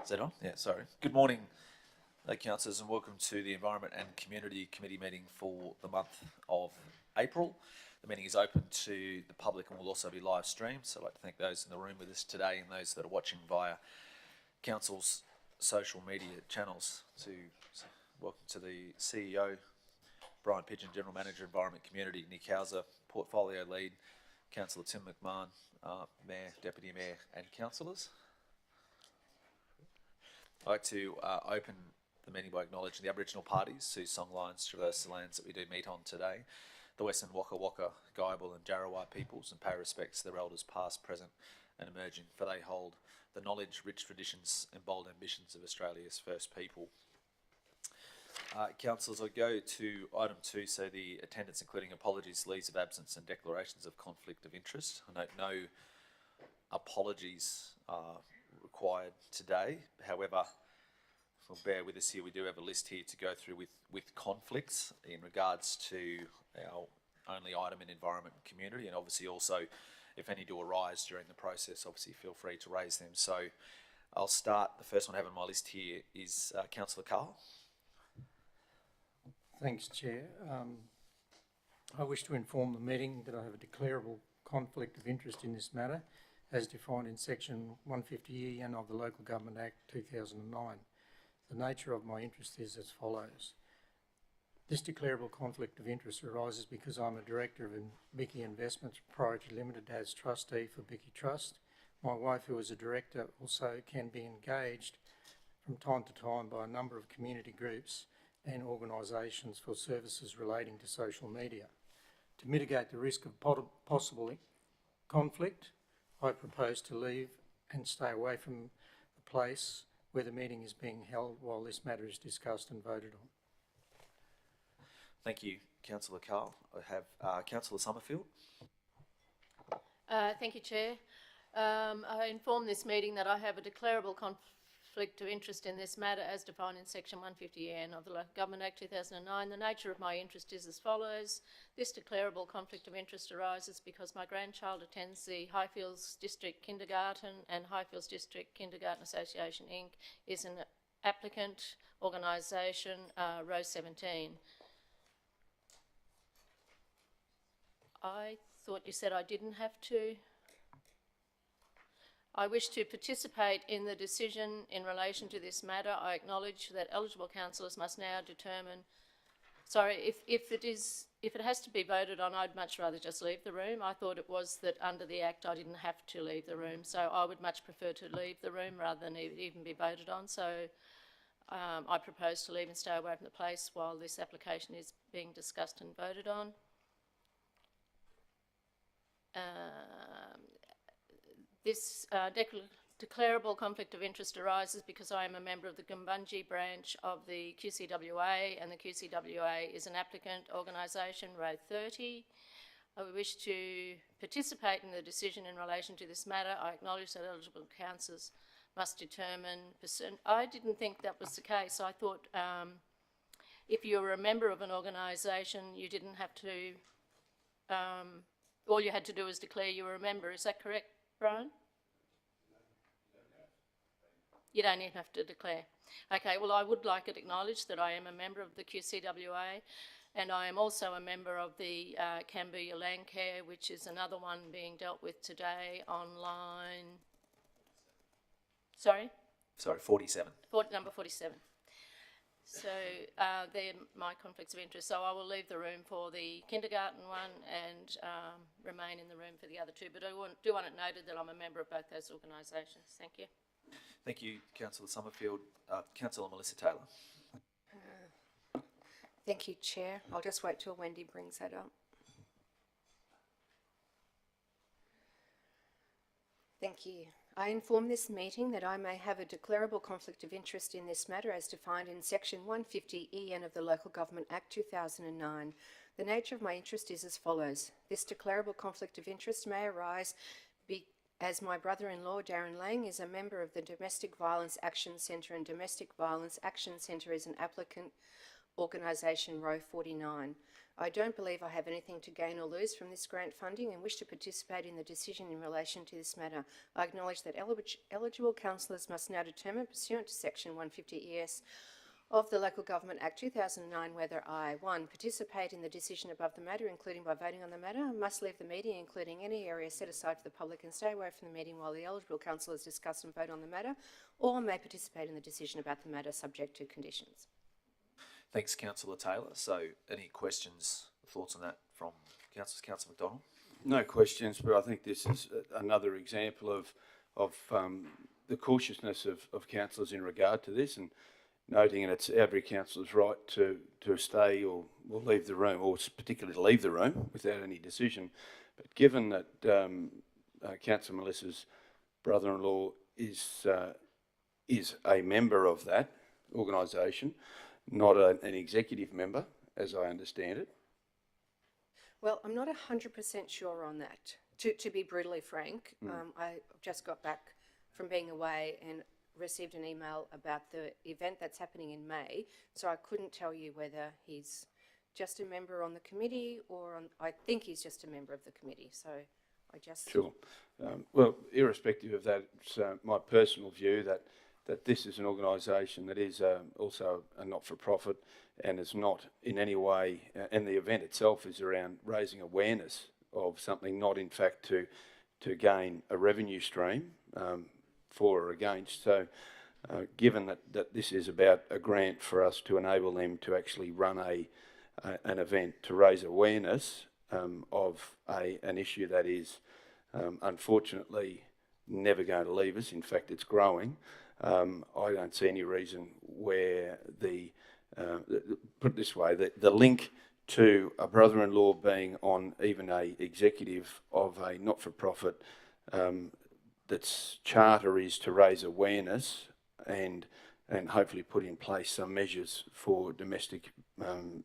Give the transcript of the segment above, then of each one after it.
Is that on? Yeah, sorry. Good morning, councillors, and welcome to the Environment and Community Committee meeting for the month of April. The meeting is open to the public and will also be live streamed, so I'd like to thank those in the room with us today and those that are watching via council's social media channels. Welcome to the CEO, Brian Pigeon, General Manager, Environment Community, Nick Hauser, Portfolio Lead, Councillor Tim McMahon, Mayor, Deputy Mayor and councillors. I'd like to open the meeting by acknowledging the Aboriginal parties whose songlines traverse the lands that we do meet on today, the Western Waka Waka, Guyabul and Jarawar peoples, and pay respects to their elders past, present and emerging, for they hold the knowledge, rich traditions and bold ambitions of Australia's first people. Councillors, I go to item 2, so the attendance including apologies, leaves of absence and declarations of conflict of interest. I note no apologies are required today. However, if you'll bear with us here, we do have a list here to go through with conflicts in regards to our only item in environment and community, and obviously also if any do arise during the process, obviously feel free to raise them. So I'll start. The first one I have on my list here is Councillor Carl. Thanks, Chair. I wish to inform the meeting that I have a declarable conflict of interest in this matter as defined in section 150E of the Local Government Act 2009. The nature of my interest is as follows. This declarable conflict of interest arises because I'm a director of Bicky Investments Proprietary Limited as trustee for Bicky Trust. My wife, who is a director, also can be engaged from time to time by a number of community groups and organisations for services relating to social media. To mitigate the risk of possible conflict, I propose to leave and stay away from the place where the meeting is being held while this matter is discussed and voted on. Thank you, Councillor Carl. I have Councillor Summerfield. Thank you, Chair. I inform this meeting that I have a declarable conflict of interest in this matter as defined in section 150N of the Local Government Act 2009. The nature of my interest is as follows. This declarable conflict of interest arises because my grandchild attends the Highfields District Kindergarten, and Highfields District Kindergarten Association Inc. is an applicant organisation, row 17. I thought you said I didn't have to. I wish to participate in the decision in relation to this matter. I acknowledge that eligible councillors must now determine. Sorry, if it has to be voted on, I'd much rather just leave the room. I thought it was that under the Act I didn't have to leave the room, so I would much prefer to leave the room rather than even be voted on. So I propose to leave and stay away from the place while this application is being discussed and voted on. This declarable conflict of interest arises because I am a member of the Gumbunji branch of the QCWA, and the QCWA is an applicant organisation, row 30. I wish to participate in the decision in relation to this matter. I acknowledge that eligible councillors must determine. I didn't think that was the case. I thought if you were a member of an organisation, you didn't have to, all you had to do was declare you were a member. Is that correct, Brian? You don't even have to declare. Okay, well, I would like it acknowledged that I am a member of the QCWA, and I am also a member of the Cambodia Land Care, which is another one being dealt with today online. Sorry? Sorry, 47. Number 47. So they're my conflicts of interest. So I will leave the room for the kindergarten one and remain in the room for the other two. But I do want it noted that I'm a member of both those organisations. Thank you. Thank you, Councillor Summerfield. Councillor Melissa Taylor. Thank you, Chair. I'll just wait till Wendy brings that up. Thank you. I inform this meeting that I may have a declarable conflict of interest in this matter as defined in section 150EN of the Local Government Act 2009. The nature of my interest is as follows. This declarable conflict of interest may arise as my brother-in-law, Darren Lang, is a member of the Domestic Violence Action Centre, and Domestic Violence Action Centre is an applicant organisation, row 49. I don't believe I have anything to gain or lose from this grant funding and wish to participate in the decision in relation to this matter. I acknowledge that eligible councillors must now determine, pursuant to Section 150 ES of the Local Government Act 2009, whether I, 1, participate in the decision above the matter, including by voting on the matter, must leave the meeting, including any area set aside for the public, and stay away from the meeting while the eligible councillors discuss and vote on the matter, or may participate in the decision about the matter subject to conditions. Thanks, Councillor Taylor. So, any questions, thoughts on that from councillors? Councillor McDonald? No questions, but I think this is another example of the cautiousness of councillors in regard to this, and noting that it's every councillor's right to stay or leave the room, or particularly to leave the room without any decision. But given that Councillor Melissa's brother-in-law is a member of that organisation, not an executive member, as I understand it. Well, I'm not 100% sure on that. To be brutally frank, I just got back from being away and received an email about the event that's happening in May, so I couldn't tell you whether he's just a member on the committee or I think he's just a member of the committee, so I just... Sure. Well, irrespective of that, it's my personal view that this is an organisation that is also a not-for-profit and is not in any way, and the event itself is around raising awareness of something, not in fact to gain a revenue stream for or against. So given that this is about a grant for us to enable them to actually run an event to raise awareness of an issue that is unfortunately never going to leave us, in fact it's growing, I don't see any reason where put it this way, the link to a brother-in-law being on even a executive of a not-for-profit that's charter is to raise awareness and hopefully put in place some measures for domestic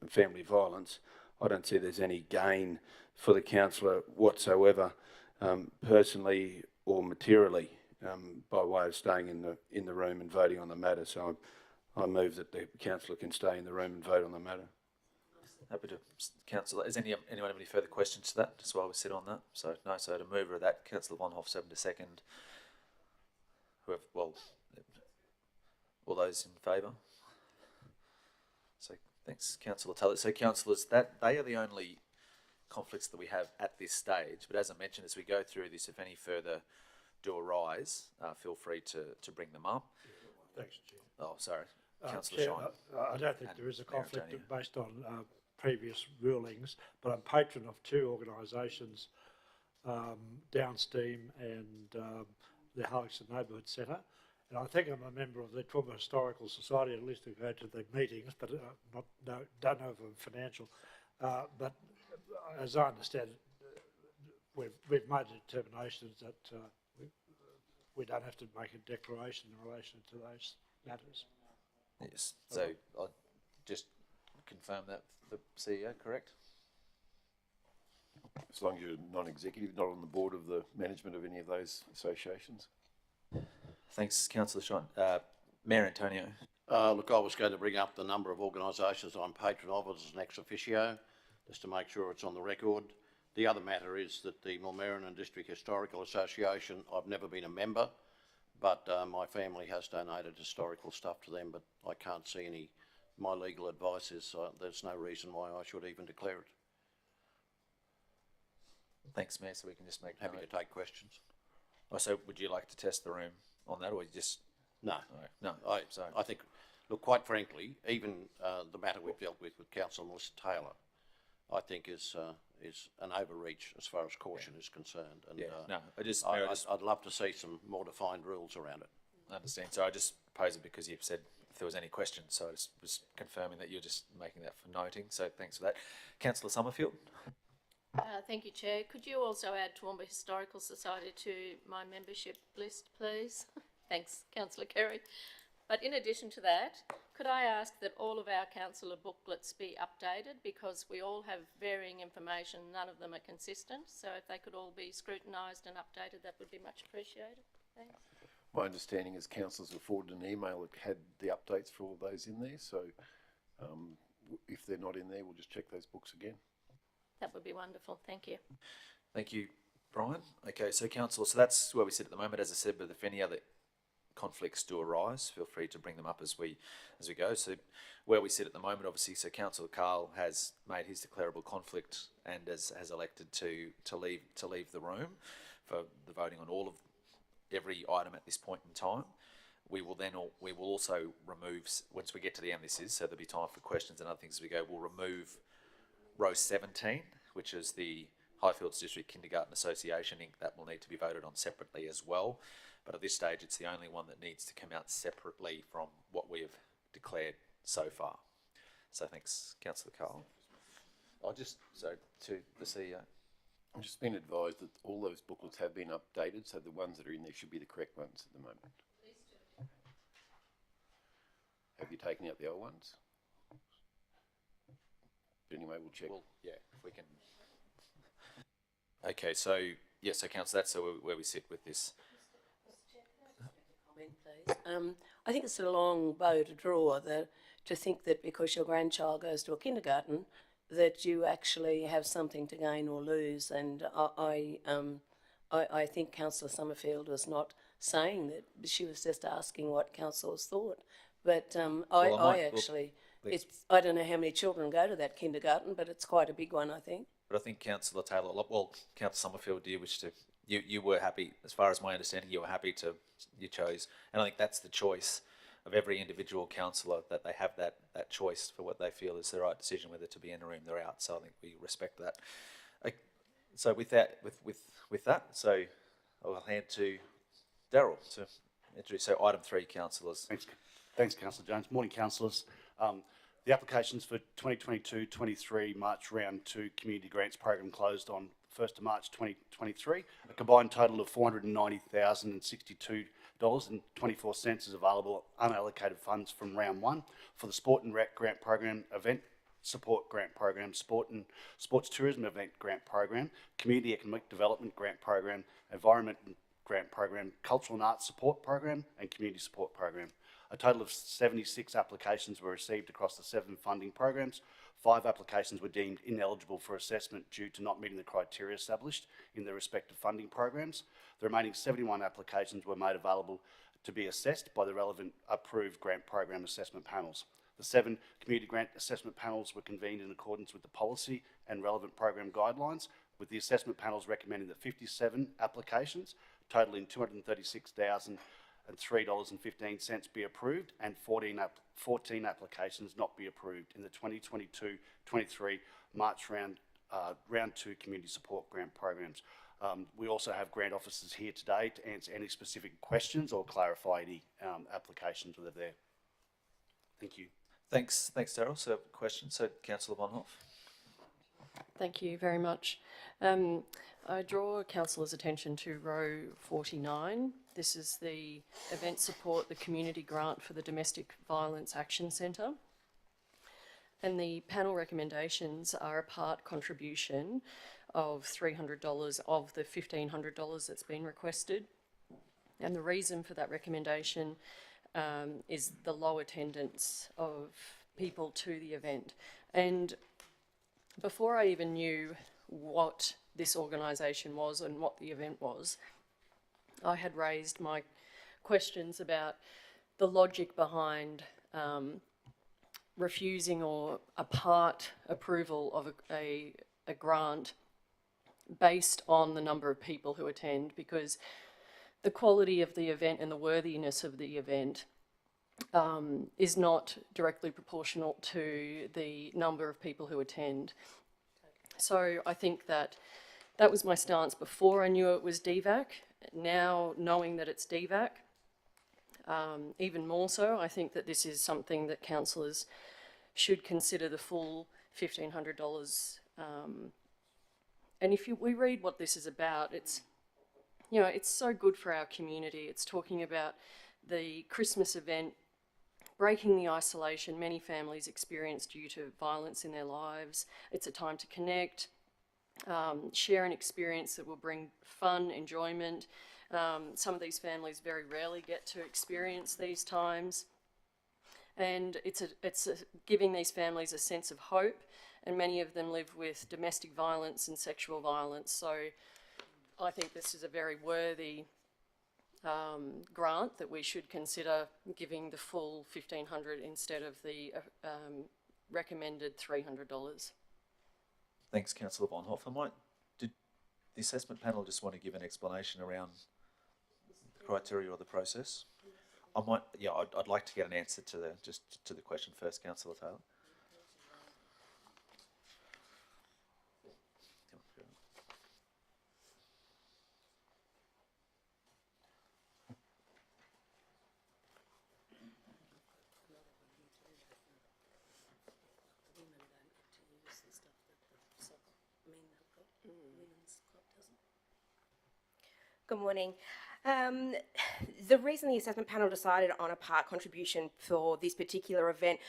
family violence. I don't see there's any gain for the councillor whatsoever, personally or materially, by way of staying in the room and voting on the matter. So I move that the councillor can stay in the room and vote on the matter. Happy to, Councillor. Is anyone have any further questions to that, just while we sit on that? So, no, so to mover of that, Councillor Von Hoff, 7 to second. All those in favour? So, thanks, Councillor Taylor. So, councillors, they are the only conflicts that we have at this stage. But as I mentioned, as we go through this, if any further do arise, feel free to bring them up. Thanks, Chair. Oh, sorry. Councillor Chair, Shine. I don't think there is a Mayor conflict Antonio. based on previous rulings, but I'm patron of two organisations, Downsteam and the Harlexton Neighbourhood Centre, and I think I'm a member of the Toowoomba Historical Society, at least to go to the meetings, but don't know if I'm financial. But as I understand it, we've made a determination that we don't have to make a declaration in relation to those matters. Yes. So I'll just confirm that for the CEO, correct? As long as you're non-executive, not on the board of the management of any of those associations. Thanks, Councillor Shine. Mayor Antonio. Look, I was going to bring up the number of organisations I'm patron of as an ex officio, just to make sure it's on the record. The other matter is that the Mulmerran District Historical Association, I've never been a member, but my family has donated historical stuff to them, but I can't see any. My legal advice is there's no reason why I should even declare it. Thanks, Mayor. So we can just make Happy note. to take questions. Oh, so would you like to test the room on that, or you just? No, No. I think, look, quite frankly, even the matter we've dealt with Councillor Melissa Taylor, I think is an overreach as far as caution is concerned. And, Yeah. No. I'd love to see some more defined rules around it. I understand. So I just pose it because you said if there was any questions. So I just was confirming that you're just making that for noting. So thanks for that, Councillor Summerfield. Thank you, Chair. Could you also add Toowoomba Historical Society to my membership list, please? Thanks, Councillor Kerry. But in addition to that, could I ask that all of our councillor booklets be updated, because we all have varying information, none of them are consistent, so if they could all be scrutinised and updated, that would be much appreciated. Thanks. My understanding is councillors were forwarded an email that had the updates for all those in there, so if they're not in there, we'll just check those books again. That would be wonderful. Thank you. Thank you, Brian. Okay, so councillor, so that's where we sit at the moment, as I said, but if any other conflicts do arise, feel free to bring them up as we go. So where we sit at the moment, obviously, so Councillor Carl has made his declarable conflict and has elected to leave the room for the voting on every item at this point in time. We will also remove, once we get to the end, so there'll be time for questions and other things as we go, we'll remove row 17, which is the Highfields District Kindergarten Association Inc. That will need to be voted on separately as well. But at this stage, it's the only one that needs to come out separately from what we have declared so far. So thanks, Councillor Carl. To the CEO. I've just been advised that all those booklets have been updated, so the ones that are in there should be the correct ones at the moment. Have you taken out the old ones? But anyway, we'll check. Well, yeah, if we can. Okay, so yes, so councillor, that's where we sit with this. Comment, please. I think it's a long bow to draw to think that because your grandchild goes to a kindergarten, that you actually have something to gain or lose. And I think Councillor Summerfield was not saying that; she was just asking what councillors thought. But I don't know how many children go to that kindergarten, but it's quite a big one, I think. But I think Councillor Taylor, Councillor Summerfield, do you wish to? You were happy, as far as my understanding, you chose, and I think that's the choice of every individual councillor, that they have that choice for what they feel is the right decision, whether to be in a room or out. So I think we respect that. So with that, so I'll hand to Daryl to introduce. So item 3, councillors. Thanks, Councillor Jones. Morning, councillors. The applications for 2022-23 March Round 2 Community Grants Program closed on 1st of March 2023. A combined total of $490,062.24 is available unallocated funds from Round 1 for the Sport and Rec Grant Program, Event Support Grant Program, Sports Tourism Event Grant Program, Community Economic Development Grant Program, Environment Grant Program, Cultural and Arts Support Program, and Community Support Program. A total of 76 applications were received across the 7 funding programs. 5 applications were deemed ineligible for assessment due to not meeting the criteria established in their respective funding programs. The remaining 71 applications were made available to be assessed by the relevant approved grant program assessment panels. The 7 community grant assessment panels were convened in accordance with the policy and relevant program guidelines, with the assessment panels recommending that 57 applications totaling $236,003.15 be approved and 14 applications not be approved in the 2022-23 March Round 2 Community Support Grant Programs. We also have grant officers here today to answer any specific questions or clarify any applications that are there. Thank you. Thanks, Daryl. So question, so Councillor Vonhoff. Thank you very much. I draw councillors' attention to row 49. This is the Event Support, the Community Grant for the Domestic Violence Action Centre. And the panel recommendations are a part contribution of $300 of the $1,500 that's been requested. And the reason for that recommendation is the low attendance of people to the event. And before I even knew what this organisation was and what the event was, I had raised my questions about the logic behind refusing or a part approval of a grant based on the number of people who attend, because the quality of the event and the worthiness of the event is not directly proportional to the number of people who attend. So I think that was my stance before I knew it was DVAC. Now, knowing that it's DVAC, even more so, I think that this is something that councillors should consider the full $1,500. And if we read what this is about, it's so good for our community. It's talking about the Christmas event, breaking the isolation many families experience due to violence in their lives. It's a time to connect, share an experience that will bring fun, enjoyment. Some of these families very rarely get to experience these times. and it's giving these families a sense of hope, and many of them live with domestic violence and sexual violence. So I think this is a very worthy grant that we should consider giving the full $1,500 instead of the recommended $300. Thanks, Councillor Von Hoff. Did the assessment panel just want to give an explanation around the criteria or the process? I'd like to get an answer to the question first, Councillor Taylor. Good morning. The reason the assessment panel decided on a part contribution for this particular event,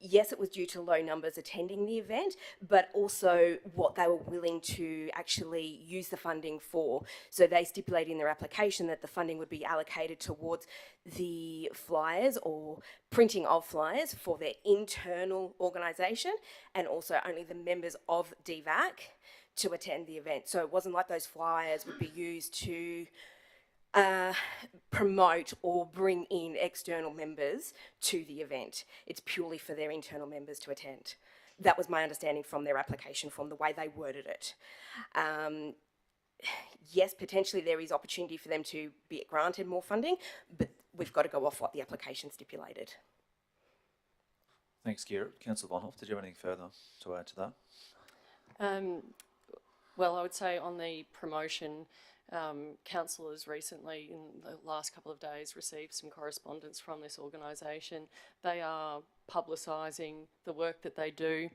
yes, it was due to low numbers attending the event, but also what they were willing to actually use the funding for. So they stipulated in their application that the funding would be allocated towards the flyers or printing of flyers for their internal organisation, and also only the members of DVAC to attend the event. So it wasn't like those flyers would be used to promote or bring in external members to the event. It's purely for their internal members to attend. That was my understanding from their application form, the way they worded it. Yes, potentially there is opportunity for them to be granted more funding, but we've got to go off what the application stipulated. Thanks, Kira. Councillor Von Hoff, did you have anything further to add to that? Well, I would say on the promotion, councillors recently, in the last couple of days, received some correspondence from this organisation. They are publicising the work that they do.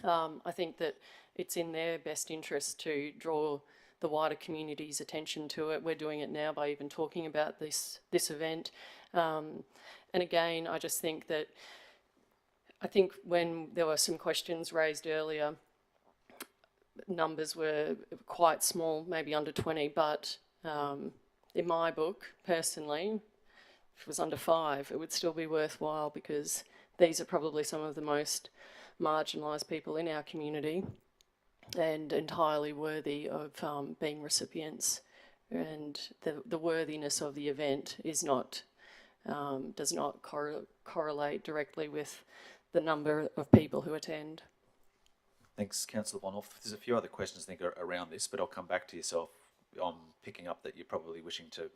I think that it's in their best interest to draw the wider community's attention to it. We're doing it now by even talking about this event. And again, I just think that, I think when there were some questions raised earlier, numbers were quite small, maybe under 20, but in my book, personally, if it was under 5, it would still be worthwhile, because these are probably some of the most marginalised people in our community and entirely worthy of being recipients. And the worthiness of the event is not, does not correlate directly with the number of people who attend. Thanks, Councillor Von Hoff. There's a few other questions, I think, around this, but I'll come back to yourself. I'm picking up that you're probably wishing to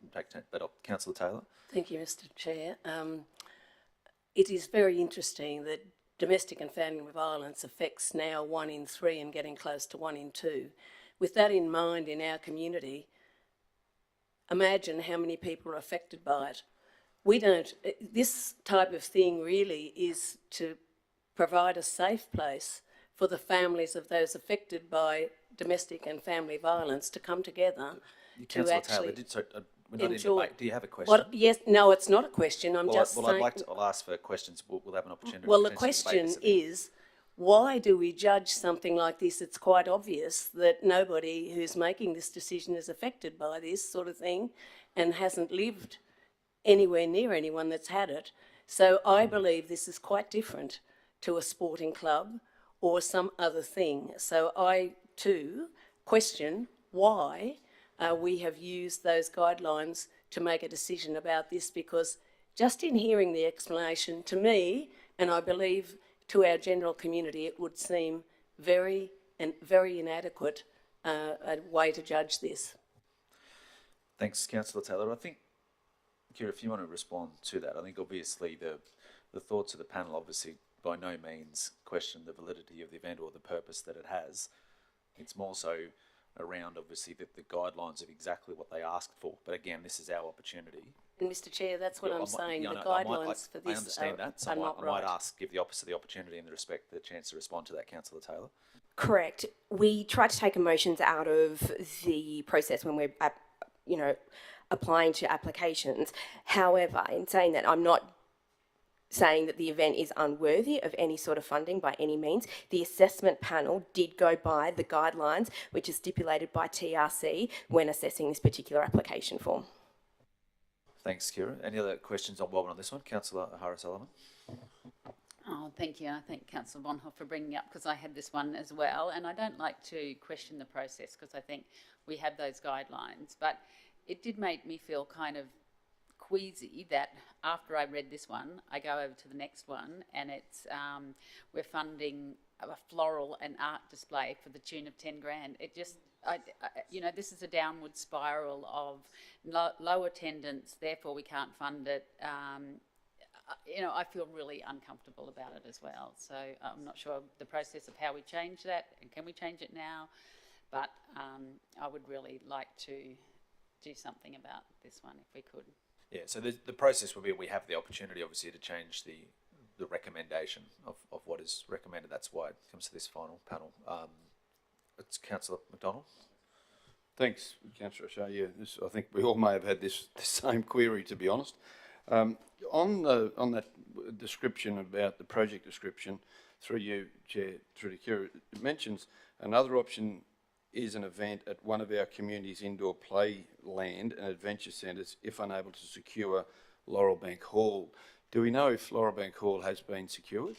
impact it, but Councillor Taylor. Thank you, Mr. Chair. It is very interesting that domestic and family violence affects now 1 in 3 and getting close to 1 in 2. With that in mind, in our community, imagine how many people are affected by it. We don't, this type of thing really is to provide a safe place for the families of those affected by domestic and family violence to come together to actually we're not in debate. Do you have a question? Well, yes, no, it's not a question. I'm just saying. I'll ask for questions. We'll have an opportunity. Well, the question is, why do we judge something like this? It's quite obvious that nobody who's making this decision is affected by this sort of thing and hasn't lived anywhere near anyone that's had it. So I believe this is quite different to a sporting club or some other thing. So I, too, question why we have used those guidelines to make a decision about this, because just in hearing the explanation, to me, and I believe to our general community, it would seem very inadequate a way to judge this. Thanks, Councillor Taylor. I think, Kira, if you want to respond to that, I think obviously the thoughts of the panel obviously by no means question the validity of the event or the purpose that it has. It's more so around obviously the guidelines of exactly what they asked for. But again, this is our opportunity. And Mr. Chair, that's what I'm saying. The guidelines for this I understand that, so I might give the officer the opportunity and the chance to respond to that, Councillor Taylor. Correct. We try to take emotions out of the process when we're, applying to applications. However, in saying that, I'm not saying that the event is unworthy of any sort of funding by any means. The assessment panel did go by the guidelines which is stipulated by TRC when assessing this particular application form. Thanks, Kira. Any other questions on Wellman on this one? Councillor O'Hara-Sullivan. Oh, thank you. I thank Councillor Bonhoff for bringing it up because I had this one as well, and I don't like to question the process because I think we have those guidelines, but it did make me feel kind of queasy that after I read this one, I go over to the next one and it's we're funding a floral and art display for the tune of 10 grand. It just, you know, this is a downward spiral of low attendance, therefore we can't fund it. You know, I feel really uncomfortable about it as well. So I'm not sure the process of how we change that and can we change it now, but I would really like to do something about this one if we could. Yeah, so the process will be we have the opportunity, obviously, to change the recommendation of what is recommended. That's why it comes to this final panel. It's Councillor McDonald. Thanks, Councillor O'Shea. Yeah, I think we all may have had the same query, to be honest. On that description about the project description, through you, Chair, through to Kira, it mentions another option is an event at one of our community's indoor play land and adventure centres if unable to secure Laurelbank Hall. Do we know if Laurelbank Hall has been secured?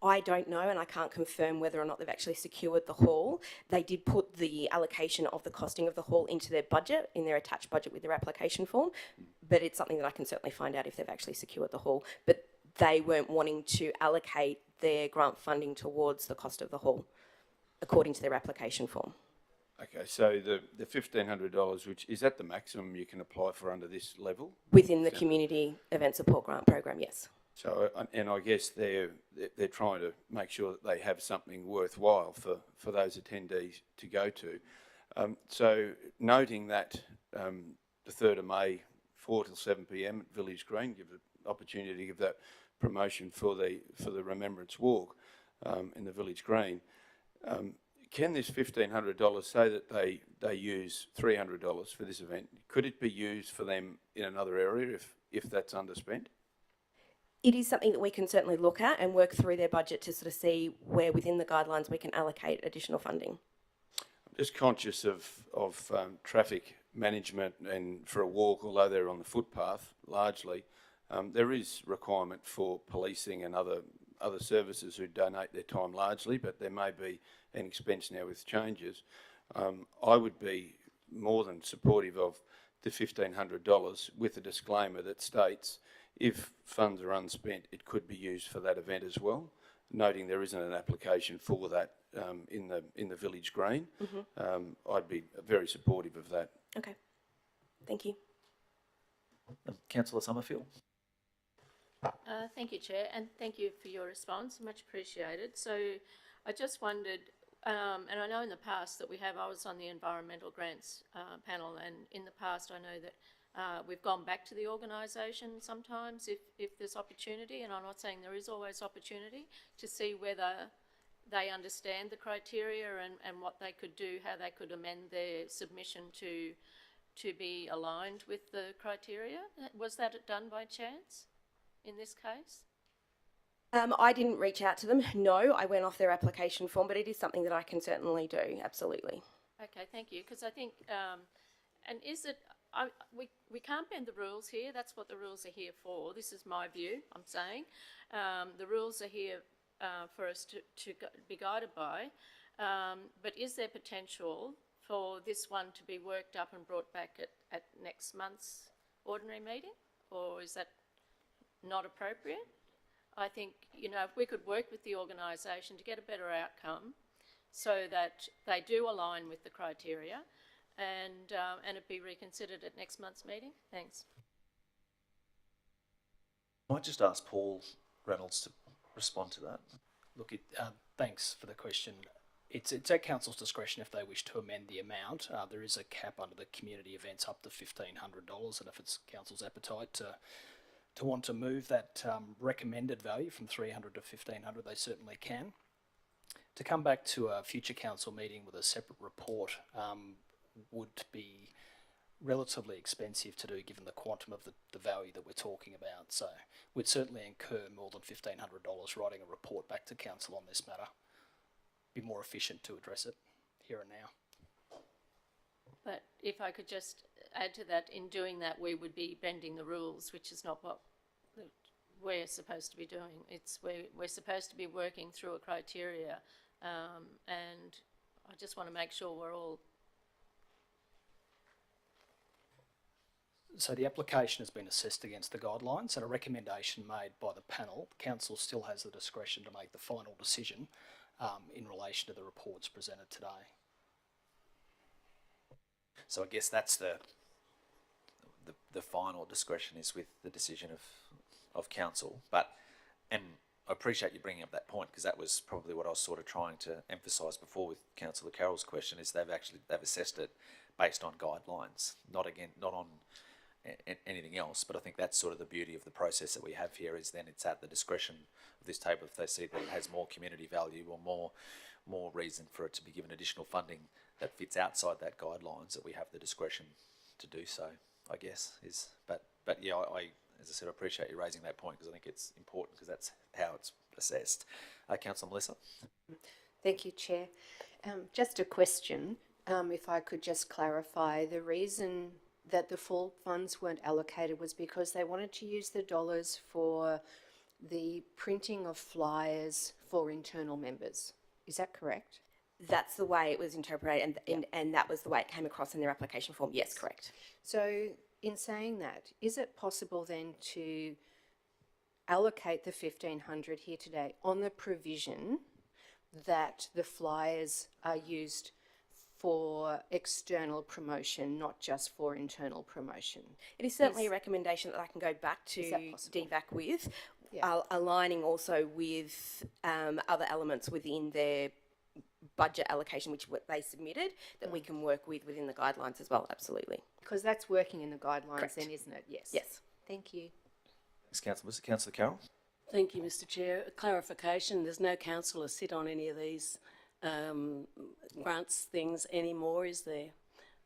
I don't know, and I can't confirm whether or not they've actually secured the hall. They did put the allocation of the costing of the hall into their budget, in their attached budget with their application form, but it's something that I can certainly find out if they've actually secured the hall. But they weren't wanting to allocate their grant funding towards the cost of the hall, according to their application form. Okay, so the $1,500, which is that the maximum you can apply for under this level? Within the Community Event Support Grant Program, yes. So, and I guess they're trying to make sure that they have something worthwhile for those attendees to go to. So, noting that the 3rd of May, 4 till 7 p.m. at Village Green, give the opportunity to give that promotion for the Remembrance Walk in the Village Green. Can this $1,500 say that they use $300 for this event? Could it be used for them in another area if that's underspent? It is something that we can certainly look at and work through their budget to sort of see where within the guidelines we can allocate additional funding. I'm just conscious of traffic management and for a walk, although they're on the footpath largely, there is requirement for policing and other services who donate their time largely, but there may be an expense now with changes. I would be more than supportive of the $1,500 with a disclaimer that states if funds are unspent, it could be used for that event as well, noting there isn't an application for that in the Village Green. I'd be very supportive of that. Okay, thank you. Councillor Summerfield. Thank you, Chair, and thank you for your response. Much appreciated. So I just wondered, and I know in the past that I was on the environmental grants panel, and in the past I know that we've gone back to the organisation sometimes if there's opportunity, and I'm not saying there is always opportunity, to see whether they understand the criteria and what they could do, how they could amend their submission to be aligned with the criteria. Was that done by chance in this case? I didn't reach out to them, no, I went off their application form, but it is something that I can certainly do, absolutely. Okay, thank you, because I think, and is it, we can't bend the rules here, that's what the rules are here for, this is my view, I'm saying. The rules are here for us to be guided by, but is there potential for this one to be worked up and brought back at next month's ordinary meeting, or is that not appropriate? I think, you know, if we could work with the organisation to get a better outcome so that they do align with the criteria and it be reconsidered at next month's meeting. Thanks. I might just ask Paul Reynolds to respond to that. Look, thanks for the question. It's at council's discretion if they wish to amend the amount. There is a cap under the community events up to $1,500, and if it's council's appetite to want to move that recommended value from 300 to 1,500, they certainly can. To come back to a future council meeting with a separate report would be relatively expensive to do given the quantum of the value that we're talking about. So we'd certainly incur more than $1,500 writing a report back to council on this matter. Be more efficient to address it here and now. But if I could just add to that, in doing that, we would be bending the rules, which is not what we're supposed to be doing. We're supposed to be working through a criteria, and I just want to make sure we're all. So the application has been assessed against the guidelines and a recommendation made by the panel. Council still has the discretion to make the final decision in relation to the reports presented today. So I guess that's the final discretion is with the decision of council. And I appreciate you bringing up that point, because that was probably what I was sort of trying to emphasise before with Councillor Carroll's question, is they've assessed it based on guidelines, not on anything else. But I think that's sort of the beauty of the process that we have here, is then it's at the discretion of this table. If they see that it has more community value or more reason for it to be given additional funding that fits outside that guidelines, that we have the discretion to do so, I guess. But yeah, I as I said, I appreciate you raising that point, because I think it's important, because that's how it's assessed. Councillor Melissa. Thank you, Chair. Just a question, if I could just clarify, the reason that the full funds weren't allocated was because they wanted to use the dollars for the printing of flyers for internal members. Is that correct? That's the way it was interpreted, and that was the way it came across in their application form. Yes, correct. So in saying that, is it possible then to allocate the 1,500 here today on the provision that the flyers are used for external promotion, not just for internal promotion? It is certainly a recommendation that I can go back to DVAC with, aligning also with other elements within their budget allocation, which they submitted, that we can work within the guidelines as well. Absolutely. Because that's working in the guidelines. Correct. Then, isn't it? Yes. Yes. Thank you. Thanks, Councillor. Councillor Carroll. Thank you, Mr Chair. A clarification, there's no councillor sit on any of these grants things anymore, is there?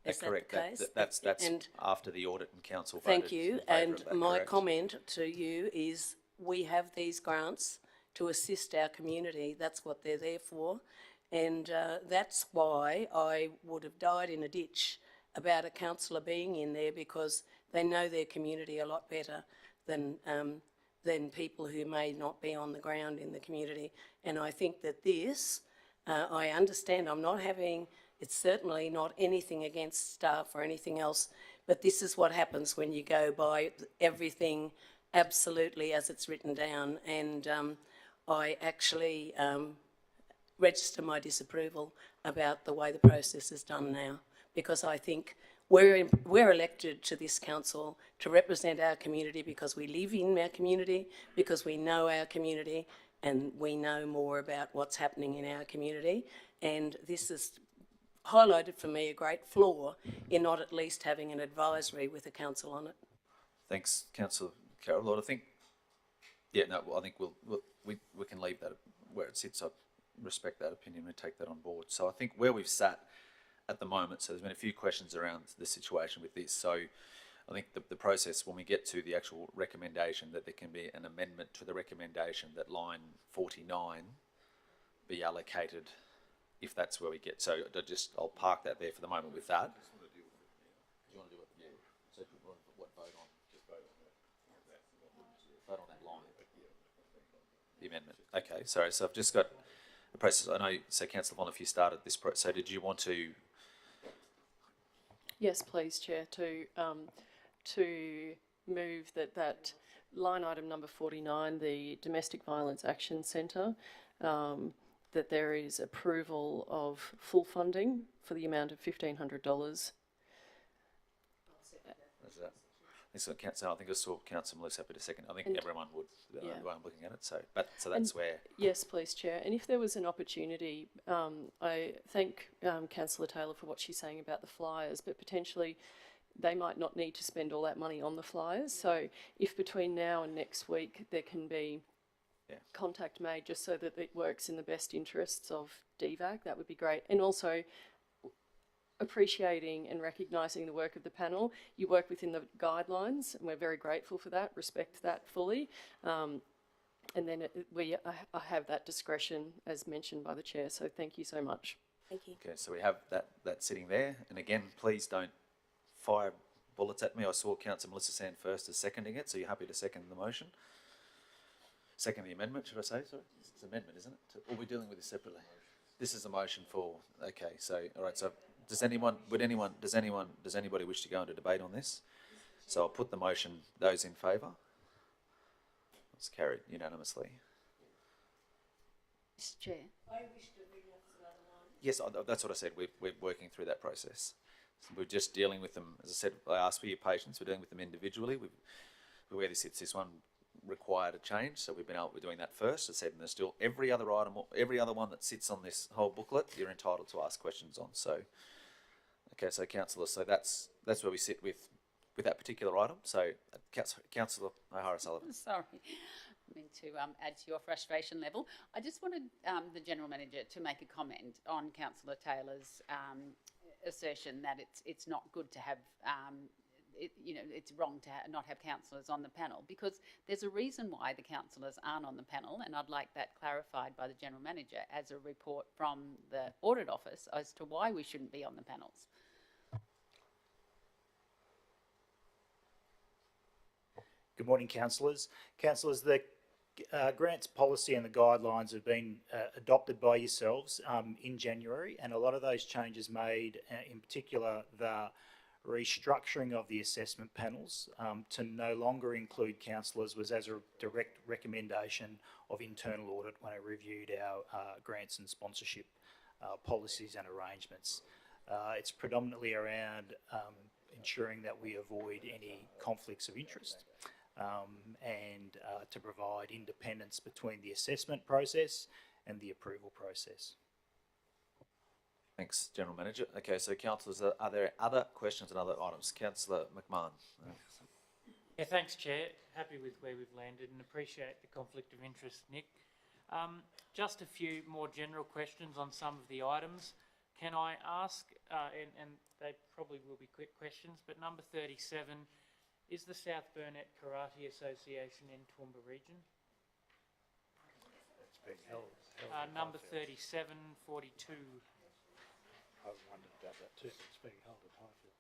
Is that correct. the case? That's And after the audit and council voted. thank you. in favour And of that, my correct? comment to you is we have these grants to assist our community. That's what they're there for. And that's why I would have died in a ditch about a councillor being in there, because they know their community a lot better than people who may not be on the ground in the community. And I think that this, I understand, it's certainly not anything against staff or anything else, but this is what happens when you go by everything absolutely as it's written down. And I actually register my disapproval about the way the process is done now, because I think we're elected to this council to represent our community, because we live in our community, because we know our community, and we know more about what's happening in our community. And this has highlighted for me a great flaw in not at least having an advisory with the council on it. Thanks, Councillor Carroll. Lord, I think, I think we can leave that where it sits. I respect that opinion. We take that on board. So I think where we've sat at the moment, so there's been a few questions around the situation with this. So I think the process, when we get to the actual recommendation, that there can be an amendment to the recommendation that line 49 be allocated, if that's where we get. So I'll park that there for the moment with that. Do you want to do it? Yeah. So what vote on? Just vote on that. Vote on that line. The amendment. Okay. Sorry. So I've just got the process. I know. So Councillor Von, if you started this process, so did you want to? Yes, please, Chair, to move that line item number 49, the Domestic Violence Action Centre, that there is approval of full funding for the amount of $1,500. I think I saw Councillor Melissa up in a second. I think everyone would, the way I'm looking at it. So that's where. Yes, please, Chair. And if there was an opportunity, I thank Councillor Taylor for what she's saying about the flyers, but potentially they might not need to spend all that money on the flyers. So if between now and next week there can be contact made just so that it works in the best interests of DVAC, that would be great. And also appreciating and recognising the work of the panel. You work within the guidelines, and we're very grateful for that, respect that fully. And then I have that discretion as mentioned by the Chair, so thank you so much. Thank you. Okay, so we have that sitting there, and again, please don't fire bullets at me. I saw Councillor Melissa Sand first as seconding it, so you're happy to second the motion? Second the amendment, should I say? Sorry, it's an amendment, isn't it? Or we're dealing with this separately? This is a motion for, okay, so, all right, so does anybody wish to go into debate on this? So I'll put the motion, those in favour? It's carried unanimously. Mr. Chair. Yes, that's what I said. We're working through that process. So we're just dealing with them. As I said, I asked for your patience. We're dealing with them individually. Where this sits, this one required a change, so we're doing that first. As I said, and there's still every other item, every other one that sits on this whole booklet, you're entitled to ask questions on. So, okay, so councillor, so that's where we sit with that particular item. So, Councillor O'Hara Sullivan. Sorry. I mean to add to your frustration level. I just wanted the General Manager to make a comment on Councillor Taylor's assertion that it's not good to have, it's wrong to not have councillors on the panel, because there's a reason why the councillors aren't on the panel, and I'd like that clarified by the General Manager as a report from the Audit Office as to why we shouldn't be on the panels. Good morning, councillors. Councillors, the grants policy and the guidelines have been adopted by yourselves in January, and a lot of those changes made, in particular the restructuring of the assessment panels to no longer include councillors, was as a direct recommendation of internal audit when it reviewed our grants and sponsorship policies and arrangements. It's predominantly around ensuring that we avoid any conflicts of interest. And to provide independence between the assessment process and the approval process. Thanks, General Manager. Okay, so councillors, are there other questions and other items? Councillor McMahon. Yeah, thanks, Chair. Happy with where we've landed and appreciate the conflict of interest, Nick. Just a few more general questions on some of the items. Can I ask, and they probably will be quick questions, but number 37, is the South Burnett Karate Association in Toowoomba region? It's being held number 37, 42. I wondered about that too. It's being held at Highfield.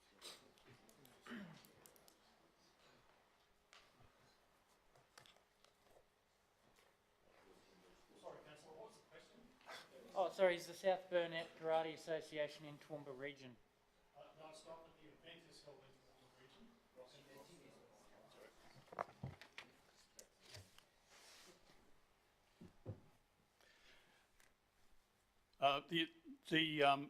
Sorry, Councillor, what was the question? Oh, sorry, is the South Burnett Karate Association in Toowoomba region? No, it's not, but the event is held in Toowoomba region.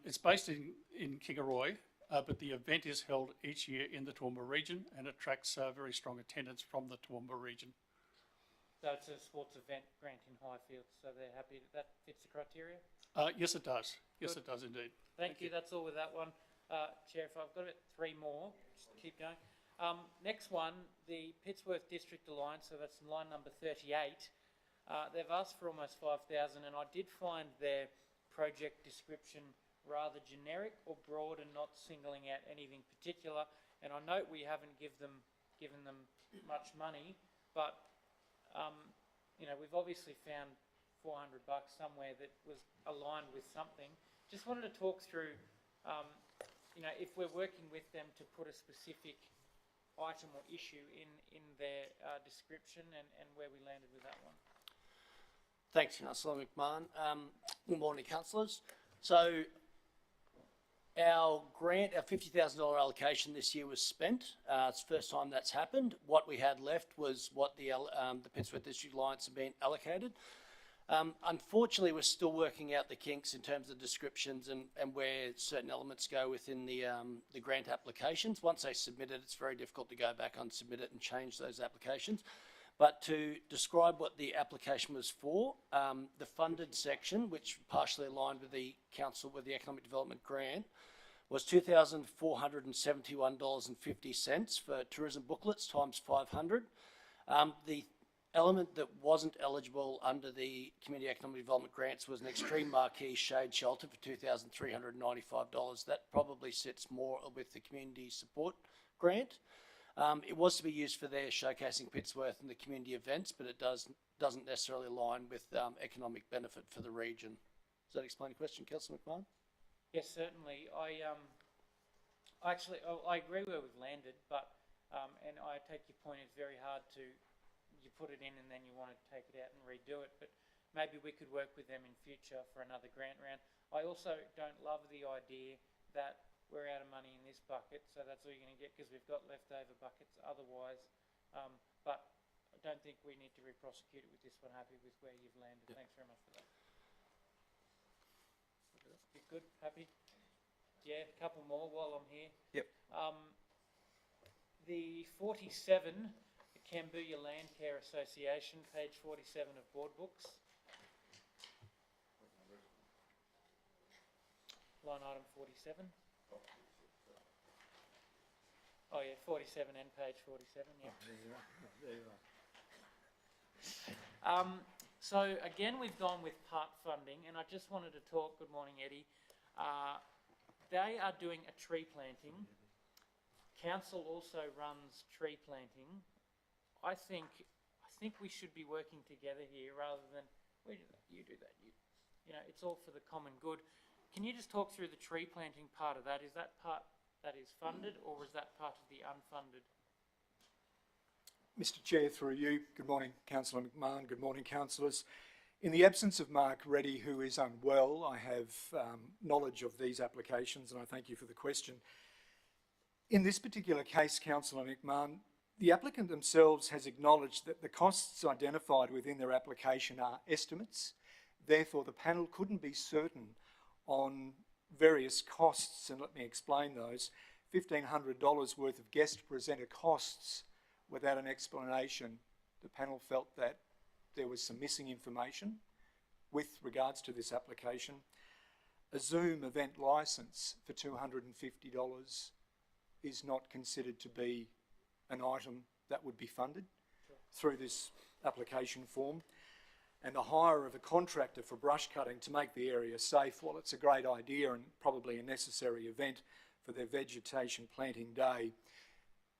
It's based in Kingaroy, but the event is held each year in the Toowoomba region and attracts very strong attendance from the Toowoomba region. So it's a sports event grant in Highfield, so they're happy that fits the criteria? Yes, it does. Yes, Good. it does indeed. Thank you. That's all with that one. Chair, if I've got about three more, just keep going. Next one, the Pittsworth District Alliance, so that's line number 38. They've asked for almost 5,000, and I did find their project description rather generic or broad and not singling out anything particular. And I note we haven't given them much money, but we've obviously found $400 somewhere that was aligned with something. Just wanted to talk through, if we're working with them to put a specific item or issue in their description and where we landed with that one. Thanks, Councillor McMahon. Good morning, councillors. So our grant, our $50,000 allocation this year was spent. It's the first time that's happened. What we had left was what the Pittsworth District Alliance had been allocated. Unfortunately, we're still working out the kinks in terms of descriptions and where certain elements go within the grant applications. Once they submit it, it's very difficult to go back and submit it and change those applications. But to describe what the application was for, the funded section, which partially aligned with the council with the economic development grant, was $2,471.50 for tourism booklets times 500. The element that wasn't eligible under the community economic development grants was an extreme marquee shade shelter for $2,395. That probably sits more with the community support grant. It was to be used for their showcasing Pittsworth and the community events, but it doesn't necessarily align with economic benefit for the region. Does that explain the question, Councillor McMahon? Yes, certainly. I agree where we've landed, but and I take your point. It's very hard to you put it in and then you want to take it out and redo it. But maybe we could work with them in future for another grant round. I also don't love the idea that we're out of money in this bucket, so that's all you're going to get because we've got leftover buckets otherwise. But I don't think we need to re-prosecute it with this one. Happy with where you've landed. Thanks very much for that. You good? Happy? Yeah, a couple more while I'm here. Yep. The 47, the Cambodia Land Care Association, page 47 of board books. Line item 47. Oh yeah, 47 and page 47, yeah. So again, we've gone with part funding, and I just wanted to talk, good morning Eddie, they are doing a tree planting. Council also runs tree planting. I think we should be working together here rather than we do that, you do that. You know, it's all for the common good. Can you just talk through the tree planting part of that? Is that part that is funded, or is that part of the unfunded? Mr Chair, through you, good morning Councillor McMahon, good morning councillors. In the absence of Mark Reddy, who is unwell, I have knowledge of these applications and I thank you for the question. In this particular case, Councillor McMahon, the applicant themselves has acknowledged that the costs identified within their application are estimates. Therefore, the panel couldn't be certain on various costs, and let me explain those. $1,500 worth of guest presenter costs without an explanation. The panel felt that there was some missing information with regards to this application. A Zoom event licence for $250 is not considered to be an item that would be funded through this application form. And the hire of a contractor for brush cutting to make the area safe, while it's a great idea and probably a necessary event for their vegetation planting day,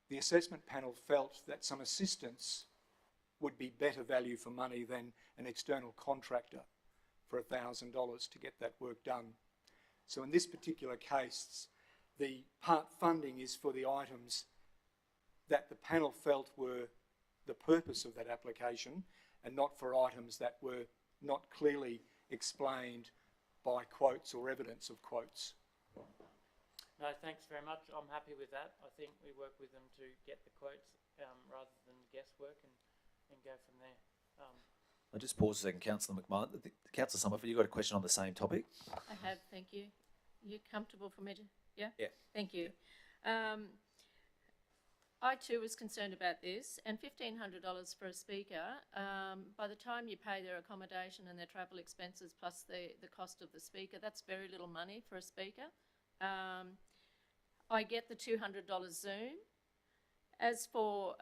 the assessment panel felt that some assistance would be better value for money than an external contractor for $1,000 to get that work done. So in this particular case, the part funding is for the items that the panel felt were the purpose of that application and not for items that were not clearly explained by quotes or evidence of quotes. No, thanks very much. I'm happy with that. I think we work with them to get the quotes rather than guesswork and go from there. I'll just pause a second, Councillor McMahon. Councillor Summerford, you got a question on the same topic? I have, thank you. You comfortable for me to, yeah? Yeah. Thank you. I too was concerned about this, and $1,500 for a speaker, by the time you pay their accommodation and their travel expenses plus the cost of the speaker, that's very little money for a speaker. I get the $200 Zoom. As for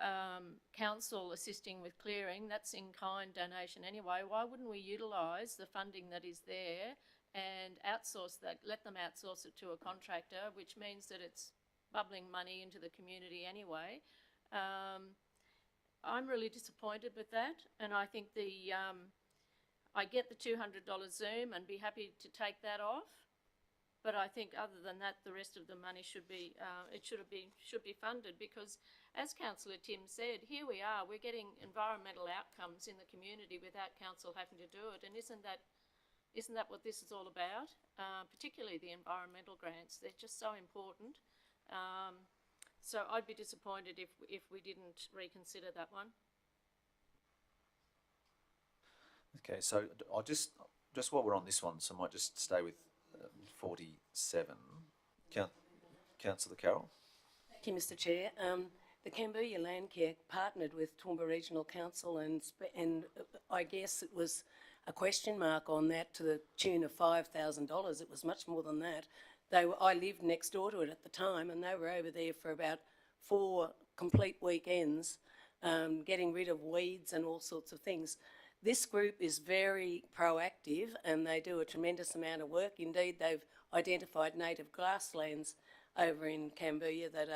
council assisting with clearing, that's in-kind donation anyway. Why wouldn't we utilise the funding that is there and outsource that, let them outsource it to a contractor, which means that it's bubbling money into the community anyway. I'm really disappointed with that, and I think I get the $200 Zoom and be happy to take that off. But I think other than that, the rest of the money should be funded, because as Councillor Tim said, here we are, we're getting environmental outcomes in the community without council having to do it. And isn't that what this is all about? Particularly the environmental grants, they're just so important. So I'd be disappointed if we didn't reconsider that one. Okay, so I'll just while we're on this one, so I might just stay with 47. Councillor Carroll. Thank you, Mr Chair. The Cambodia Land Care partnered with Toowoomba Regional Council, and I guess it was a question mark on that to the tune of $5,000. It was much more than that. I lived next door to it at the time, and they were over there for about 4 complete weekends, getting rid of weeds and all sorts of things. This group is very proactive and they do a tremendous amount of work. Indeed, they've identified native grasslands over in Cambodia that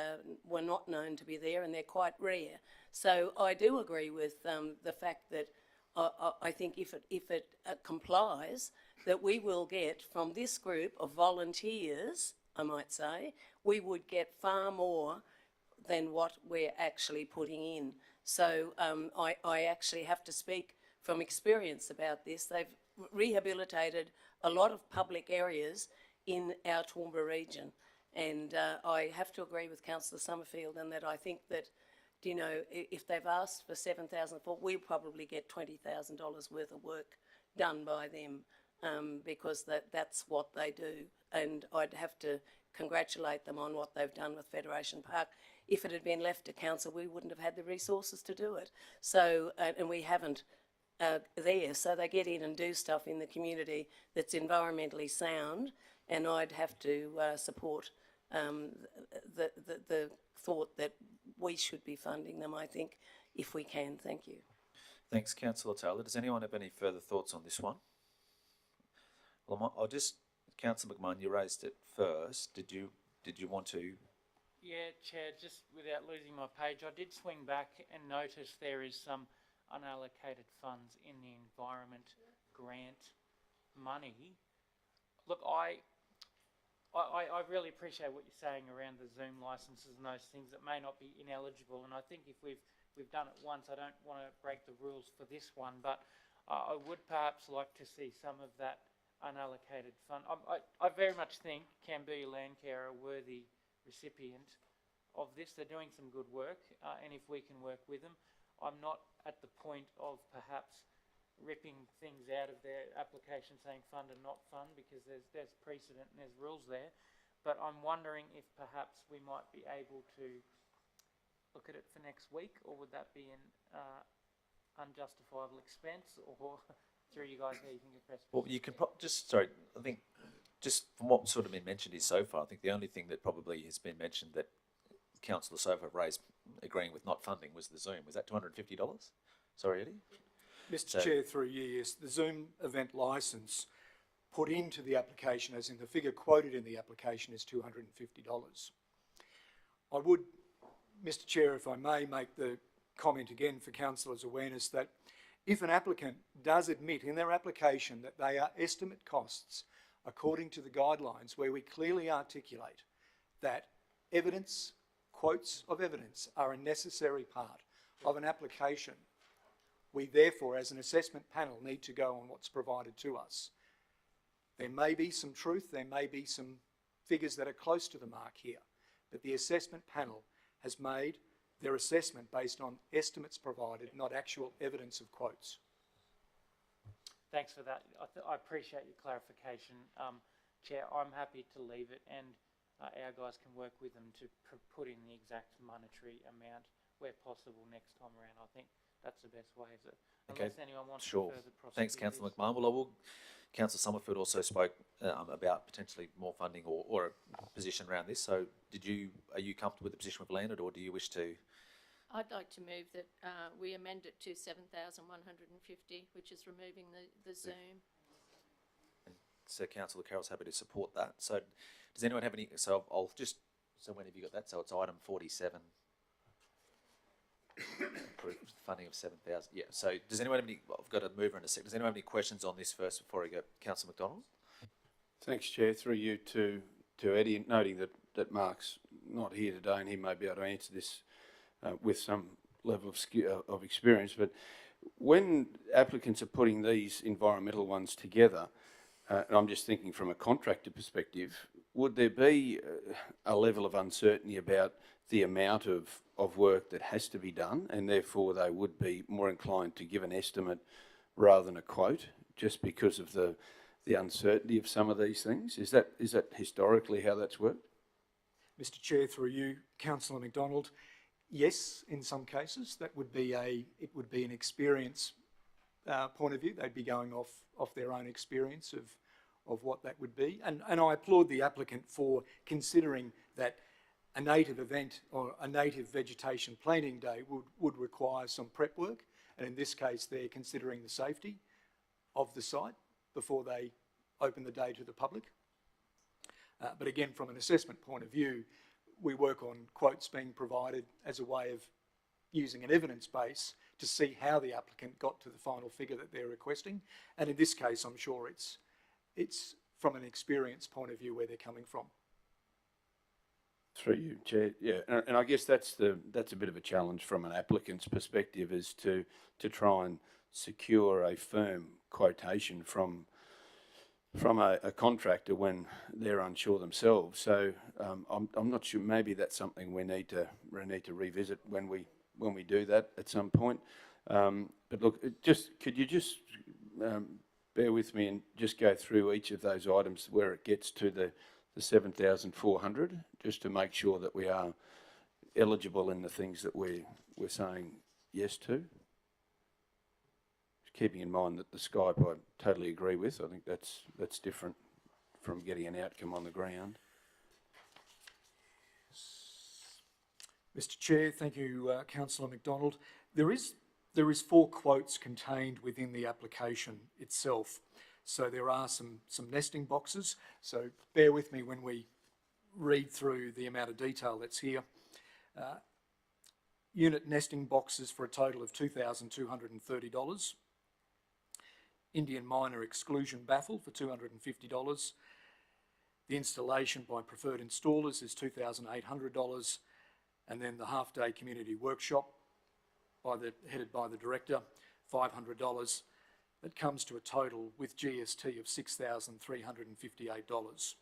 were not known to be there, and they're quite rare. So I do agree with the fact that I think if it complies, that we will get from this group of volunteers, I might say, we would get far more than what we're actually putting in. So I actually have to speak from experience about this. They've rehabilitated a lot of public areas in our Toowoomba region. And I have to agree with Councillor Summerfield in that I think that, you know, if they've asked for $7,000, we'll probably get $20,000 worth of work done by them because that's what they do. And I'd have to congratulate them on what they've done with Federation Park. If it had been left to council, we wouldn't have had the resources to do it. So, and we haven't there. So they get in and do stuff in the community that's environmentally sound. And I'd have to support the thought that we should be funding them, I think, if we can. Thank you. Thanks, Councillor Taylor. Does anyone have any further thoughts on this one? Well, I'll just, Councillor McMahon, you raised it first. Did you want to? Yeah, Chair, just without losing my page, I did swing back and notice there is some unallocated funds in the environment grant money. Look, I really appreciate what you're saying around the Zoom licenses and those things that may not be ineligible, and I think if we've done it once, I don't want to break the rules for this one, but I would perhaps like to see some of that unallocated fund. I very much think Cambodia Landcare are a worthy recipient of this. They're doing some good work, and if we can work with them, I'm not at the point of perhaps ripping things out of their application saying fund and not fund, because there's precedent and there's rules there. But I'm wondering if perhaps we might be able to look at it for next week, or would that be an unjustifiable expense, or through you guys how you think it's best? Well, you can sorry, I think just from what's sort of been mentioned here so far, I think the only thing that probably has been mentioned that Councillor Sofa raised agreeing with not funding was the Zoom. Was that $250? Sorry, Eddie? Mr. Chair, through you, yes, the Zoom event licence put into the application, as in the figure quoted in the application, is $250. I would, Mr. Chair, if I may, make the comment again for councillors' awareness that if an applicant does admit in their application that they are estimate costs according to the guidelines, where we clearly articulate that evidence, quotes of evidence, are a necessary part of an application, we therefore, as an assessment panel, need to go on what's provided to us. There may be some truth, there may be some figures that are close to the mark here, but the assessment panel has made their assessment based on estimates provided, not actual evidence of quotes. Thanks for that. I appreciate your clarification, Chair. I'm happy to leave it, and our guys can work with them to put in the exact monetary amount where possible next time around. I think that's the best way, is it? Unless anyone wants to further prosecute. Thanks, Councillor McMahon. Well, Councillor Summerfield also spoke about potentially more funding or a position around this. So, are you comfortable with the position we've landed, or do you wish to? I'd like to move that we amend it to 7,150, which is removing the Zoom. And so Councillor Carroll's happy to support that. So does anyone have any, so I'll just, so when have you got that? So it's item 47. Approved funding of 7,000. Yeah, so does anyone have any, I've got a mover and a second. Does anyone have any questions on this first before I go? Councillor McDonald? Thanks, Chair. Through you to Eddie, noting that Mark's not here today and he may be able to answer this with some level of experience, but when applicants are putting these environmental ones together, and I'm just thinking from a contractor perspective, would there be a level of uncertainty about the amount of work that has to be done, and therefore they would be more inclined to give an estimate rather than a quote, just because of the uncertainty of some of these things? Is that historically how that's worked? Mr. Chair, through you, Councillor McDonald, yes, in some cases that would be it would be an experience point of view. They'd be going off their own experience of what that would be, and I applaud the applicant for considering that a native event or a native vegetation planting day would require some prep work, and in this case they're considering the safety of the site before they open the day to the public. But again, from an assessment point of view, we work on quotes being provided as a way of using an evidence base to see how the applicant got to the final figure that they're requesting. And in this case, I'm sure it's it's from an experience point of view where they're coming from. Through you, Chair. Yeah, and I guess that's a bit of a challenge from an applicant's perspective, is to try and secure a firm quotation from a contractor when they're unsure themselves. So I'm not sure. Maybe that's something we need to revisit when we do that at some point. But look, could you just bear with me and just go through each of those items where it gets to the 7,400, just to make sure that we are eligible in the things that we're saying yes to. Keeping in mind that the Skype I totally agree with. I think that's different from getting an outcome on the ground. Mr. Chair, thank you, Councillor McDonald. There is 4 quotes contained within the application itself. So there are some nesting boxes. So bear with me when we read through the amount of detail that's here. Unit nesting boxes for a total of $2,230. Indian miner exclusion baffle for $250. The installation by preferred installers is $2,800. And then the half-day community workshop headed by the director, $500. That comes to a total with GST of $6,358.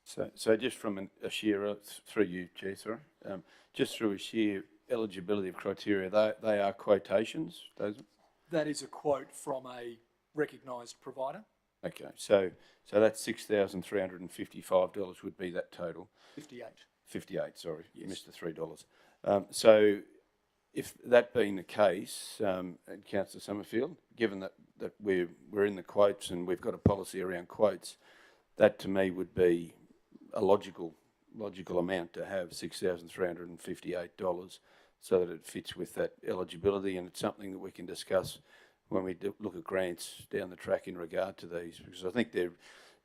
So just from a sheer, through you, Chair, sorry, just through a sheer eligibility of criteria, they are quotations, those? That is a quote from a recognised provider. Okay, so that's $6,355 would be that total. 58, sorry, yes. You missed the $3. So if that being the case, Councillor Summerfield, given that we're in the quotes and we've got a policy around quotes, that to me would be a logical amount to have, $6,358, so that it fits with that eligibility, and it's something that we can discuss when we look at grants down the track in regard to these, because I think there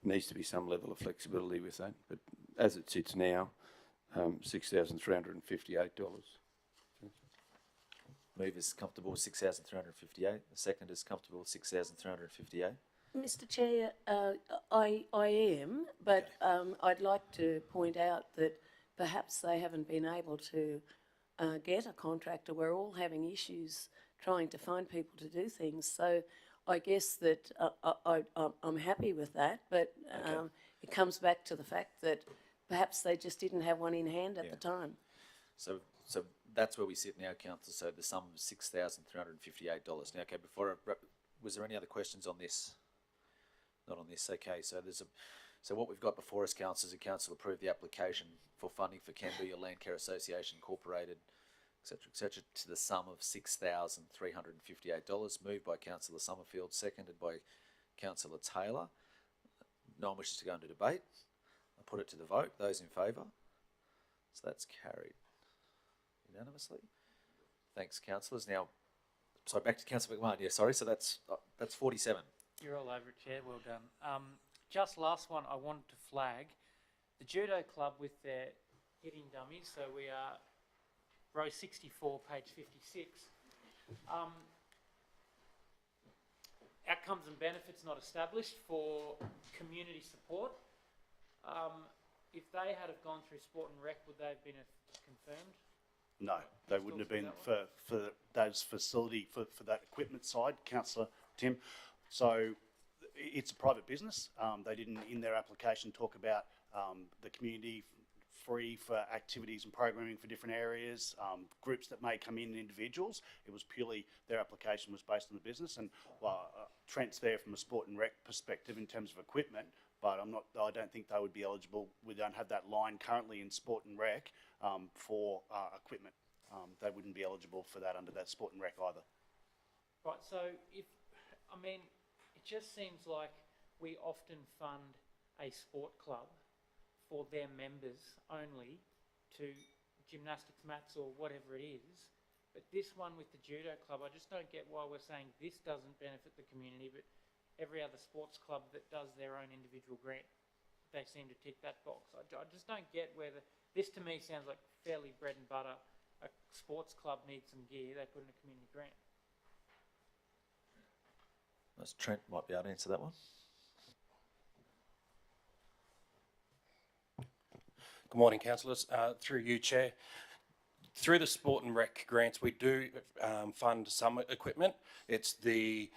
needs to be some level of flexibility with that. But as it sits now, $6,358. Move is comfortable with 6,358. The second is comfortable with 6,358. Mr. Chair, I am, but I'd like to point out that perhaps they haven't been able to get a contractor. We're all having issues trying to find people to do things. So I guess that I'm happy with that, but it comes back to the fact that perhaps they just didn't have one in hand at the time. So that's where we sit now, Councillor. So the sum of $6,358. Now, okay, was there any other questions on this? Not on this. Okay, so so what we've got before us, Councillors, and Council approved the application for funding for Canberra Land Care Association Incorporated, etc., to the sum of $6,358. Moved by Councillor Summerfield, seconded by Councillor Taylor. No one wishes to go into debate. I put it to the vote. Those in favour? So that's carried unanimously. Thanks, councillors. Now, sorry, back to Councillor McMahon. Yeah, sorry. So that's 47. You're all over it, Chair. Well done. Just last one, I wanted to flag the Judo Club with their hitting dummies. So we are row 64, page 56. Outcomes and benefits not established for community support. If they had have gone through Sport and Rec, would they have been confirmed? No, they wouldn't have been for those facility, for that equipment side, Councillor Tim. So it's a private business. They didn't, in their application, talk about the community free for activities and programming for different areas, groups that may come in, individuals. It was purely, their application was based on the business, and Trent's there from a Sport and Rec perspective in terms of equipment, but I don't think they would be eligible. We don't have that line currently in Sport and Rec for equipment. They wouldn't be eligible for that under that Sport and Rec either. Right, so it just seems like we often fund a sport club for their members only to gymnastics mats or whatever it is. But this one with the judo club, I just don't get why we're saying this doesn't benefit the community, but every other sports club that does their own individual grant, they seem to tick that box. I just don't get where this to me sounds like fairly bread and butter. A sports club needs some gear, they put in a community grant. As Trent might be able to answer that one. Good morning, councillors. Through you, Chair. Through the Sport and Rec grants, we do fund some equipment. It's the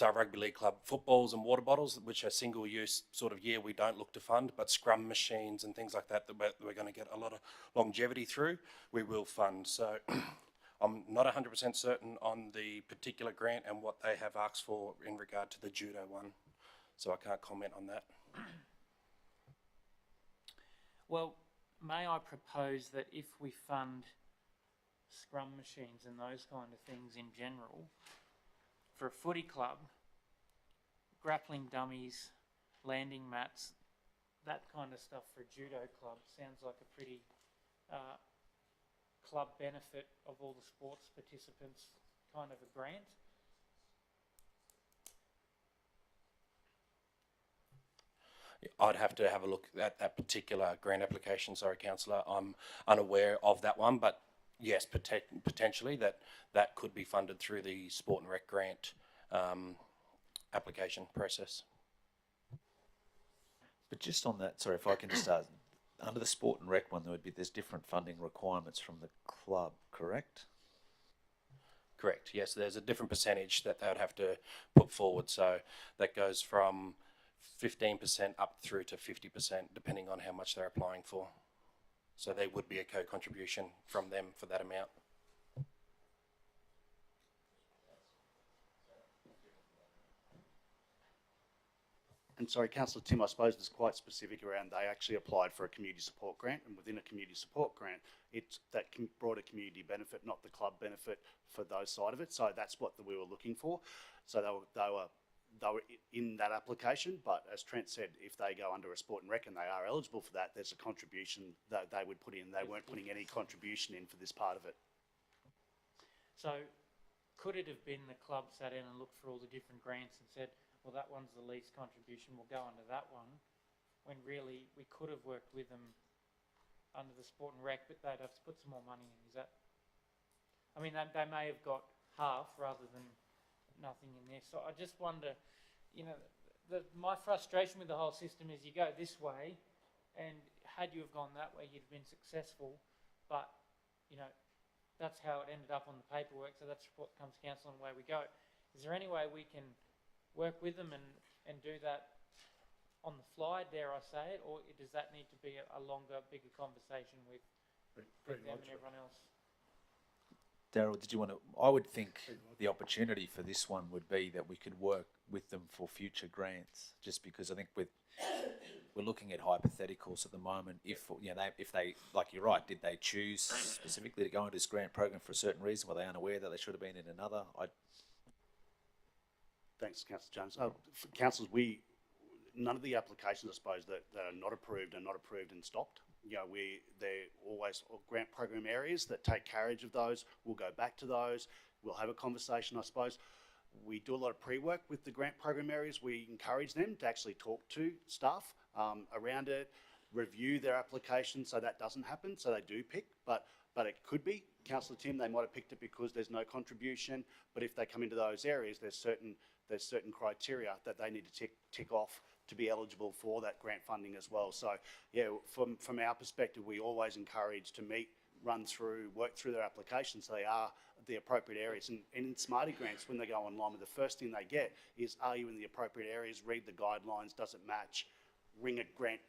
Rugby League Club footballs and water bottles, which are single-use sort of year we don't look to fund, but scrum machines and things like that we're going to get a lot of longevity through, we will fund. So I'm not 100% certain on the particular grant and what they have asked for in regard to the judo one. So I can't comment on that. Well, may I propose that if we fund scrum machines and those kind of things in general, for a footy club, grappling dummies, landing mats, that kind of stuff for a judo club sounds like a pretty club benefit of all the sports participants kind of a grant. I'd have to have a look at that particular grant application. Sorry, councillor, I'm unaware of that one, but yes, potentially that could be funded through the Sport and Rec grant application process. But just on that, sorry, if I can just under the Sport and Rec one, there's different funding requirements from the club, correct? Correct. Yes, there's a different percentage that they would have to put forward. So that goes from 15% up through to 50%, depending on how much they're applying for. So there would be a co-contribution from them for that amount. And sorry, Councillor Tim, I suppose it's quite specific around they actually applied for a community support grant, and within a community support grant, it's that broader community benefit, not the club benefit for those side of it. So that's what we were looking for. So they were in that application, but as Trent said, if they go under a Sport and Rec and they are eligible for that, there's a contribution that they would put in. They weren't putting any contribution in for this part of it. So could it have been the club sat in and looked for all the different grants and said, well, that one's the least contribution, we'll go under that one, when really we could have worked with them under the Sport and Rec, but they'd have to put some more money in. Is that, I mean, they may have got half rather than nothing in there. So I just wonder, you know, my frustration with the whole system is you go this way, and had you have gone that way, you'd have been successful, but, you know, that's how it ended up on the paperwork, so that's what comes to council and away we go. Is there any way we can work with them and do that on the fly, dare I say it, or does that need to be a longer, bigger conversation with them and everyone else? Daryl, did you want to? I would think the opportunity for this one would be that we could work with them for future grants, just because I think we're looking at hypotheticals at the moment. If you know, if they, like you're right, did they choose specifically to go into this grant program for a certain reason? Were they unaware that they should have been in another? Thanks, Councillor Jones. For councillors, none of the applications, I suppose, that are not approved are not approved and stopped. You know, they're always grant program areas that take carriage of those. We'll go back to those. We'll have a conversation, I suppose. We do a lot of pre-work with the grant program areas. We encourage them to actually talk to staff around it, review their application so that doesn't happen, so they do pick, but it could be. Councillor Tim, they might have picked it because there's no contribution, but if they come into those areas, there's certain criteria that they need to tick off to be eligible for that grant funding as well. So yeah, from our perspective, we always encourage to meet, work through their applications so they are the appropriate areas. And in Smarty grants, when they go online, the first thing they get is, are you in the appropriate areas? Read the guidelines, does it match? Ring a grant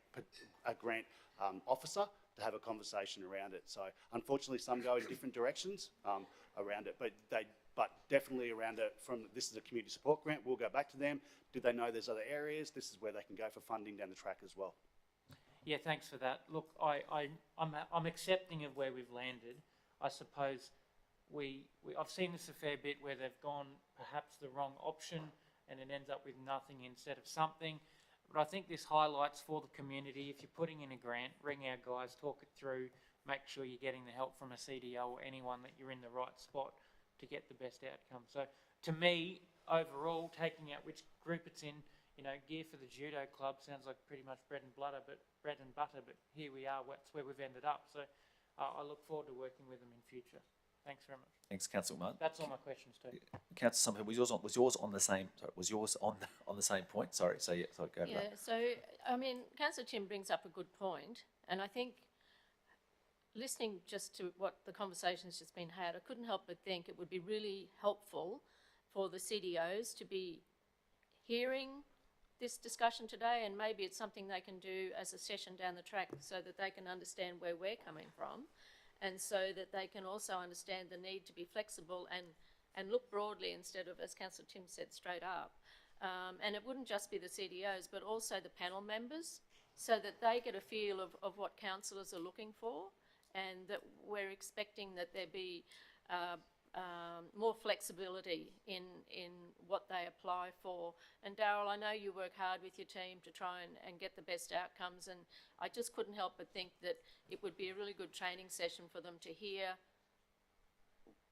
officer to have a conversation around it. So unfortunately, some go in different directions around it, but definitely around it. From this is a community support grant, we'll go back to them. Did they know there's other areas? This is where they can go for funding down the track as well. Yeah, thanks for that. Look, I'm accepting of where we've landed. I suppose I've seen this a fair bit where they've gone perhaps the wrong option and it ends up with nothing instead of something. But I think this highlights for the community, if you're putting in a grant, ring our guys, talk it through, make sure you're getting the help from a CDO or anyone, that you're in the right spot to get the best outcome. So to me, overall, taking out which group it's in, you know, gear for the judo club sounds like pretty much bread and butter, but here we are, that's where we've ended up. So I look forward to working with them in future. Thanks very much. Thanks, Councillor Martin. That's all my questions too. Councillor Summerfield, was yours on the same? Sorry, was yours on the same point? Sorry. So yeah. So go. Yeah, so, I mean, Councillor Tim brings up a good point, and I think listening just to what the conversation's just been had, I couldn't help but think it would be really helpful for the CDOs to be hearing this discussion today, and maybe it's something they can do as a session down the track so that they can understand where we're coming from, and so that they can also understand the need to be flexible and look broadly instead of, as Councillor Tim said, straight up. And it wouldn't just be the CDOs, but also the panel members, so that they get a feel of what councillors are looking for, and that we're expecting that there be more flexibility in what they apply for. And Darryl, I know you work hard with your team to try and get the best outcomes, and I just couldn't help but think that it would be a really good training session for them to hear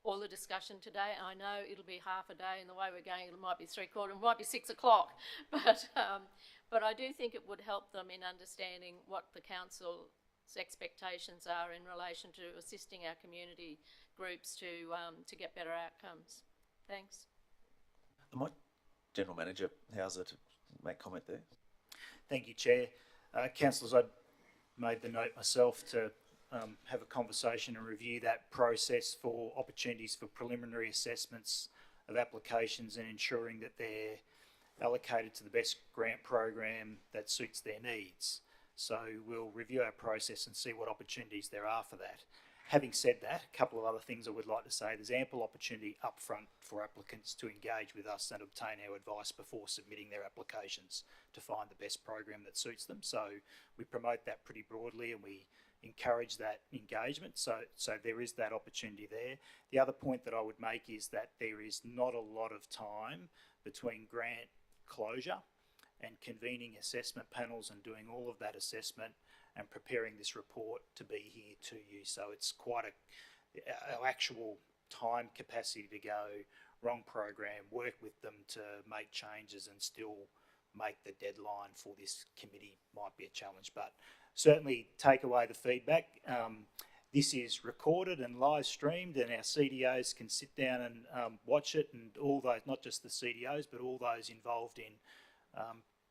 all the discussion today. I know it'll be half a day, and the way we're going, it might be 3/4, it might be 6 o'clock, but I do think it would help them in understanding what the council's expectations are in relation to assisting our community groups to get better outcomes. Thanks. My General Manager Hauser to make comment there. Thank you, Chair. Councillors, I made the note myself to have a conversation and review that process for opportunities for preliminary assessments of applications and ensuring that they're allocated to the best grant program that suits their needs. So we'll review our process and see what opportunities there are for that. Having said that, a couple of other things I would like to say. There's ample opportunity upfront for applicants to engage with us and obtain our advice before submitting their applications to find the best program that suits them. So we promote that pretty broadly, and we encourage that engagement. So there is that opportunity there. The other point that I would make is that there is not a lot of time between grant closure and convening assessment panels and doing all of that assessment and preparing this report to be here to you. So it's quite our actual time capacity to go, wrong program, work with them to make changes and still make the deadline for this committee might be a challenge. But certainly take away the feedback. This is recorded and live streamed, and our CDOs can sit down and watch it, and all those, not just the CDOs, but all those involved in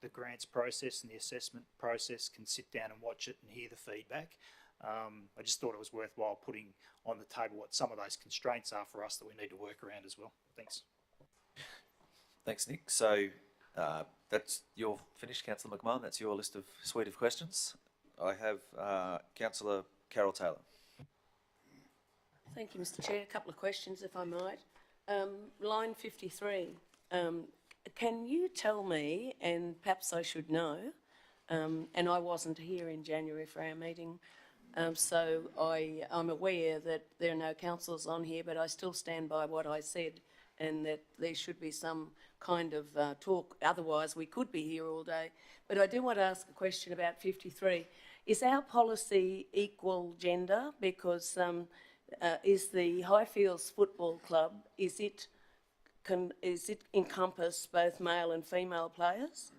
the grants process and the assessment process can sit down and watch it and hear the feedback. I just thought it was worthwhile putting on the table what some of those constraints are for us that we need to work around as well. Thanks. Thanks, Nick. So that's your finished, Councillor McMahon. That's your list of suite of questions. I have Councillor Carol Taylor. Thank you, Mr. Chair. A couple of questions, if I might. Line 53. Can you tell me, and perhaps I should know, and I wasn't here in January for our meeting, so I'm aware that there are no councillors on here, but I still stand by what I said, and that there should be some kind of talk. Otherwise, we could be here all day. But I do want to ask a question about 53. Is our policy equal gender? Because is the Highfields Football Club, is it encompass both male and female players,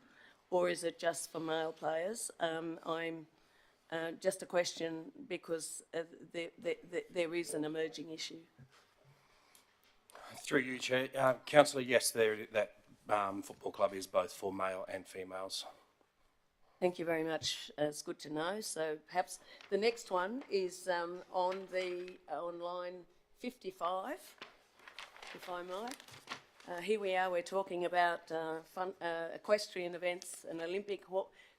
or is it just for male players? I'm just a question because there is an emerging issue. Through you, Chair. Councillor, yes, that football club is both for male and females. Thank you very much. It's good to know. So perhaps the next one is on line 55, if I might. Here we are, we're talking about equestrian events, an Olympic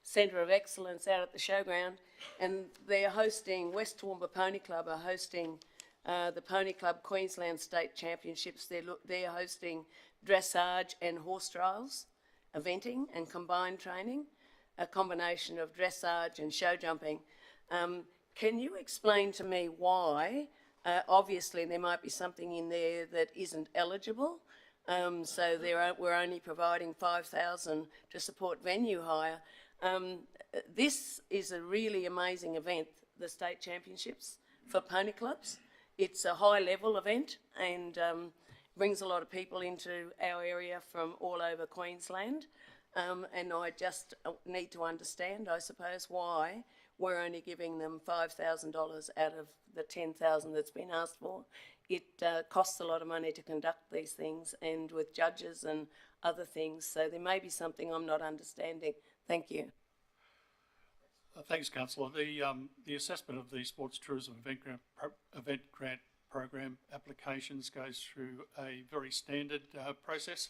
Centre of Excellence out at the showground, and they're hosting, West Toowoomba Pony Club are hosting the Pony Club Queensland State Championships. They're hosting dressage and horse trials, eventing and combined training, a combination of dressage and show jumping. Can you explain to me why? Obviously there might be something in there that isn't eligible. So we're only providing $5,000 to support venue hire. This is a really amazing event, the state championships for pony clubs. It's a high-level event and brings a lot of people into our area from all over Queensland. And I just need to understand, I suppose, why we're only giving them $5,000 out of the 10,000 that's been asked for. It costs a lot of money to conduct these things, and with judges and other things, so there may be something I'm not understanding. Thank you. Thanks, Councillor. The assessment of the Sports Tourism Event Grant Program applications goes through a very standard process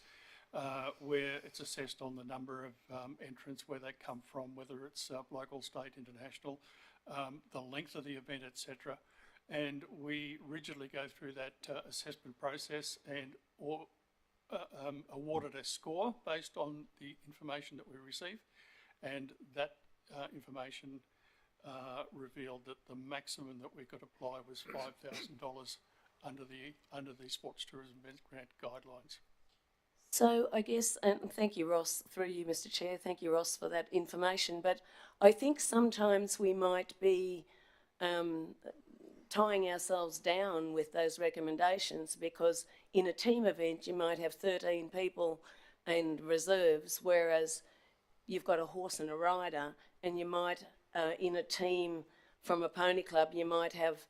where it's assessed on the number of entrants, where they come from, whether it's local, state, international, the length of the event, etc. And we rigidly go through that assessment process and awarded a score based on the information that we receive, and that information revealed that the maximum that we could apply was $5,000 under the Sports Tourism Event Grant guidelines. So I guess, and thank you, Ross, through you, Mr. Chair, thank you, Ross, for that information, but I think sometimes we might be tying ourselves down with those recommendations, because in a team event you might have 13 people and reserves, whereas you've got a horse and a rider, and you might, in a team from a pony club, you might have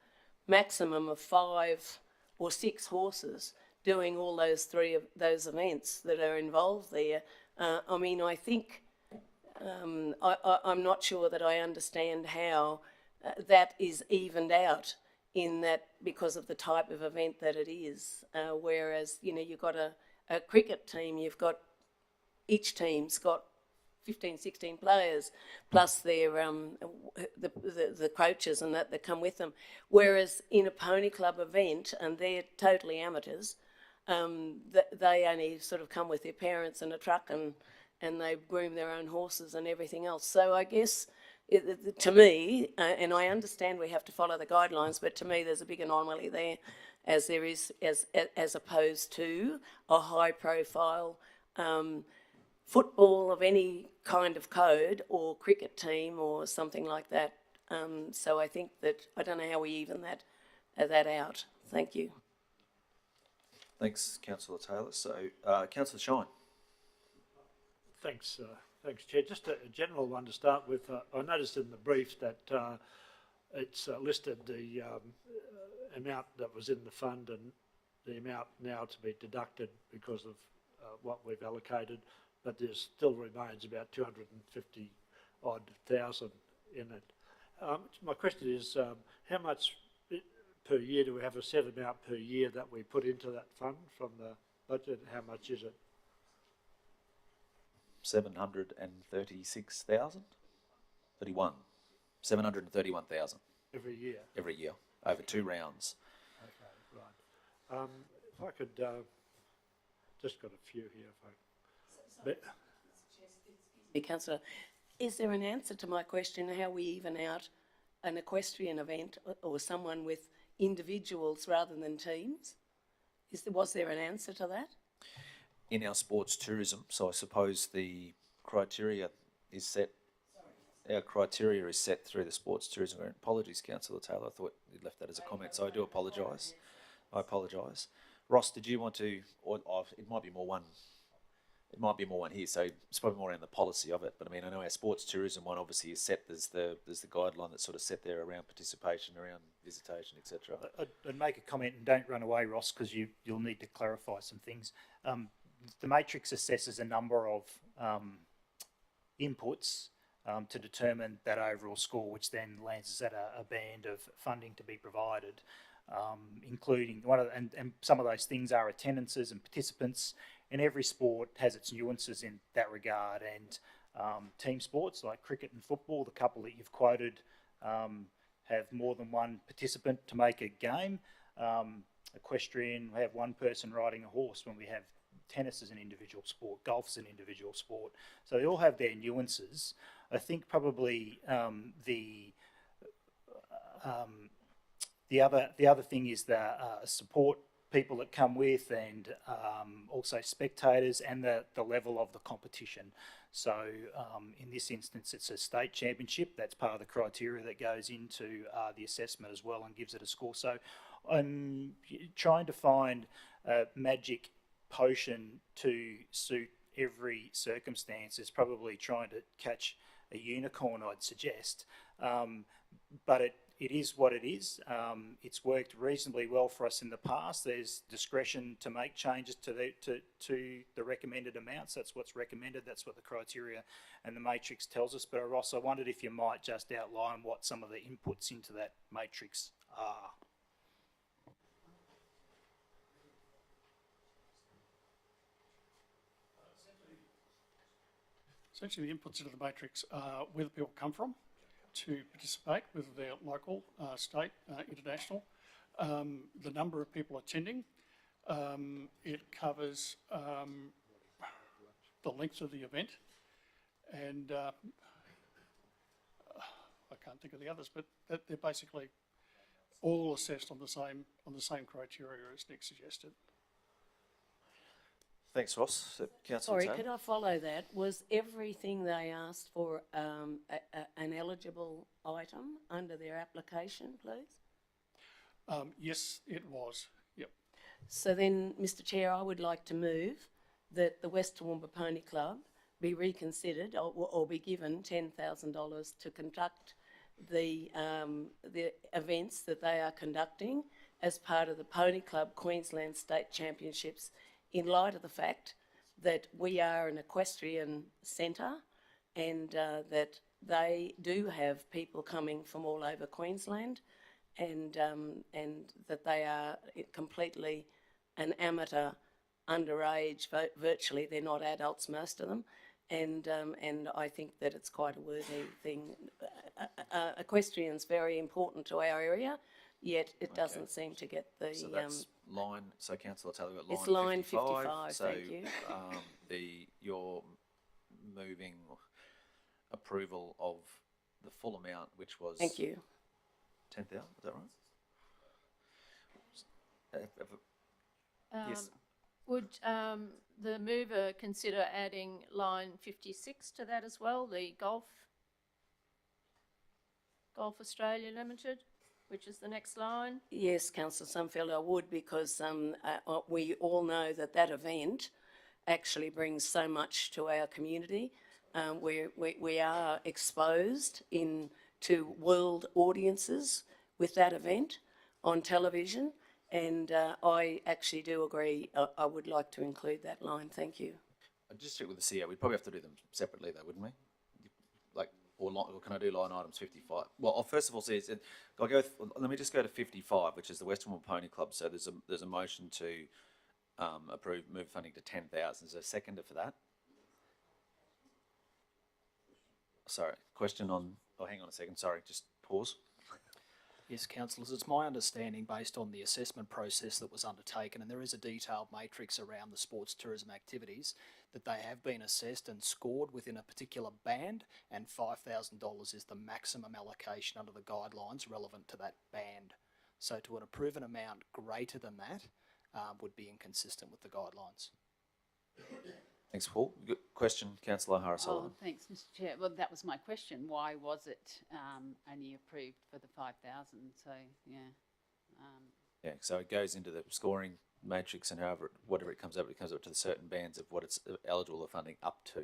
maximum of 5 or 6 horses doing all those 3 of those events that are involved there. I mean, I think, I'm not sure that I understand how that is evened out in that, because of the type of event that it is. Whereas, you know, you've got a cricket team, you've got, each team's got 15, 16 players, plus their the coaches and that come with them. Whereas in a pony club event, and they're totally amateurs, they only sort of come with their parents in a truck, and they groom their own horses and everything else. So I guess, to me, and I understand we have to follow the guidelines, but to me there's a big anomaly there, as there is, as opposed to a high profile football of any kind of code, or cricket team or something like that. So I think that, I don't know how we even that out. Thank you. Thanks, Councillor Taylor. So, Councillor Shine. Thanks, Chair. Just a general one to start with. I noticed in the brief that it's listed the amount that was in the fund and the amount now to be deducted because of what we've allocated, but there still remains about 250 odd thousand in it. My question is, how much per year do we have a set amount per year that we put into that fund from the budget? How much is it? 736,000? 31. 731,000. Every year? Every year, over 2 rounds. Okay, right. If I could, just got a few here. Councillor, is there an answer to my question, how we even out an equestrian event or someone with individuals rather than teams? Was there an answer to that? In our sports tourism, so I suppose the criteria is set. Our criteria is set through the sports tourism. Apologies, Councillor Taylor. I thought you left that as a comment, so I do apologise. I apologise. Ross, did you want to? Or it might be more one. It might be more one here, so it's probably more around the policy of it. But I mean, I know our sports tourism one obviously is set. There's the guideline that's sort of set there around participation, around visitation, etc. I'd make a comment, and don't run away, Ross, because you'll need to clarify some things. The matrix assesses a number of inputs to determine that overall score, which then lands us at a band of funding to be provided, including and some of those things are attendances and participants. And every sport has its nuances in that regard. And team sports like cricket and football, the couple that you've quoted, have more than one participant to make a game. Equestrian, we have one person riding a horse, when we have tennis as an individual sport, golf as an individual sport. So they all have their nuances. I think probably the other thing is the support people that come with, and also spectators, and the level of the competition. So in this instance, it's a state championship. That's part of the criteria that goes into the assessment as well and gives it a score. So I'm trying to find a magic potion to suit every circumstance. Is probably trying to catch a unicorn, I'd suggest. But it is what it is. It's worked reasonably well for us in the past. There's discretion to make changes to the recommended amounts. That's what's recommended. That's what the criteria and the matrix tells us. But Ross, I wondered if you might just outline what some of the inputs into that matrix are. Essentially, the inputs into the matrix are where the people come from to participate, whether they're local, state, international, the number of people attending. It covers the length of the event, and I can't think of the others, but they're basically all assessed on the same criteria as Nick suggested. Thanks, Ross. Councillor Sorry, Taylor? could I follow that? Was everything they asked for an eligible item under their application, please? Yes, it was. Yep. So then, Mr Chair, I would like to move that the West Toowoomba Pony Club be reconsidered or be given $10,000 to conduct the events that they are conducting as part of the Pony Club Queensland State Championships, in light of the fact that we are an equestrian centre and that they do have people coming from all over Queensland, and that they are completely an amateur, underage, virtually they're not adults, most of them, and I think that it's quite a worthy thing. Equestrian's very important to our area, yet it doesn't seem to get the... So that's line, so Councillor Taylor got line 55. It's line 55, so, thank you. You're moving approval of the full amount, which was... Thank you. 10,000, is that right? Yes. Would the mover consider adding line 56 to that as well, the Golf Australia Limited, which is the next line? Yes, Councillor Sumfield, I would, because we all know that that event actually brings so much to our community. We are exposed to world audiences with that event on television, and I actually do agree. I would like to include that line. Thank you. I'd just check with the CEO. We'd probably have to do them separately, though, wouldn't we? Like, or can I do line items 55? Well, I'll first of all say, let me just go to 55, which is the Western Toowoomba Pony Club. So there's a motion to move funding to 10,000. Is there a seconder for that? Sorry, question on. Oh, hang on a second. Sorry, just pause. Yes, councillors, it's my understanding, based on the assessment process that was undertaken, and there is a detailed matrix around the sports tourism activities, that they have been assessed and scored within a particular band, and $5,000 is the maximum allocation under the guidelines relevant to that band. So to approve an amount greater than that would be inconsistent with the guidelines. Thanks, Paul. Good question, Councillor O'Hara-Sullivan. Oh, thanks, Mr Chair. Well, that was my question. Why was it only approved for the 5,000? So, yeah. Yeah, so it goes into the scoring matrix, and whatever it comes up to the certain bands of what it's eligible for funding up to.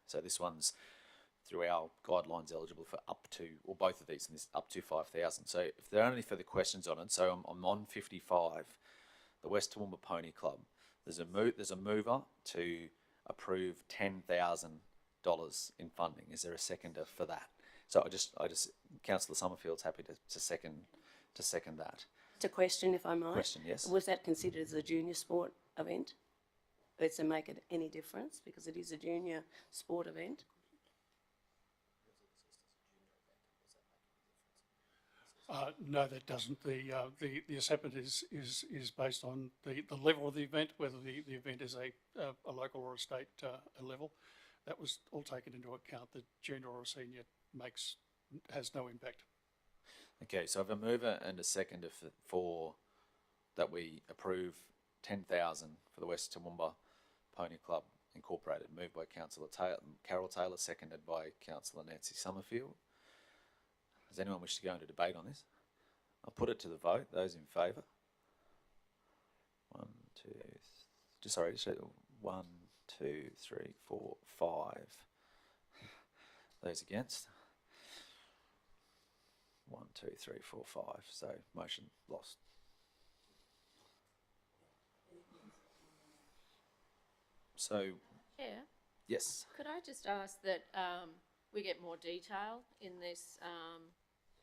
So this one's, through our guidelines, eligible for up to, or both of these, and this up to 5,000. So if there aren't any further questions on it, so I'm on 55, the West Toowoomba Pony Club. There's a mover to approve $10,000 in funding. Is there a seconder for that? So I just Councillor Summerfield's happy to second that. It's a question, if I might. Question, yes. Was that considered as a junior sport event? Does it make it any difference because it is a junior sport event? No, that doesn't. The assessment is based on the level of the event, whether the event is a local or a state level. That was all taken into account. The junior or senior has no impact. Okay, so I have a mover and a seconder for that we approve 10,000 for the West Toowoomba Pony Club Incorporated. Moved by Councillor Carol Taylor, seconded by Councillor Nancy Summerfield. Does anyone wish to go into debate on this? I'll put it to the vote. Those in favour? 1, 2, 3, 4, 5. Those against? 1, 2, 3, 4, 5. So motion lost. So, Chair, yes. could I just ask that we get more detail in this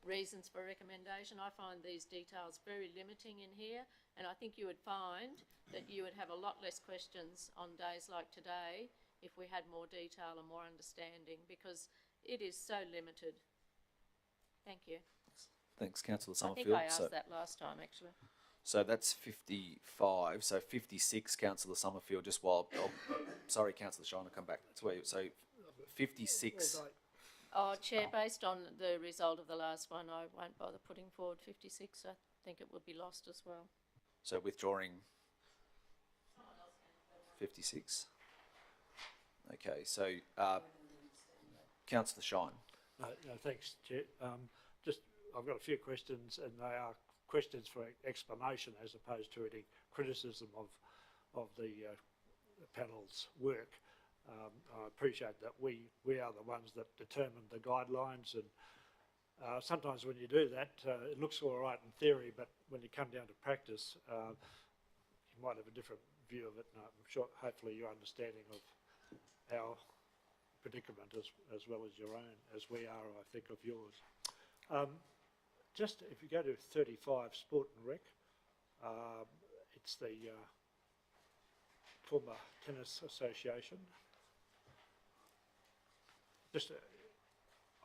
reasons for recommendation? I find these details very limiting in here, and I think you would find that you would have a lot less questions on days like today if we had more detail and more understanding, because it is so limited. Thank you. Thanks, Councillor I Summerfield. think I asked that last time, actually. So that's 55. So 56, Councillor Summerfield, just while... Oh, sorry, Councillor Shine, I'll come back to you. So 56... Oh, Chair, based on the result of the last one, I won't bother putting forward 56. I think it would be lost as well. So withdrawing 56. Okay, so Councillor Shine. No, thanks, Chair. I've got a few questions, and they are questions for explanation as opposed to any criticism of the panel's work. I appreciate that we are the ones that determine the guidelines, and sometimes when you do that, it looks all right in theory, but when you come down to practice, you might have a different view of it, and I'm sure, hopefully, your understanding of our predicament as well as your own, as we are, I think, of yours. Just if you go to 35 Sport and Rec, it's the former Tennis Association.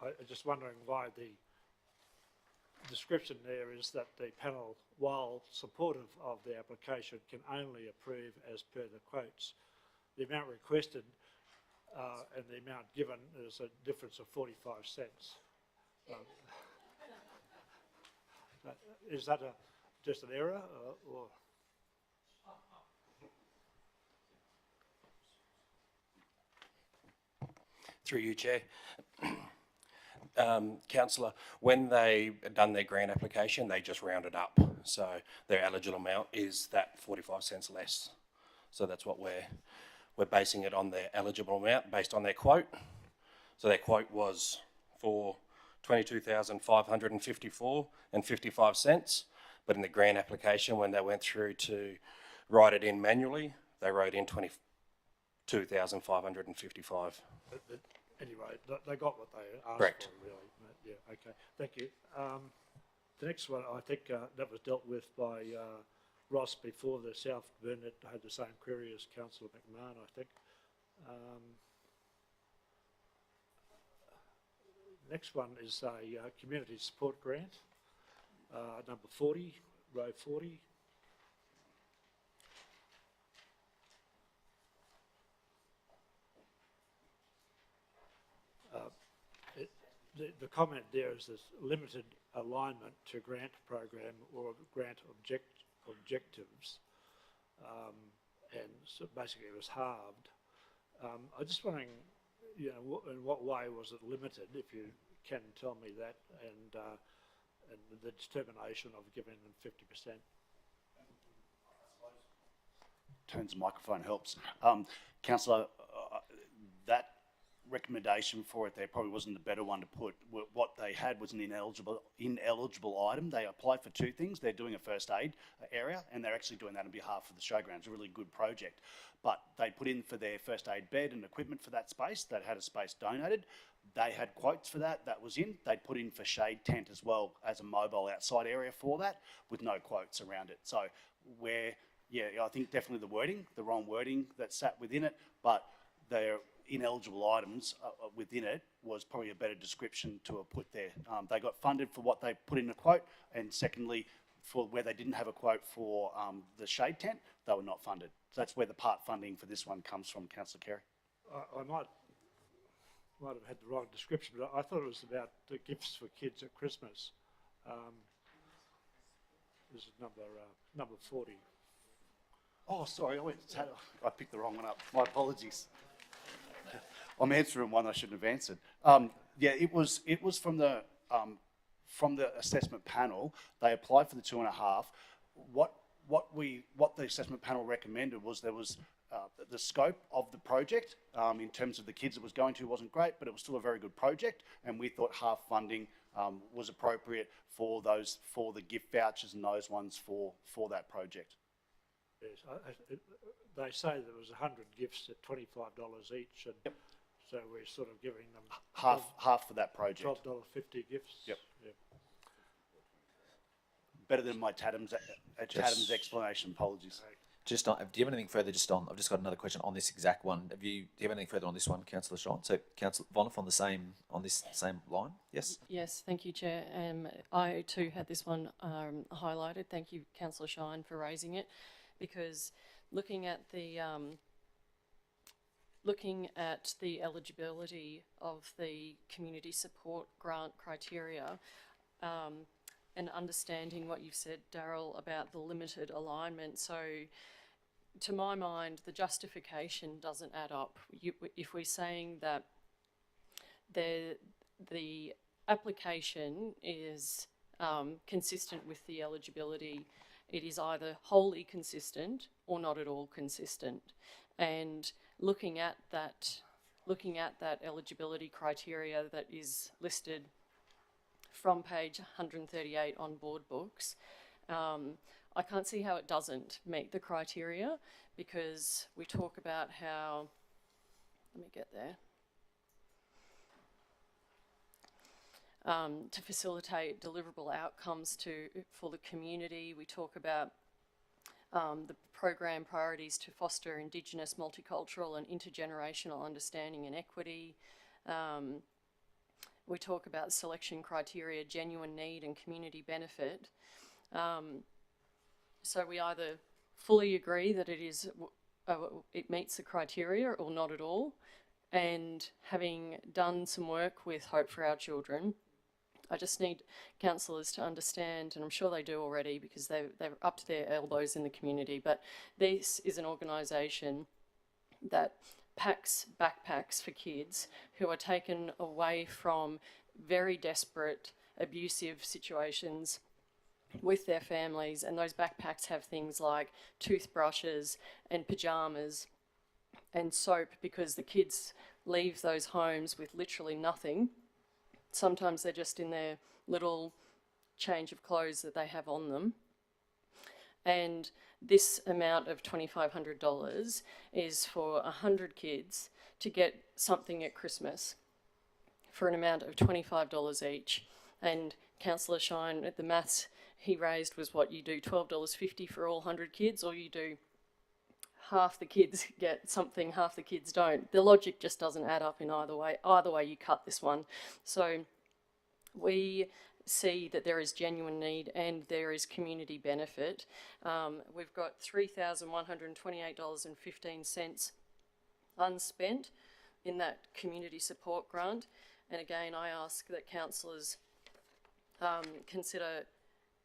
I'm just wondering why the description there is that the panel, while supportive of the application, can only approve as per the quotes. The amount requested and the amount given is a difference of 45 cents. Is that just an error or? Through you, Chair. Councillor, when they done their grant application, they just rounded up. So their eligible amount is that 45 cents less. So that's what we're basing it on, their eligible amount based on their quote. So their quote was for $22,554 and 55 cents. But in the grant application, when they went through to write it in manually, they wrote in $22,555. Anyway, they got what they asked Correct. for, really. Yeah, okay, thank you. The next one, I think that was dealt with by Ross before the South Burnett had the same query as Councillor McMahon, I think. Next one is a community support grant, number 40, row 40. The comment there is this limited alignment to grant program or grant objectives, and so basically it was halved. I'm just wondering, you know, in what way was it limited, if you can tell me that, and the determination of giving them 50%. Turns the microphone helps. Councillor, that recommendation for it there probably wasn't the better one to put. What they had was an ineligible item. They applied for two things. They're doing a first aid area, and they're actually doing that on behalf of the showground. It's a really good project. But they put in for their first aid bed and equipment for that space. That had a space donated. They had quotes for that. That was in. They put in for shade tent as well as a mobile outside area for that, with no quotes around it. So I think definitely the wrong wording that sat within it, but their ineligible items within it was probably a better description to have put there. They got funded for what they put in a quote, and secondly, for where they didn't have a quote for the shade tent, they were not funded. So that's where the part funding for this one comes from, Councillor Carey. I might have had the wrong description, but I thought it was about the gifts for kids at Christmas. This is number 40. Oh, sorry, I picked the wrong one up. My apologies. I'm answering one I shouldn't have answered. Yeah, it was from the assessment panel. They applied for the 2.5. What the assessment panel recommended was there was the scope of the project in terms of the kids it was going to wasn't great, but it was still a very good project, and we thought half funding was appropriate for the gift vouchers and those ones for that project. Yes, they say there was 100 gifts at $25 each, and so we're sort of giving them half for that project. $12.50 gifts. Yep. Better than my Tadham's explanation. Apologies. Just on, do you have anything further just on, I've just got another question on this exact one. Do you have anything further on this one, Councillor Shine? So Councillor Vonhoff on this same line? Yes? Yes, thank you, Chair. I too had this one highlighted. Thank you, Councillor Shine, for raising it, because looking at the eligibility of the community support grant criteria, and understanding what you've said, Daryl, about the limited alignment. So to my mind, the justification doesn't add up. If we're saying that the application is consistent with the eligibility, it is either wholly consistent or not at all consistent. And looking at that eligibility criteria that is listed from page 138 on board books, I can't see how it doesn't meet the criteria, because we talk about how, let me get there, to facilitate deliverable outcomes for the community. We talk about the program priorities to foster Indigenous, multicultural and intergenerational understanding and equity. We talk about selection criteria, genuine need and community benefit. So we either fully agree that it meets the criteria or not at all. And having done some work with Hope for Our Children, I just need councillors to understand, and I'm sure they do already because they're up to their elbows in the community, but this is an organisation that packs backpacks for kids who are taken away from very desperate, abusive situations with their families, and those backpacks have things like toothbrushes and pyjamas and soap, because the kids leave those homes with literally nothing. Sometimes they're just in their little change of clothes that they have on them. And this amount of $2,500 is for 100 kids to get something at Christmas for an amount of $25 each. And Councillor Shine, the maths he raised was what you do, $12.50 for all 100 kids, or you do half the kids get something, half the kids don't. The logic just doesn't add up in either way. Either way you cut this one. So we see that there is genuine need and there is community benefit. We've got $3,128.15 unspent in that community support grant. And again, I ask that councillors consider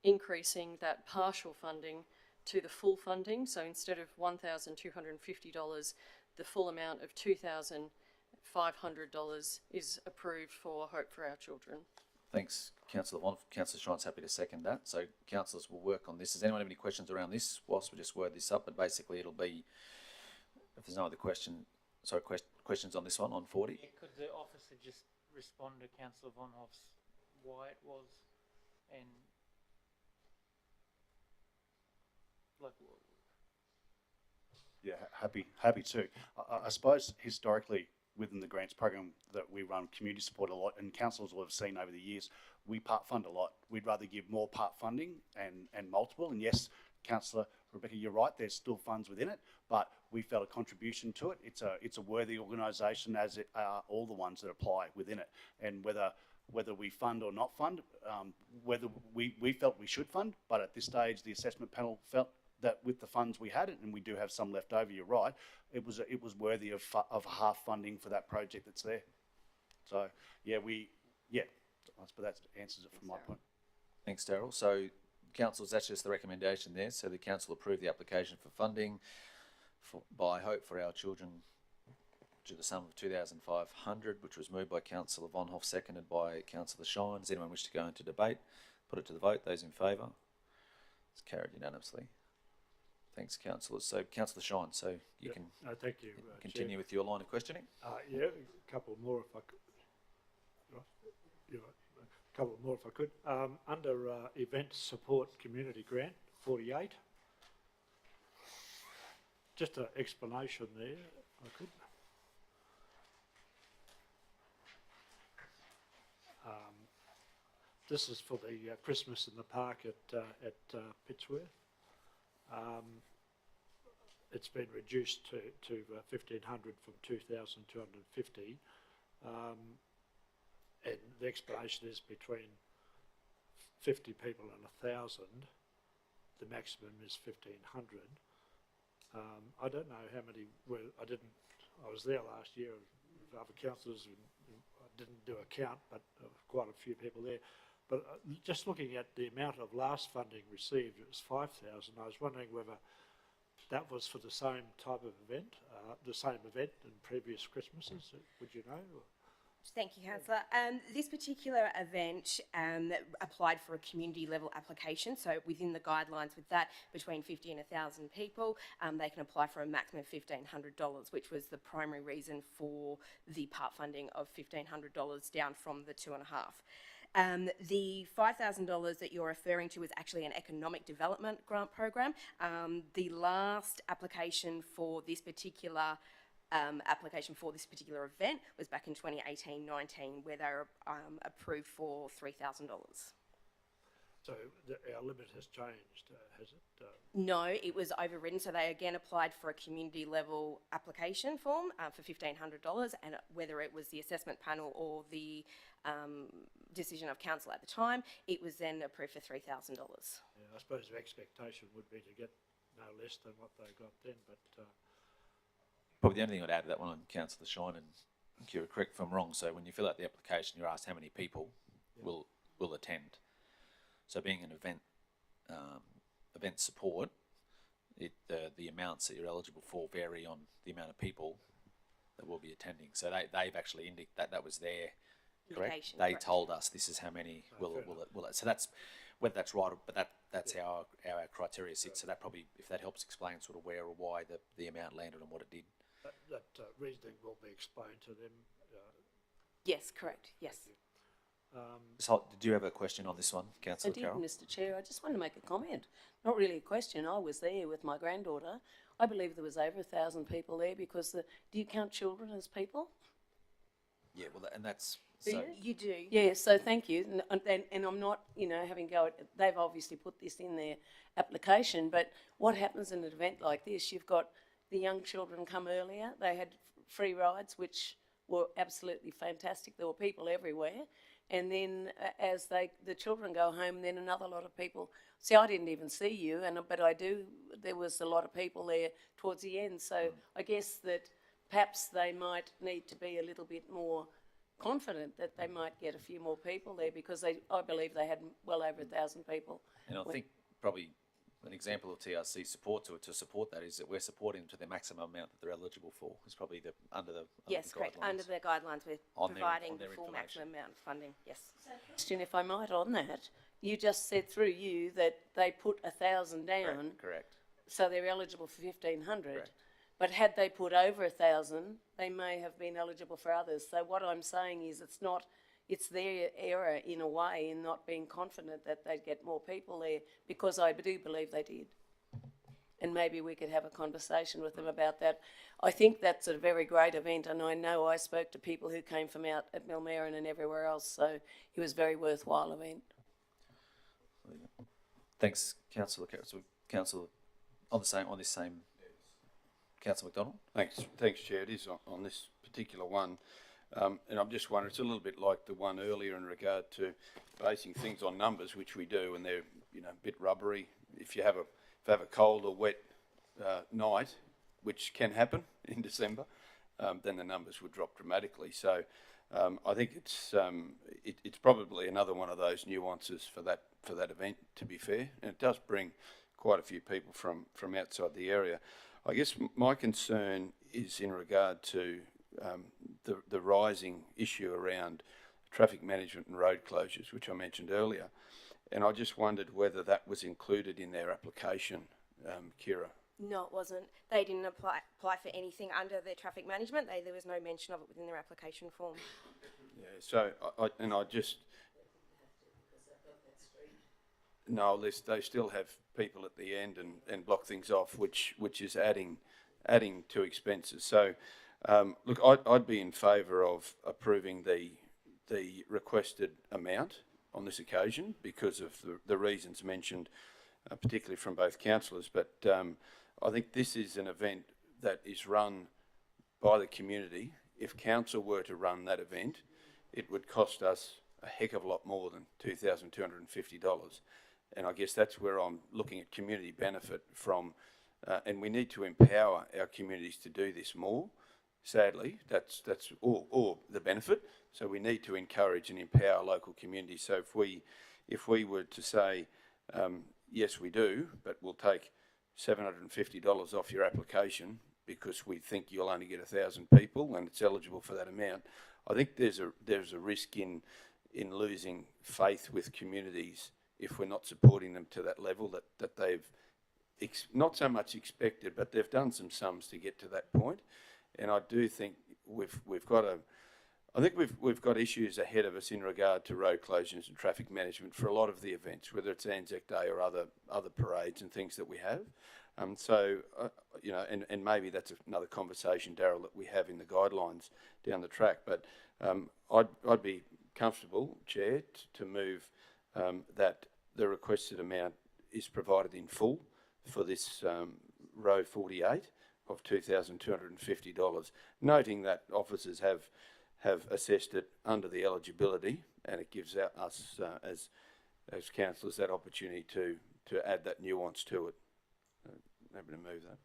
increasing that partial funding to the full funding. So instead of $1,250, the full amount of $2,500 is approved for Hope for Our Children. Thanks, Councillor Vonhoff. Councillor Shine's happy to second that. So councillors will work on this. Does anyone have any questions around this whilst we just word this up? But basically it'll be, if there's no other questions on this one, on 40. Yeah, could the officer just respond to Councillor Vonhoff's why it was, and like, Yeah, happy to. I suppose historically within the grants program that we run community support a lot, and councillors will have seen over the years, we part fund a lot. We'd rather give more part funding and multiple. And yes, Councillor Rebecca, you're right, there's still funds within it, but we felt a contribution to it. It's a worthy organisation, as it are all the ones that apply within it. And whether we fund or not fund, whether we felt we should fund, but at this stage the assessment panel felt that with the funds we had, and we do have some left over, you're right, it was worthy of half funding for that project that's there. So yeah, I suppose that answers it from my point. Thanks, Daryl. So councillors, that's just the recommendation there. So the council approved the application for funding by Hope for Our Children to the sum of $2,500, which was moved by Councillor Vonhoff, seconded by Councillor Shine. Does anyone wish to go into debate? Put it to the vote. Those in favour? It's carried unanimously. Thanks, councillors. So, Councillor Shine, so you can thank you, continue Chair. with your line of questioning. Yeah, a couple more if I could. Right. couple more if I could. Under event support community grant, 48. Just an explanation there, if I could. This is for the Christmas in the park at Pittsworth. It's been reduced to 1,500 from 2,250. And the explanation is between 50 people and 1,000. The maximum is 1,500. I don't know how many were. I was there last year with other councillors. I didn't do a count, but quite a few people there. But just looking at the amount of last funding received, it was 5,000. I was wondering whether that was for the same type of event, the same event in previous Christmases. Would you know? Thank you, Councillor. This particular event applied for a community level application, so within the guidelines with that, between 50 and 1,000 people, they can apply for a maximum of $1,500, which was the primary reason for the part funding of $1,500 down from the 2.5. The $5,000 that you're referring to is actually an economic development grant program. The last application for this particular event was back in 2018-19, where they were approved for $3,000. So our limit has changed, has it? No, it was overridden. So they again applied for a community level application form for $1,500, and whether it was the assessment panel or the decision of council at the time, it was then approved for $3,000. Yeah, I suppose the expectation would be to get no less than what they got then, but... Probably the only thing I'd add to that one on Councillor Shine, and Kira, correct if I'm wrong, so when you fill out the application, you're asked how many people will attend. So being an event support, the amounts that you're eligible for vary on the amount of people that will be attending. So they've actually indicated that was their correct. They told us this is how many will it. So that's whether that's right, but that's how our criteria sits. So that probably, if that helps explain sort of where or why the amount landed and what it did. That reasoning will be explained to them. Yes, correct. Yes. So, did you have a question on this one, Councillor I Carroll? did, Mr. Chair. I just want to make a comment. Not really a question. I was there with my granddaughter. I believe there was over 1,000 people there because do you count children as people? Yeah, well, and that's... Do so, You do. Yeah, so thank you. And I'm not, having go at, they've obviously put this in their application, but what happens in an event like this? You've got the young children come earlier. They had free rides, which were absolutely fantastic. There were people everywhere. And then as the children go home, then another lot of people. See, I didn't even see you, but there was a lot of people there towards the end. So I guess that perhaps they might need to be a little bit more confident that they might get a few more people there, because I believe they had well over 1,000 people. and I think probably an example of TRC support to support that is that we're supporting them to the maximum amount that they're eligible for. It's probably under the Yes, correct. guidelines. Under the guidelines, we're On their- providing on the their full information. maximum amount of funding. Yes. Question, if I might, on that. You just said through you that they put 1,000 down, Correct. so they're eligible for 1,500. Correct. But had they put over 1,000, they may have been eligible for others. So what I'm saying is it's their error in a way in not being confident that they'd get more people there, because I do believe they did. And maybe we could have a conversation with them about that. I think that's a very great event, and I know I spoke to people who came from out at Millmerran and everywhere else, so it was a very worthwhile event. Thanks, Councillor Carroll. So, Councillor, on this same, Councillor McDonald. Thanks, Chair. It is on this particular one, and I'm just wondering. It's a little bit like the one earlier in regard to basing things on numbers, which we do, and they're a bit rubbery. If you have a cold or wet night, which can happen in December, then the numbers would drop dramatically. So I think it's probably another one of those nuances for that event, to be fair, and it does bring quite a few people from outside the area. I guess my concern is in regard to the rising issue around traffic management and road closures, which I mentioned earlier. And I just wondered whether that was included in their application, Kira. No, it wasn't. They didn't apply for anything under their traffic management. There was no mention of it within their application form. Yeah, so I just, no, they still have people at the end and block things off, which is adding to expenses. So, look, I'd be in favour of approving the requested amount on this occasion because of the reasons mentioned, particularly from both councillors. But I think this is an event that is run by the community. If council were to run that event, it would cost us a heck of a lot more than $2,250. And I guess that's where I'm looking at community benefit from. And we need to empower our communities to do this more. Sadly, that's all the benefit. So we need to encourage and empower local communities. So if we were to say, yes, we do, but we'll take $750 off your application because we think you'll only get 1,000 people and it's eligible for that amount, I think there's a risk in losing faith with communities if we're not supporting them to that level that they've not so much expected, but they've done some sums to get to that point. And I do think we've got issues ahead of us in regard to road closures and traffic management for a lot of the events, whether it's Anzac Day or other parades and things that we have. You know, and maybe that's another conversation, Darryl, that we have in the guidelines down the track. But I'd be comfortable, Chair, to move that the requested amount is provided in full for this row 48 of $2,250, noting that officers have assessed it under the eligibility, and it gives us as councillors that opportunity to add that nuance to it. Happy to move that.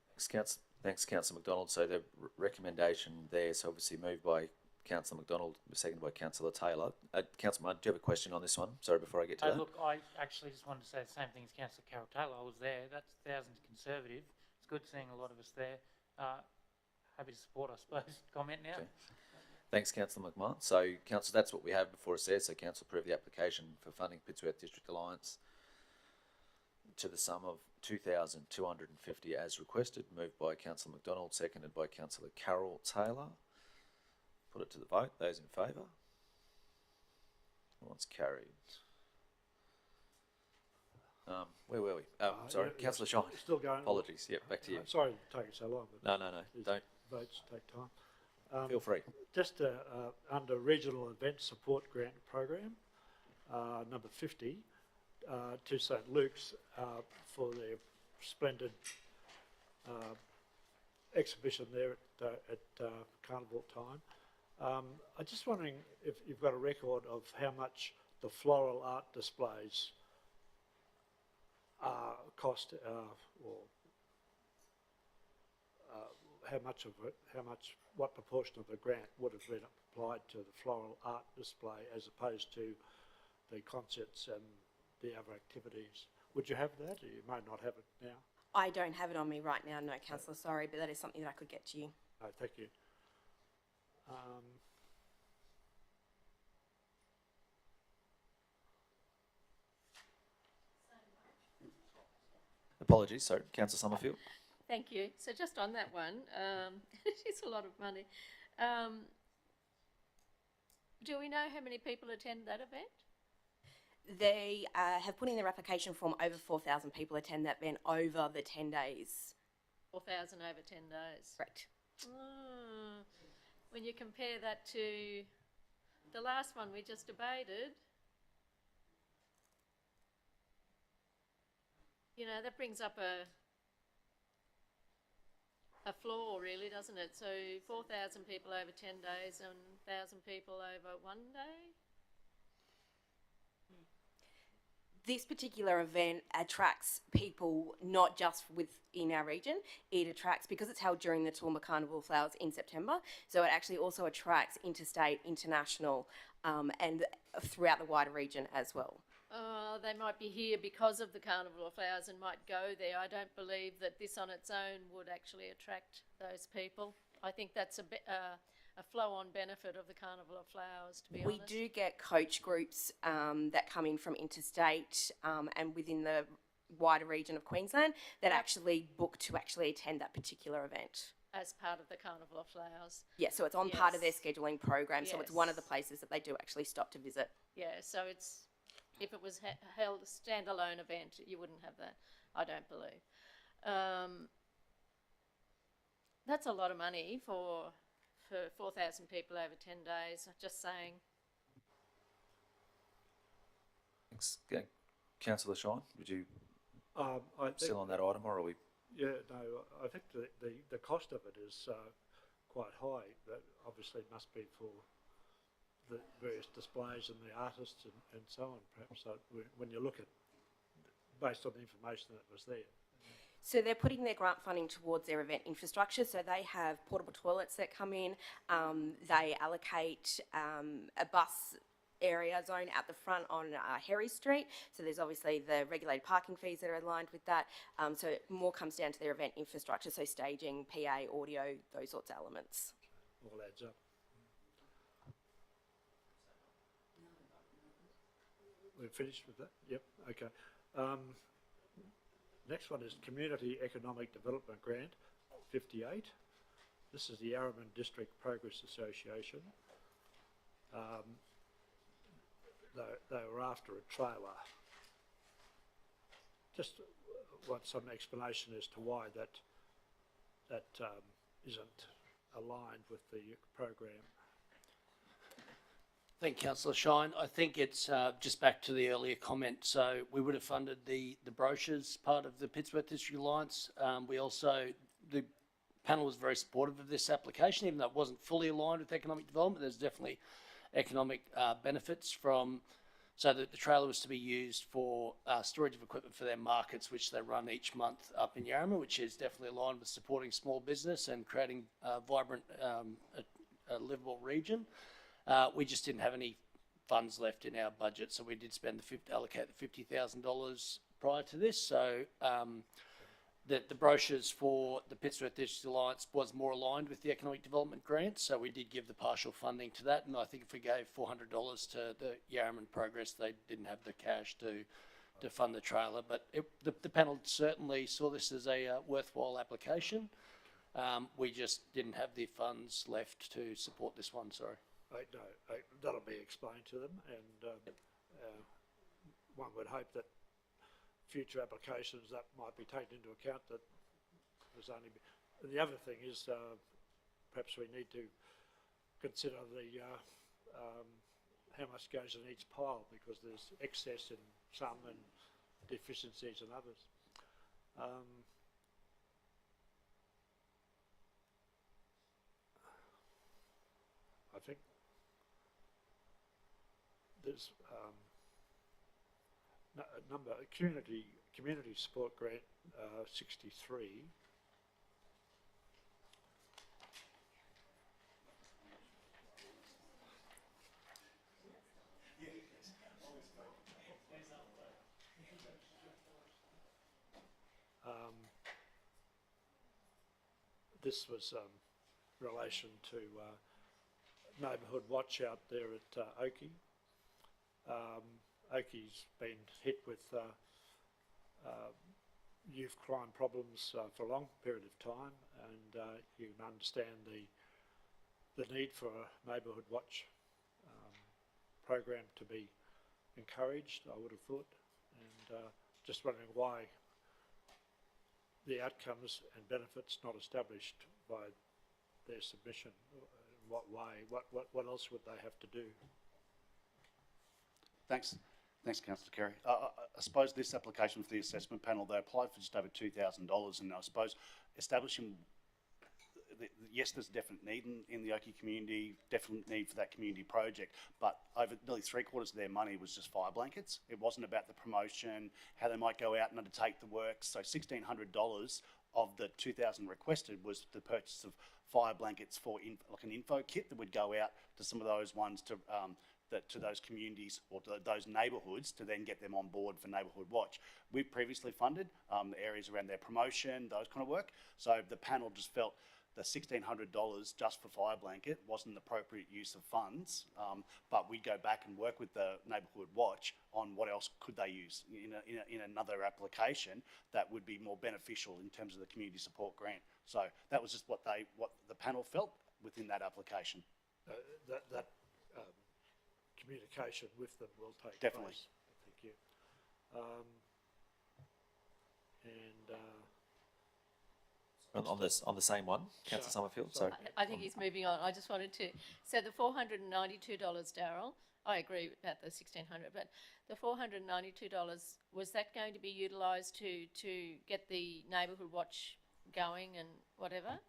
Thanks, Councillor McDonald. So the recommendation there is obviously moved by Councillor McDonald, seconded by Councillor Taylor. Councillor Martin, do you have a question on this one? Sorry, before I get to that. Look, I actually just wanted to say the same thing as Councillor Carol Taylor. I was there. That's 1,000 Conservative. It's good seeing a lot of us there. Happy to support, I suppose. Comment now. Okay. Thanks, Councillor McMahon. So, Council, that's what we have before us there. So, Council approve the application for funding Pittsworth District Alliance to the sum of $2,250 as requested. Moved by Councillor McDonald, seconded by Councillor Carol Taylor. Put it to the vote. Those in favour? That's carried. Where were we? Sorry, Councillor Shine. Still going. Apologies. Yep, back to you. Sorry to take it so long. But No. Don't. Votes take time. Feel free. Just under Regional Event Support Grant Program, number 50, to St Luke's for their splendid exhibition there at Carnival time. I'm just wondering if you've got a record of how much the floral art displays cost, or what proportion of the grant would have been applied to the floral art display as opposed to the concerts and the other activities. Would you have that? Or you may not have it now. I don't have it on me right now, no, Councillor, sorry, but that is something that I could get to you. No, thank you. Apologies. Sorry, Councillor Summerfield. Thank you. So just on that one, it is a lot of money. Do we know how many people attend that event? They have put in their application form over 4,000 people attend that event over the 10 days. 4,000 over 10 days. Correct. When you compare that to the last one we just debated, you know, that brings up a floor really, doesn't it? So 4,000 people over 10 days and 1,000 people over 1 day? This particular event attracts people not just within our region, it attracts, because it's held during the Toowoomba Carnival Flowers in September, so it actually also attracts interstate, international, and throughout the wider region as well. They might be here because of the Carnival of Flowers and might go there. I don't believe that this on its own would actually attract those people. I think that's a flow-on benefit of the Carnival of Flowers, to be honest. We do get coach groups that come in from interstate and within the wider region of Queensland that actually book to actually attend that particular event. As part of the Carnival of Flowers. Yeah, so it's on part of their scheduling program, so it's one of the places that they do actually stop to visit. Yeah, so it's if it was held a standalone event, you wouldn't have that, I don't believe. That's a lot of money for 4,000 people over 10 days, just saying. Thanks. Councillor Shine, would you I think, still on that item, or are we? yeah, no, I think the cost of it is quite high. That obviously must be for the various displays and the artists and so on, perhaps. So when you look at, based on the information that was there. So they're putting their grant funding towards their event infrastructure. So they have portable toilets that come in. They allocate a bus area zone out the front on Harry Street. So there's obviously the regulated parking fees that are aligned with that. So it more comes down to their event infrastructure, so staging, PA, audio, those sorts of elements. All adds up. We're finished with that? Yep, okay. Next one is Community Economic Development Grant, 58. This is the Yarraman District Progress Association. They were after a trailer. Just want some explanation as to why that isn't aligned with the program. Thank you, Councillor Shine. I think it's just back to the earlier comment. So we would have funded the brochures part of the Pittsworth District Alliance. We also, the panel was very supportive of this application, even though it wasn't fully aligned with economic development. There's definitely economic benefits from, so that the trailer was to be used for storage of equipment for their markets, which they run each month up in Yarraman, which is definitely aligned with supporting small business and creating a vibrant, a livable region. We just didn't have any funds left in our budget, so we did spend allocate the $50,000 prior to this. So the brochures for the Pittsworth District Alliance was more aligned with the economic development grant, so we did give the partial funding to that. And I think if we gave $400 to the Yarraman Progress, they didn't have the cash to fund the trailer. But the panel certainly saw this as a worthwhile application. We just didn't have the funds left to support this one. Sorry. That'll be explained to them, and one would hope that future applications that might be taken into account. That there's only. And the other thing is, perhaps we need to consider the how much goes in each pile, because there's excess in some and deficiencies in others. I think there's number community support grant 63. This was in relation to Neighbourhood Watch out there at Oakey. Oakey's been hit with youth crime problems for a long period of time, and you can understand the need for a Neighbourhood Watch program to be encouraged, I would have thought, and just wondering why the outcomes and benefits not established by their submission. In what way? What else would they have to do? Thanks, Councillor Kerry. I suppose this application for the assessment panel, they applied for just over $2,000, and I suppose establishing, yes, there's a definite need in the Oakey community, definite need for that community project, but over nearly 3/4 of their money was just fire blankets. It wasn't about the promotion, how they might go out and undertake the work. So $1,600 of the $2,000 requested was the purchase of fire blankets for like an info kit that would go out to some of those ones to those communities or to those neighbourhoods to then get them on board for Neighbourhood Watch. We've previously funded the areas around their promotion, those kind of work. So the panel just felt the $1,600 just for fire blanket wasn't an appropriate use of funds, but we'd go back and work with the Neighbourhood Watch on what else could they use in another application that would be more beneficial in terms of the community support grant. So that was just what the panel felt within that application. That communication with them will take Definitely. place. And On the same one, Councillor Summerfield, sorry. I think he's moving on. I just wanted to, so the $492, Darryl, I agree about the 1,600, but the $492, was that going to be utilised to get the neighbourhood watch going and whatever?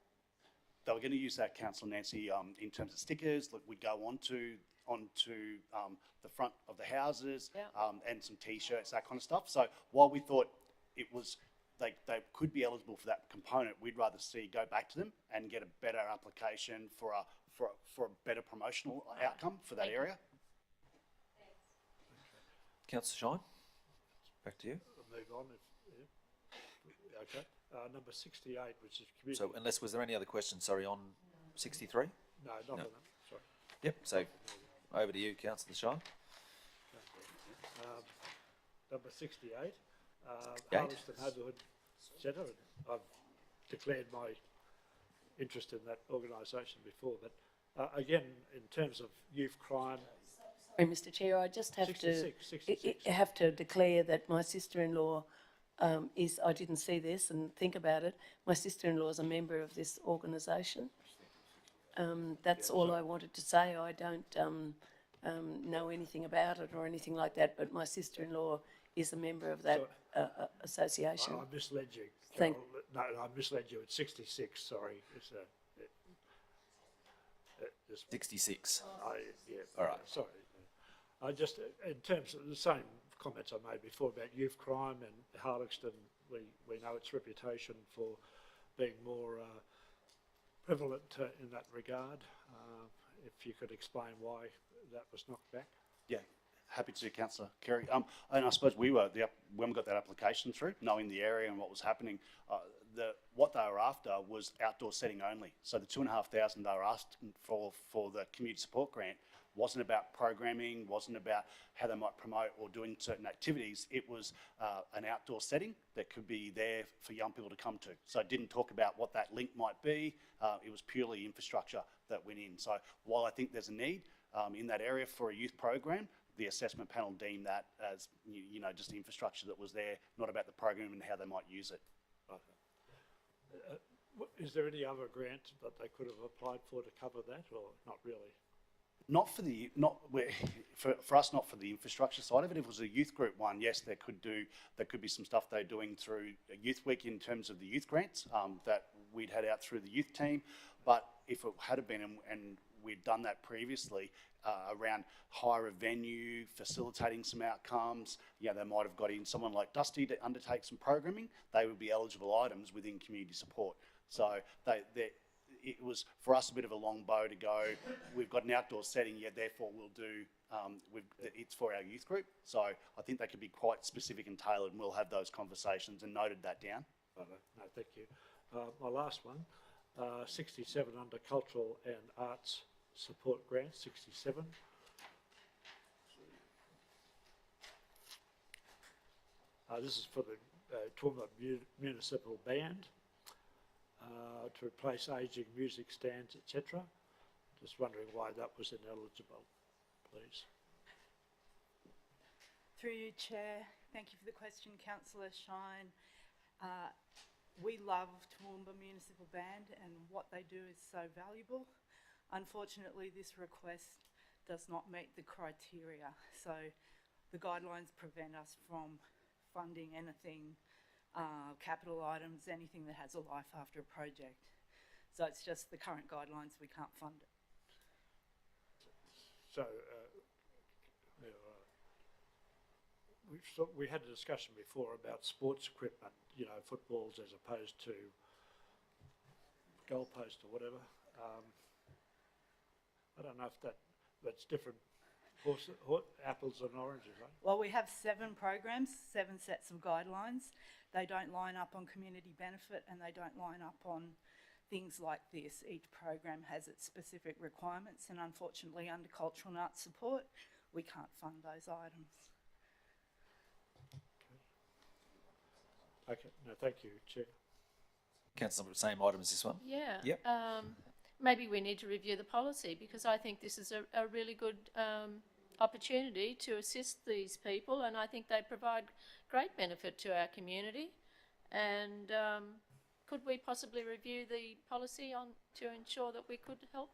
They were going to use that, Councillor Nancy, in terms of stickers. Look, we'd go onto the front of the houses, and some T-shirts, that kind of stuff. So while we thought it was they could be eligible for that component, we'd rather see go back to them and get a better application for a better promotional outcome for that area. Councillor Shine, back to you. I'll move on. Okay. Number 68, which is community. So unless, was there any other questions, sorry, on 63? No, not on that. Sorry. Yep, so over to you, Councillor Shine. Number 68, Harleston Neighbourhood Centre. I've declared my interest in that organisation before, but again, in terms of youth crime. Sorry, Mr. Chair, I just have 66. have to declare that my sister-in-law I didn't see this and think about it. My sister-in-law is a member of this organisation. That's all I wanted to say. I don't know anything about it or anything like that, but my sister-in-law is a member of that association. I misled you. Thank. No, I misled you. It's 66. Sorry, it's 66. Yeah. All right. Sorry. I just, in terms of the same comments I made before about youth crime and Harleston, we know its reputation for being more prevalent in that regard. If you could explain why that was knocked back. Yeah, happy to, Councillor Kerry. And I suppose we were when we got that application through, knowing the area and what was happening. What they were after was outdoor setting only. So the $2,500 they were asking for the community support grant wasn't about programming, wasn't about how they might promote or doing certain activities. It was an outdoor setting that could be there for young people to come to. So it didn't talk about what that link might be. It was purely infrastructure that went in. So while I think there's a need in that area for a youth program, the assessment panel deemed that as, you know, just the infrastructure that was there, not about the program and how they might use it. Is there any other grant that they could have applied for to cover that, or not really? Not for the for us, not for the infrastructure side of it. If it was a youth group one, yes, there could be some stuff they're doing through a youth week in terms of the youth grants that we'd had out through the youth team. But if it had been, and we'd done that previously around hire a venue, facilitating some outcomes, they might have got in someone like Dusty to undertake some programming. They would be eligible items within community support. So it was for us a bit of a long bow to go. We've got an outdoor setting, therefore we'll do. It's for our youth group, so I think they could be quite specific and tailored, and we'll have those conversations and noted that down. No, thank you. My last one, 67 under cultural and arts support grant, 67. This is for the Toowoomba Municipal Band. To replace ageing music stands, etc. Just wondering why that was ineligible, please. Through you, Chair. Thank you for the question, Councillor Shine. We love Toowoomba Municipal Band and what they do is so valuable. Unfortunately, this request does not meet the criteria. So the guidelines prevent us from funding anything capital items, anything that has a life after a project. So it's just the current guidelines, we can't fund it. So we had a discussion before about sports equipment, footballs as opposed to goalpost or whatever. I don't know if that's different. Apples and oranges, right? Well, we have 7 programs, 7 sets of guidelines. They don't line up on community benefit and they don't line up on things like this. Each program has its specific requirements, and unfortunately under cultural and arts support, we can't fund those items. Okay, no, thank you, Chair. Councillor, same item as this one? Yeah. Yep. Maybe we need to review the policy, because I think this is a really good opportunity to assist these people, and I think they provide great benefit to our community. And could we possibly review the policy to ensure that we could help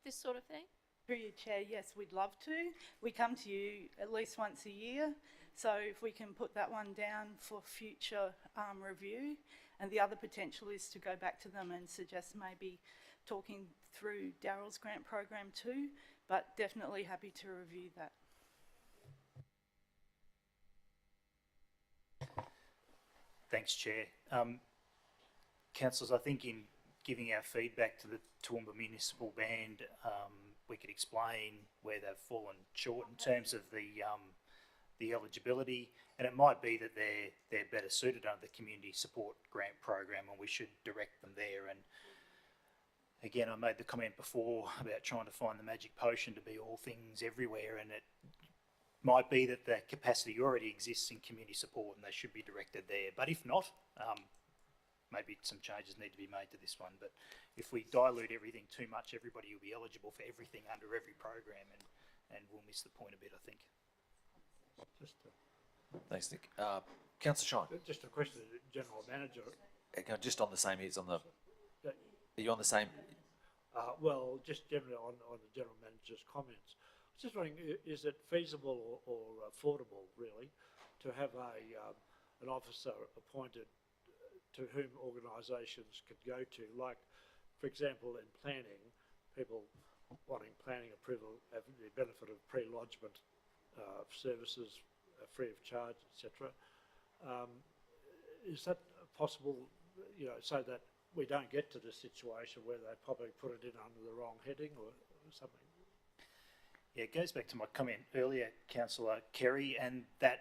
this sort of thing? Through your chair, yes, we'd love to. We come to you at least once a year, so if we can put that one down for future review. And the other potential is to go back to them and suggest maybe talking through Daryl's grant program too, but definitely happy to review that. Thanks, Chair. Councillors, I think in giving our feedback to the Toowoomba Municipal Band, we could explain where they've fallen short in terms of the eligibility, and it might be that they're better suited under the Community Support Grant Program, and we should direct them there. And again, I made the comment before about trying to find the magic potion to be all things everywhere, and it might be that the capacity already exists in community support and they should be directed there. But if not, maybe some changes need to be made to this one. But if we dilute everything too much, everybody will be eligible for everything under every program, and we'll miss the point a bit, I think. Thanks, Nick. Councillor Shine. Just a question to the General Manager. Just on the same, he's on the. Are you on the same? Well, just generally on the General Manager's comments. I was just wondering, is it feasible or affordable, really, to have an officer appointed to whom organisations could go to? Like, for example, in planning, people wanting planning approval have the benefit of pre-lodgement services free of charge, etc. Is that possible, so that we don't get to the situation where they probably put it in under the wrong heading or something? Yeah, it goes back to my comment earlier, Councillor Kerry, and that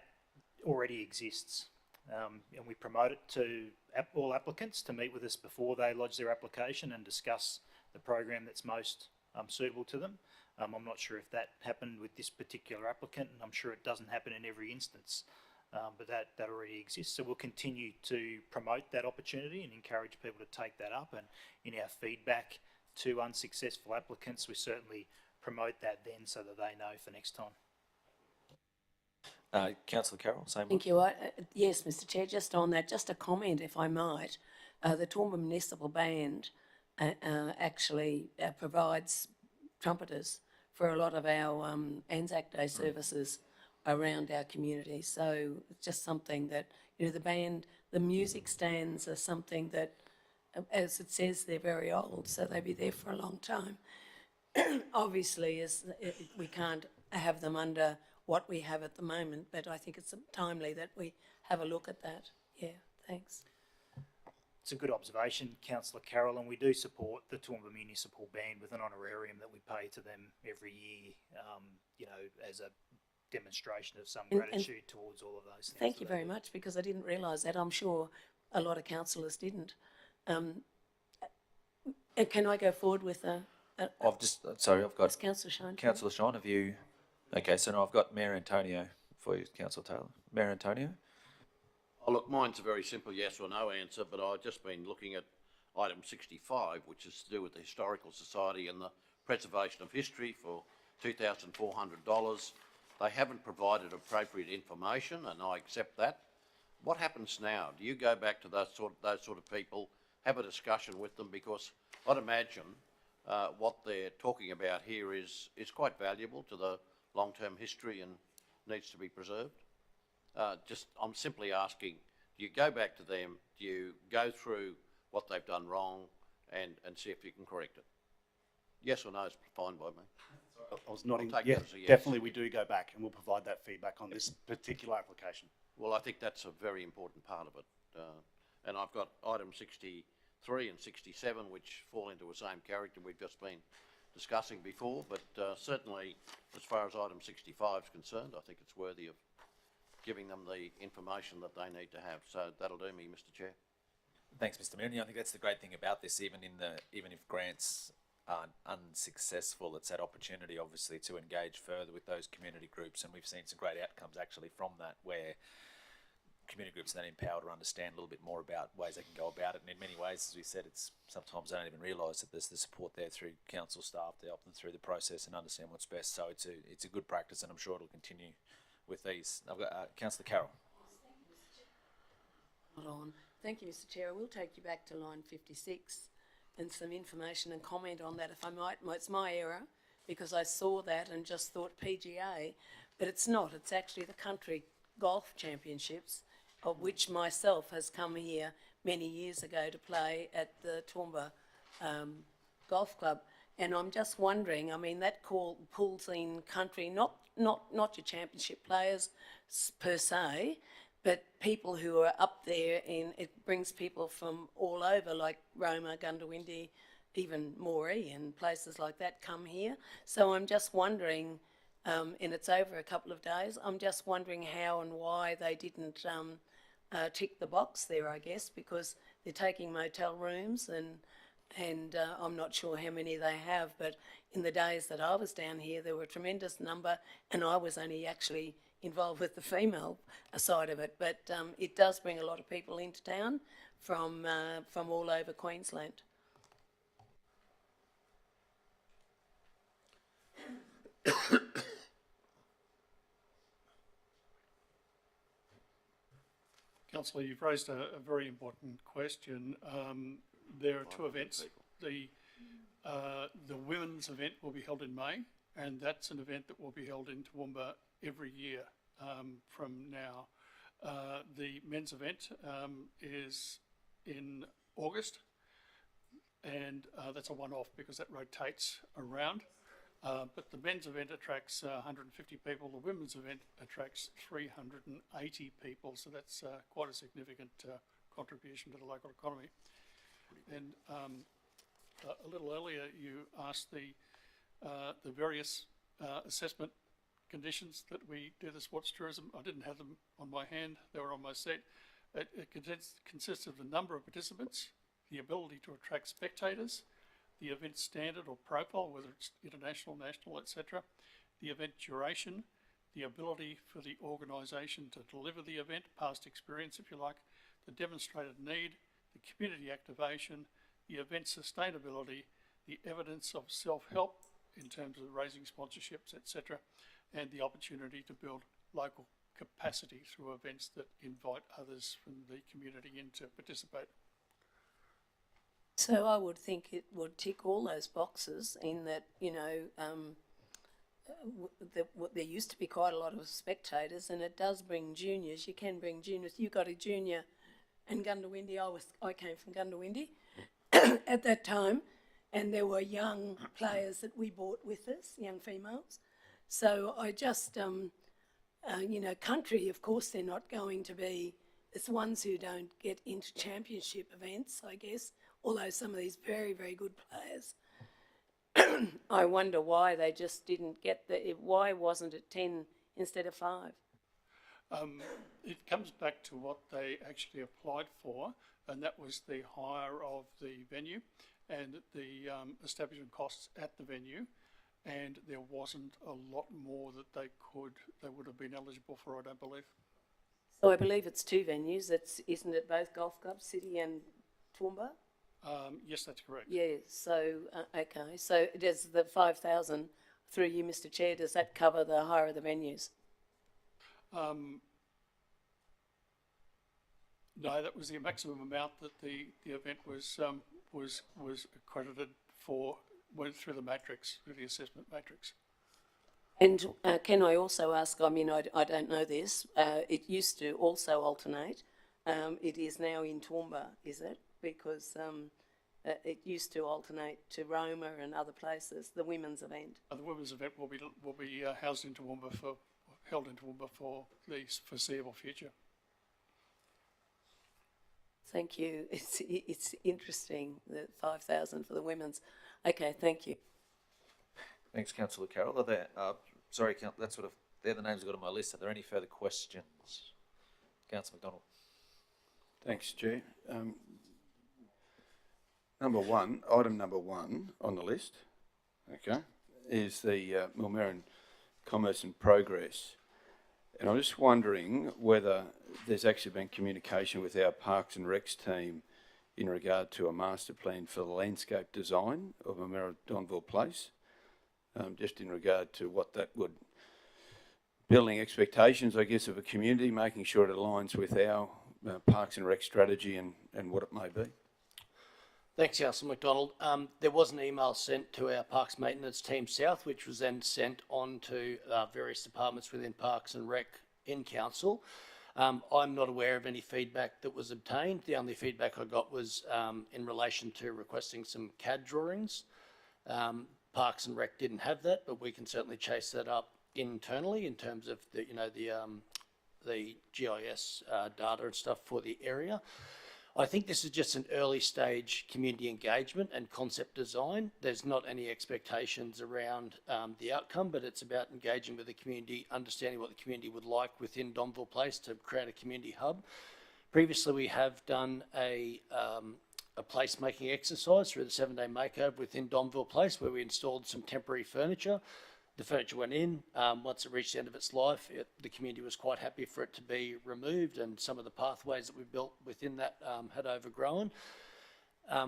already exists. And we promote it to all applicants to meet with us before they lodge their application and discuss the program that's most suitable to them. I'm not sure if that happened with this particular applicant, and I'm sure it doesn't happen in every instance, but that already exists. So we'll continue to promote that opportunity and encourage people to take that up. And in our feedback to unsuccessful applicants, we certainly promote that then so that they know for next time. Councillor Carroll, same. Thank you. Yes, Mr Chair, just on that, just a comment, if I might. The Toowoomba Municipal Band actually provides trumpeters for a lot of our Anzac Day services around our community. So it's just something that, the band, the music stands are something that, as it says, they're very old, so they'll be there for a long time. Obviously, we can't have them under what we have at the moment, but I think it's timely that we have a look at that. Yeah, thanks. It's a good observation, Councillor Carroll, and we do support the Toowoomba Municipal Band with an honorarium that we pay to them every year, as a demonstration of some gratitude towards all of those things. Thank you very much, because I didn't realise that. I'm sure a lot of councillors didn't. Can I go forward with I've got Councillor Shine. Councillor Shine, have you? Okay, so now I've got Mayor Antonio for you, Councillor Taylor. Mayor Antonio? Oh, look, mine's a very simple yes or no answer, but I've just been looking at item 65, which is to do with the Historical Society and the preservation of history for $2,400. They haven't provided appropriate information, and I accept that. What happens now? Do you go back to those sort of people, have a discussion with them? Because I'd imagine what they're talking about here is quite valuable to the long-term history and needs to be preserved. I'm simply asking, do you go back to them, do you go through what they've done wrong and see if you can correct it? Yes or no is fine by me. I was nodding. I'll take Yeah, that as a yes. definitely we do go back and we'll provide that feedback on this particular application. Well, I think that's a very important part of it. And I've got item 63 and 67, which fall into the same character we've just been discussing before, but certainly as far as item 65 is concerned, I think it's worthy of giving them the information that they need to have. So that'll do me, Mr Chair. Thanks, Mr Mooney. I think that's the great thing about this. Even if grants aren't unsuccessful, it's that opportunity, obviously, to engage further with those community groups, and we've seen some great outcomes actually from that, where community groups then empowered to understand a little bit more about ways they can go about it. And in many ways, as we said, it's sometimes they don't even realise that there's the support there through council staff to help them through the process and understand what's best. So it's a good practice, and I'm sure it'll continue with these. I've got Councillor Carroll. Hold on. Thank you, Mr. Chair. I will take you back to line 56 and some information and comment on that, if I might. It's my error, because I saw that and just thought PGA, but it's not. It's actually the Country Golf Championships, of which myself has come here many years ago to play at the Toowoomba Golf Club. And I'm just wondering, I mean, that pulls in country, not your championship players per se, but people who are up there, and it brings people from all over, like Roma, Gundawindi, even Moree and places like that come here. So I'm just wondering, and it's over a couple of days, I'm just wondering how and why they didn't tick the box there, I guess, because they're taking motel rooms and I'm not sure how many they have, but in the days that I was down here, there were a tremendous number, and I was only actually involved with the female side of it, but it does bring a lot of people into town from all over Queensland. Councillor, you've raised a very important question. There are two events. The women's event will be held in May, and that's an event that will be held in Toowoomba every year from now. The men's event is in August, and that's a one-off because that rotates around. But the men's event attracts 150 people. The women's event attracts 380 people. So that's quite a significant contribution to the local economy. And a little earlier, you asked the various assessment conditions that we do the sports tourism. I didn't have them on my hand. They were on my set. It consists of the number of participants, the ability to attract spectators, the event standard or profile, whether it's international, national, etc., the event duration, the ability for the organisation to deliver the event, past experience if you like, the demonstrated need, the community activation, the event sustainability, the evidence of self-help in terms of raising sponsorships, etc., and the opportunity to build local capacity through events that invite others from the community in to participate. So I would think it would tick all those boxes in that, you know, there used to be quite a lot of spectators, and it does bring juniors. You can bring juniors. You got a junior in Gundawindi. I came from Gundawindi at that time, and there were young players that we brought with us, young females. So I just, you know, country, of course, they're not going to be, it's the ones who don't get into championship events, I guess, although some of these very, very good players. I wonder why they just didn't get why wasn't it 10 instead of 5? It comes back to what they actually applied for, and that was the hire of the venue and the establishment costs at the venue, and there wasn't a lot more that they would have been eligible for, I don't believe. So I believe it's 2 venues. Isn't it both golf clubs, City and Toowoomba? Yes, that's correct. Yeah, so, okay. So does the 5,000, through you, Mr Chair, does that cover the hire of the venues? No, that was the maximum amount that the event was accredited for, went through the matrix, through the assessment matrix. And can I also ask, I mean, I don't know this, it used to also alternate. It is now in Toowoomba, is it? Because it used to alternate to Roma and other places, the women's event. The women's event will be housed in Toowoomba held in Toowoomba for the foreseeable future. Thank you. It's interesting, the 5,000 for the women's. Okay, thank you. Thanks, Councillor Carroll. Are there, sorry, that's sort of, they're the names I've got on my list. Are there any further questions? Councillor McDonald. Thanks, Chair. Item number one on the list, okay, is the Millmerran Commerce and Progress. And I'm just wondering whether there's actually been communication with our Parks and Recs team in regard to a master plan for the landscape design of Woomera Donville Place, just in regard to what that would, building expectations, I guess, of a community, making sure it aligns with our Parks and Rec strategy and what it may be. Thanks, Councillor McDonald. There was an email sent to our Parks Maintenance Team South, which was then sent on to various departments within Parks and Rec in Council. I'm not aware of any feedback that was obtained. The only feedback I got was in relation to requesting some CAD drawings. Parks and Rec didn't have that, but we can certainly chase that up internally in terms of the GIS data and stuff for the area. I think this is just an early stage community engagement and concept design. There's not any expectations around the outcome, but it's about engaging with the community, understanding what the community would like within Donville Place to create a community hub. Previously, we have done a placemaking exercise through the 7-day makeover within Donville Place, where we installed some temporary furniture. The furniture went in. Once it reached the end of its life, the community was quite happy for it to be removed, and some of the pathways that we built within that had overgrown.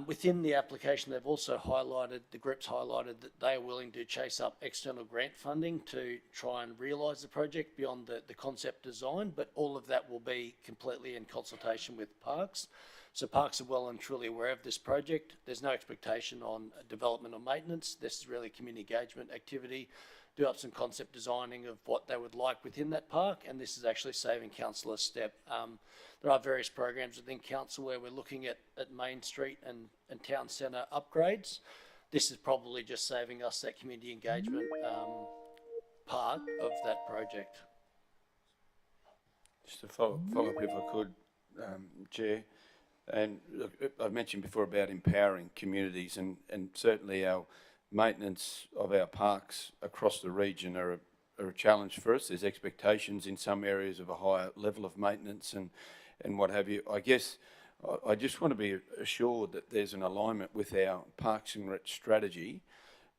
Within the application, they've also highlighted, the group's highlighted that they are willing to chase up external grant funding to try and realise the project beyond the concept design, but all of that will be completely in consultation with Parks. So Parks are well and truly aware of this project. There's no expectation on development or maintenance. This is really a community engagement activity. Do up some concept designing of what they would like within that park, and this is actually saving council a step. There are various programs within council where we're looking at Main Street and town centre upgrades. This is probably just saving us that community engagement part of that project. Just to follow up if I could, Chair. And look, I've mentioned before about empowering communities, and certainly our maintenance of our parks across the region are a challenge for us. There's expectations in some areas of a higher level of maintenance and what have you. I guess I just want to be assured that there's an alignment with our Parks and Rec strategy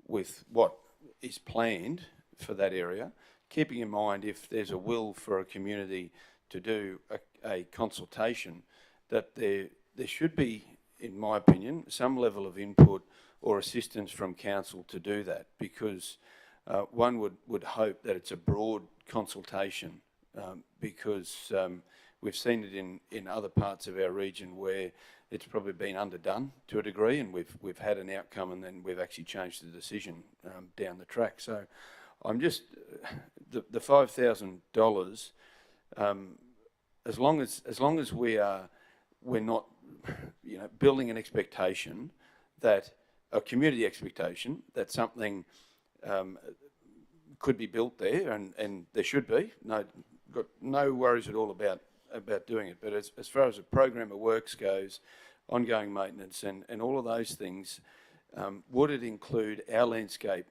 with what is planned for that area, keeping in mind if there's a will for a community to do a consultation, that there should be, in my opinion, some level of input or assistance from council to do that, because one would hope that it's a broad consultation, because we've seen it in other parts of our region where it's probably been underdone to a degree, and we've had an outcome and then we've actually changed the decision down the track. So I'm just the $5,000. As long as we're not, building an expectation that a community expectation that something could be built there, and there should be. Got no worries at all about doing it. But as far as a program of works goes, ongoing maintenance and all of those things, would it include our landscape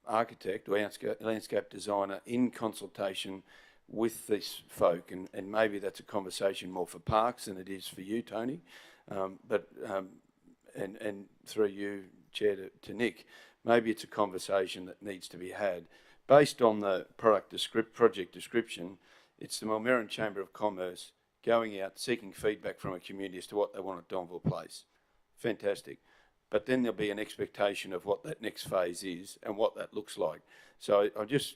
architect or landscape designer in consultation with this folk? And maybe that's a conversation more for Parks than it is for you, Tony. And through you, Chair, to Nick, maybe it's a conversation that needs to be had. Based on the project description, it's the Mulmerran Chamber of Commerce going out, seeking feedback from a community as to what they want at Donville Place. Fantastic. But then there'll be an expectation of what that next phase is and what that looks like. So I guess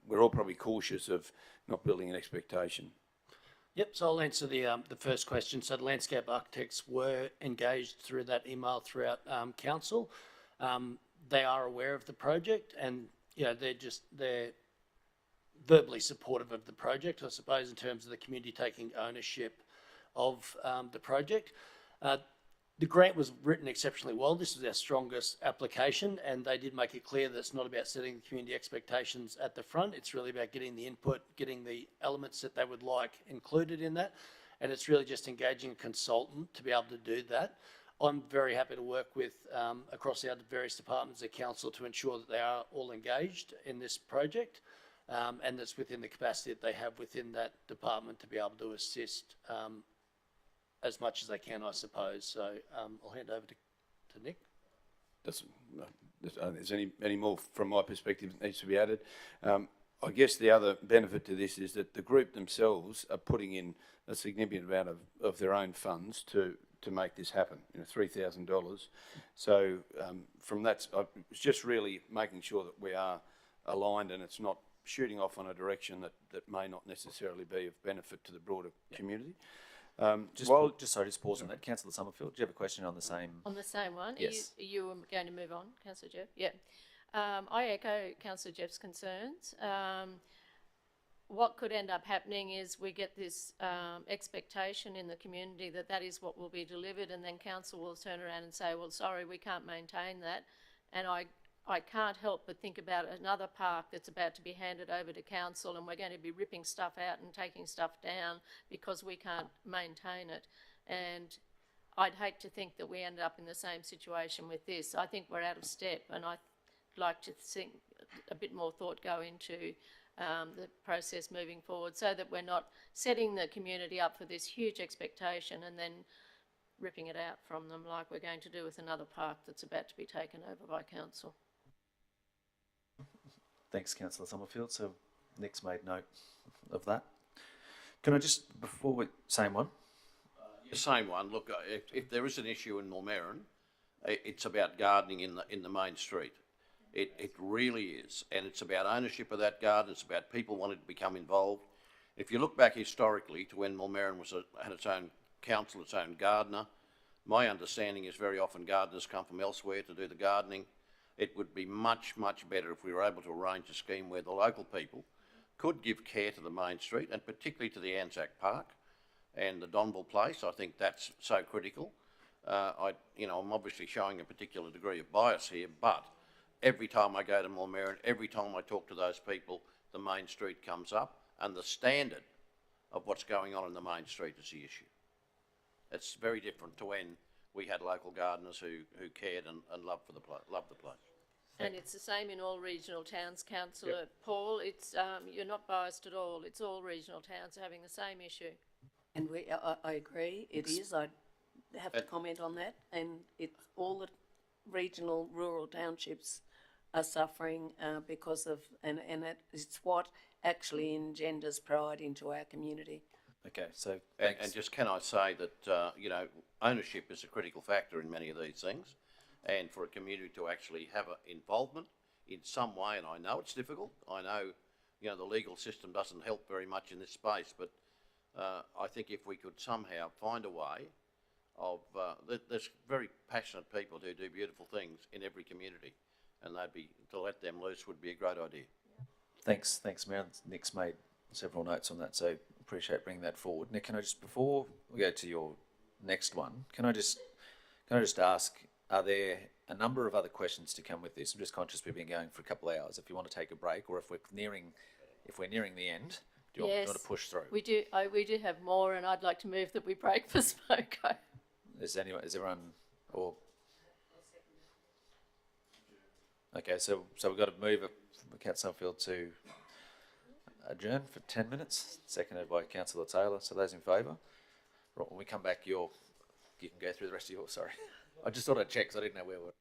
we're all probably cautious of not building an expectation. Yep, so I'll answer the first question. So the landscape architects were engaged through that email throughout council. They are aware of the project, and they're verbally supportive of the project, I suppose, in terms of the community taking ownership of the project. The grant was written exceptionally well. This was our strongest application, and they did make it clear that it's not about setting the community expectations at the front. It's really about getting the input, getting the elements that they would like included in that, and it's really just engaging a consultant to be able to do that. I'm very happy to work with across our various departments at council to ensure that they are all engaged in this project, and that's within the capacity that they have within that department to be able to assist as much as they can, I suppose. So I'll hand over to Nick. There's any more from my perspective that needs to be added. I guess the other benefit to this is that the group themselves are putting in a significant amount of their own funds to make this happen, $3,000. So from that, it's just really making sure that we are aligned and it's not shooting off on a direction that may not necessarily be of benefit to the broader community. Just pause on that. Councillor Summerfield, do you have a question on the same? On the same one? Yes. You were going to move on, Councillor Jeff? Yeah. I echo Councillor Jeff's concerns. What could end up happening is we get this expectation in the community that that is what will be delivered, and then council will turn around and say, well, sorry, we can't maintain that. And I can't help but think about another park that's about to be handed over to council, and we're going to be ripping stuff out and taking stuff down because we can't maintain it. And I'd hate to think that we end up in the same situation with this. I think we're out of step, and I'd like to think a bit more thought go into the process moving forward, so that we're not setting the community up for this huge expectation and then ripping it out from them like we're going to do with another park that's about to be taken over by council. Thanks, Councillor Summerfield. So Nick's made note of that. Can I just, same one? Same one. Look, if there is an issue in Mulmerran, it's about gardening in the main street. It really is, and it's about ownership of that garden. It's about people wanting to become involved. If you look back historically to when Mulmerran had its own council, its own gardener, my understanding is very often gardeners come from elsewhere to do the gardening. It would be much, much better if we were able to arrange a scheme where the local people could give care to the main street, and particularly to the Anzac Park and the Donville Place. I think that's so critical. I'm obviously showing a particular degree of bias here, but every time I go to Mulmerran, every time I talk to those people, the main street comes up, and the standard of what's going on in the main street is the issue. It's very different to when we had local gardeners who cared and loved the place. And it's the same in all regional towns, Councillor Paul. It's you're not biased at all. It's all regional towns having the same issue. And I agree, it is. I have to comment on that. And it's all the regional rural townships are suffering because of, and it's what actually engenders pride into our community. Okay, so and just can I say that ownership is a critical factor in many of these things, and for a community to actually have an involvement in some way, and I know it's difficult. I know the legal system doesn't help very much in this space, but I think if we could somehow find a way of there's very passionate people who do beautiful things in every community, and to let them loose would be a great idea. Thanks, Mayor. Nick's made several notes on that, so appreciate bringing that forward. Nick, can I just, before we go to your next one, can I just ask, are there a number of other questions to come with this? I'm just conscious we've been going for a couple of hours. If you want to take a break, or if we're nearing the end, do you want to push through? We do have more, and I'd like to move that we break for smoko. Is everyone, or? Okay, so we've got to move Councillor Summerfield to adjourn for 10 minutes, seconded by Councillor Taylor. So those in favour? Right, when we come back, you can go through the rest of yours. Sorry, I just thought I'd check because I didn't know where we were.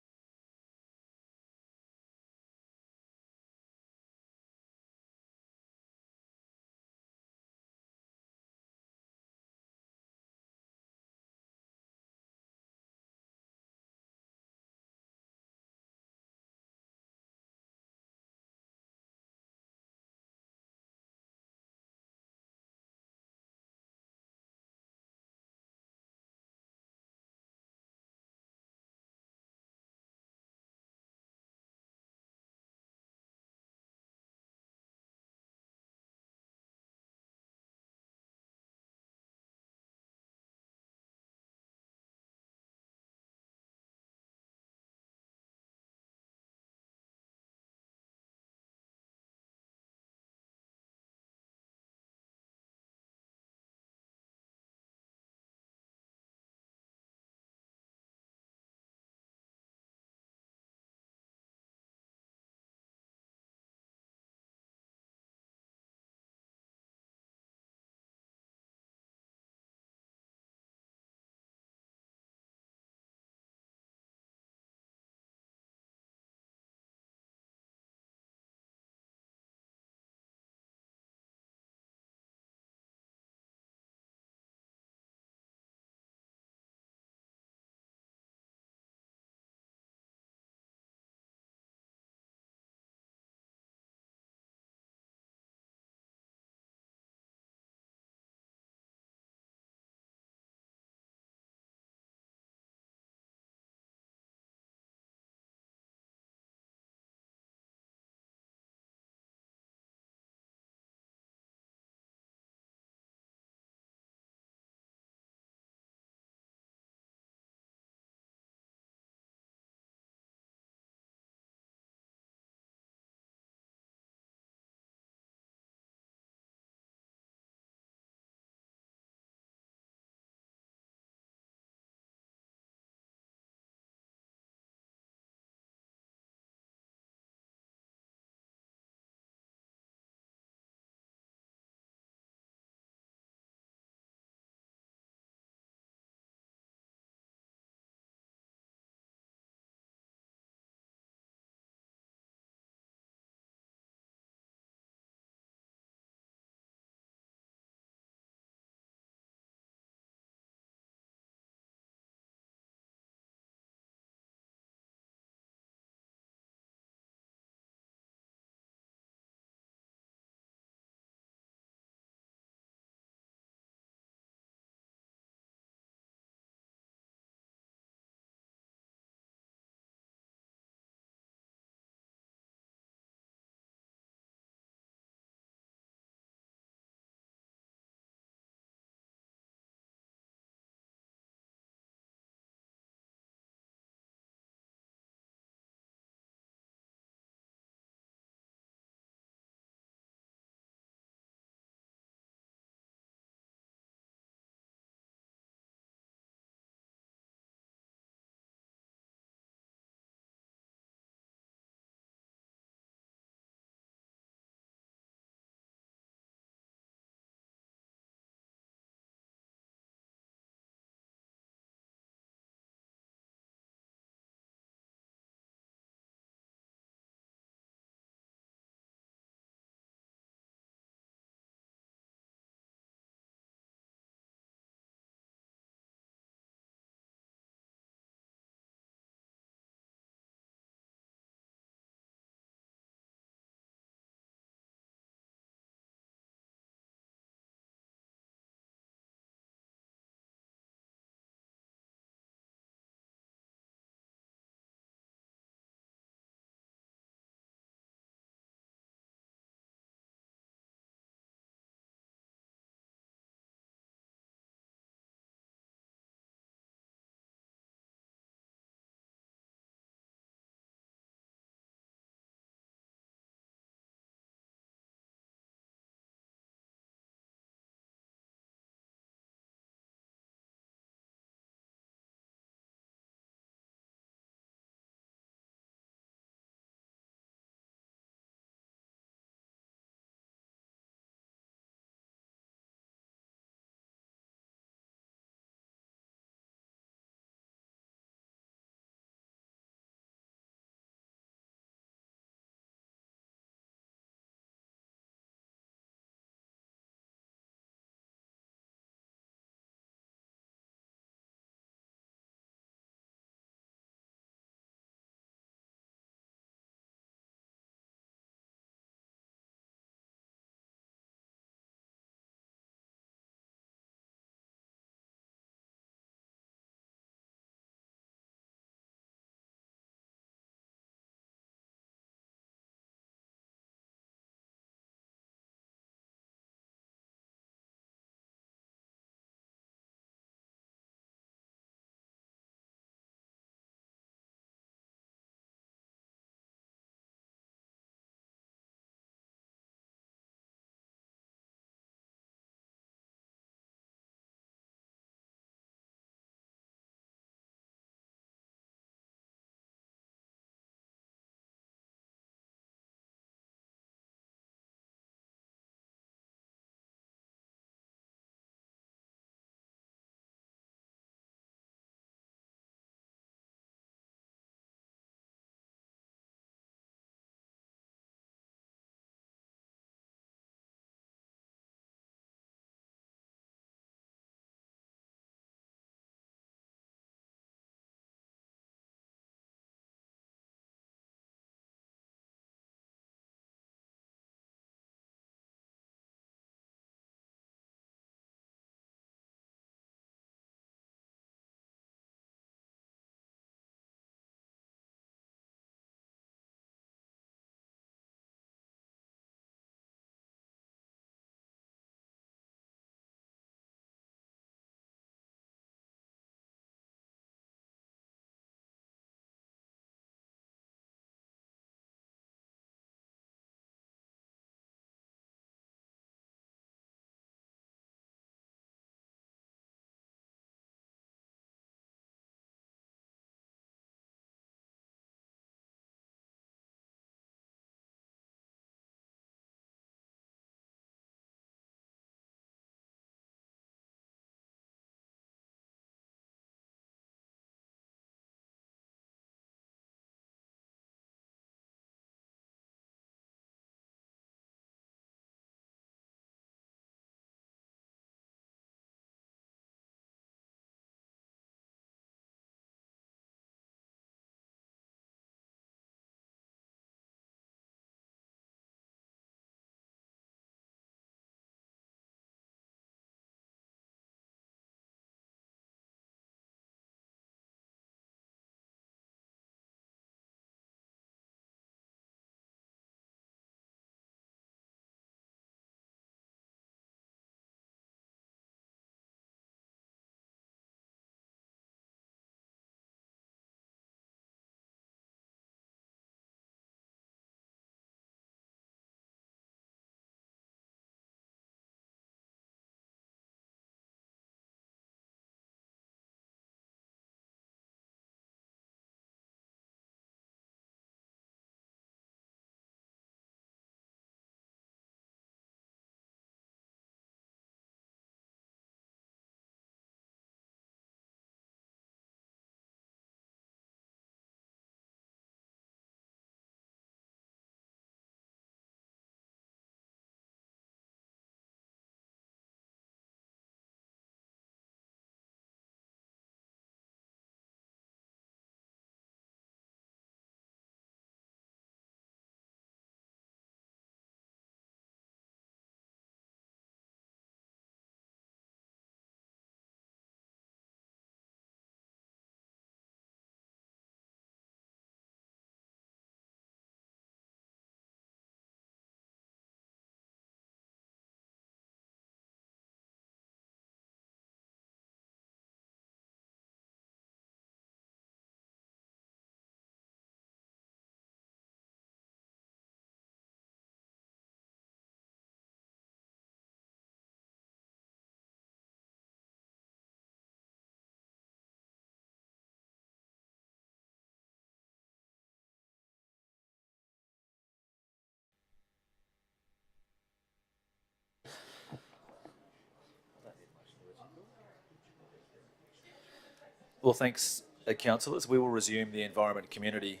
Well, thanks, councillors. We will resume the Environment and Community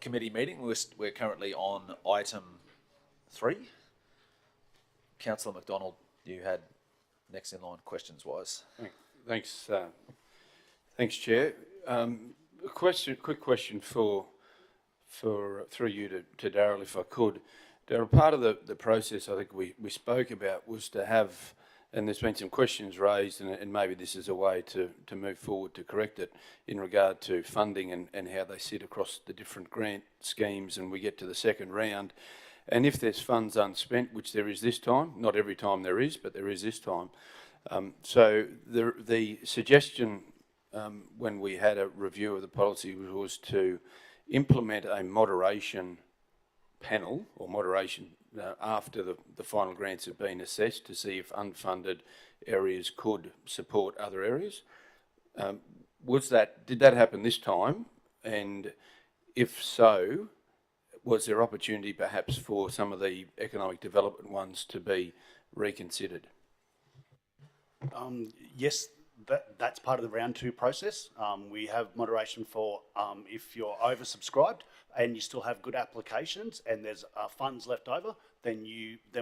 Committee meeting. We're currently on item 3. Councillor McDonald, you had next in line questions-wise. Thanks, Chair. Quick question for through you to Darryl, if I could. Darryl, part of the process I think we spoke about was to have, and there's been some questions raised, and maybe this is a way to move forward to correct it in regard to funding and how they sit across the different grant schemes, and we get to the second round. And if there's funds unspent, which there is this time, not every time there is, but there is this time. So the suggestion when we had a review of the policy was to implement a moderation panel or moderation after the final grants have been assessed to see if unfunded areas could support other areas. Did that happen this time? And if so, was there opportunity perhaps for some of the economic development ones to be reconsidered? Yes, that's part of the round 2 process. We have moderation for if you're oversubscribed and you still have good applications and there's funds left over, then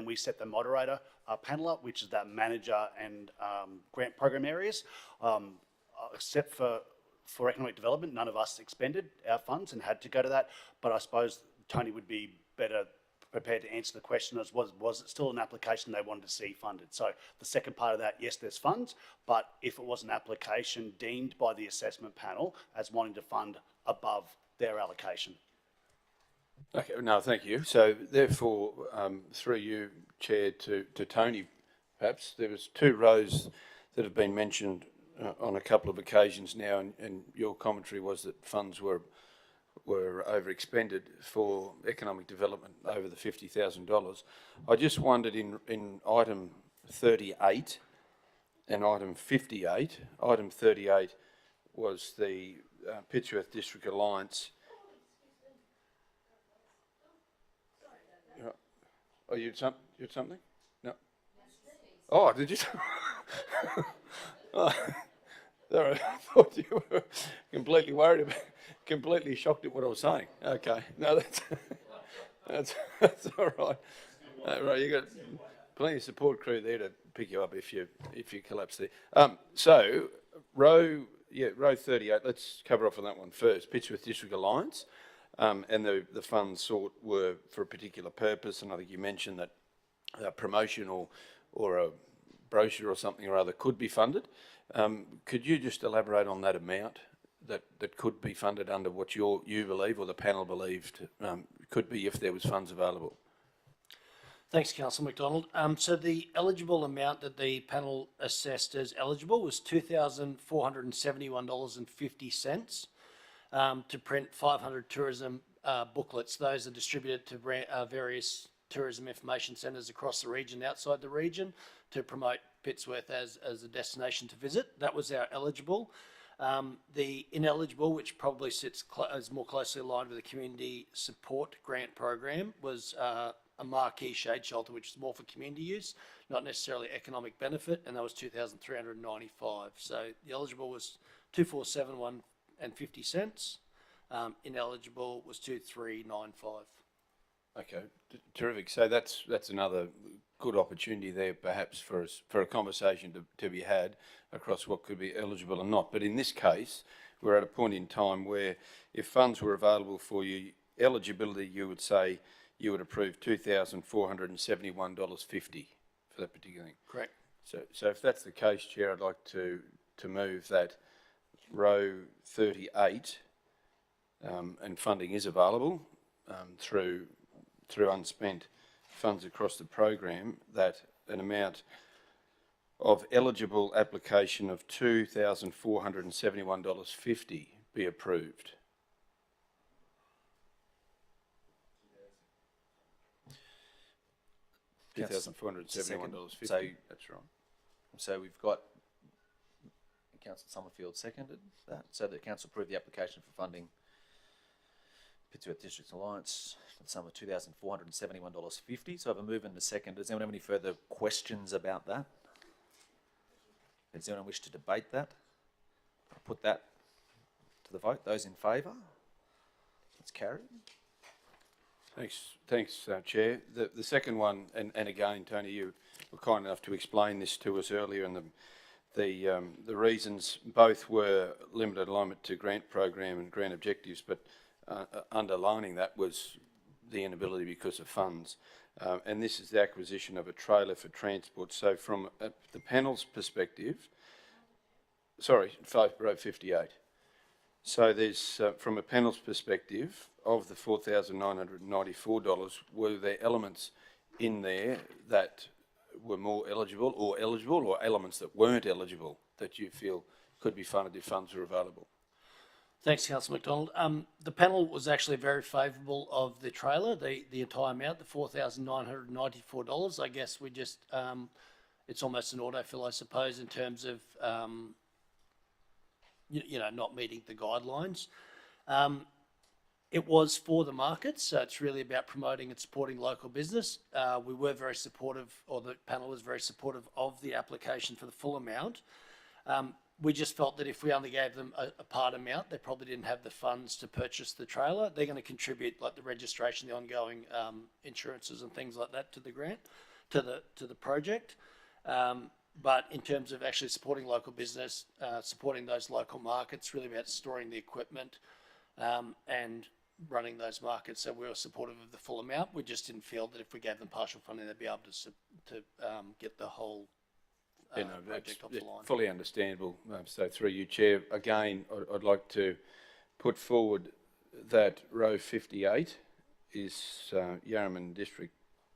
we set the moderator panel up, which is that manager and grant program areas. Except for economic development, none of us expended our funds and had to go to that. But I suppose Tony would be better prepared to answer the question as was it still an application they wanted to see funded? So the second part of that, yes, there's funds, but if it was an application deemed by the assessment panel as wanting to fund above their allocation. Okay, no, thank you. So therefore, through you, Chair, to Tony, perhaps, there was 2 rows that have been mentioned on a couple of occasions now, and your commentary was that funds were over-expended for economic development over the $50,000. I just wondered in item 38 and item 58, item 38 was the Pittsworth District Alliance. Oh, you had something? No. Oh, did you? Oh, sorry, I thought you were completely worried about, completely shocked at what I was saying. Okay, no, that's all right. Right, you got plenty of support crew there to pick you up if you collapse there. So row 38. Let's cover off on that one first. Pittsworth District Alliance, and the funds sought were for a particular purpose, and I think you mentioned that promotion or a brochure or something or other could be funded. Could you just elaborate on that amount that could be funded under what you believe or the panel believed could be if there was funds available? Thanks, Councillor McDonald. So the eligible amount that the panel assessed as eligible was $2,471.50 to print 500 tourism booklets. Those are distributed to various tourism information centres across the region, outside the region, to promote Pittsworth as a destination to visit. That was our eligible. The ineligible, which probably is more closely aligned with the community support grant program, was a marquee shade shelter, which is more for community use, not necessarily economic benefit, and that was $2,395. So the eligible was $2,471.50. Ineligible was $2,395. Okay, terrific. So that's another good opportunity there, perhaps for a conversation to be had across what could be eligible and not. But in this case, we're at a point in time where if funds were available for you, eligibility, you would say you would approve $2,471.50 for that particular thing. Correct. So if that's the case, Chair, I'd like to move that row 38 and funding is available through unspent funds across the program, that an amount of eligible application of $2,471.50 be approved. $2,471.50. So that's right. So we've got Councillor Summerfield seconded that, so that Council approved the application for funding Pittsworth District Alliance for the sum of $2,471.50. So I have a move and a second. Does anyone have any further questions about that? Does anyone wish to debate that? I'll put that to the vote. Those in favour? That's carried. Thanks, Chair. The second one, and again, Tony, you were kind enough to explain this to us earlier, and the reasons both were limited alignment to grant program and grant objectives, but underlining that was the inability because of funds. And this is the acquisition of a trailer for transport. So from the panel's perspective, sorry, row 58. So there's, from a panel's perspective, of the $4,994, were there elements in there that were more eligible, or elements that weren't eligible that you feel could be funded if funds were available? Thanks, Councillor McDonald. The panel was actually very favourable of the trailer, the entire amount, the $4,994. I guess we just, it's almost an autofill, I suppose, in terms of, you know, not meeting the guidelines. It was for the market, so it's really about promoting and supporting local business. We were very supportive, or the panel was very supportive of the application for the full amount. We just felt that if we only gave them a part amount, they probably didn't have the funds to purchase the trailer. They're going to contribute, like the registration, the ongoing insurances and things like that to the grant, to the project. But in terms of actually supporting local business, supporting those local markets, really about storing the equipment and running those markets. So we were supportive of the full amount. We just didn't feel that if we gave them partial funding, they'd be able to get the whole project off the line. Fully understandable. So through you, Chair, again, I'd like to put forward that row 58 is Yarraman District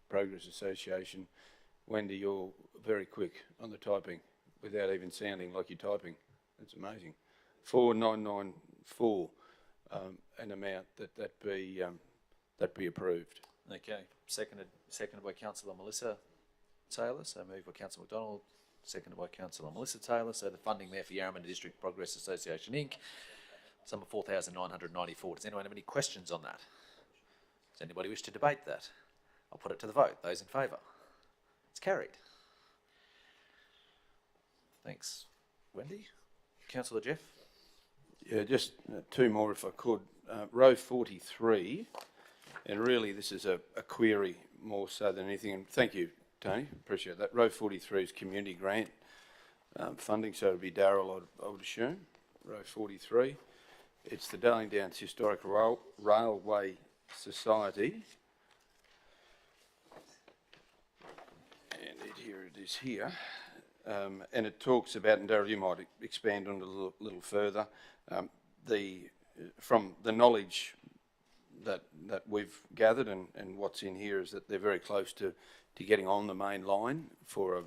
Progress Association. Wendy, you're very quick on the typing without even sounding like you're typing. That's amazing. 4994, an amount that be approved. Okay, seconded by Councillor Melissa Taylor. So moved by Councillor McDonald, seconded by Councillor Melissa Taylor. So the funding there for Yarraman District Progress Association Inc. It's number 4,994. Does anyone have any questions on that? Does anybody wish to debate that? I'll put it to the vote. Those in favour? It's carried. Thanks, Wendy. Councillor Jeff? Yeah, just two more if I could. Row 43, and really this is a query more so than anything, and thank you, Tony, appreciate that. Row 43 is community grant funding, so it would be Darryl, I would assume. Row 43. It's the Darling Downs Historic Railway Society. And here it is here. And it talks about, and Darryl, you might expand on it a little further, from the knowledge that we've gathered and what's in here is that they're very close to getting on the main line for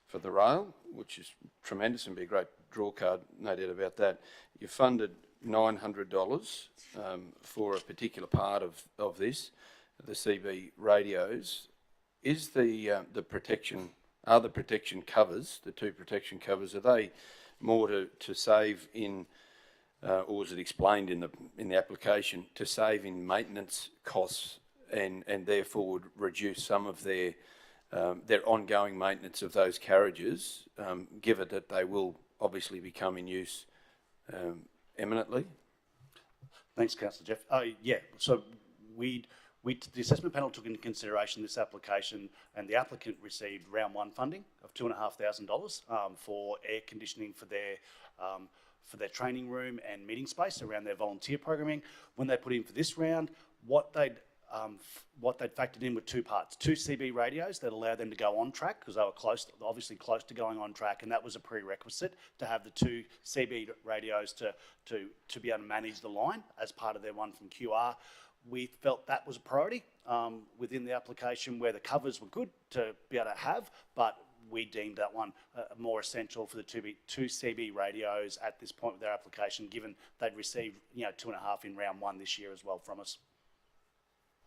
for the rail, which is tremendous and be a great draw card, no doubt about that. You funded $900 for a particular part of this, the CB radios. Is the protection, are the protection covers, the two protection covers, are they more to save in, or was it explained in the application, to save in maintenance costs and therefore would reduce some of their ongoing maintenance of those carriages, given that they will obviously become in use imminently? Thanks, Councillor Jeff. Yeah, so the assessment panel took into consideration this application, and the applicant received round one funding of $2,500 for air conditioning for their training room and meeting space around their volunteer programming. When they put in for this round, what they'd factored in were two parts: two CB radios that allow them to go on track, because they were obviously close to going on track, and that was a prerequisite to have the two CB radios to be able to manage the line as part of their one from QR. We felt that was a priority within the application, where the covers were good to be able to have, but we deemed that one more essential for the two CB radios at this point with their application, given they'd received 2.5 in round one this year as well from us.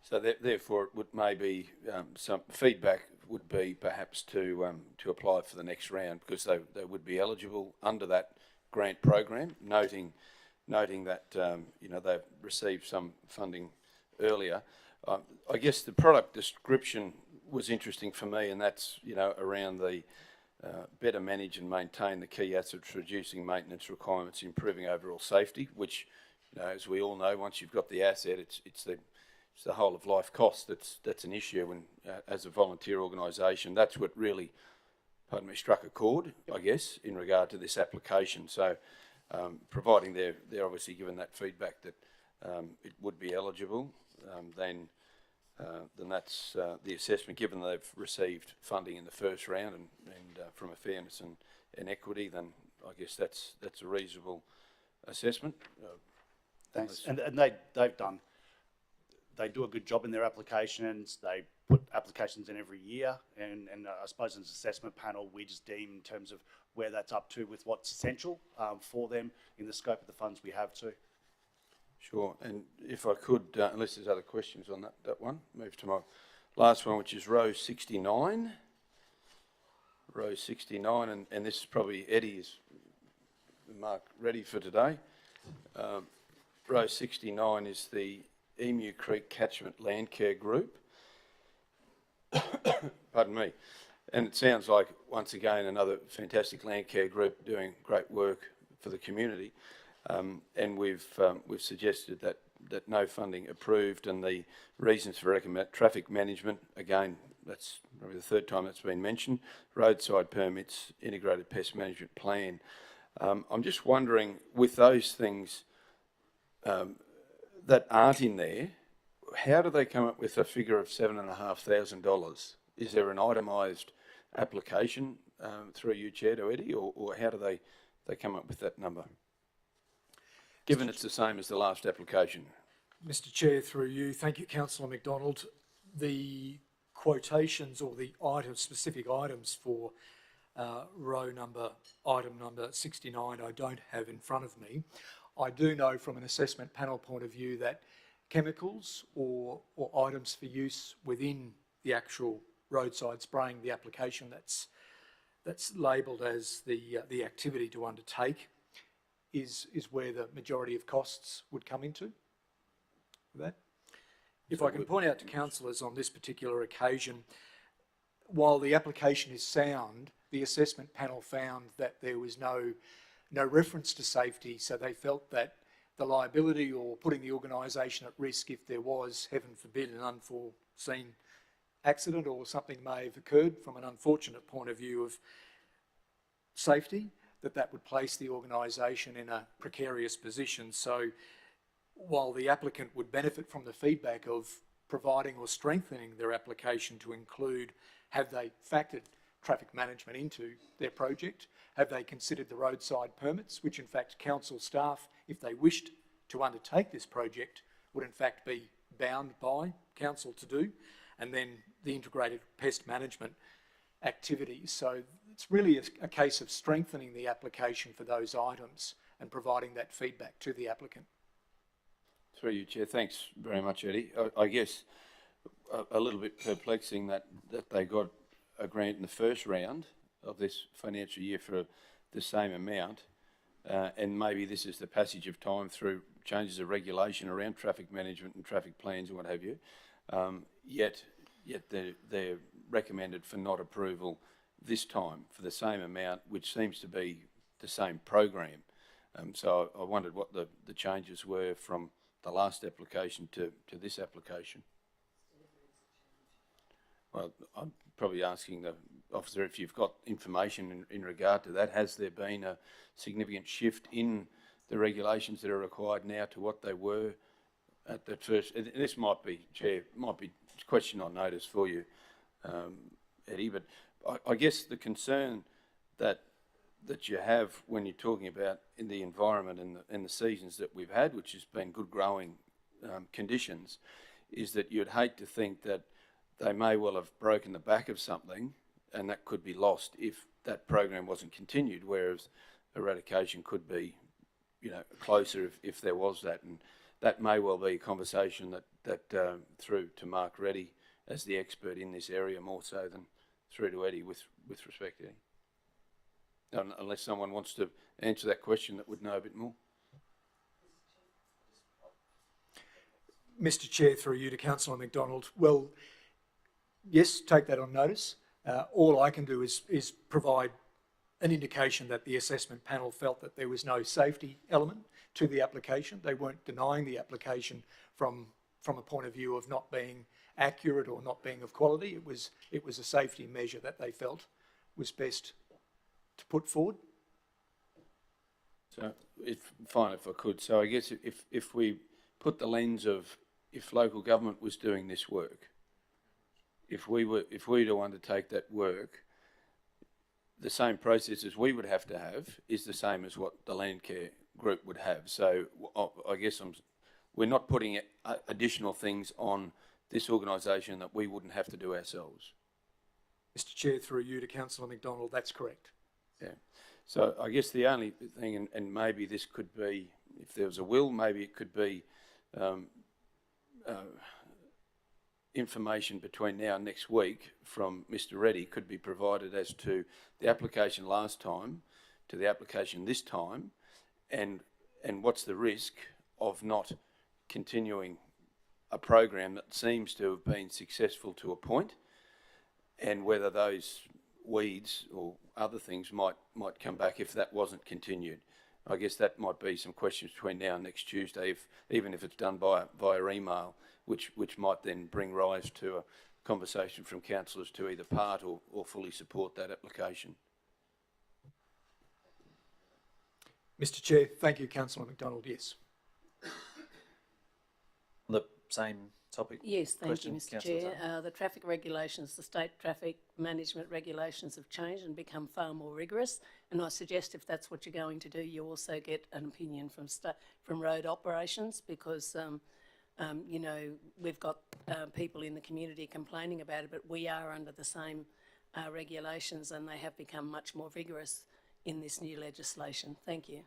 So therefore, it would maybe some feedback would be perhaps to apply for the next round, because they would be eligible under that grant program, noting that they've received some funding earlier. I guess the product description was interesting for me, and that's around the better manage and maintain the key assets, reducing maintenance requirements, improving overall safety, which, you know, as we all know, once you've got the asset, it's the whole of life cost that's an issue. And as a volunteer organisation, that's what really, pardon me, struck a chord, I guess, in regard to this application. So, providing they're obviously given that feedback that it would be eligible, then that's the assessment. Given they've received funding in the first round and from a fairness and equity, then I guess that's a reasonable assessment. Thanks. And they do a good job in their applications. They put applications in every year, and I suppose as an assessment panel, we just deem in terms of where that's up to with what's essential for them in the scope of the funds we have too. Sure, and if I could, unless there's other questions on that one, move to my last one, which is row 69. Row 69, and this is probably Eddie's mark ready for today. Row 69 is the Emu Creek Catchment Landcare Group. Pardon me. And it sounds like, once again, another fantastic landcare group doing great work for the community. And we've suggested that no funding approved, and the reasons for recommend traffic management, again, that's probably the third time that's been mentioned, roadside permits, integrated pest management plan. I'm just wondering, with those things that aren't in there, how do they come up with a figure of $7,500? Is there an itemised application through you, Chair, to Eddie, or how do they come up with that number, given it's the same as the last application? Mr Chair, through you, thank you, Councillor McDonald. The quotations or the specific items for item number 69 I don't have in front of me. I do know from an assessment panel point of view that chemicals or items for use within the actual roadside spraying, the application that's labelled as the activity to undertake, is where the majority of costs would come into. That, if I can point out to councillors on this particular occasion, while the application is sound, the assessment panel found that there was no reference to safety, so they felt that the liability or putting the organisation at risk if there was, heaven forbid, an unforeseen accident or something may have occurred from an unfortunate point of view of safety, that would place the organisation in a precarious position. So while the applicant would benefit from the feedback of providing or strengthening their application to include, have they factored traffic management into their project? Have they considered the roadside permits, which in fact council staff, if they wished to undertake this project, would in fact be bound by council to do, and then the integrated pest management activities. So it's really a case of strengthening the application for those items and providing that feedback to the applicant. Through you, Chair. Thanks very much, Eddie. I guess a little bit perplexing that they got a grant in the first round of this financial year for the same amount, and maybe this is the passage of time through changes of regulation around traffic management and traffic plans and what have you, yet they're recommended for not approval this time for the same amount, which seems to be the same program. So I wondered what the changes were from the last application to this application. Well, I'm probably asking the officer if you've got information in regard to that. Has there been a significant shift in the regulations that are required now to what they were at the first? And this might be, Chair, might be a question on notice for you, Eddie, but I guess the concern that you have when you're talking about in the environment and the seasons that we've had, which has been good growing conditions, is that you'd hate to think that they may well have broken the back of something and that could be lost if that program wasn't continued, whereas eradication could be, closer if there was that. And that may well be a conversation that through to Mark Reddy as the expert in this area more so than through to Eddie with respect to Eddie. Unless someone wants to answer that question that would know a bit more. Mr Chair, through you to Councillor McDonald. Well, yes, take that on notice. All I can do is provide an indication that the assessment panel felt that there was no safety element to the application. They weren't denying the application from a point of view of not being accurate or not being of quality. It was a safety measure that they felt was best to put forward. So, fine if I could. So I guess if we put the lens of if local government was doing this work, if we were to undertake that work, the same processes we would have to have is the same as what the Landcare group would have. So I guess we're not putting additional things on this organisation that we wouldn't have to do ourselves. Mr Chair, through you to Councillor McDonald, that's correct. Yeah. So I guess the only thing, and maybe this could be, if there was a will, maybe it could be information between now and next week from Mr Reddy could be provided as to the application last time to the application this time, and what's the risk of not continuing a program that seems to have been successful to a point, and whether those weeds or other things might come back if that wasn't continued. I guess that might be some questions between now and next Tuesday, even if it's done via email, which might then bring rise to a conversation from councillors to either part or fully support that application. Mr Chair, thank you, Councillor McDonald. Yes. On the same topic? Yes, thank you, Mr Councillor Chair. Zahn. The traffic regulations, the state traffic management regulations have changed and become far more rigorous, and I suggest if that's what you're going to do, you also get an opinion from road operations, because you know, we've got people in the community complaining about it, but we are under the same regulations, and they have become much more vigorous in this new legislation. Thank you.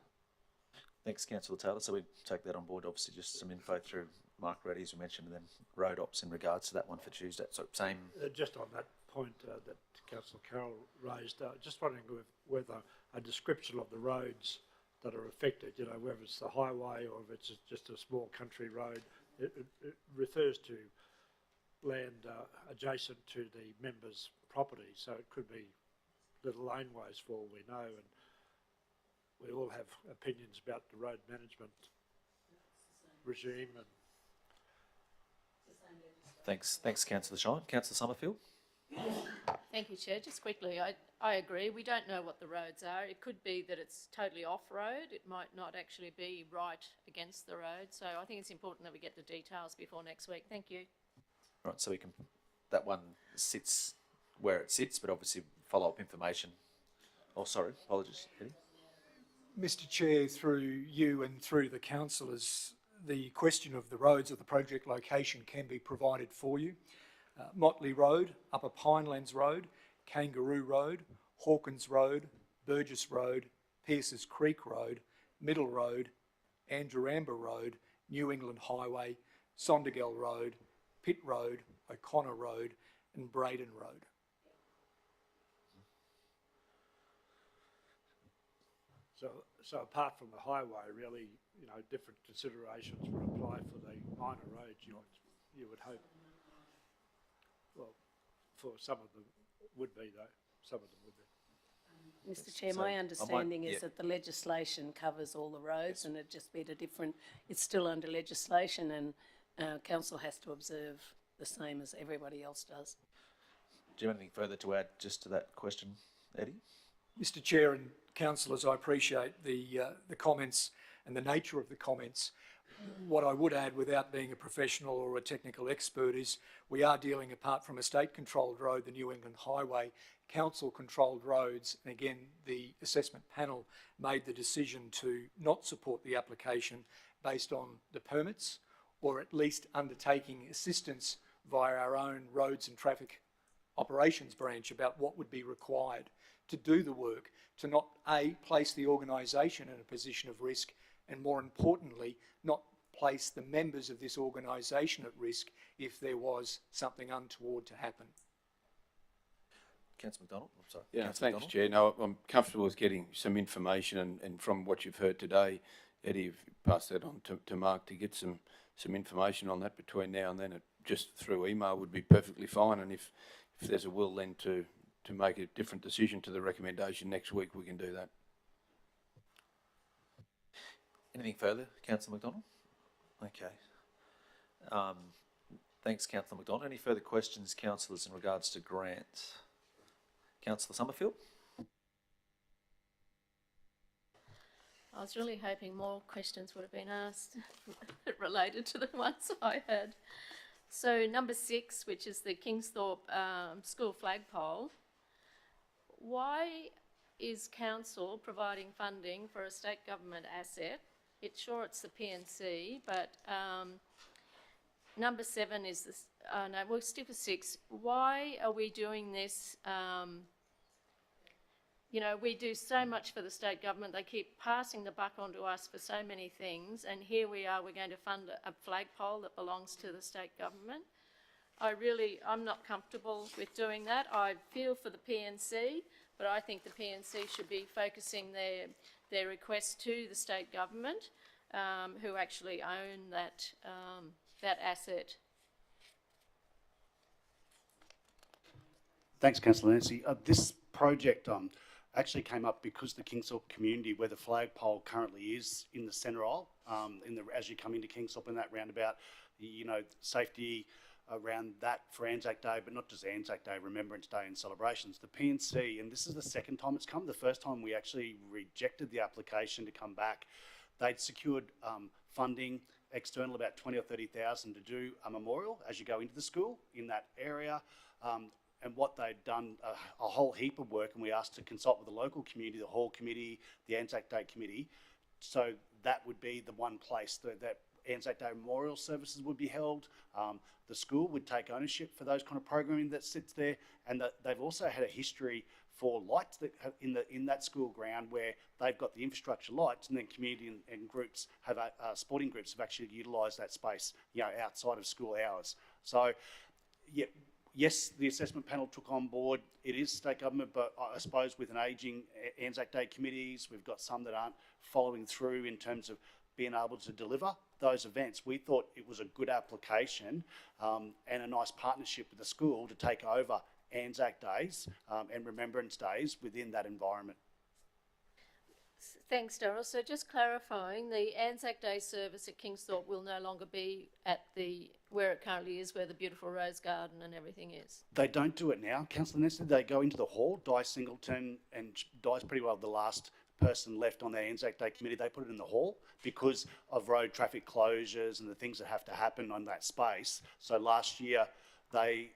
Thanks, Councillor Taylor. So we take that on board. Obviously, just some info through Mark Reddy, as we mentioned, and then road ops in regards to that one for Tuesday. So same. Just on that point that Councillor Carroll raised, just wondering whether a description of the roads that are affected, you know, whether it's the highway or if it's just a small country road, it refers to land adjacent to the member's property, so it could be little laneways for all we know, and we all have opinions about the road management regime. And Thanks, Councillor Shine. Councillor Summerfield. Thank you, Chair. Just quickly, I agree. We don't know what the roads are. It could be that it's totally off-road. It might not actually be right against the road. So I think it's important that we get the details before next week. Thank you. Right, so that one sits where it sits, but obviously follow-up information. Oh, sorry, apologies, Eddie. Mr Chair, through you and through the councillors, the question of the roads of the project location can be provided for you. Motley Road, Upper Pinelands Road, Kangaroo Road, Hawkins Road, Burgess Road, Pierces Creek Road, Middle Road, Anduramba Road, New England Highway, Sondagel Road, Pitt Road, O'Connor Road and Braden Road. So apart from the highway, really, you know, different considerations would apply for the minor roads, you would hope. Well, for some of them would be, though. Some of them would be. Mr Chair, So my understanding is that the legislation covers all the roads, and it'd just be it's still under legislation, and council has to observe the same as everybody else does. Do you have anything further to add just to that question, Eddie? Mr Chair and councillors, I appreciate the comments and the nature of the comments. What I would add, without being a professional or a technical expert, is we are dealing, apart from a state-controlled road, the New England Highway, council-controlled roads, and again, the assessment panel made the decision to not support the application based on the permits, or at least undertaking assistance via our own roads and traffic operations branch about what would be required to do the work, to not place the organisation in a position of risk, and more importantly, not place the members of this organisation at risk if there was something untoward to happen. Councillor McDonald, I'm sorry. Yeah, Councillor thanks, McDonald. Chair. No, I'm comfortable with getting some information, and from what you've heard today, Eddie, if you pass that on to Mark to get some information on that between now and then, just through email would be perfectly fine, and if there's a will then to to make a different decision to the recommendation next week, we can do that. Anything further, Councillor McDonald? Okay. Thanks, Councillor McDonald. Any further questions, councillors, in regards to grants? Councillor Summerfield? I was really hoping more questions would have been asked related to the ones I had. So number 6, which is the Kingsthorpe school flagpole, why is council providing funding for a state government asset? It's sure it's the PNC, but number 7 is this. No, we'll stick with 6. Why are we doing this? You know, we do so much for the state government. They keep passing the buck on to us for so many things, and here we are, we're going to fund a flagpole that belongs to the state government. I'm not comfortable with doing that. I feel for the PNC, but I think the PNC should be focusing their request to the state government, who actually own that, that asset. Thanks, Councillor Nancy. This project actually came up because the Kingsthorpe community, where the flagpole currently is in the centre aisle, as you come into Kingsthorpe in that roundabout, you know, safety around that for Anzac Day, but not just Anzac Day, Remembrance Day and celebrations. The PNC, and this is the second time it's come, the first time we actually rejected the application to come back, they'd secured funding external, about 20 or 30,000, to do a memorial as you go into the school in that area. And what they'd done, a whole heap of work, and we asked to consult with the local community, the Hall Committee, the Anzac Day Committee, so that would be the one place that Anzac Day memorial services would be held. The school would take ownership for those kind of programming that sits there, and they've also had a history for lights that have in that school ground, where they've got the infrastructure lights, and then community and groups have sporting groups have actually utilised that space, you know, outside of school hours. So, yeah. Yes, the assessment panel took on board. It is state government, but I suppose with an ageing Anzac Day committees, we've got some that aren't following through in terms of being able to deliver those events. We thought it was a good application and a nice partnership with the school to take over Anzac Days and Remembrance Days within that environment. Thanks, Darryl. So just clarifying, the Anzac Day service at Kingsthorpe will no longer be at where it currently is, where the beautiful rose garden and everything is. They don't do it now, Councillor Nestor. They go into the hall. Di Singleton, and Di's pretty well the last person left on the Anzac Day committee. They put it in the hall because of road traffic closures and the things that have to happen on that space. So last year they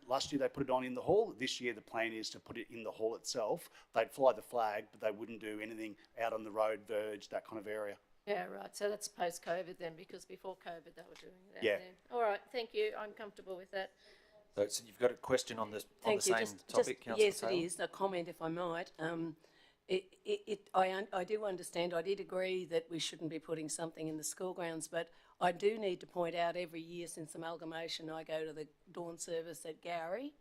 put it on in the hall. This year the plan is to put it in the hall itself. They'd fly the flag, but they wouldn't do anything out on the road verge, that kind of area. Yeah, right. So that's post-COVID then, because before COVID they were doing that. Yeah. There. All right. Thank you. I'm comfortable with that. So you've got a question on the Thank you. same topic, Councillor Yes, Taylor? it is. A comment, if I might. I do understand. I did agree that we shouldn't be putting something in the school grounds, but I do need to point out every year since amalgamation, I go to the dawn service at Gowrie,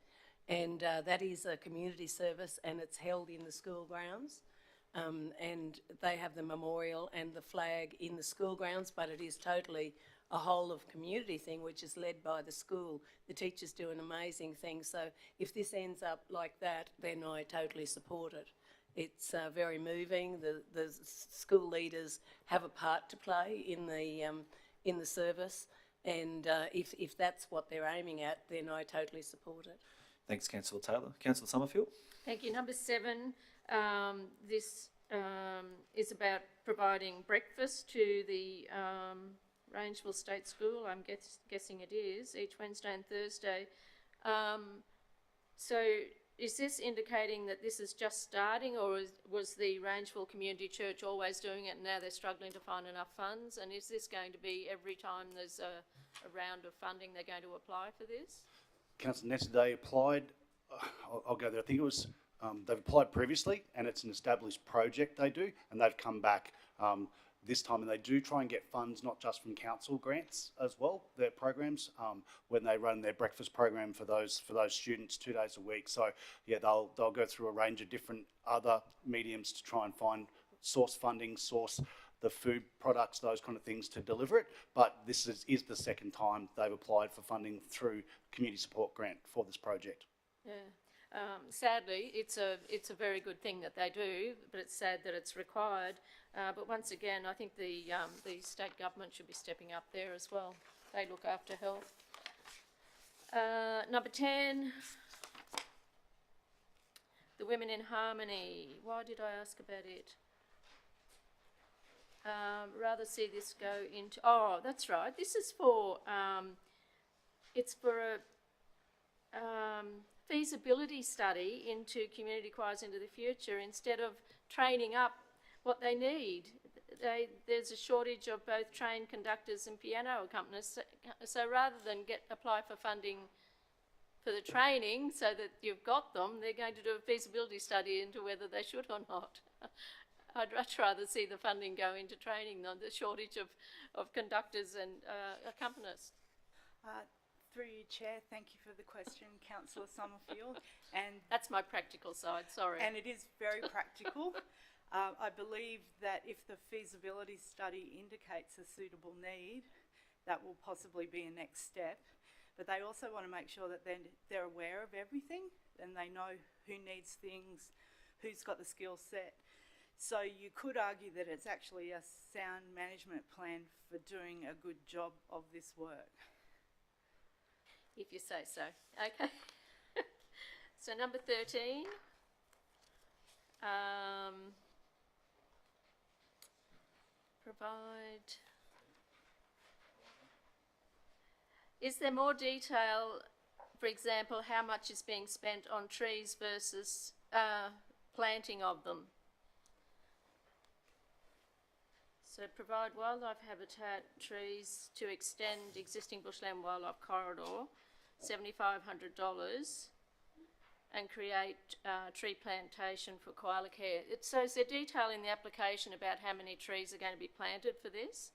and that is a community service, and it's held in the school grounds. And they have the memorial and the flag in the school grounds, but it is totally a whole of community thing, which is led by the school. The teachers do an amazing thing. So if this ends up like that, then I totally support it. It's very moving. The school leaders have a part to play in the service, and if that's what they're aiming at, then I totally support it. Thanks, Councillor Taylor. Councillor Summerfield? Thank you. Number 7, this is about providing breakfast to the Rangeville State School. I'm guessing it is, each Wednesday and Thursday. So is this indicating that this is just starting, or was the Rangeville Community Church always doing it and now they're struggling to find enough funds? And is this going to be every time there's a round of funding they're going to apply for this? Councillor Nestor, they applied, I'll go there, I think it was, they've applied previously, and it's an established project they do, and they've come back this time, and they do try and get funds not just from council grants as well, their programs, when they run their breakfast program for those students 2 days a week. So yeah, they'll go through a range of different other mediums to try and source funding, source the food products, those kind of things to deliver it. But this is the second time they've applied for funding through community support grant for this project. Yeah. Sadly, it's a very good thing that they do, but it's sad that it's required. But once again, I think the state government should be stepping up there as well. They look after health. Number 10, the Women in Harmony. Why did I ask about it? Rather see this go into, oh, that's right. This is for, it's for a feasibility study into community choirs into the future instead of training up what they need. There's a shortage of both trained conductors and piano accompanists. So rather than apply for funding for the training so that you've got them, they're going to do a feasibility study into whether they should or not. I'd much rather see the funding go into training than the shortage of conductors and accompanists. Through you, Chair, thank you for the question, Councillor Summerfield. And that's my practical side, sorry. And it is very practical. I believe that if the feasibility study indicates a suitable need, that will possibly be a next step. But they also want to make sure that they're aware of everything and they know who needs things, who's got the skill set. So you could argue that it's actually a sound management plan for doing a good job of this work. If you say so. Okay. So number 13. Provide. Is there more detail, for example, how much is being spent on trees versus planting of them? So provide wildlife habitat trees to extend existing bushland wildlife corridor, $7,500, and create tree plantation for koala care. So is there detail in the application about how many trees are going to be planted for this?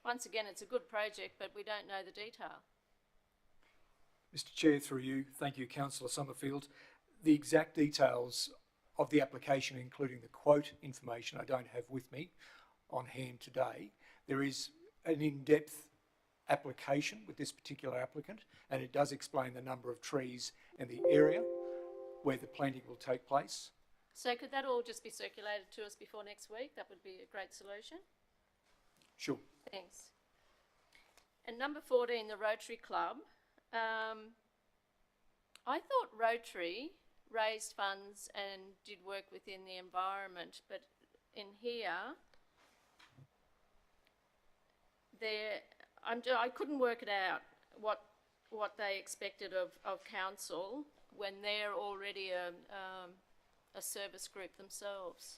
Once again, it's a good project, but we don't know the detail. Mr Chair, through you, thank you, Councillor Summerfield. The exact details of the application, including the quote information, I don't have with me on hand today. There is an in-depth application with this particular applicant, and it does explain the number of trees and the area where the planting will take place. So could that all just be circulated to us before next week? That would be a great solution. Sure. Thanks. And number 14, the Rotary Club. I thought Rotary raised funds and did work within the environment, but in here, I couldn't work it out what they expected of council when they're already a service group themselves.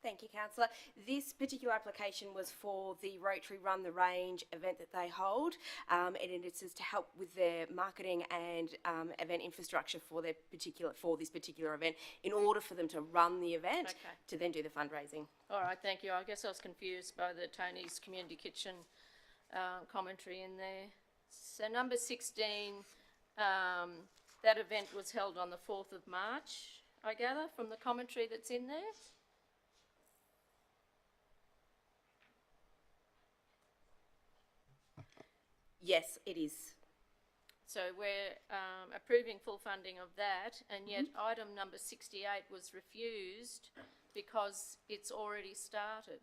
Thank you, Councillor. This particular application was for the Rotary Run the Range event that they hold, and it is to help with their marketing and event infrastructure for this particular event in order for them to run the event to then do the fundraising. All right, thank you. I guess I was confused by the Tony's Community Kitchen commentary in there. So number 16, that event was held on the 4th of March, I gather, from the commentary that's in there. Yes, it is. So we're approving full funding of that, and yet item number 68 was refused because it's already started.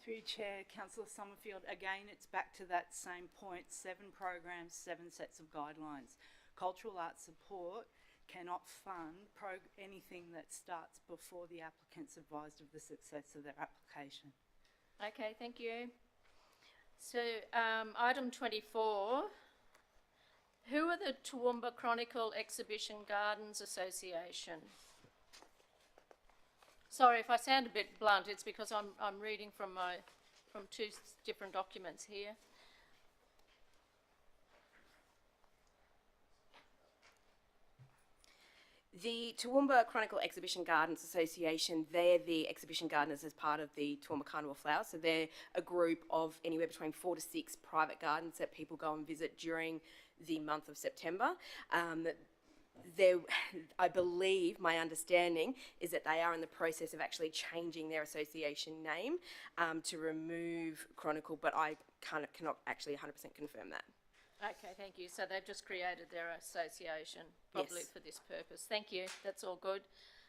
Through Chair, Councillor Summerfield, again, it's back to that same point, 7 programs, 7 sets of guidelines. Cultural arts support cannot fund anything that starts before the applicant's advised of the success of their application. Okay, thank you. So item 24, who are the Toowoomba Chronicle Exhibition Gardens Association? Sorry if I sound a bit blunt, it's because I'm reading from 2 different documents here. The Toowoomba Chronicle Exhibition Gardens Association, they're the exhibition gardeners as part of the Toowoomba Carnival Flowers. So they're a group of anywhere between 4 to 6 private gardens that people go and visit during the month of September. I believe, my understanding is that they are in the process of actually changing their association name to remove Chronicle, but I cannot actually 100% confirm that. Okay, thank you. So they've just created their association, probably Yes. for this purpose. Thank you. That's all good.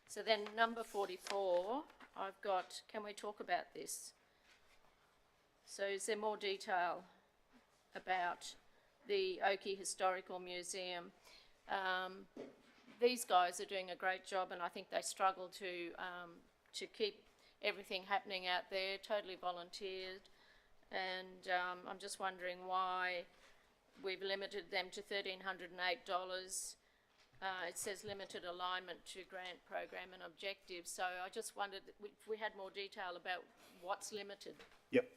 So then number 44, I've got, can we talk about this? So is there more detail about the Oakey Historical Museum? These guys are doing a great job, and I think they struggle to keep everything happening out there, totally volunteered. And I'm just wondering why we've limited them to $1,308. It says limited alignment to grant program and objectives. So I just wondered if we had more detail about what's limited. Yep.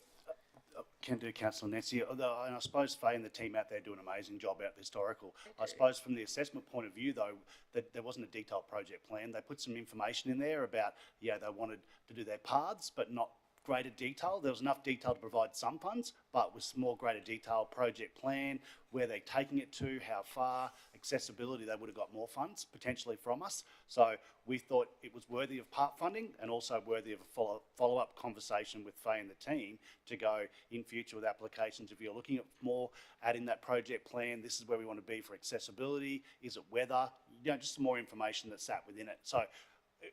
Can do, Councillor Nancy. Although, and I suppose Faye and the team out there do an amazing job out the historical. I suppose from the assessment point of view, though, that there wasn't a detailed project plan. They put some information in there about, they wanted to do their paths, but not greater detail. There was enough detail to provide some funds, but with more greater detail, project plan, where they're taking it to, how far, accessibility, they would have got more funds potentially from us. So we thought it was worthy of part funding and also worthy of a follow-up conversation with Faye and the team to go in future with applications. If you're looking at more, adding that project plan, this is where we want to be for accessibility, is it weather, just some more information that sat within it. So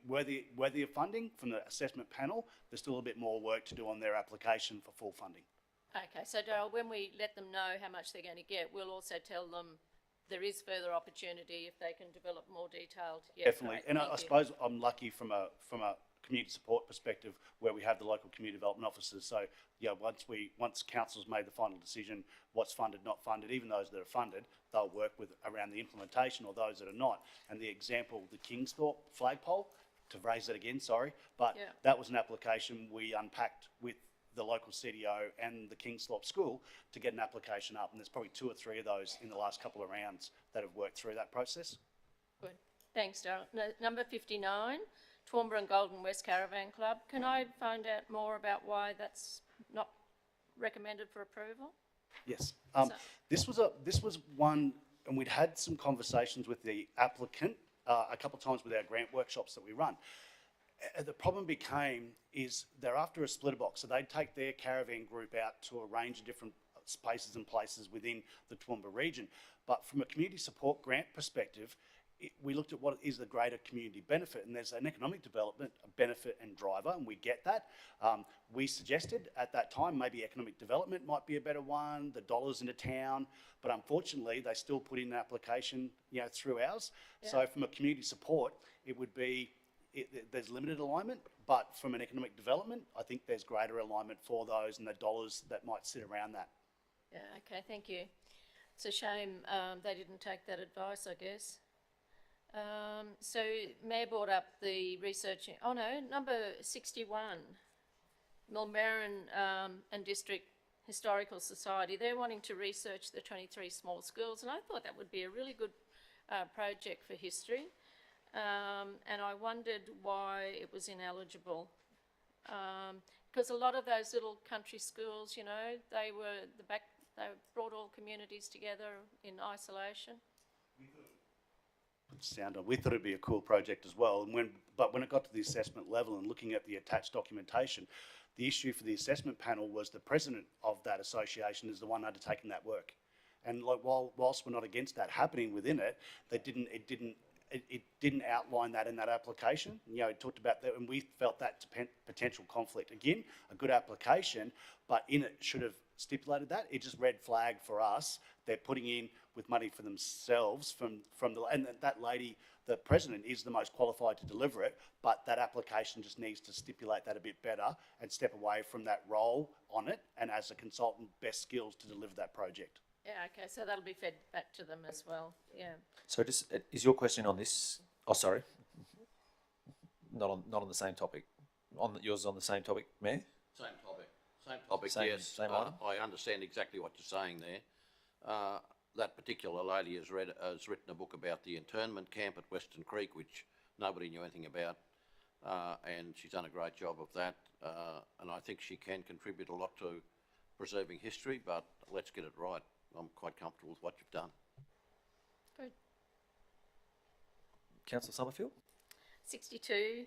worthy of funding from the assessment panel. There's still a bit more work to do on their application for full funding. Okay, so Darryl, when we let them know how much they're going to get, we'll also tell them there is further opportunity if they can develop more detailed. Yeah, Definitely, great, and I thank you. suppose I'm lucky from a community support perspective where we have the local community development officers. So once council's made the final decision, what's funded, not funded, even those that are funded, they'll work with around the implementation, or those that are not. And the example, the Kingsthorpe flagpole, to raise that again, sorry, but that was an application we unpacked with the local CDO and the Kingsthorpe School to get an application up, and there's probably 2 or 3 of those in the last couple of rounds that have worked through that process. Good. Thanks, Darryl. Number 59, Toowoomba and Golden West Caravan Club. Can I find out more about why that's not recommended for approval? Yes. This was one, and we'd had some conversations with the applicant a couple of times with our grant workshops that we run. The problem is they're after a splitter box, so they'd take their caravan group out to a range of different spaces and places within the Toowoomba region. But from a community support grant perspective, we looked at what is the greater community benefit, and there's an economic development benefit and driver, and we get that. We suggested at that time maybe economic development might be a better one, the dollars into town, but unfortunately they still put in an application, through ours. Yeah. So from a community support, it would be, there's limited alignment, but from an economic development, I think there's greater alignment for those and the dollars that might sit around that. Yeah, okay, thank you. It's a shame they didn't take that advice, I guess. So Mayor brought up the research, number 61, Mulmerran and District Historical Society. They're wanting to research the 23 small schools, and I thought that would be a really good project for history. And I wondered why it was ineligible. Because a lot of those little country schools, they brought all communities together in isolation. We thought it'd be a cool project as well. But when it got to the assessment level and looking at the attached documentation, the issue for the assessment panel was the president of that association is the one undertaking that work. And whilst we're not against that happening within it, it didn't outline that in that application. It talked about that, and we felt that potential conflict. Again, a good application, but in it should have stipulated that. It just red flag for us. They're putting in with money for themselves and that lady, the president, is the most qualified to deliver it, but that application just needs to stipulate that a bit better and step away from that role on it, and as a consultant, best skills to deliver that project. Yeah, okay, so that'll be fed back to them as well, yeah. So is your question on this, sorry, not on the same topic, yours on the same topic, Mayor? Same topic, yes. Same item? I understand exactly what you're saying there. that particular lady has written a book about the internment camp at Western Creek, which nobody knew anything about, and she's done a great job of that. And I think she can contribute a lot to preserving history, but let's get it right. I'm quite comfortable with what you've done. Good. Councillor Summerfield? 62,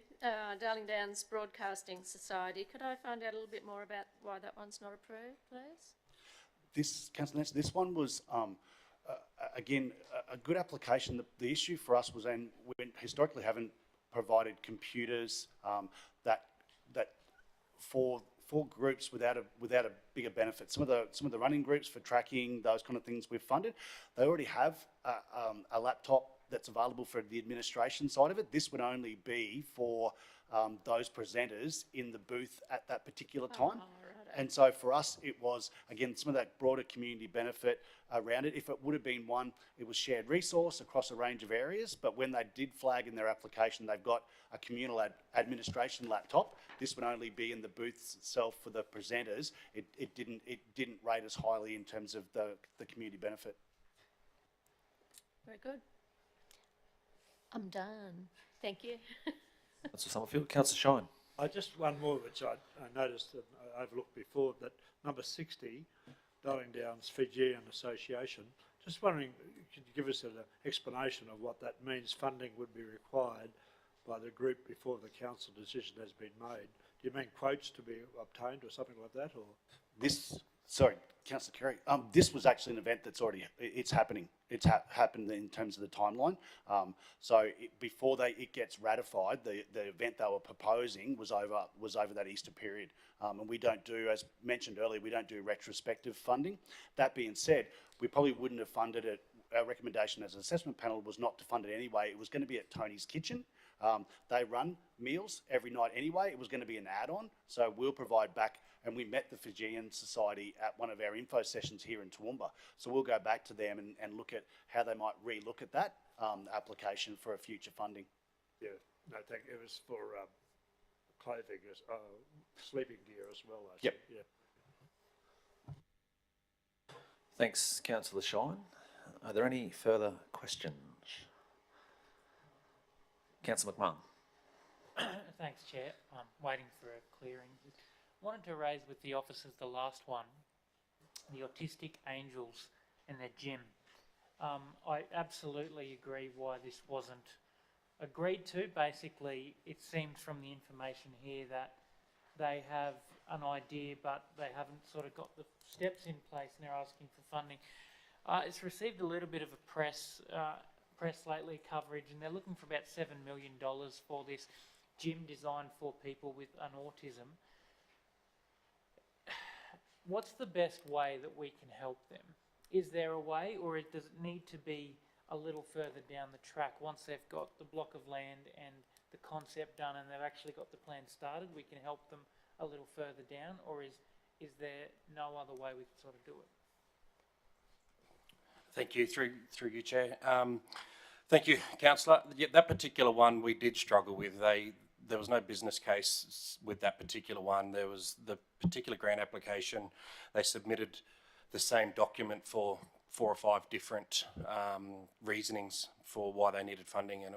Darling Downs Broadcasting Society. Could I find out a little bit more about why that one's not approved, please? This, Councillor Nancy, this one was, again, a good application. The issue for us was, and we historically haven't provided computers that for groups without a bigger benefit. Some of the running groups for tracking, those kind of things we've funded, they already have a laptop that's available for the administration side of it. This would only be for those presenters in the booth at that particular time. And so for us, it was, again, some of that broader community benefit around it. If it would have been one, it was shared resource across a range of areas, but when they did flag in their application, they've got a communal administration laptop. This would only be in the booths itself for the presenters. It didn't rate as highly in terms of the community benefit. Very good. I'm done. Thank you. Councillor Summerfield. Councillor Shine. Just one more, which I noticed and I overlooked before, that number 60, Darling Downs Fijian Association. Just wondering, could you give us an explanation of what that means? Funding would be required by the group before the council decision has been made. Do you mean quotes to be obtained or something like that? Or Sorry, Councillor Kerry. This was actually an event that's already, it's happening. It's happened in terms of the timeline. Before it gets ratified, the event they were proposing was over that Easter period. And we don't do, as mentioned earlier, we don't do retrospective funding. That being said, we probably wouldn't have funded it. Our recommendation as an assessment panel was not to fund it anyway. It was going to be at Tony's Kitchen. They run meals every night anyway. It was going to be an add-on. So we'll provide back. And we met the Fijian Society at one of our info sessions here in Toowoomba. So we'll go back to them and look at how they might re-look at that application for a future funding. Yeah, no, thank you. It was for clothing, sleeping gear as well, I think. Yep. Yeah. Thanks, Councillor Shine. Are there any further questions? Councillor McMahon. Thanks, Chair. I'm waiting for a clearing. Wanted to raise with the officers the last one, the Autistic Angels and their gym. I absolutely agree why this wasn't agreed to. Basically, it seems from the information here that they have an idea, but they haven't sort of got the steps in place, and they're asking for funding. It's received a little bit of a press lately coverage, and they're looking for about $7 million for this gym designed for people with an autism. What's the best way that we can help them? Is there a way, or does it need to be a little further down the track once they've got the block of land and the concept done and they've actually got the plan started, we can help them a little further down, or is there no other way we can sort of do it? Thank you, through you, Chair. Thank you, Councillor. Yeah, that particular one we did struggle with. There was no business case with that particular one. There was the particular grant application. They submitted the same document for 4 or 5 different reasonings for why they needed funding, and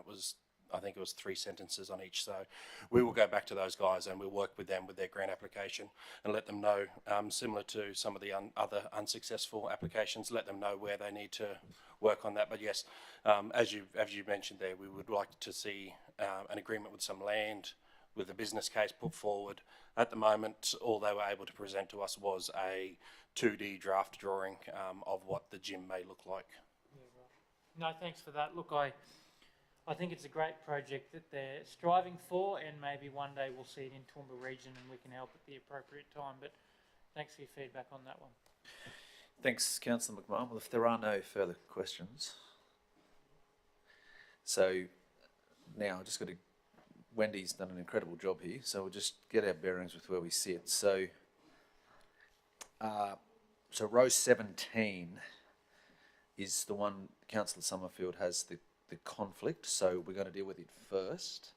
I think it was 3 sentences on each. So we will go back to those guys and we'll work with them with their grant application and let them know, similar to some of the other unsuccessful applications, let them know where they need to work on that. But yes, as you mentioned there, we would like to see an agreement with some land, with a business case put forward. At the moment, all they were able to present to us was a 2D draft drawing of what the gym may look like. Yeah, right. No, thanks for that. Look, I think it's a great project that they're striving for, and maybe one day we'll see it in Toowoomba region and we can help at the appropriate time. But thanks for your feedback on that one. Thanks, Councillor McMahon. Well, if there are no further questions, so now I've just got to. Wendy's done an incredible job here, so we'll just get our bearings with where we sit. So row 17 is the one Councillor Summerfield has the conflict, so we're going to deal with it first.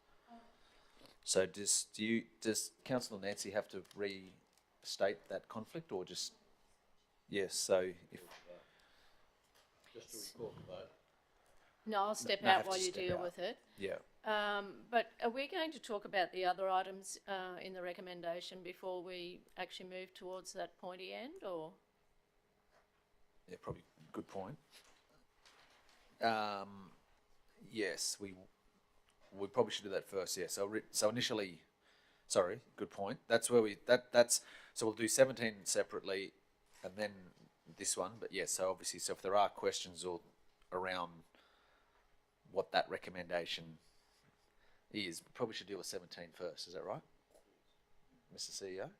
So does Councillor Nancy have to restate that conflict, or just yes? So if Just to record the vote. No, I'll step No, out have to while you step deal out. with it. Yeah. But are we going to talk about the other items in the recommendation before we actually move towards that pointy end, or? Yeah, probably good point. Yes, we probably should do that first. Yeah. So initially, sorry, good point. That's where that's so we'll do 17 separately, and then this one. But yeah, so obviously, so if there are questions or around what that recommendation is, we probably should deal with 17 first. Is that right, Mr. CEO?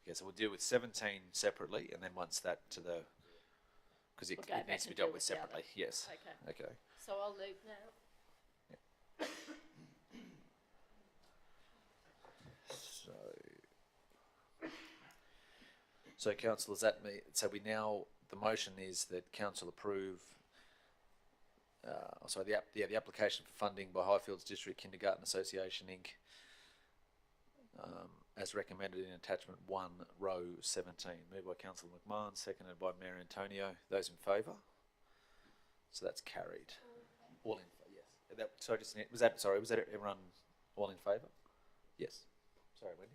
Yeah. So we'll deal with 17 separately, and then once that to the because it, We'll go it back needs to be and dealt deal with with the other. separately. Yes. Okay. Okay. So I'll leave now. So councillors, that me. So we now the motion is that council approve. The application for funding by Highfields District Kindergarten Association Inc. As recommended in attachment 1, row 17. Moved by Councillor McMahon, seconded by Mayor Antonio. Those in favour? So that's carried. All in yes. Was that everyone all in favour? Yes. Sorry, Wendy.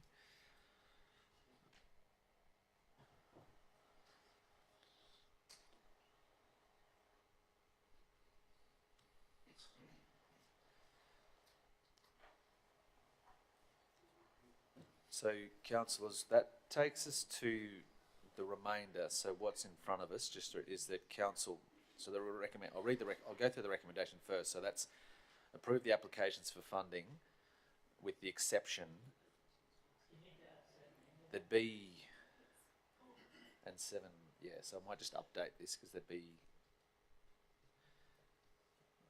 So, councillors, that takes us to the remainder. So, what's in front of us is that council. So, I'll go through the recommendation first. So, that's approve the applications for funding, with the exception that B and 7. Yeah. So, I might just update this because there'd be.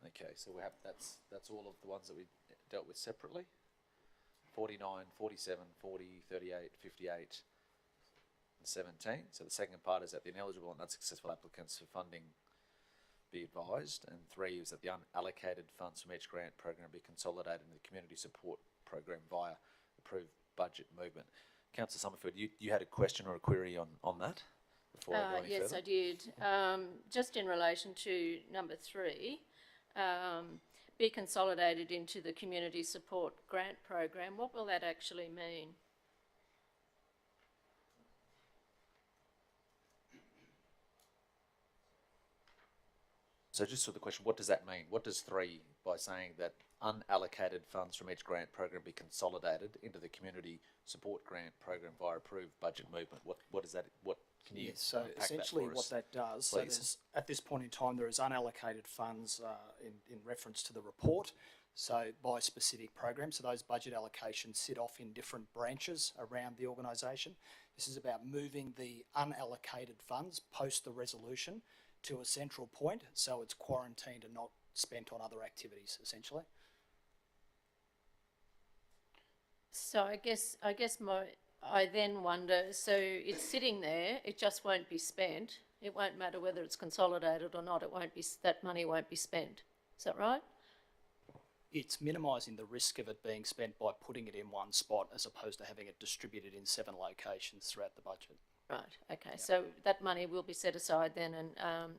Okay. So we have that's all of the ones that we dealt with separately. 49, 47, 40, 38, 58, and 17. So the second part is that the ineligible and unsuccessful applicants for funding be advised, and 3 is that the unallocated funds from each grant program be consolidated in the community support program via approved budget movement. Councillor Summerfield, you had a question or a query on that before I go any Yes, further? I did. Just in relation to number 3, be consolidated into the community support grant program. What will that actually mean? So just for the question, what does that mean? What does 3 by saying that unallocated funds from each grant program be consolidated into the community support grant program via approved budget movement? What is that? What can you So unpack that essentially for what us, that does, so please? there's, at this point in time, there is unallocated funds in reference to the report, so by specific programs. So those budget allocations sit off in different branches around the organisation. This is about moving the unallocated funds post the resolution to a central point, so it's quarantined and not spent on other activities, essentially. So I guess I then wonder, so it's sitting there, it just won't be spent. It won't matter whether it's consolidated or not, that money won't be spent. Is that right? It's minimising the risk of it being spent by putting it in one spot as opposed to having it distributed in 7 locations throughout the budget. Right, okay, so that money will be set aside then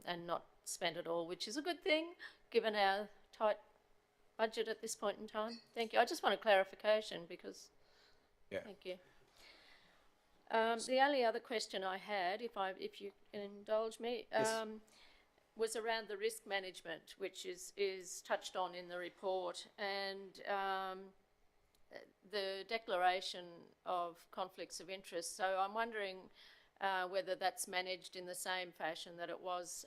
and not spent at all, which is a good thing, given our tight budget at this point in time. Thank you. I just want a clarification because, thank you. The only other question I had, if you can indulge me, was around the risk management, which is touched on in the report, and the declaration of conflicts of interest. So I'm wondering whether that's managed in the same fashion that it was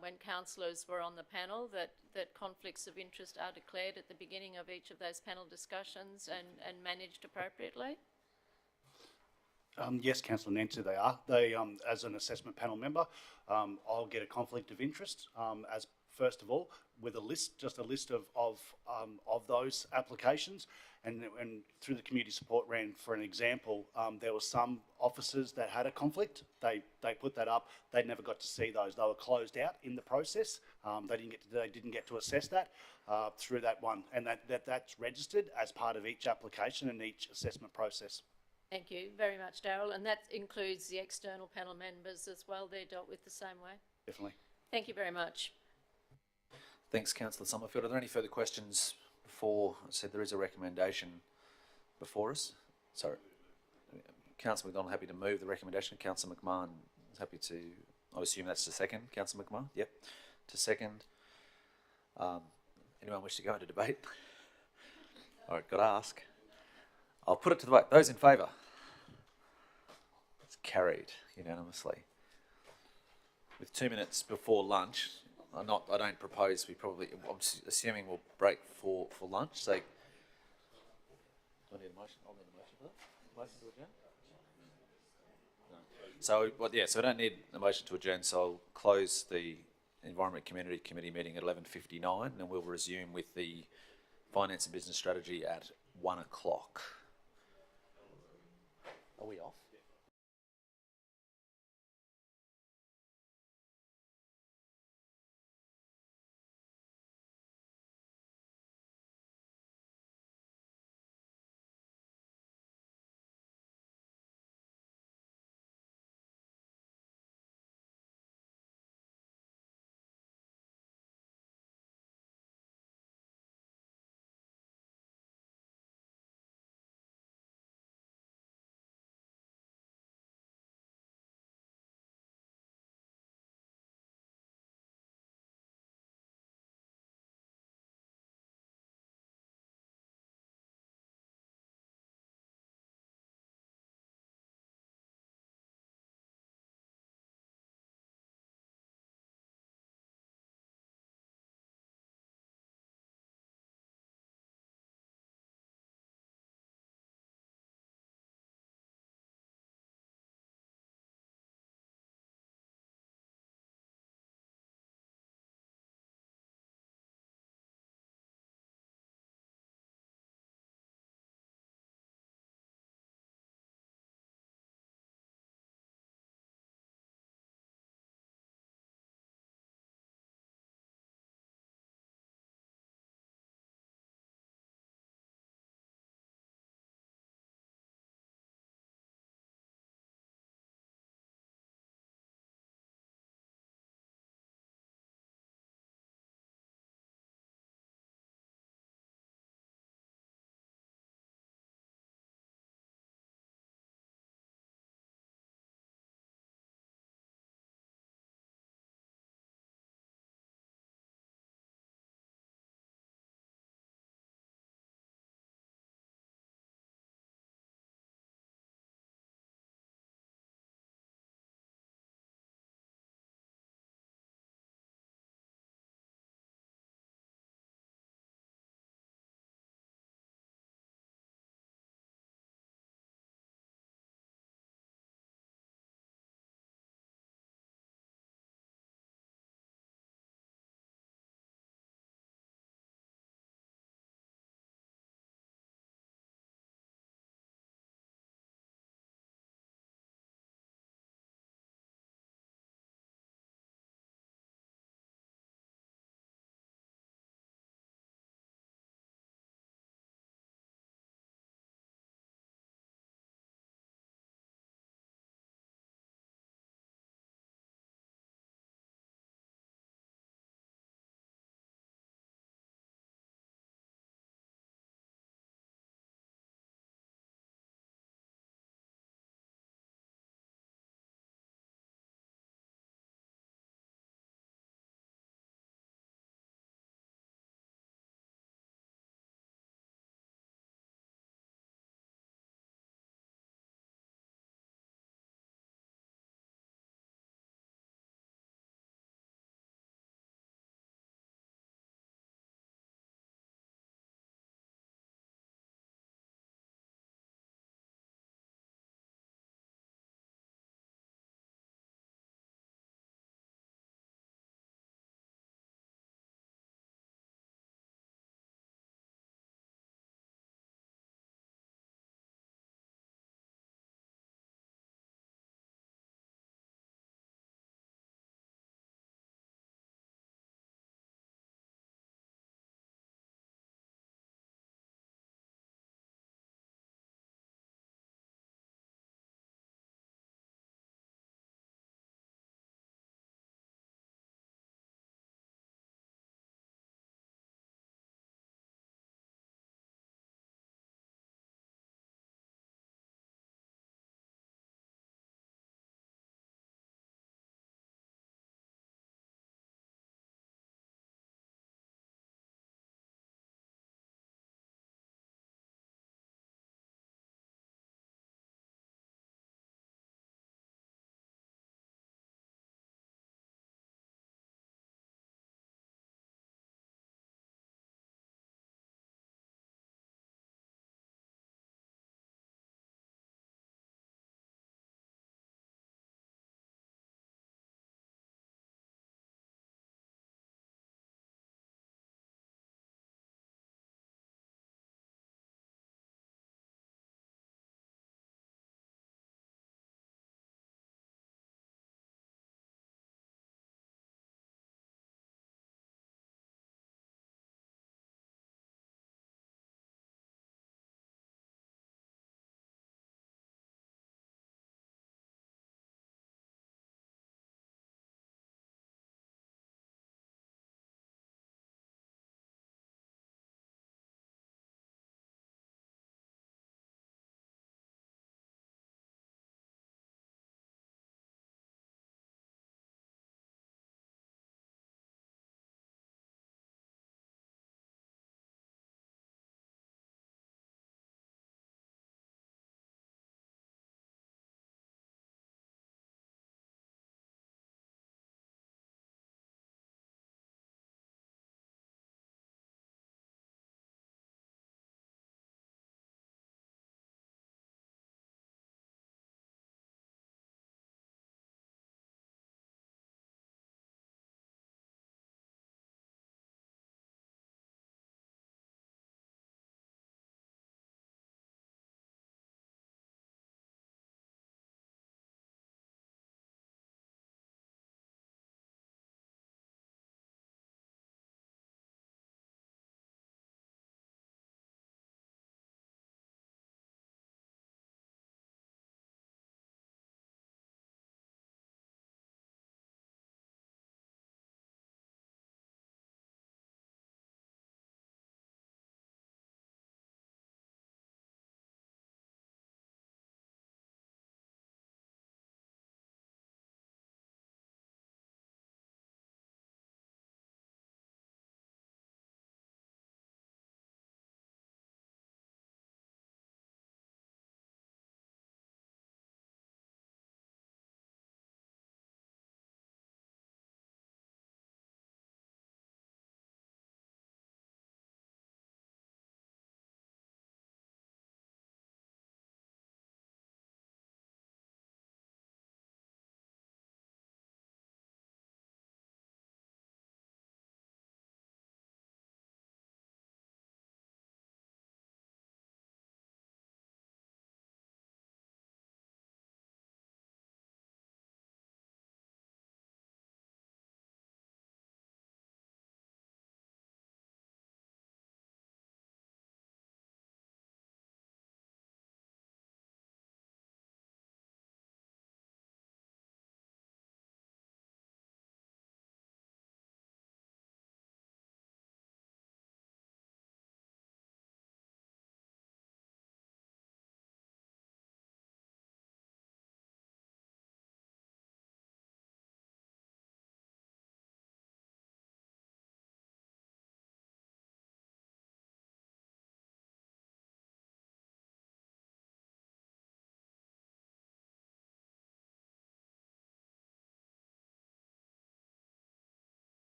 when councillors were on the panel, that conflicts of interest are declared at the beginning of each of those panel discussions and managed appropriately? Yes, Councillor Nancy, they are. They, as an assessment panel member, I'll get a conflict of interest as first of all with a list, just a list of those applications, and through the community support ran for an example. There were some officers that had a conflict. They put that up. They never got to see those. They were closed out in the process. They didn't get to assess that through that one, and that's registered as part of each application and each assessment process. Thank you very much, Daryl. And that includes the external panel members as well. They're dealt with the same way. Definitely. Thank you very much. Thanks, Councillor Summerfield. Are there any further questions before? I said there is a recommendation before us. So, Councillor McDonald happy to move the recommendation. Councillor McMahon is happy to. I assume that's to second. Councillor McMahon, yep, to second. Anyone wish to go into debate? All right, got to ask. I'll put it to the vote. Those in favour? It's carried unanimously. With 2 minutes before lunch, I don't propose we probably. I'm assuming we'll break for lunch. So, do I need a motion? I'll need a motion for that. Motion to adjourn. No. So, so I don't need a motion to adjourn. So I'll close the Environment Committee meeting at 11:59, and we'll resume with the Finance and Business Strategy at 1 o'clock. Are we off?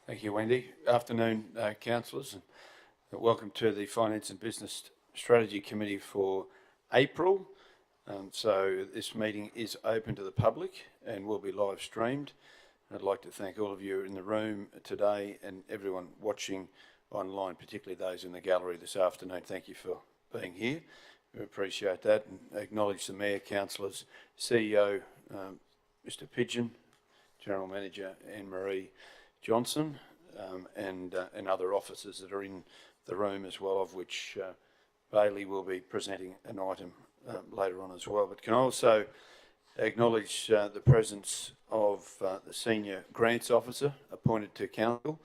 Thank you, Wendy. Afternoon, councillors, and welcome to the Finance and Business Strategy Committee for April. So this meeting is open to the public and will be live streamed. I'd like to thank all of you in the room today and everyone watching online, particularly those in the gallery this afternoon. Thank you for being here. We appreciate that and acknowledge the Mayor, councillors, CEO, Mr Pigeon, General Manager Anne-Marie Johnson, and other officers that are in the room as well, of which Bailey will be presenting an item later on as well. But can I also acknowledge the presence of the Senior Grants Officer appointed to Council,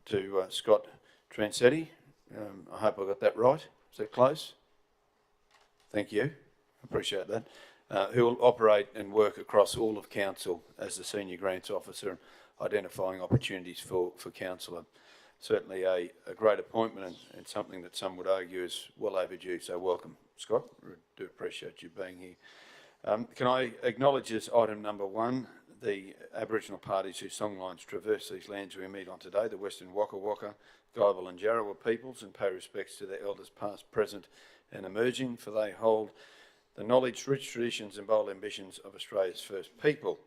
to Scott Transetti. I hope I got that right. Is that close? Thank you. Appreciate that. Who will operate and work across all of Council as the Senior Grants Officer, identifying opportunities for Councillor. Certainly a great appointment and something that some would argue is well overdue. So welcome, Scott. We do appreciate you being here. Can I acknowledge as item number 1 the Aboriginal parties whose songlines traverse these lands we meet on today, the Western Waka Waka, Guyabal and Jarrawa peoples, and pay respects to their elders past, present and emerging, for they hold the knowledge, rich traditions and bold ambitions of Australia's first people.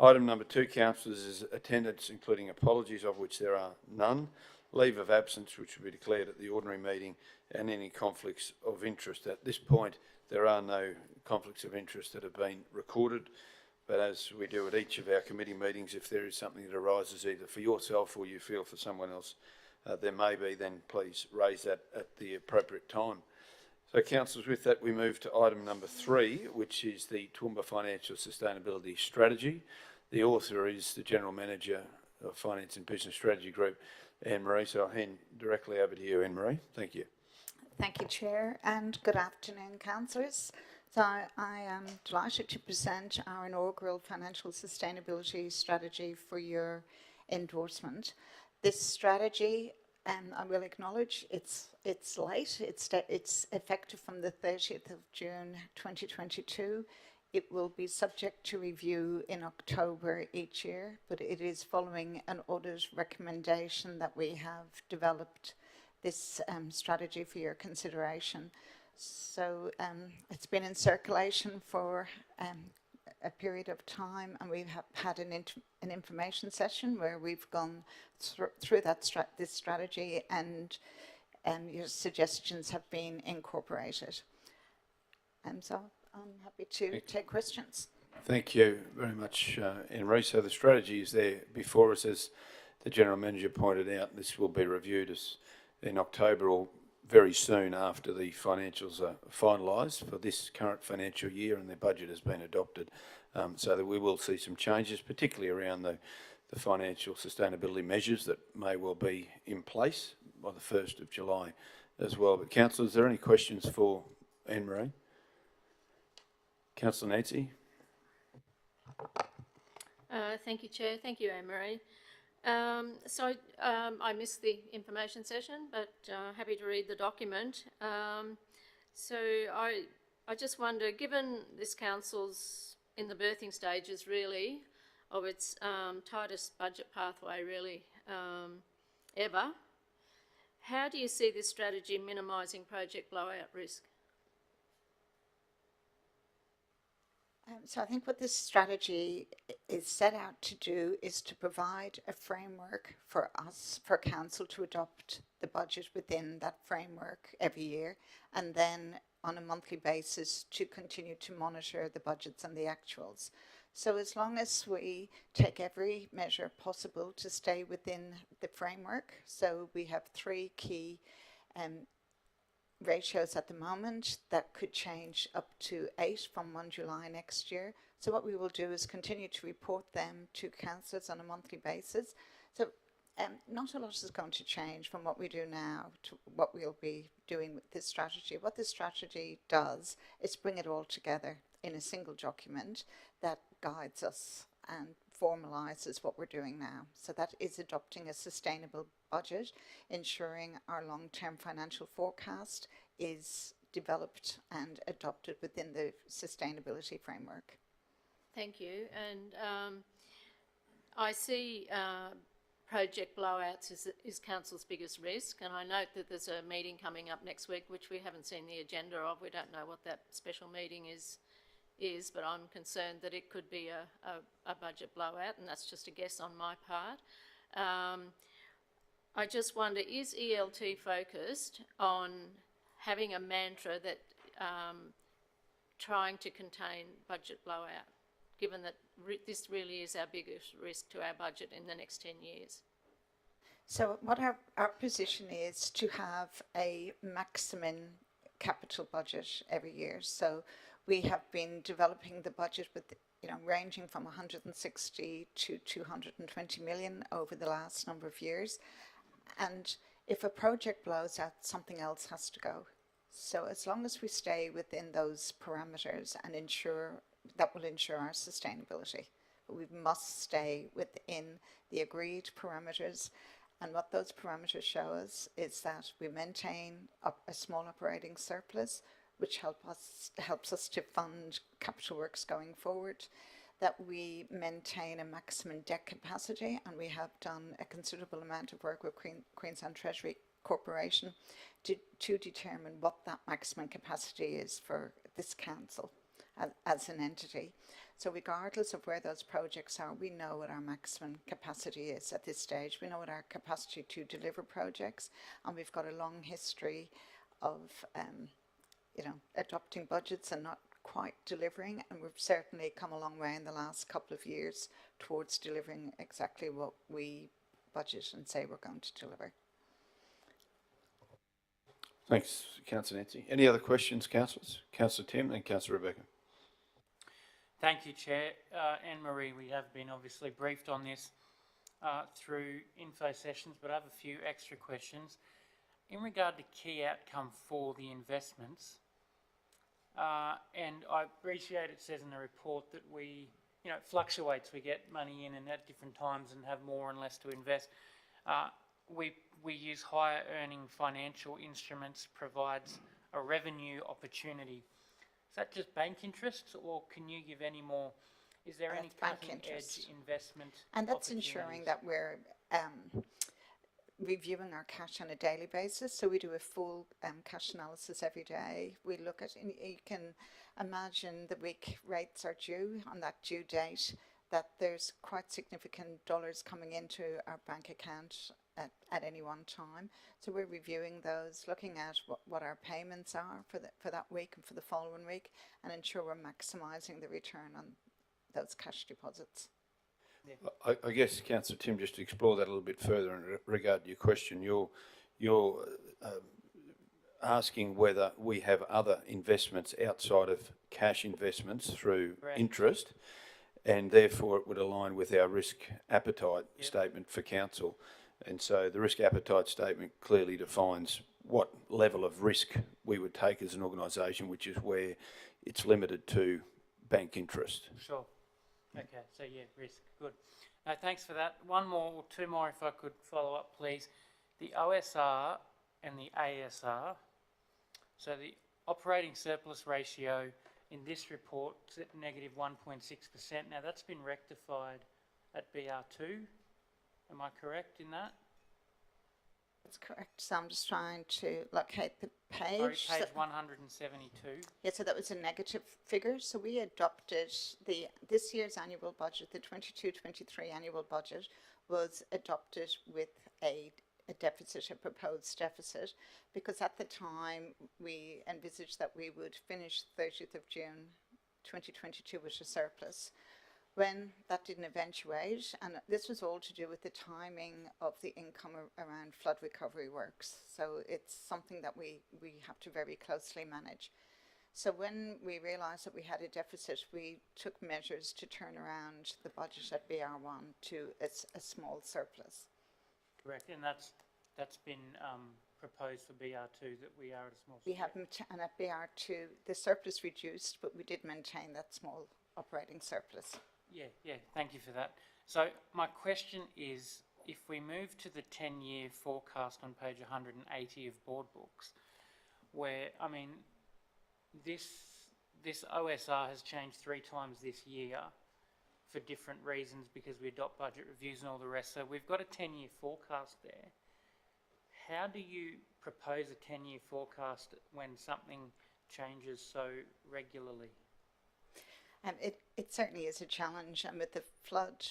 Item number 2, councillors, is attendance, including apologies, of which there are none, leave of absence, which will be declared at the ordinary meeting, and any conflicts of interest. At this point, there are no conflicts of interest that have been recorded, but as we do at each of our committee meetings, if there is something that arises either for yourself or you feel for someone else, there may be, then please raise that at the appropriate time. So, councillors, with that we move to item number 3, which is the Toowoomba Financial Sustainability Strategy. The author is the General Manager of Finance and Business Strategy Group, Anne-Marie. So I'll hand directly over to you, Anne-Marie. Thank you. Thank you, Chair, and good afternoon, councillors. So I am delighted to present our inaugural Financial Sustainability Strategy for your endorsement. This strategy, I will acknowledge it's late. It's effective from the 30th of June 2022. It will be subject to review in October each year, but it is following an audit recommendation that we have developed this strategy for your consideration. So it's been in circulation for a period of time, and we've had an information session where we've gone through this strategy, and your suggestions have been incorporated. So I'm happy to take questions. Thank you very much, Anne-Marie. So the strategy is there before us, as the General Manager pointed out. This will be reviewed in October or very soon after the financials are finalised for this current financial year and the budget has been adopted, so that we will see some changes, particularly around the financial sustainability measures that may well be in place by the 1st of July as well. But councillors, is there any questions for Anne-Marie? Councillor Nancy. Thank you, Chair. Thank you, Anne-Marie. I missed the information session, but happy to read the document. So I just wonder, given this council's in the birthing stages really of its tightest budget pathway really ever, how do you see this strategy minimising project blowout risk? So I think what this strategy is set out to do is to provide a framework for us, for council, to adopt the budget within that framework every year, and then on a monthly basis to continue to monitor the budgets and the actuals. So as long as we take every measure possible to stay within the framework, so we have 3 key ratios at the moment that could change up to 8 from 1 July next year. So what we will do is continue to report them to councillors on a monthly basis. So not a lot is going to change from what we do now to what we'll be doing with this strategy. What this strategy does is bring it all together in a single document that guides us and formalises what we're doing now. So that is adopting a sustainable budget, ensuring our long-term financial forecast is developed and adopted within the sustainability framework. Thank you. And I see project blowouts is council's biggest risk, and I note that there's a meeting coming up next week which we haven't seen the agenda of. We don't know what that special meeting is, but I'm concerned that it could be a budget blowout, and that's just a guess on my part. I just wonder, is ELT focused on having a mantra that trying to contain budget blowout, given that this really is our biggest risk to our budget in the next 10 years? So what our position is to have a maximum capital budget every year. So we have been developing the budget with, ranging from 160 to 220 million over the last number of years. And if a project blows out, something else has to go. So as long as we stay within those parameters and that will ensure our sustainability. But we must stay within the agreed parameters. And what those parameters show us is that we maintain a small operating surplus, which helps us to fund capital works going forward, that we maintain a maximum debt capacity, and we have done a considerable amount of work with Queensland Treasury Corporation to determine what that maximum capacity is for this council as an entity. So regardless of where those projects are, we know what our maximum capacity is at this stage. We know what our capacity to deliver projects, and we've got a long history of adopting budgets and not quite delivering, and we've certainly come a long way in the last couple of years towards delivering exactly what we budget and say we're going to deliver. Thanks, Councillor Nancy. Any other questions, councillors? Councillor Tim and Councillor Rebecca. Thank you, Chair. Anne-Marie, we have been obviously briefed on this through info sessions, but I have a few extra questions. In regard to key outcome for the investments, and I appreciate it says in the report that it fluctuates. We get money in and at different times and have more and less to invest. We use higher earning financial instruments, provides a revenue opportunity. Is that just bank interest, or can you give any more? Is there any cutting edge investment? And that's ensuring that we're reviewing our cash on a daily basis. So we do a full cash analysis every day. We look at, you can imagine the week rates are due on that due date, that there's quite significant dollars coming into our bank account at any one time. So we're reviewing those, looking at what our payments are for that week and for the following week, and ensure we're maximising the return on those cash deposits. Yeah. I guess, Councillor Tim, just to explore that a little bit further in regard to your question, you're asking whether we have other investments outside of cash investments through interest, and therefore it would align with our risk appetite statement for council. And so the risk appetite statement clearly defines what level of risk we would take as an organisation, which is where it's limited to bank interest. Sure. Okay, so yeah, risk. Good. No, thanks for that. One more or two more if I could follow up, please. The OSR and the ASR. So the operating surplus ratio in this report is at negative 1.6%. Now that's been rectified at BR2. Am I correct in that? That's correct. So I'm just trying to locate the page. Sorry, page 172. Yeah, so that was a negative figure. So we adopted this year's annual budget, the 22-23 annual budget was adopted with a deficit, a proposed deficit, because at the time we envisaged that we would finish 30th of June 2022 with a surplus. When that didn't eventuate, and this was all to do with the timing of the income around flood recovery works. So it's something that we have to very closely manage. So when we realised that we had a deficit, we took measures to turn around the budget at BR1 to a small surplus. Correct, and that's been proposed for BR2 that we are at a small surplus. We haven't, and at BR2 the surplus reduced, but we did maintain that small operating surplus. Yeah, thank you for that. So my question is, if we move to the 10-year forecast on page 180 of board books, where, I mean, this OSR has changed 3 times this year for different reasons because we adopt budget reviews and all the rest. So we've got a 10-year forecast there. How do you propose a 10-year forecast when something changes so regularly? It certainly is a challenge, and with the flood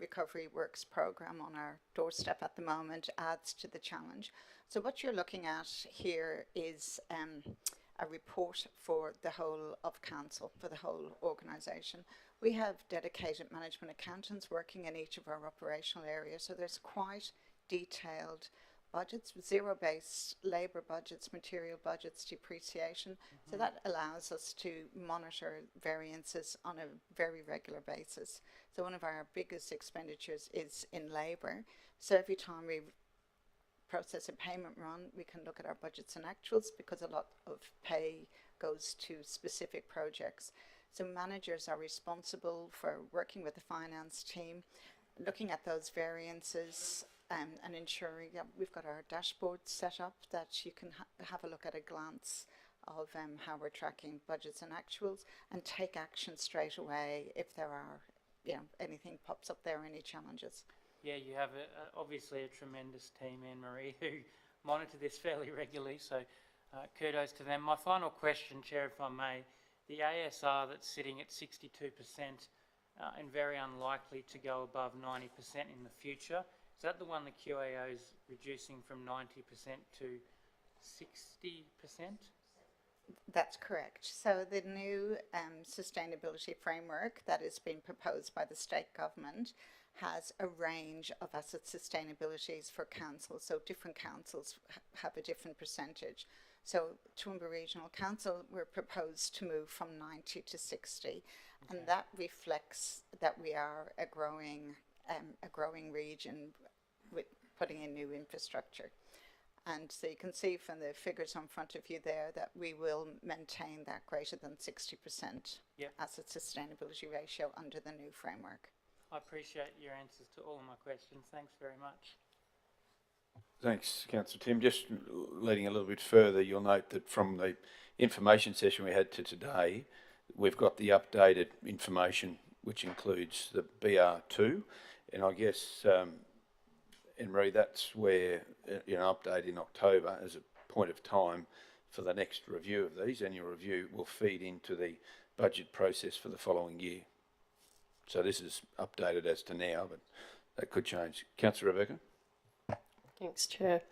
recovery works program on our doorstep at the moment adds to the challenge. So what you're looking at here is a report for the whole of council, for the whole organisation. We have dedicated management accountants working in each of our operational areas, so there's quite detailed budgets, zero-based labour budgets, material budgets, depreciation. So that allows us to monitor variances on a very regular basis. So one of our biggest expenditures is in labour. So every time we process a payment run, we can look at our budgets and actuals because a lot of pay goes to specific projects. So managers are responsible for working with the finance team, looking at those variances, and ensuring that we've got our dashboard set up that you can have a look at a glance of how we're tracking budgets and actuals and take action straight away if there are, anything pops up there, any challenges. Yeah, you have obviously a tremendous team, Anne-Marie, who monitor this fairly regularly, so kudos to them. My final question, Chair, if I may, the ASR that's sitting at 62% and very unlikely to go above 90% in the future, is that the one the QAO is reducing from 90% to 60%? That's correct. So the new sustainability framework that is being proposed by the state government has a range of asset sustainabilities for councils. So different councils have a different percentage. So Toowoomba Regional Council, we're proposed to move from 90 to 60, and that reflects that we are a growing region with putting in new infrastructure. And so you can see from the figures in front of you there that we will maintain that greater than 60% asset sustainability ratio under the new framework. I appreciate your answers to all of my questions. Thanks very much. Thanks, Councillor Tim. Just leading a little bit further, you'll note that from the information session we had to today, we've got the updated information, which includes the BR2, and I guess, Anne-Marie, that's where an update in October as a point of time for the next review of these, and your review will feed into the budget process for the following year. So this is updated as to now, but that could change. Councillor Rebecca. Thanks, Chair.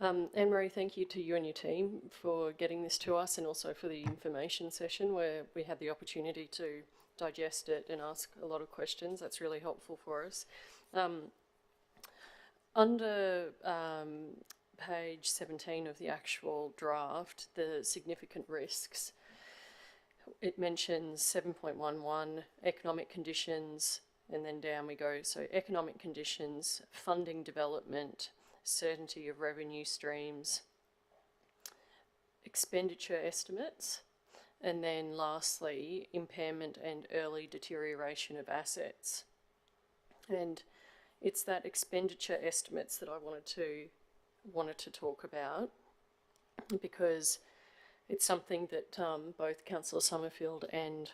Anne-Marie, thank you to you and your team for getting this to us and also for the information session where we had the opportunity to digest it and ask a lot of questions. That's really helpful for us. Under page 17 of the actual draft, the significant risks, it mentions 7.11 economic conditions, and then down we go. So economic conditions, funding development, certainty of revenue streams, expenditure estimates, and then lastly, impairment and early deterioration of assets. And it's that expenditure estimates that I wanted to talk about, because it's something that both Councillor Summerfield and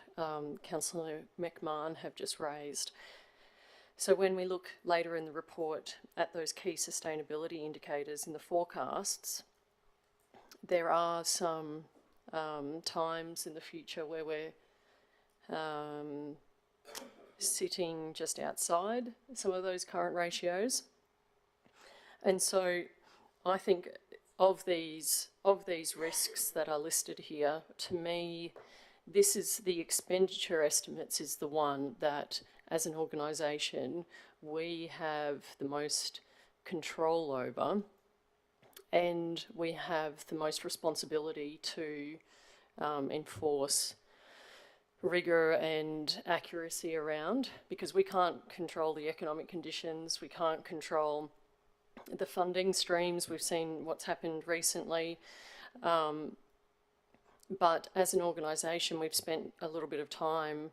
Councillor McMahon have just raised. So when we look later in the report at those key sustainability indicators in the forecasts, there are some times in the future where we're sitting just outside some of those current ratios. And so I think of these risks that are listed here, to me, this is the expenditure estimates is the one that, as an organisation, we have the most control over, and we have the most responsibility to enforce rigour and accuracy around, because we can't control the economic conditions, we can't control the funding streams. We've seen what's happened recently, but as an organisation we've spent a little bit of time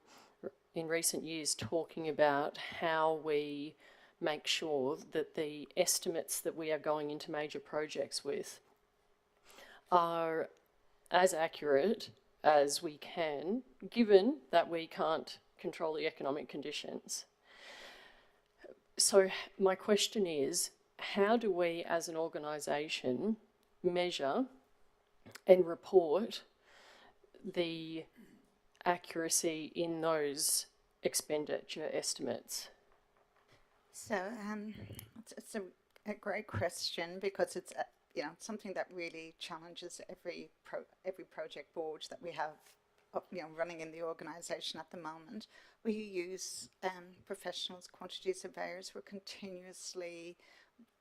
in recent years talking about how we make sure that the estimates that we are going into major projects with are as accurate as we can, given that we can't control the economic conditions. So my question is, how do we as an organisation measure and report the accuracy in those expenditure estimates? So it's a great question, because it's something that really challenges every project board that we have running in the organisation at the moment. We use professionals, quantity surveyors. We're continuously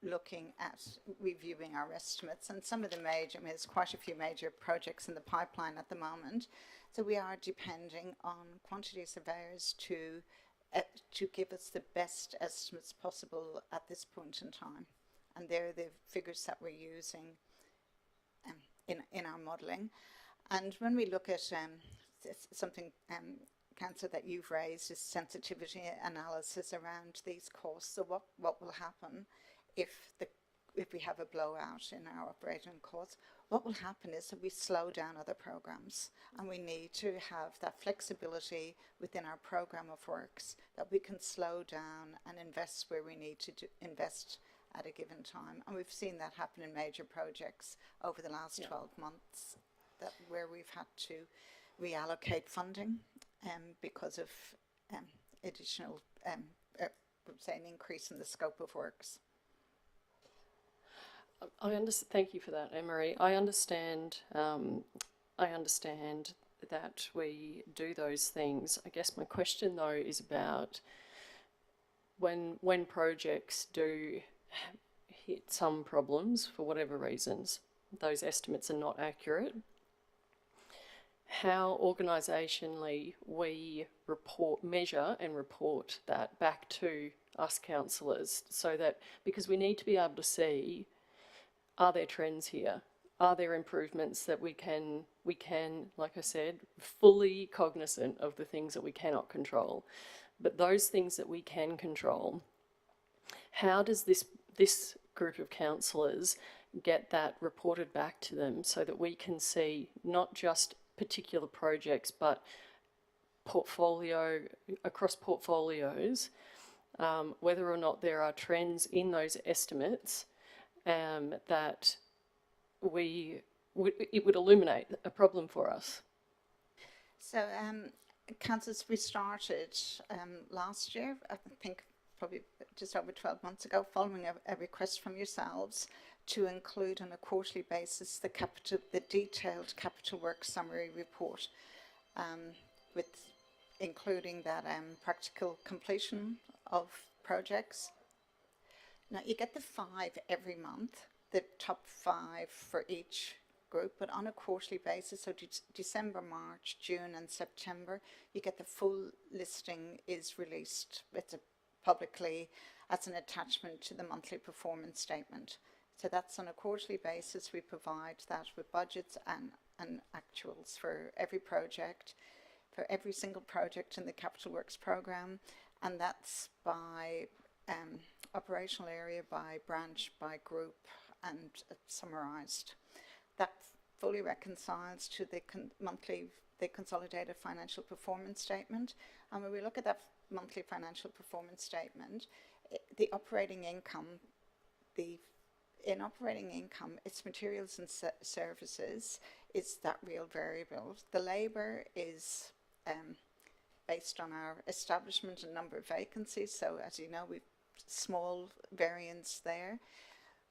looking at reviewing our estimates, and some of the major, there's quite a few major projects in the pipeline at the moment, so we are depending on quantity surveyors to give us the best estimates possible at this point in time, and they're the figures that we're using in our modelling. And when we look at something, Councillor, that you've raised, is sensitivity analysis around these costs. So what will happen if we have a blowout in our operating costs? What will happen is that we slow down other programs, and we need to have that flexibility within our program of works, that we can slow down and invest where we need to invest at a given time. And we've seen that happen in major projects over the last 12 months, where we've had to reallocate funding because of additional, say, an increase in the scope of works. Thank you for that, Anne-Marie. I understand that we do those things. I guess my question though is about when projects do hit some problems for whatever reasons, those estimates are not accurate, how organisationally we measure and report that back to us councillors, so that, because we need to be able to see, are there trends here? Are there improvements that we can, like I said, fully cognizant of the things that we cannot control, but those things that we can control, how does this group of councillors get that reported back to them, so that we can see not just particular projects, but across portfolios, whether or not there are trends in those estimates that it would illuminate a problem for us? So, councillors, we started last year, I think probably just over 12 months ago, following a request from yourselves to include on a quarterly basis the detailed capital work summary report, with including that practical completion of projects. Now you get the 5 every month, the top 5 for each group, but on a quarterly basis, so December, March, June and September, you get the full listing is released publicly as an attachment to the monthly performance statement. So that's on a quarterly basis. We provide that with budgets and actuals for every project, for every single project in the Capital Works programme, and that's by operational area, by branch, by group, and summarised. That fully reconciles to the consolidated financial performance statement. And when we look at that monthly financial performance statement, the operating income, in operating income, its materials and services is that real variable. The labour is based on our establishment and number of vacancies. So as you know, we've small variance there.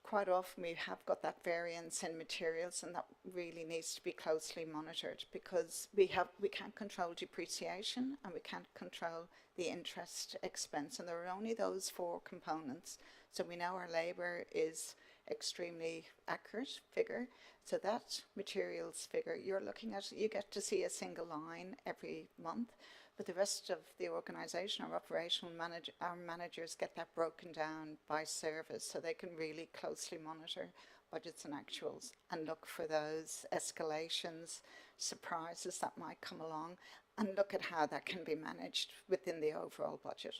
Quite often we have got that variance in materials, and that really needs to be closely monitored, because we can't control depreciation and we can't control the interest expense, and there are only those 4 components. So we know our labour is extremely accurate figure. So that materials figure you're looking at, you get to see a single line every month, but the rest of the organisation, our operational our managers get that broken down by service, so they can really closely monitor budgets and actuals and look for those escalations, surprises that might come along, and look at how that can be managed within the overall budget.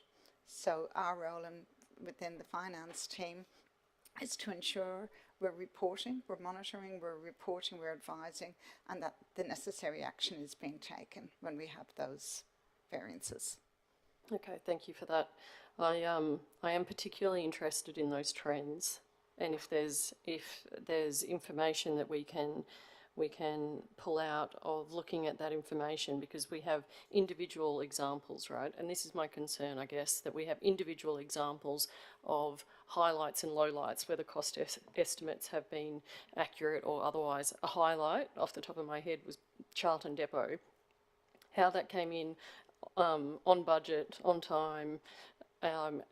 So our role within the finance team is to ensure we're reporting, we're monitoring, we're reporting, we're advising, and that the necessary action is being taken when we have those variances. Okay, thank you for that. I am particularly interested in those trends, and if there's information that we can pull out of looking at that information, because we have individual examples, right? And this is my concern, I guess, that we have individual examples of highlights and lowlights where the cost estimates have been accurate or otherwise. A highlight off the top of my head was Charlton Depot. How that came in on budget, on time,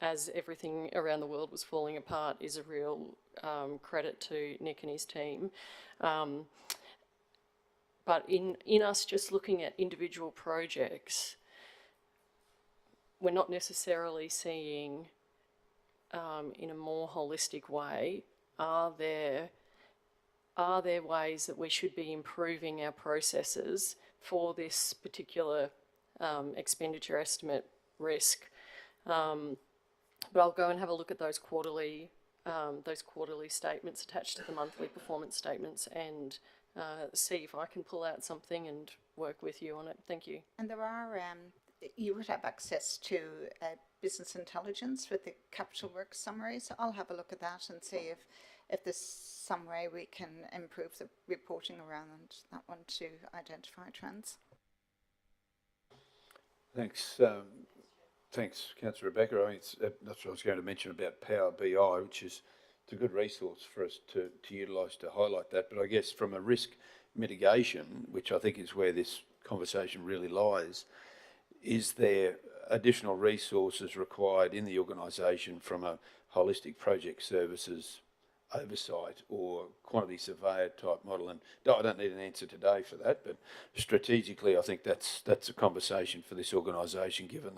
as everything around the world was falling apart, is a real credit to Nick and his team. But in us just looking at individual projects, we're not necessarily seeing in a more holistic way, are there ways that we should be improving our processes for this particular expenditure estimate risk? But I'll go and have a look at those quarterly statements attached to the monthly performance statements and see if I can pull out something and work with you on it. Thank you. And there are, you would have access to business intelligence with the capital work summary, so I'll have a look at that and see if there's some way we can improve the reporting around that one to identify trends. Thanks. Thanks, Councillor Rebecca. I mean, that's what I was going to mention about Power BI, which is it's a good resource for us to utilise to highlight that. But I guess from a risk mitigation, which I think is where this conversation really lies, is there additional resources required in the organisation from a holistic project services oversight or quantity surveyor type model? And I don't need an answer today for that, but strategically I think that's a conversation for this organisation, given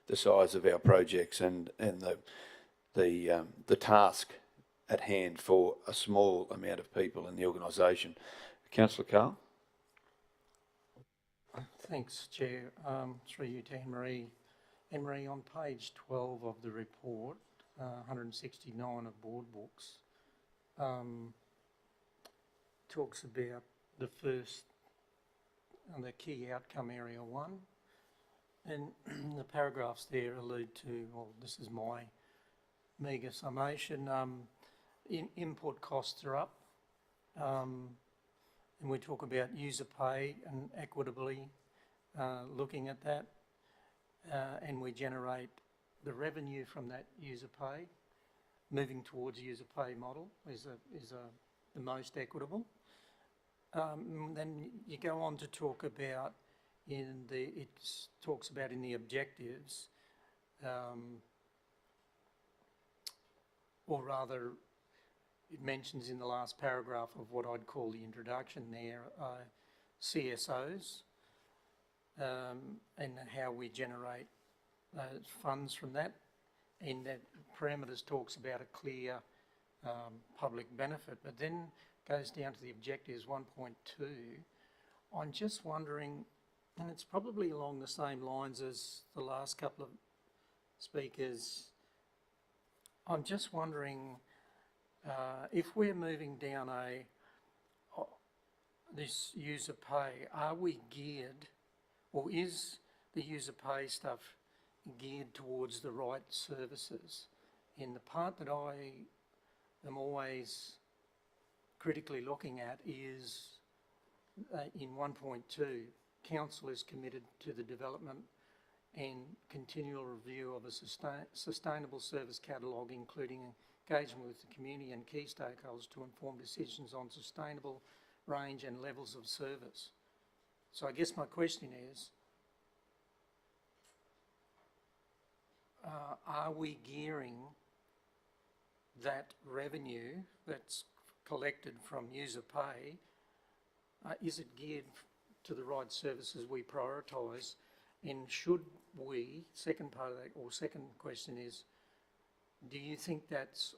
the size of our projects and the task at hand for a small amount of people in the organisation. Councillor Carl. Thanks, Chair. Through you to Anne-Marie. Anne-Marie, on page 12 of the report, 169 of board books, talks about the first and the key outcome area 1, and the paragraphs there allude to, well, this is my meagre summation, input costs are up, and we talk about user pay and equitably looking at that, and we generate the revenue from that user pay. Moving towards user pay model is the most equitable. Then you go on to talk about it talks about in the objectives, or rather it mentions in the last paragraph of what I'd call the introduction there, CSOs, and how we generate funds from that. And that parameters talks about a clear public benefit, but then goes down to the objectives 1.2. I'm just wondering, and it's probably along the same lines as the last couple of speakers, I'm just wondering if we're moving down this user pay, are we geared, or is the user pay stuff geared towards the right services? And the part that I am always critically looking at is in 1.2, Council is committed to the development and continual review of a sustainable service catalogue, including engagement with the community and key stakeholders to inform decisions on sustainable range and levels of service. So I guess my question is, are we gearing that revenue that's collected from user pay, is it geared to the right services we prioritise? And should we, second part of that, or second question is, do you think that's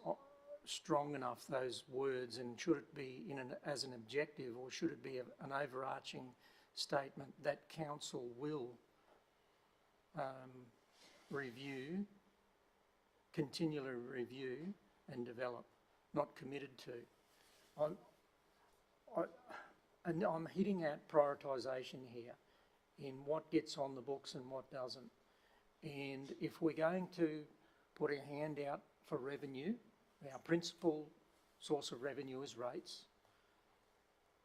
strong enough, those words, and should it be as an objective, or should it be an overarching statement that Council will continually review and develop, not committed to? I'm hitting at prioritisation here, in what gets on the books and what doesn't. And if we're going to put a hand out for revenue, our principal source of revenue is rates,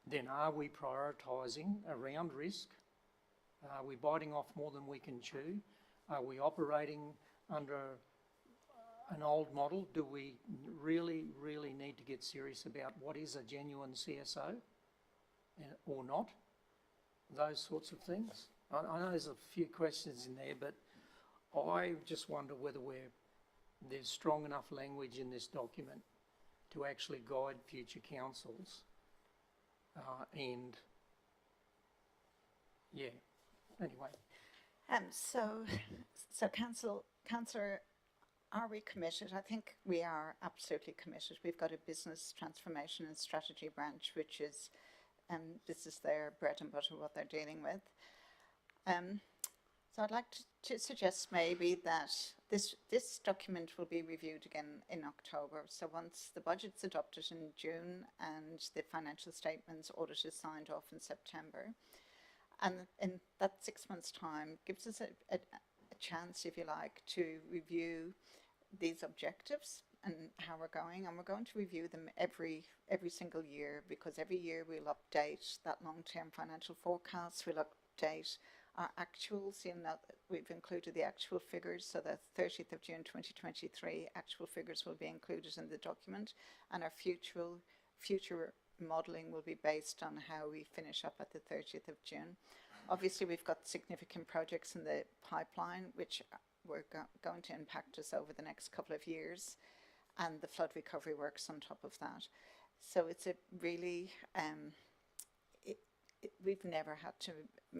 then are we prioritising around risk? Are we biting off more than we can chew? Are we operating under an old model? Do we really need to get serious about what is a genuine CSO or not? Those sorts of things. I know there's a few questions in there, but I just wonder whether there's strong enough language in this document to actually guide future councils. And yeah, anyway. So Councillor, are we committed? I think we are absolutely committed. We've got a business transformation and strategy branch, which is, this is their bread and butter, what they're dealing with. So I'd like to suggest maybe that this document will be reviewed again in October. So once the budget's adopted in June and the financial statements audit is signed off in September, and in that 6 months' time gives us a chance, if you like, to review these objectives and how we're going, and we're going to review them every single year, because every year we'll update that long-term financial forecast, we'll update our actuals. You know, we've included the actual figures, so the 30th of June 2023 actual figures will be included in the document, and our future modelling will be based on how we finish up at the 30th of June. Obviously, we've got significant projects in the pipeline which were going to impact us over the next couple of years, and the flood recovery works on top of that. So it's a really, we've never had to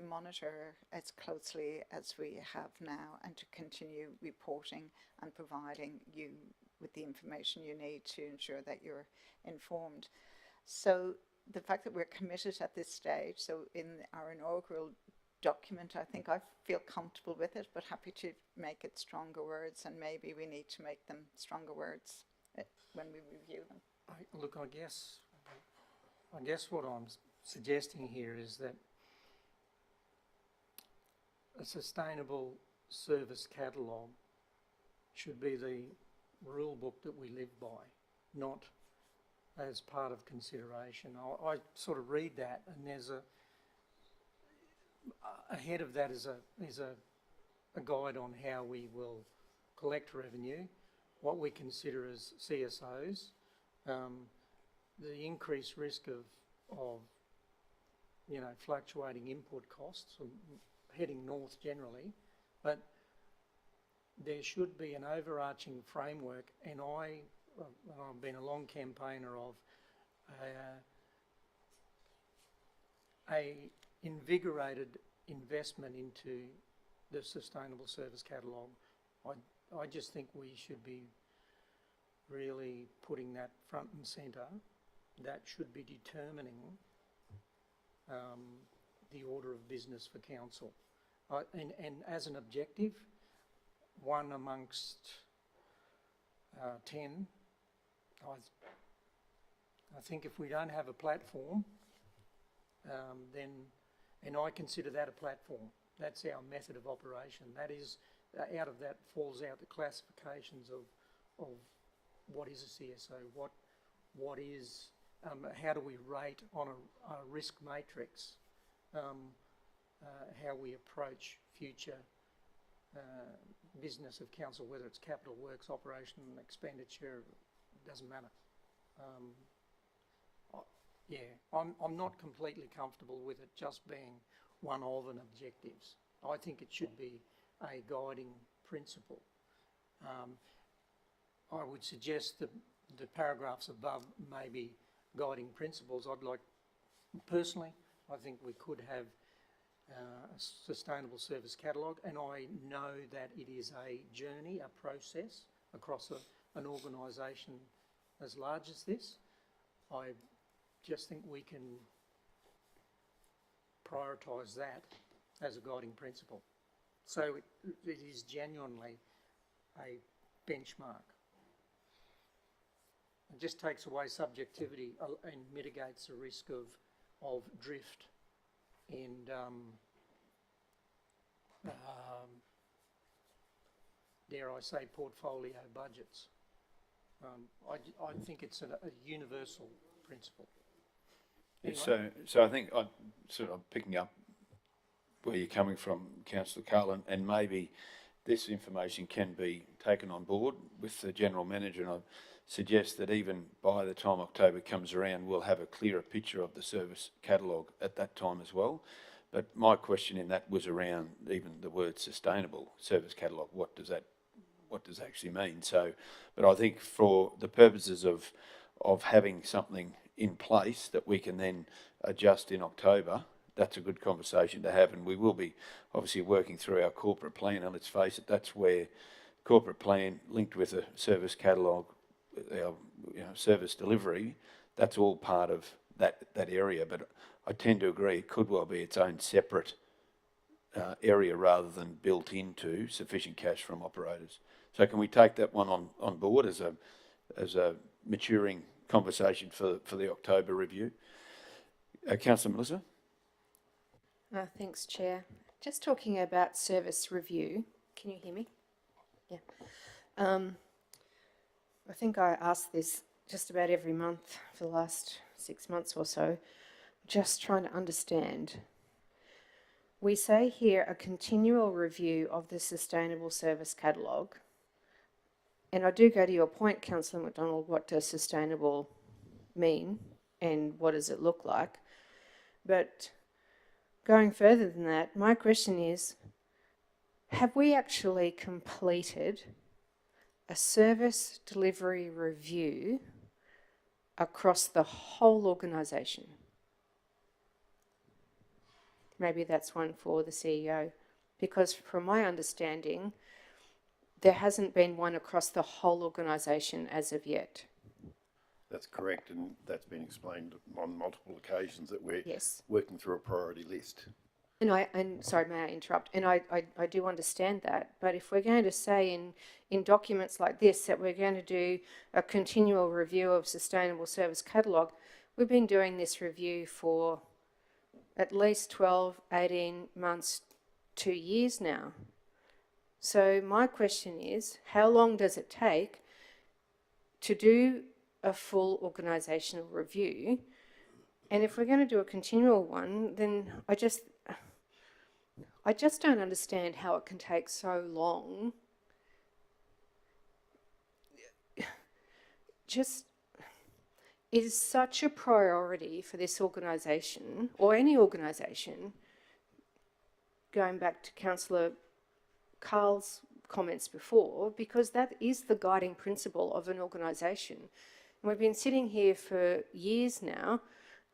monitor as closely as we have now, and to continue reporting and providing you with the information you need to ensure that you're informed. So the fact that we're committed at this stage, so in our inaugural document, I think I feel comfortable with it, but happy to make it stronger words, and maybe we need to make them stronger words when we review them. Look, I guess what I'm suggesting here is that a sustainable service catalogue should be the rule book that we live by, not as part of consideration. I sort of read that, and there's ahead of that is a guide on how we will collect revenue, what we consider as CSOs, the increased risk of fluctuating input costs, heading north generally, but there should be an overarching framework, and I've been a long campaigner of a invigorated investment into the sustainable service catalogue. I just think we should be really putting that front and centre. That should be determining the order of business for council. And as an objective, one amongst 10, I think if we don't have a platform, then, and I consider that a platform, that's our method of operation. That is, out of that falls out the classifications of what is a CSO, what is, how do we rate on a risk matrix, how we approach future business of council, whether it's capital works, operation, expenditure, doesn't matter. I'm not completely comfortable with it just being one of an objectives. I think it should be a guiding principle. I would suggest that the paragraphs above may be guiding principles. I'd like, personally, I think we could have a sustainable service catalogue, and I know that it is a journey, a process across an organisation as large as this. I just think we can prioritise that as a guiding principle. So it is genuinely a benchmark. It just takes away subjectivity and mitigates the risk of drift and dare I say, portfolio budgets. I think it's a universal principle. Anyway. So I think I'm sort of picking up where you're coming from, Councillor Carlin, and maybe this information can be taken on board with the General Manager, and I suggest that even by the time October comes around, we'll have a clearer picture of the service catalogue at that time as well. But my question in that was around even the word sustainable service catalogue. What does that actually mean? So, but I think for the purposes of having something in place that we can then adjust in October, that's a good conversation to have, and we will be obviously working through our corporate plan, and let's face it, that's where corporate plan linked with a service catalogue, our service delivery, that's all part of that area. But I tend to agree it could well be its own separate area rather than built into sufficient cash from operators. So can we take that one on board as a maturing conversation for the October review? Councillor Melissa? Thanks, Chair. Just talking about service review. Can you hear me? Yeah. I think I ask this just about every month for the last 6 months or so. Just trying to understand. We say here a continual review of the sustainable service catalogue. And I do go to your point, Councillor McDonald, what does sustainable mean and what does it look like? But going further than that, my question is, have we actually completed a service delivery review across the whole organisation? Maybe that's one for the CEO, because from my understanding, there hasn't been one across the whole organisation as of yet. That's correct, and that's been explained on multiple occasions that we're Yes. working through a priority list. And sorry, may I interrupt? And I do understand that, but if we're going to say in documents like this that we're going to do a continual review of sustainable service catalogue, we've been doing this review for at least 12, 18 months, 2 years now. So my question is, how long does it take to do a full organisational review? And if we're going to do a continual one, then I just don't understand how it can take so long. Just is such a priority for this organisation, or any organisation, going back to Councillor Carl's comments before, because that is the guiding principle of an organisation. And we've been sitting here for years now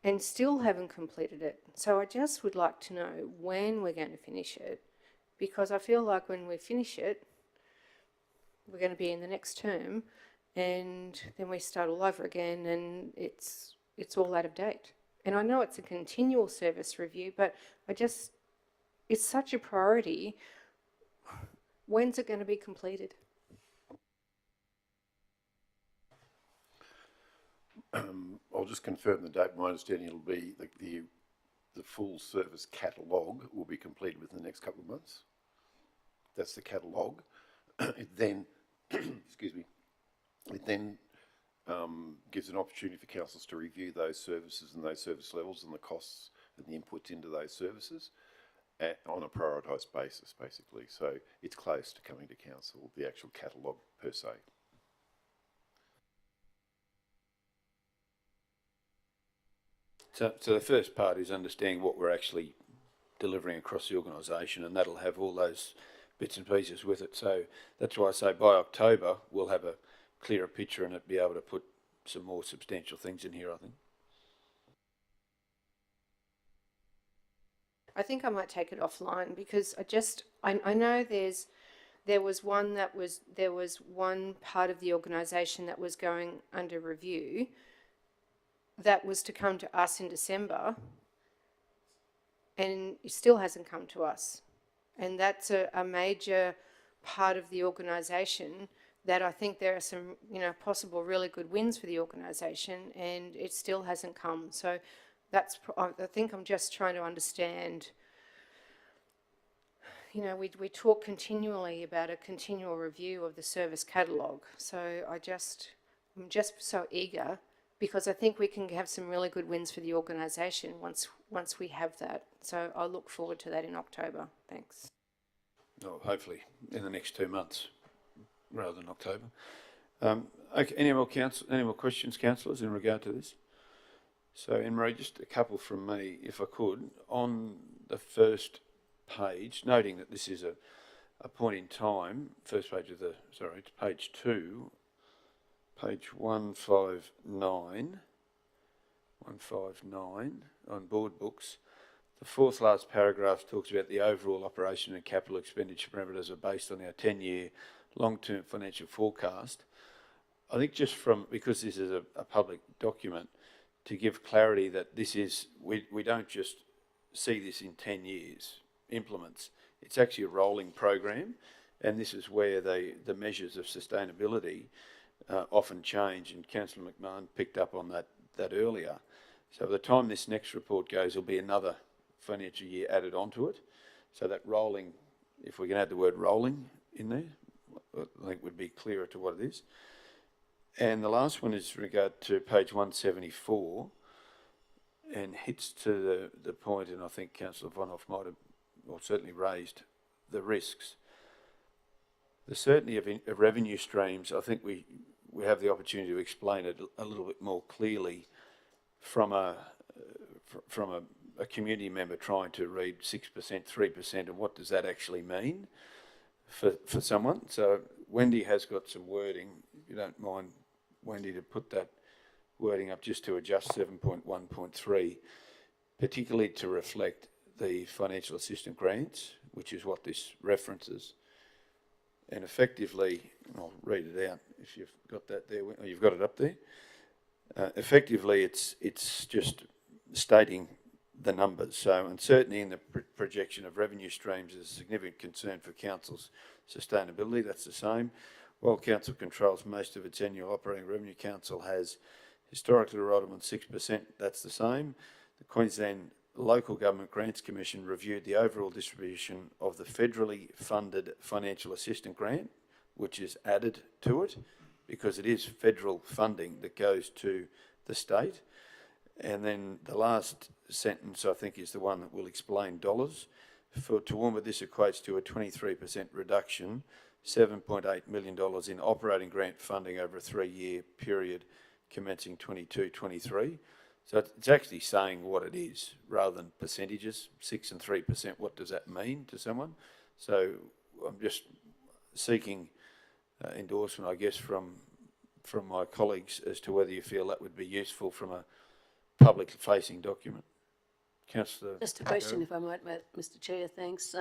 and still haven't completed it. So I just would like to know when we're going to finish it, because I feel like when we finish it, we're going to be in the next term, and then we start all over again, and it's all out of date. And I know it's a continual service review, but it's such a priority. When's it going to be completed? I'll just confirm the date. My understanding it'll be the full service catalogue will be completed within the next couple of months. That's the catalogue. It then, excuse me, it then gives an opportunity for councils to review those services and those service levels and the costs and the inputs into those services on a prioritised basis, basically. So it's close to coming to council, the actual catalogue per se. So the first part is understanding what we're actually delivering across the organisation, and that'll have all those bits and pieces with it. So that's why I say by October we'll have a clearer picture and be able to put some more substantial things in here, I think. I think I might take it offline, because I know there was one part of the organisation that was going under review that was to come to us in December, and it still hasn't come to us. And that's a major part of the organisation that I think there are some, possible really good wins for the organisation, and it still hasn't come. So I think I'm just trying to understand, you know, we talk continually about a continual review of the service catalogue. So I'm just so eager, because I think we can have some really good wins for the organisation once we have that. So I look forward to that in October. Thanks. Oh, hopefully in the next 2 months rather than October. Okay, any more questions, councillors, in regard to this? So, Anne-Marie, just a couple from me, if I could. On the first page, noting that this is a point in time, first page of it's page 2, page 159 on board books. The fourth last paragraph talks about the overall operation and capital expenditure parameters are based on our 10-year long-term financial forecast. I think just because this is a public document, to give clarity that this is, we don't just see this in 10 years implements. It's actually a rolling program, and this is where the measures of sustainability often change, and Councillor McMahon picked up on that earlier. So by the time this next report goes, there'll be another financial year added onto it. So that rolling, if we can add the word rolling in there, I think would be clearer to what it is. And the last one is regard to page 174, and hits to the point, and I think Councillor Vonhoff might have, or certainly raised, the risks. The certainty of revenue streams, I think we have the opportunity to explain it a little bit more clearly from a community member trying to read 6%, 3%, and what does that actually mean for someone. So Wendy has got some wording, if you don't mind, Wendy, to put that wording up just to adjust 7.1.3, particularly to reflect the financial assistance grants, which is what this references. And effectively, I'll read it out if you've got that there, or you've got it up there. Effectively, it's just stating the numbers. So uncertainty in the projection of revenue streams is a significant concern for Council's sustainability. That's the same. While Council controls most of its annual operating revenue, Council has historically relied on 6%. That's the same. The Queensland Local Government Grants Commission reviewed the overall distribution of the federally funded financial assistance grant, which is added to it because it is federal funding that goes to the state. And then the last sentence, I think, is the one that will explain dollars. For Toowoomba, this equates to a 23% reduction, $7.8 million in operating grant funding over a 3-year period commencing 22-23. So it's actually saying what it is rather than percentages, 6 and 3%. What does that mean to someone? So I'm just seeking endorsement, I guess, from my colleagues as to whether you feel that would be useful from a public-facing document. Councillor. Just a question, if I might, Mr. Chair. Thanks. The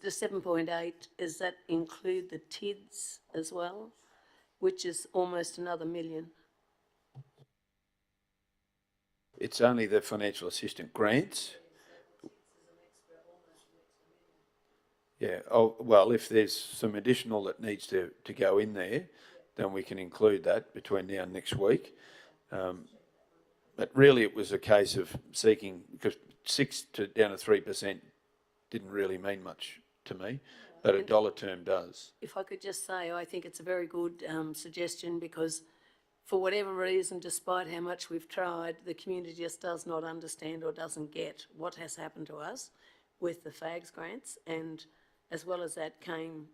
7.8, does that include the TIDS as well, which is almost another $1 million? It's only the financial assistance grants. Yeah. Oh, well, if there's some additional that needs to go in there, then we can include that between now and next week. But really, it was a case of seeking, because 6 down to 3% didn't really mean much to me, but a dollar term does. If I could just say, I think it's a very good suggestion, because for whatever reason, despite how much we've tried, the community just does not understand or doesn't get what has happened to us with the FAGS grants, and as well as that came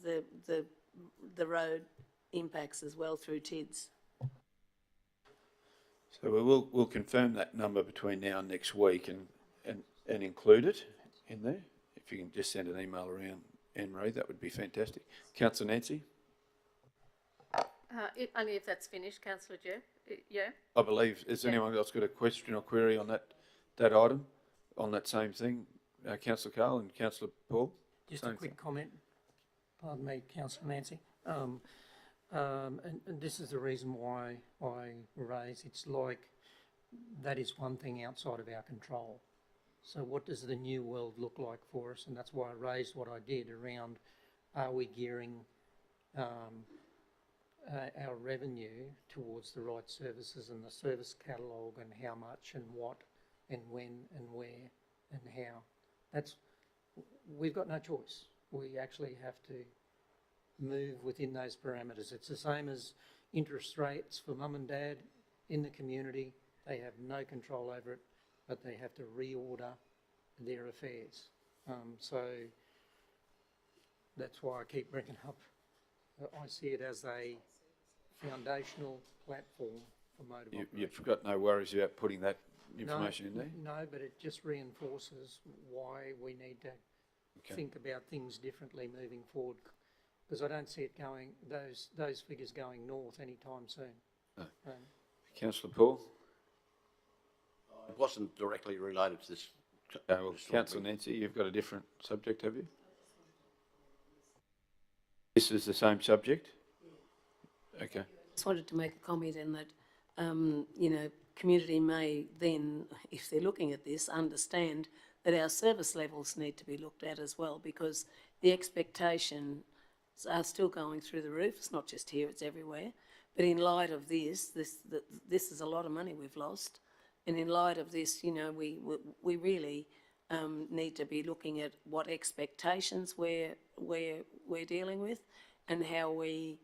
the road impacts as well through TIDS. So we'll confirm that number between now and next week and include it in there. If you can just send an email around, Anne-Marie, that would be fantastic. Councillor Nancy? Only if that's finished, Councillor Jeff. Yeah. I believe, has anyone else got a question or query on that item, on that same thing? Councillor Carl and Councillor Paul? Just a quick comment. Pardon me, Councillor Nancy. And this is the reason why I raise, it's like that is one thing outside of our control. So what does the new world look like for us? And that's why I raised what I did around, are we gearing our revenue towards the right services and the service catalogue, and how much and what and when and where and how. We've got no choice. we actually have to move within those parameters. It's the same as interest rates for mum and dad in the community. They have no control over it, but they have to reorder their affairs. So that's why I keep bringing up, I see it as a foundational platform for motor You've got no worries about putting that information in there? No, but it just reinforces why we need to think about things differently moving forward, because I don't see it going, those figures going north anytime soon. No. Councillor Paul? It wasn't directly related to this. Well, Councillor Nancy, you've got a different subject, have you? This is the same subject? Okay. Just wanted to make a comment in that, you know, community may then, if they're looking at this, understand that our service levels need to be looked at as well, because the expectations are still going through the roof. It's not just here, it's everywhere. But in light of this is a lot of money we've lost. And in light of this, you know, we really need to be looking at what expectations we're dealing with and how we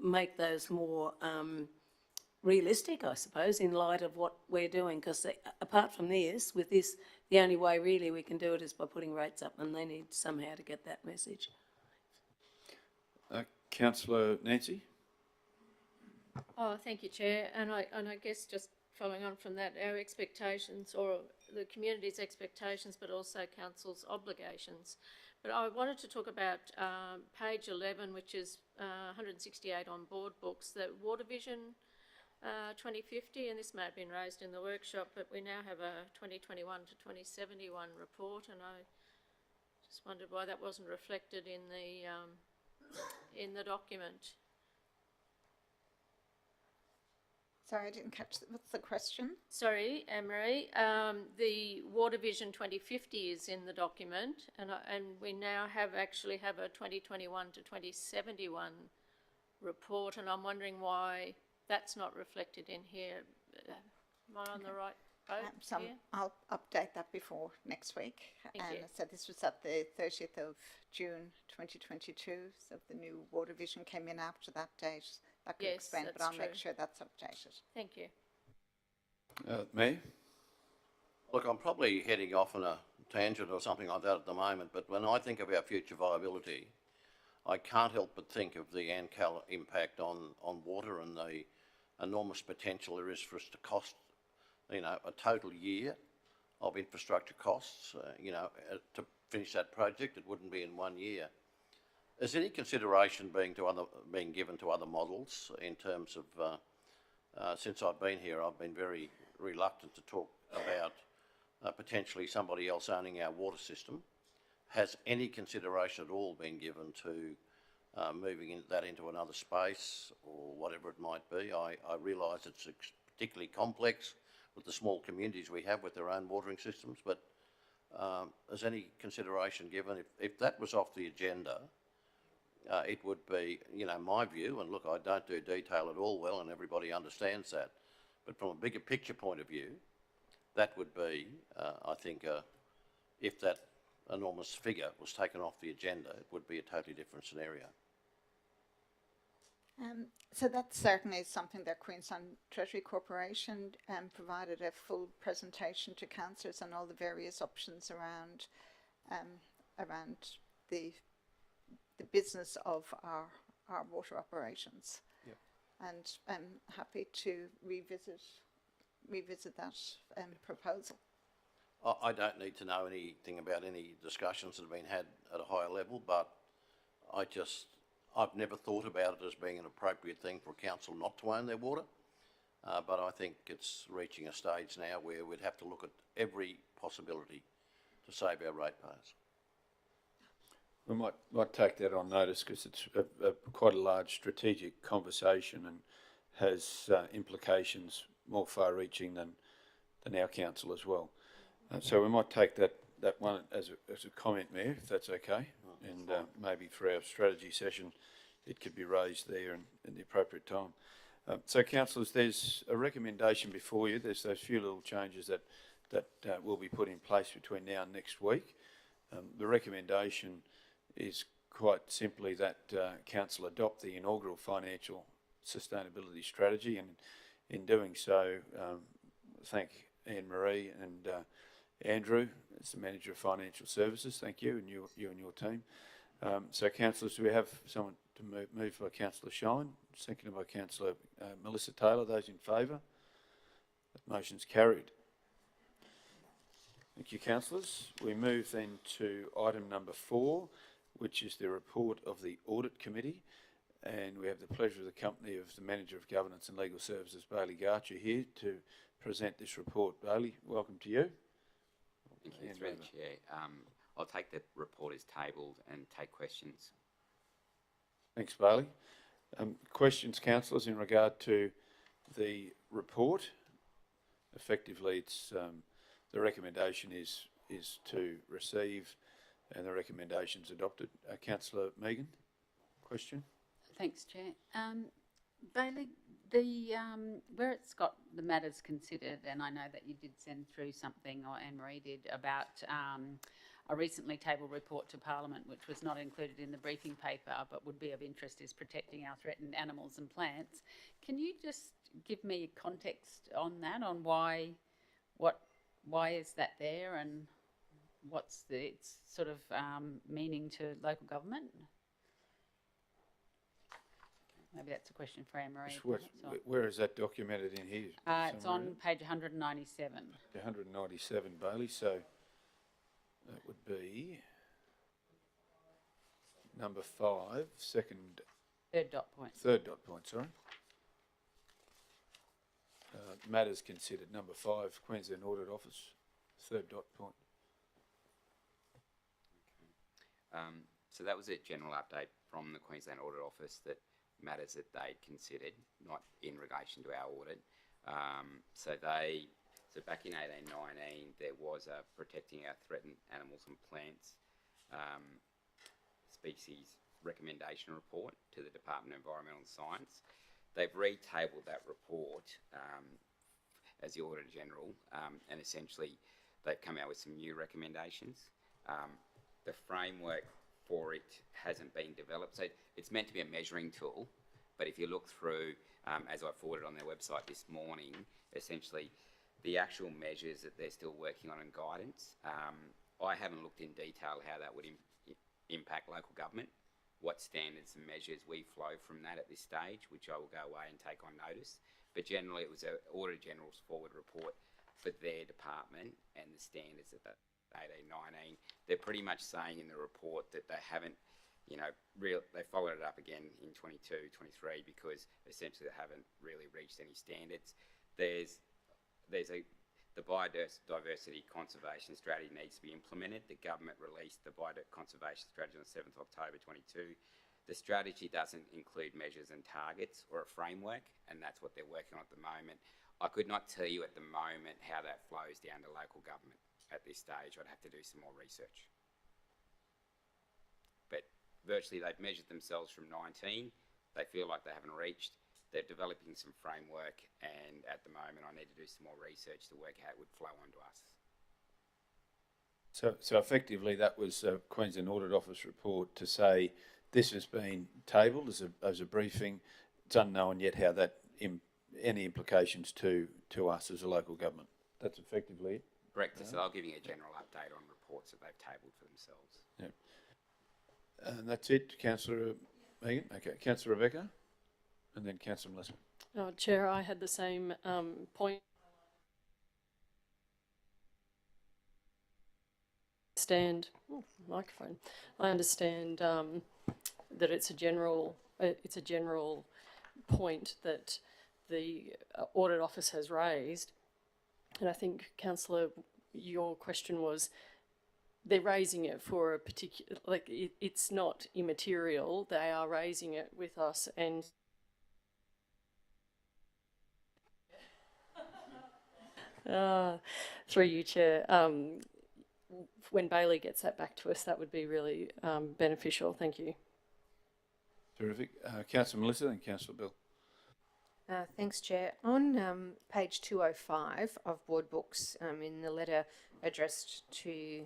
make those more realistic, I suppose, in light of what we're doing. Because apart from this, with this, the only way really we can do it is by putting rates up, and they need somehow to get that message. Councillor Nancy? Oh, thank you, Chair. And I guess just following on from that, our expectations, or the community's expectations, but also council's obligations. But I wanted to talk about page 11, which is 168 on board books, the Water Vision 2050, and this may have been raised in the workshop, but we now have a 2021 to 2071 report, and I just wondered why that wasn't reflected in the document. Sorry, I didn't catch what's the question? Sorry, Anne-Marie. The Water Vision 2050 is in the document, and we now actually have a 2021 to 2071 report, and I'm wondering why that's not reflected in here. Am I on the right boat here? I'll update that before next week. Thank you. So this was at the 30th of June 2022, so the new Water Vision came in after that date. That could explain, but I'll make sure that's updated. Thank you. Me? Look, I'm probably heading off on a tangent or something like that at the moment, but when I think of our future viability, I can't help but think of the ANCAL impact on water and the enormous potential there is for us to cost, you know, a total year of infrastructure costs, you know, to finish that project. It wouldn't be in 1 year. Is any consideration being given to other models in terms of, since I've been here, I've been very reluctant to talk about potentially somebody else owning our water system. Has any consideration at all been given to moving that into another space or whatever it might be? I realise it's particularly complex with the small communities we have with their own watering systems, but is any consideration given? If that was off the agenda, it would be, you know, my view, and look, I don't do detail at all well, and everybody understands that, but from a bigger picture point of view, that would be, I think, if that enormous figure was taken off the agenda, it would be a totally different scenario. So that's certainly something that Queensland Treasury Corporation provided a full presentation to councillors on all the various options around the business of our water operations. Yep. And I'm happy to revisit that proposal. I don't need to know anything about any discussions that have been had at a higher level, but I've never thought about it as being an appropriate thing for a council not to own their water, but I think it's reaching a stage now where we'd have to look at every possibility to save our ratepayers. We might take that on notice, because it's quite a large strategic conversation and has implications more far-reaching than our council as well. So we might take that one as a comment, Mayor, if that's okay, and maybe for our strategy session it could be raised there in the appropriate time. So councillors, there's a recommendation before you. There's those few little changes that will be put in place between now and next week. The recommendation is quite simply that Council adopt the inaugural financial sustainability strategy, and in doing so, thank Anne-Marie and Andrew as the Manager of Financial Services. Thank you, and you and your team. So, councillors, do we have someone to move by Councillor Shine, seconded by Councillor Melissa Taylor? Those in favour? That motion's carried. Thank you, councillors. We move then to item number 4, which is the report of the Audit Committee, and we have the pleasure of the company of the Manager of Governance and Legal Services, Bailey Garcher, here to present this report. Bailey, welcome to you. Thank you, through the Chair. I'll take the report as tabled and take questions. Thanks, Bailey. Questions, councillors, in regard to the report? Effectively, it's the recommendation is to receive, and the recommendation's adopted. Councillor Megan, question? Thanks, Chair. Bailey, the where it's got the matters considered, and I know that you did send through something, or Anne-Marie did, about a recently tabled report to Parliament, which was not included in the briefing paper, but would be of interest, is protecting our threatened animals and plants. Can you just give me context on that, on why is that there, and what's its sort of meaning to local government? Maybe that's a question for Anne-Marie. Where is that documented in here? It's on page 197. 197, Bailey, so that would be number 5, third dot point. Third dot point, sorry. Matters considered, number 5, Queensland Audit Office, third dot point. So that was a general update from the Queensland Audit Office, that matters that they'd considered, not in relation to our audit. So back in 1819, there was a protecting our threatened animals and plants species recommendation report to the Department of Environmental Science. They've retabled that report as the Auditor General, and essentially they've come out with some new recommendations. The framework for it hasn't been developed, so it's meant to be a measuring tool, but if you look through, as I forwarded on their website this morning, essentially the actual measures that they're still working on and guidance, I haven't looked in detail how that would impact local government, what standards and measures we flow from that at this stage, which I will go away and take on notice. But generally it was an Auditor General's forward report for their department and the standards that 1819. They're pretty much saying in the report that they haven't, they followed it up again in 22, 23, because essentially they haven't really reached any standards. The biodiversity conservation strategy needs to be implemented. The government released the biodiversity conservation strategy on 7th October 22. The strategy doesn't include measures and targets or a framework, and that's what they're working on at the moment. I could not tell you at the moment how that flows down to local government at this stage. I'd have to do some more research. But virtually they've measured themselves from 19. They feel like they haven't reached. They're developing some framework, and at the moment I need to do some more research to work out how it would flow onto us. So effectively that was a Queensland Audit Office report to say this has been tabled as a briefing. It's unknown yet how that any implications to us as a local government. That's effectively it. Correct. So I'll give you a general update on reports that they've tabled for themselves. Yeah. And that's it, Councillor Megan. Okay, Councillor Rebecca, and then Councillor Melissa. Chair, I had the same point. Microphone. I understand that it's a general point that the Audit Office has raised, and I think, Councillor, your question was they're raising it for a particular, it's not immaterial. They are raising it with us, and through you, Chair. When Bailey gets that back to us, that would be really beneficial. Thank you. Terrific. Councillor Melissa, then Councillor Bill. Thanks, Chair. On page 205 of Board Books, in the letter addressed to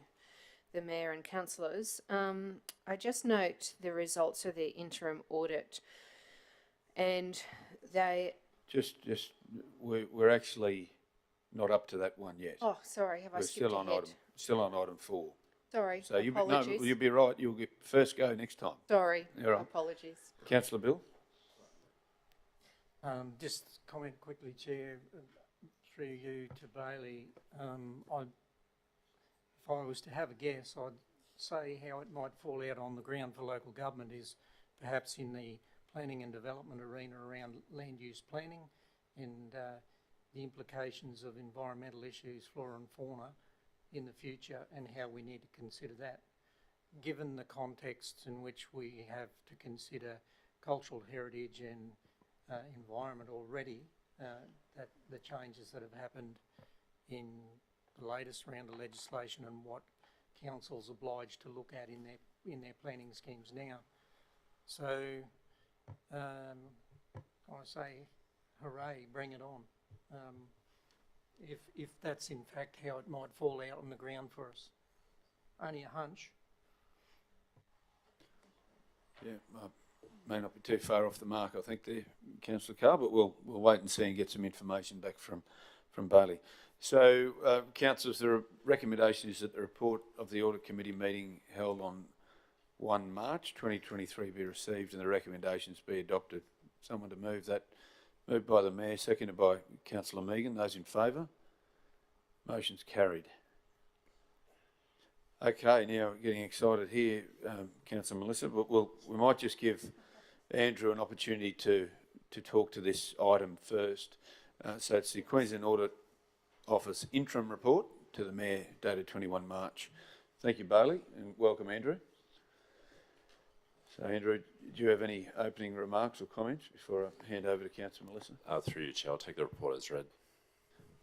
the Mayor and councillors. I just note the results of the interim audit, and they... We're actually not up to that one yet. Oh, sorry, have I We're skipped still on ahead? still on item 4. Sorry, So apologies. you'll be right. You'll get first go next time. Sorry, All right. apologies. Councillor Bill. Just comment quickly, Chair, through you to Bailey. If I was to have a guess, I'd say how it might fall out on the ground for local government is perhaps in the planning and development arena around land use planning and the implications of environmental issues, flora and fauna in the future, and how we need to consider that. Given the contexts in which we have to consider cultural heritage and environment already, that the changes that have happened in the latest round of legislation and what council's obliged to look at in their planning schemes now. So I say, hooray, bring it on. If that's in fact how it might fall out on the ground for us. Only a hunch. Yeah, may not be too far off the mark, I think, there, Councillor Carr, but we'll wait and see and get some information back from Bailey. So, councillors, the recommendation is that the report of the Audit Committee meeting held on 1 March 2023 be received and the recommendations be adopted. Someone to move that. Moved by the Mayor, seconded by Councillor Megan. Those in favour? Motion's carried. Okay, now we're getting excited here, Councillor Melissa, but we might just give Andrew an opportunity to talk to this item first. So it's the Queensland Audit Office interim report to the Mayor dated 21 March. Thank you, Bailey, and welcome, Andrew. So, Andrew, do you have any opening remarks or comments before I hand over to Councillor Melissa? Through you, Chair, I'll take the report as read.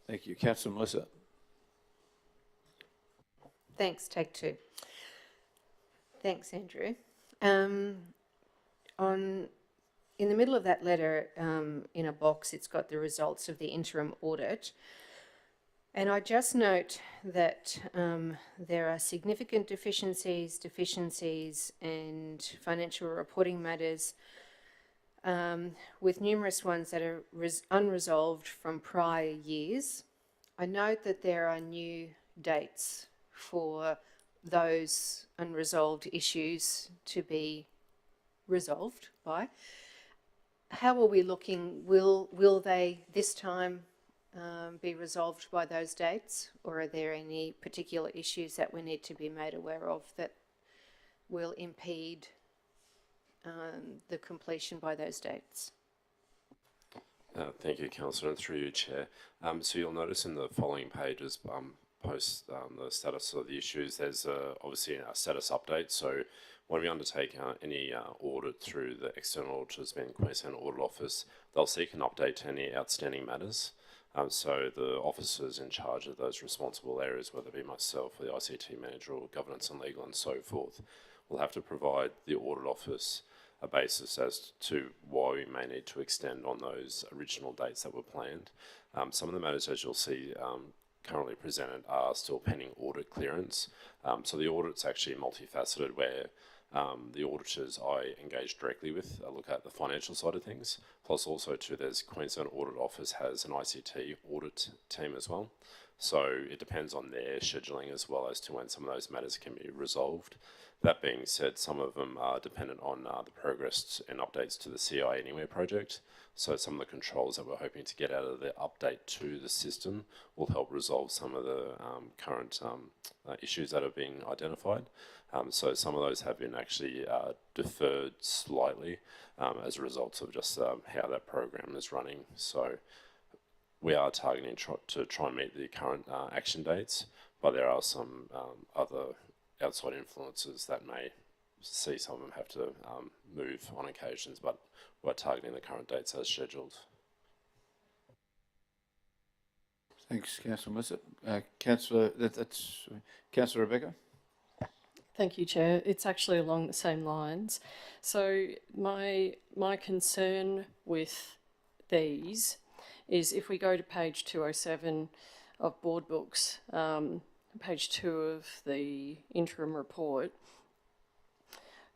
Thank you. Councillor Melissa. Thanks, take two. Thanks, Andrew. In the middle of that letter, in a box, it's got the results of the interim audit. And I just note that there are significant deficiencies and financial reporting matters, with numerous ones that are unresolved from prior years. I note that there are new dates for those unresolved issues to be resolved by. How are we looking? Will they this time be resolved by those dates, or are there any particular issues that we need to be made aware of that will impede the completion by those dates? Thank you, Councillor, and through you, Chair. So you'll notice in the following pages, post the status of the issues, there's obviously a status update. So when we undertake any audit through the external auditors, being Queensland Audit Office, they'll seek an update to any outstanding matters. So the officers in charge of those responsible areas, whether it be myself or the ICT manager or governance and legal and so forth, will have to provide the audit office a basis as to why we may need to extend on those original dates that were planned. Some of the matters, as you'll see, currently presented are still pending audit clearance. So the audit's actually multifaceted, where the auditors I engage directly with look at the financial side of things, plus also too there's Queensland Audit Office has an ICT audit team as well. So it depends on their scheduling as well as to when some of those matters can be resolved. That being said, some of them are dependent on the progress and updates to the CI Anywhere project. So some of the controls that we're hoping to get out of the update to the system will help resolve some of the current issues that are being identified. So some of those have been actually deferred slightly as a result of just how that program is running. So we are targeting to try and meet the current action dates, but there are some other outside influences that may see some of them have to move on occasions, but we're targeting the current dates as scheduled. Thanks, Councillor Melissa. Councillor Rebecca. Thank you, Chair. It's actually along the same lines. So my concern with these is if we go to page 207 of board books, page 2 of the interim report,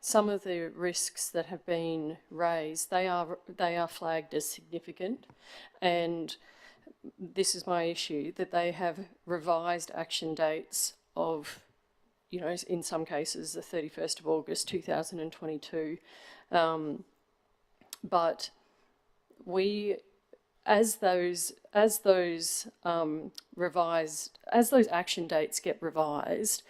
some of the risks that have been raised, they are flagged as significant, and this is my issue, that they have revised action dates of, you know, in some cases the 31st of August 2022, but we, as those action dates get revised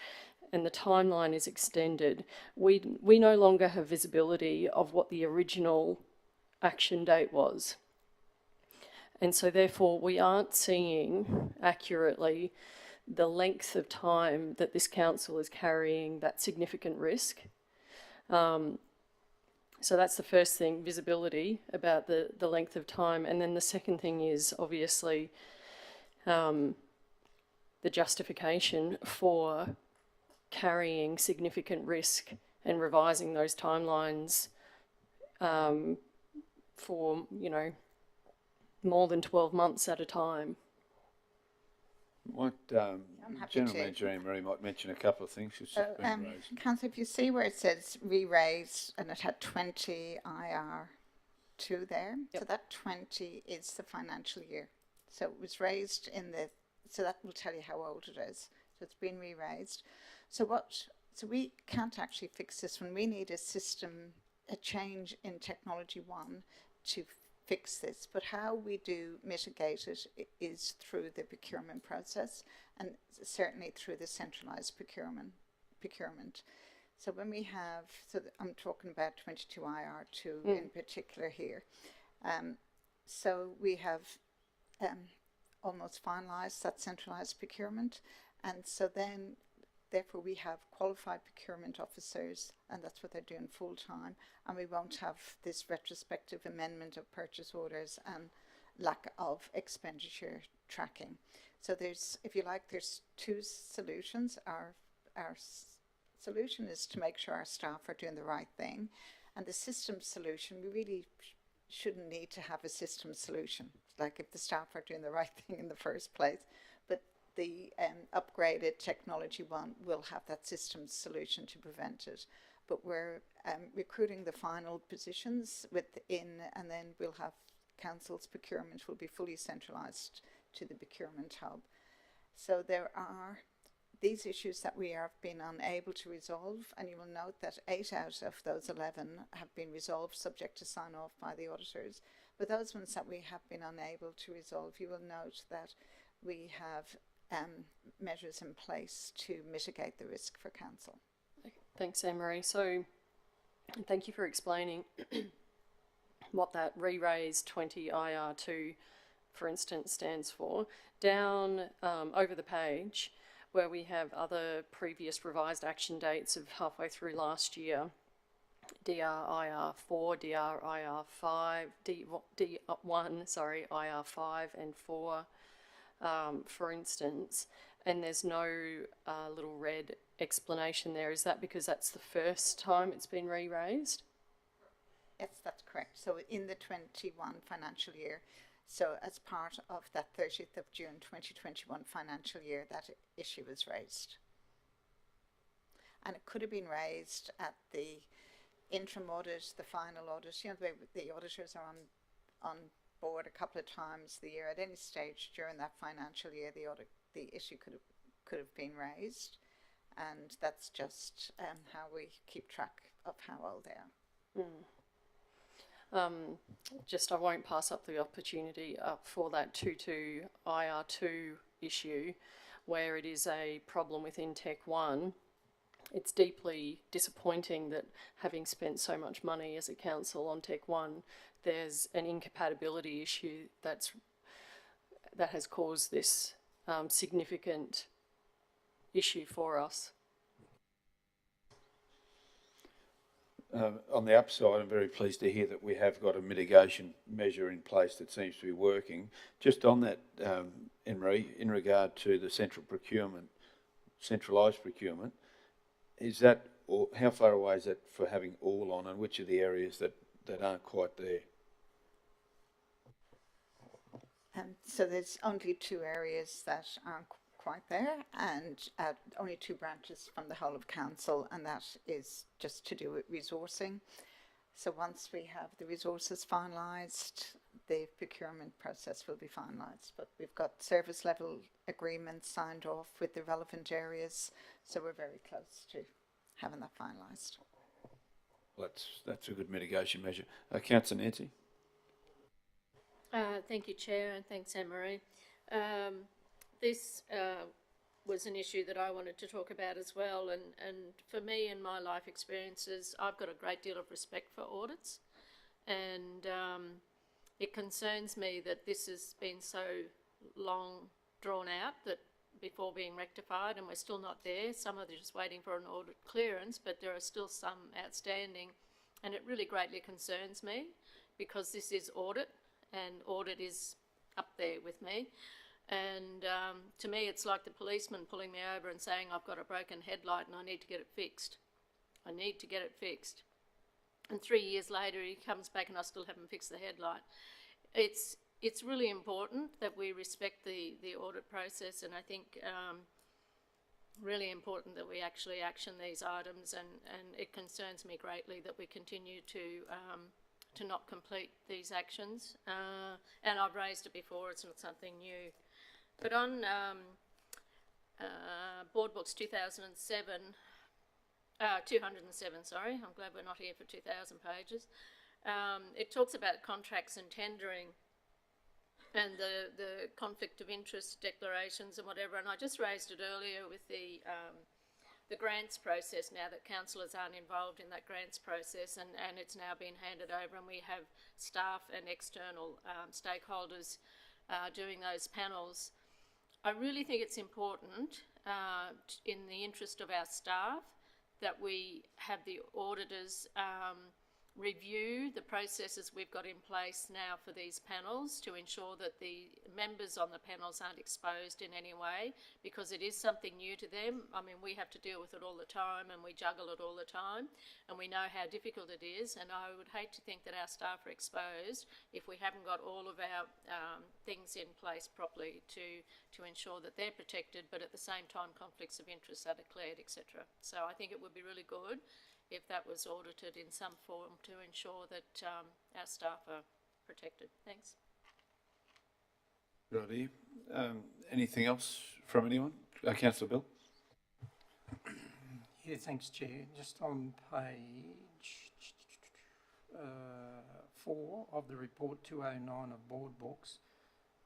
and the timeline is extended, we no longer have visibility of what the original action date was. And so therefore we aren't seeing accurately the length of time that this council is carrying that significant risk. So that's the first thing, visibility about the length of time. And then the second thing is obviously the justification for carrying significant risk and revising those timelines for, you know, more than 12 months at a time. Might General Manager Anne-Marie might mention a couple of things she's just been raised. Councillor, if you see where it says re-raised and it had 20 IR2 there, so that 20 is the financial year. So it was raised in the, so that will tell you how old it is. So it's been re-raised. So we can't actually fix this one. We need a system, a change in technology one to fix this, but how we do mitigate it is through the procurement process, and certainly through the centralised procurement. So when we have, I'm talking about 22 IR2 in particular here. So we have almost finalised that centralised procurement, and so then therefore we have qualified procurement officers, and that's what they're doing full time, and we won't have this retrospective amendment of purchase orders and lack of expenditure tracking. So there's, if you like, there's two solutions. Our solution is to make sure our staff are doing the right thing, and the system solution, we really shouldn't need to have a system solution, like if the staff are doing the right thing in the first place. But the upgraded technology one will have that systems solution to prevent it. But we're recruiting the final positions within, and then we'll have council's procurement will be fully centralised to the procurement hub. So there are these issues that we have been unable to resolve, and you will note that 8 out of those 11 have been resolved subject to sign off by the auditors. But those ones that we have been unable to resolve, you will note that we have measures in place to mitigate the risk for council. Thanks, Anne-Marie. So thank you for explaining what that re-raised 20 IR2, for instance, stands for. Down over the page, where we have other previous revised action dates of halfway through last year, DRIR4, DRIR5, D1, sorry, IR5 and 4, for instance, and there's no little red explanation there. Is that because that's the first time it's been re-raised? Yes, that's correct. So in the 21 financial year, so as part of that 30th of June 2021 financial year, that issue was raised. And it could have been raised at the interim audit, the final audit. You know, the auditors are on board a couple of times a year. At any stage during that financial year, the issue could have been raised, and that's just how we keep track of how old they are. I won't pass up the opportunity for that 22 IR2 issue, where it is a problem within Tech 1. It's deeply disappointing that, having spent so much money as a council on Tech 1, there's an incompatibility issue that has caused this significant issue for us. On the upside, I'm very pleased to hear that we have got a mitigation measure in place that seems to be working. Just on that, Anne-Marie, in regard to the centralised procurement, is that, or how far away is that for having all on, and which are the areas that aren't quite there? So there's only 2 areas that aren't quite there, and only 2 branches from the whole of council, and that is just to do with resourcing. So once we have the resources finalised, the procurement process will be finalised. But we've got service level agreements signed off with the relevant areas, so we're very close to having that finalised. Well, that's a good mitigation measure. Councillor Nancy. Thank you, Chair, and thanks, Anne-Marie. This was an issue that I wanted to talk about as well, and for me in my life experiences, I've got a great deal of respect for audits, and it concerns me that this has been so long drawn out that before being rectified, and we're still not there. Some are just waiting for an audit clearance, but there are still some outstanding, and it really greatly concerns me because this is audit, and audit is up there with me. And to me, it's like the policeman pulling me over and saying, I've got a broken headlight and I need to get it fixed. I need to get it fixed. And 3 years later, he comes back and I still haven't fixed the headlight. It's really important that we respect the audit process, and I think really important that we actually action these items, and it concerns me greatly that we continue to not complete these actions. And I've raised it before, it's not something new. But on Board Books 207, sorry, I'm glad we're not here for 2,000 pages. It talks about contracts and tendering and the conflict of interest declarations and whatever, and I just raised it earlier with the grants process now that councillors aren't involved in that grants process, and it's now been handed over, and we have staff and external stakeholders doing those panels. I really think it's important in the interest of our staff that we have the auditors review the processes we've got in place now for these panels to ensure that the members on the panels aren't exposed in any way, because it is something new to them. I mean, we have to deal with it all the time and we juggle it all the time, and we know how difficult it is, and I would hate to think that our staff are exposed if we haven't got all of our things in place properly to ensure that they're protected, but at the same time conflicts of interest are declared, etc. So I think it would be really good if that was audited in some form to ensure that our staff are protected. Thanks. Good idea. Anything else from anyone? Councillor Bill. Yeah, thanks, Chair. Just on page 4 of the report 209 of Board Books,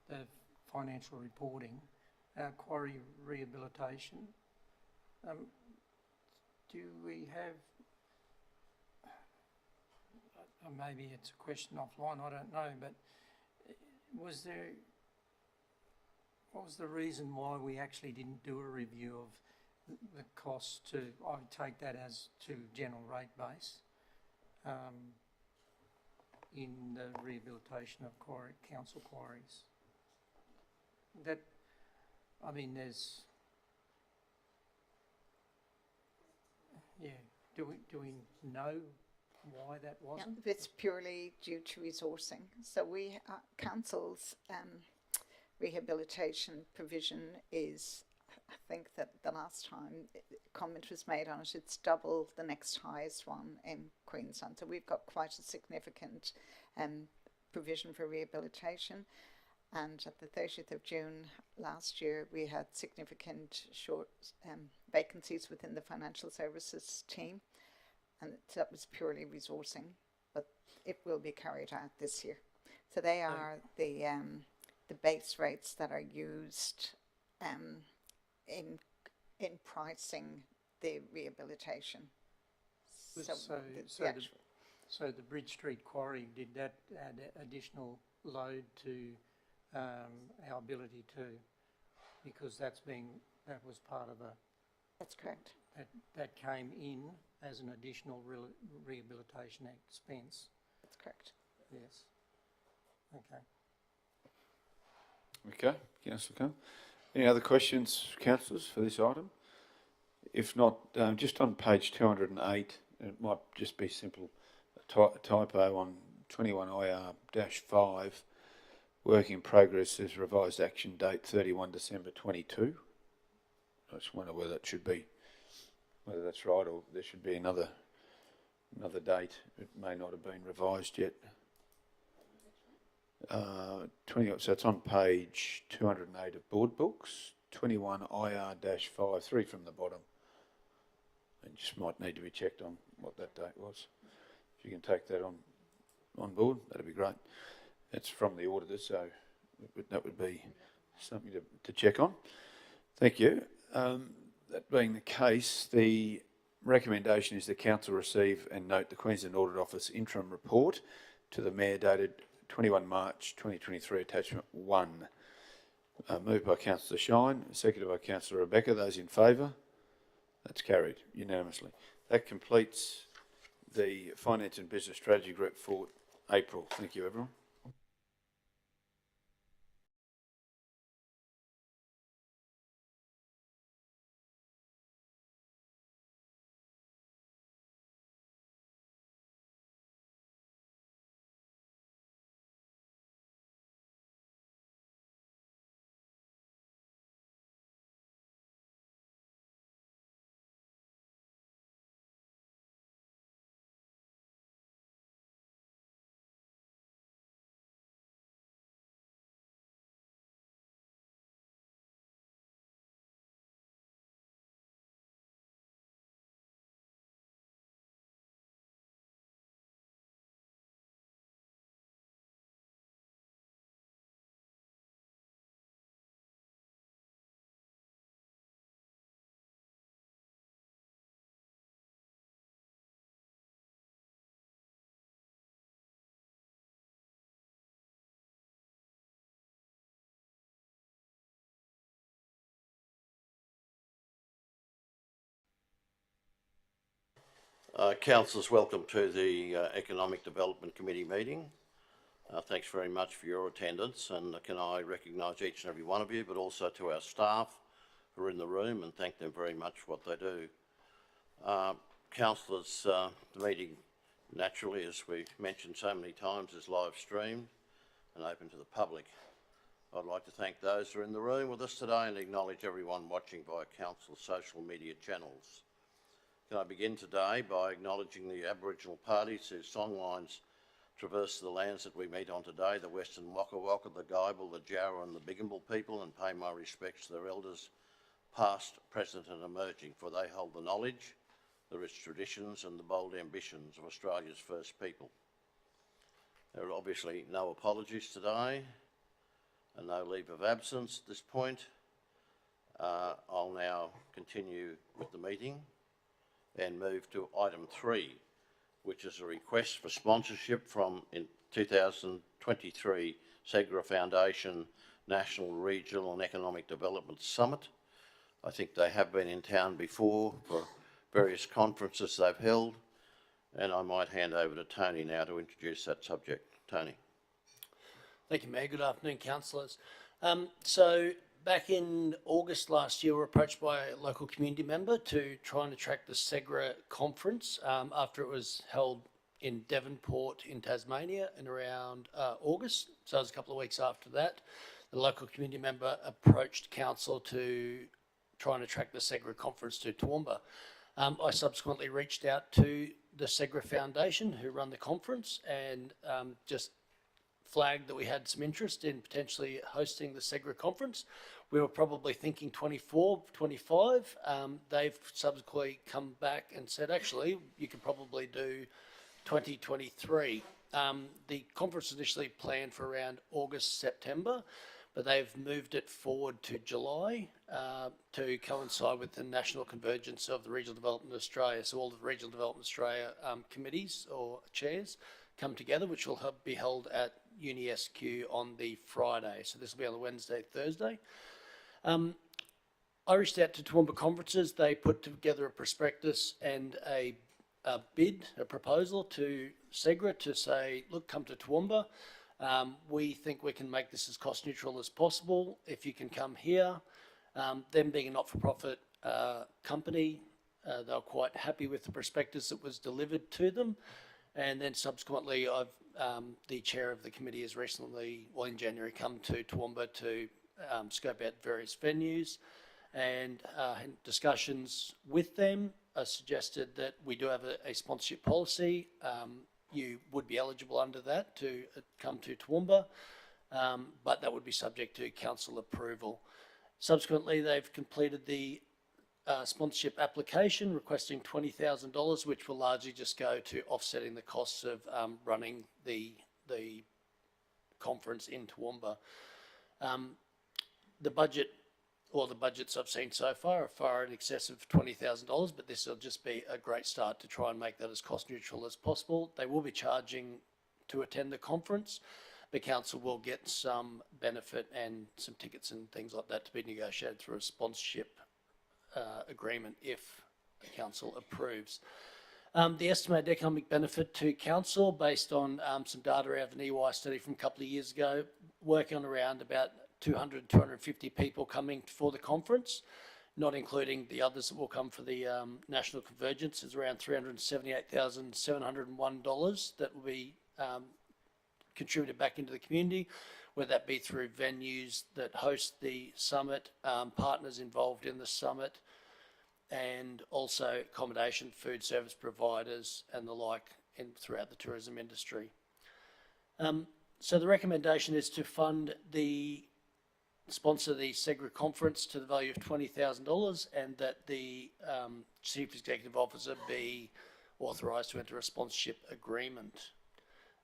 the financial reporting, quarry rehabilitation. Do we have, maybe it's a question offline, I don't know, but what was the reason why we actually didn't do a review of the costs to, I would take that as to general rate base, in the rehabilitation of council quarries? That, I mean, there's, yeah, do we know why that wasn't? Yeah, it's purely due to resourcing. So we, council's rehabilitation provision is, I think that the last time comment was made on it, it's double the next highest one in Queensland. So we've got quite a significant provision for rehabilitation. And at the 30th of June last year, we had significant short vacancies within the financial services team. And that was purely resourcing, but it will be carried out this year. So they are the base rates that are used in pricing the rehabilitation. So the Bridge Street Quarry, did that add additional load to our ability to, because that was part of a. That's correct. That came in as an additional rehabilitation expense. That's correct. Yes. Okay. Okay, Councillor Cole. Any other questions, councillors, for this item? If not, just on page 208, it might just be simple typo on 21IR-5, work in progress is revised action date 31 December 22. I just wonder whether that should be, whether that's right, or there should be another date. It may not have been revised yet. 20, so it's on page 208 of board books, 21 IR-53 from the bottom. And just might need to be checked on what that date was. If you can take that on board, that'd be great. It's from the auditor, so that would be something to check on. Thank you. That being the case, the recommendation is the council receive and note the Queensland Audit Office interim report to the Mayor dated 21 March 2023, attachment 1. Moved by Councillor Shine, seconded by Councillor Rebecca. Those in favour? That's carried unanimously. That completes the Finance and Business Strategy Group for April. Thank you, everyone. Councillors, welcome to the Economic Development Committee meeting. Thanks very much for your attendance, and can I recognise each and every one of you, but also to our staff who are in the room, and thank them very much for what they do. Councillors, the meeting, naturally, as we've mentioned so many times, is live streamed and open to the public. I'd like to thank those who are in the room with us today and acknowledge everyone watching via Council's social media channels. Can I begin today by acknowledging the Aboriginal parties whose songlines traverse the lands that we meet on today, the Western Waka Waka, the Guybil, the Jowra and the Bigambal people, and pay my respects to their elders, past, present and emerging, for they hold the knowledge, the rich traditions and the bold ambitions of Australia's first people. There are obviously no apologies today and no leave of absence at this point. I'll now continue with the meeting and move to item 3, which is a request for sponsorship from 2023 SEGRA Foundation National, Regional and Economic Development Summit. I think they have been in town before for various conferences they've held, and I might hand over to Tony now to introduce that subject. Tony. Thank you, Mayor. Good afternoon, councillors. So back in August last year, we were approached by a local community member to try and attract the SEGRA conference after it was held in Devonport in Tasmania in around August. So it was a couple of weeks after that. The local community member approached council to try and attract the SEGRA conference to Toowoomba. I subsequently reached out to the SEGRA Foundation, who run the conference, and just flagged that we had some interest in potentially hosting the SEGRA conference. We were probably thinking 24, 25. They've subsequently come back and said, actually, you could probably do 2023. The conference was initially planned for around August, September, but they've moved it forward to July to coincide with the national convergence of the Regional Development Australia. So all the Regional Development Australia committees or chairs come together, which will be held at UniSQ on the Friday. So this will be on the Wednesday, Thursday. I reached out to Toowoomba Conferences. They put together a prospectus and a bid, a proposal to SEGRA to say, look, come to Toowoomba. We think we can make this as cost neutral as possible. If you can come here, them being a not-for-profit company, they were quite happy with the prospectus that was delivered to them. And then subsequently, the chair of the committee has recently, well in January, come to Toowoomba to scope out various venues. And in discussions with them, I suggested that we do have a sponsorship policy. You would be eligible under that to come to Toowoomba, but that would be subject to council approval. Subsequently, they've completed the sponsorship application requesting $20,000, which will largely just go to offsetting the costs of running the conference in Toowoomba. The budget, or the budgets I've seen so far, are far in excess of $20,000, but this will just be a great start to try and make that as cost neutral as possible. They will be charging to attend the conference. The council will get some benefit and some tickets and things like that to be negotiated through a sponsorship agreement if the council approves. The estimated economic benefit to council, based on some data out of an EY study from a couple of years ago, working on around about 200, 250 people coming for the conference, not including the others that will come for the National Convergence, is around $378,701 that will be contributed back into the community, whether that be through venues that host the summit, partners involved in the summit, and also accommodation, food service providers and the like throughout the tourism industry. So the recommendation is to sponsor the SEGRA conference to the value of $20,000, and that the Chief Executive Officer be authorised to enter a sponsorship agreement.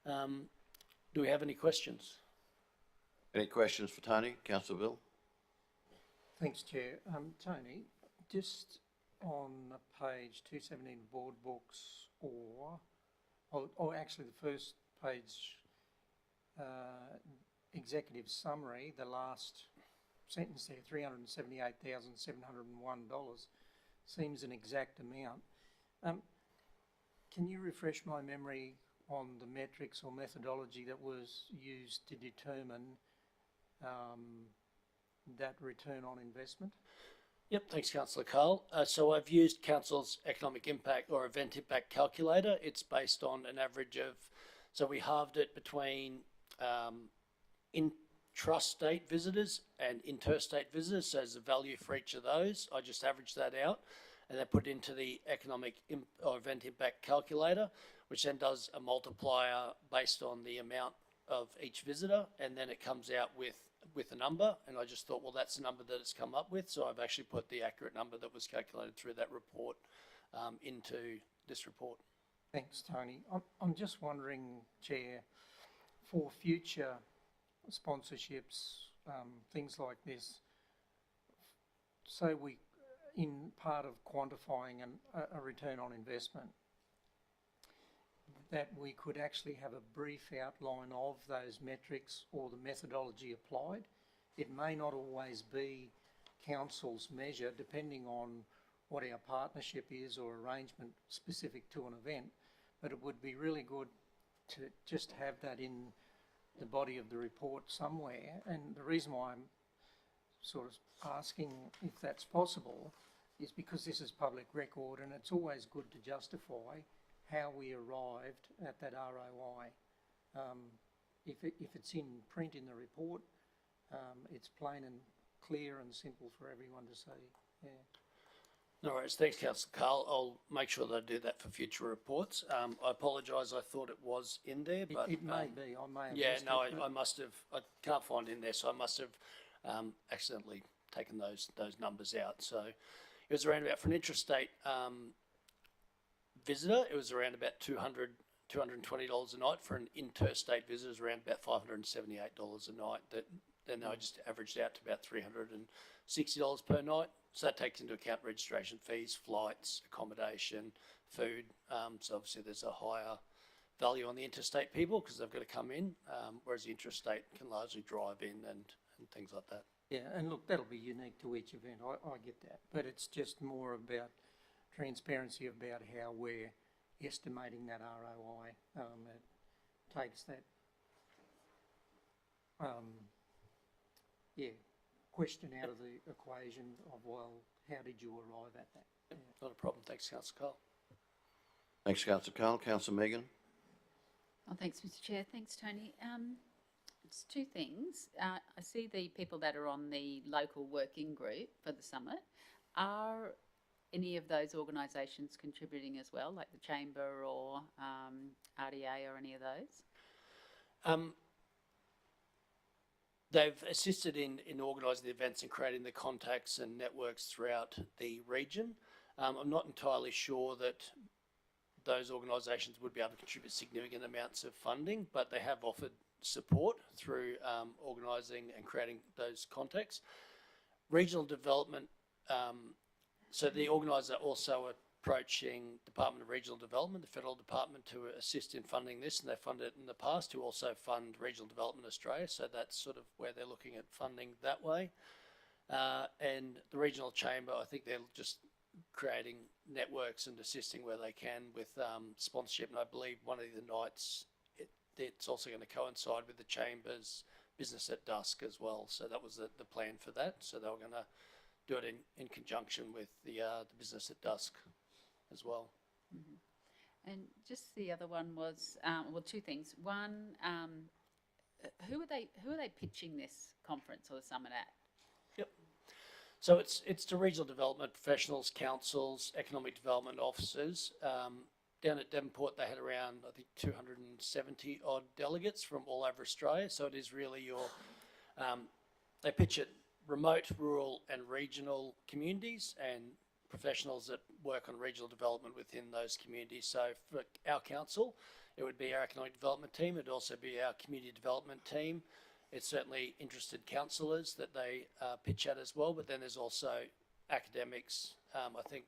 Do we have any questions? Any questions for Tony? Councillor Bill? Thanks, Chair. Tony, just on page 217 board books, or actually the first page, executive summary, the last sentence there, $378,701, seems an exact amount. Can you refresh my memory on the metrics or methodology that was used to determine that return on investment? Yep, thanks, Councillor Carl. So I've used Council's economic impact or event impact calculator. It's based on an average of, so we halved it between intrastate visitors and interstate visitors. So there's a value for each of those. I just averaged that out and then put into the economic or event impact calculator, which then does a multiplier based on the amount of each visitor, and then it comes out with a number. And I just thought, well, that's the number that it's come up with, so I've actually put the accurate number that was calculated through that report into this report. Thanks, Tony. I'm just wondering, Chair, for future sponsorships, things like this, so we, in part of quantifying a return on investment, that we could actually have a brief outline of those metrics or the methodology applied. It may not always be council's measure, depending on what our partnership is or arrangement specific to an event, but it would be really good to just have that in the body of the report somewhere. And the reason why I'm sort of asking if that's possible is because this is public record, and it's always good to justify how we arrived at that ROI. If it's in print in the report, it's plain and clear and simple for everyone to see. Yeah. No worries. Thanks, Councillor Carl. I'll make sure that I do that for future reports. I apologise, I thought it was in there, but... It may be, I may have missed it. I must have, I can't find it in there, so I must have accidentally taken those numbers out. So it was around about, for an intrastate visitor, it was around about $220 a night. For an interstate visitor, it was around about $578 a night. Then I just averaged out to about $360 per night. So that takes into account registration fees, flights, accommodation, food. So obviously there's a higher value on the interstate people because they've got to come in, whereas the intrastate can largely drive in and things like that. Yeah, and look, that'll be unique to each event. I get that. But it's just more about transparency about how we're estimating that ROI. It takes that question out of the equation of, well, how did you arrive at that? Yeah. Not a problem. Thanks, Councillor Carl. Thanks, Councillor Carl. Councillor Megan? Oh, thanks, Mr. Chair. Thanks, Tony. It's two things. I see the people that are on the local working group for the summit. Are any of those organisations contributing as well, like the Chamber or RDA or any of those? They've assisted in organising the events and creating the contacts and networks throughout the region. I'm not entirely sure that those organisations would be able to contribute significant amounts of funding, but they have offered support through organising and creating those contacts. Regional development, so the organiser also approaching Department of Regional Development, the federal department, to assist in funding this, and they've funded it in the past, to also fund Regional Development Australia, so that's sort of where they're looking at funding that way. And the Regional Chamber, I think they're just creating networks and assisting where they can with sponsorship, and I believe one of the nights it's also going to coincide with the Chamber's Business at Dusk as well, so that was the plan for that, so they were going to do it in conjunction with the Business at Dusk as well. Mm-hmm. And just the other one was, well, two things. One, who are they pitching this conference or the summit at? Yep. So it's to regional development professionals, councils, economic development officers. Down at Devonport, they had around, I think, 270 odd delegates from all over Australia. So it is really your, they pitch it remote, rural and regional communities and professionals that work on regional development within those communities. So for our council, it would be our economic development team. It'd also be our community development team. It's certainly interested councillors that they pitch at as well, but then there's also academics. I think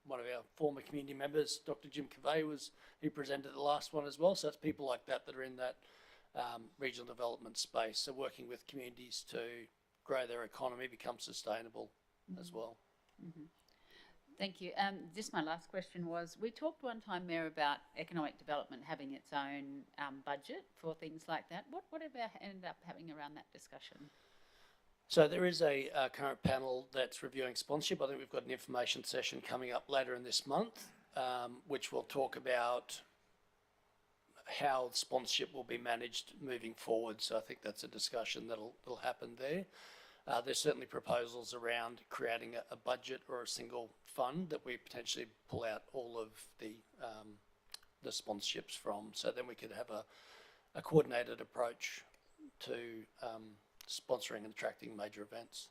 one of our former community members, Dr. Jim Cavey, he presented the last one as well. So it's people like that that are in that regional development space. So working with communities to grow their economy, become sustainable as well. Mm-hmm. Thank you. Just my last question was, we talked one time, Mayor, about economic development having its own budget for things like that. What have we ended up having around that discussion? So there is a current panel that's reviewing sponsorship. I think we've got an information session coming up later in this month, which will talk about how sponsorship will be managed moving forward. So I think that's a discussion that'll happen there. There's certainly proposals around creating a budget or a single fund that we potentially pull out all of the sponsorships from. So then we could have a coordinated approach to sponsoring and attracting major events.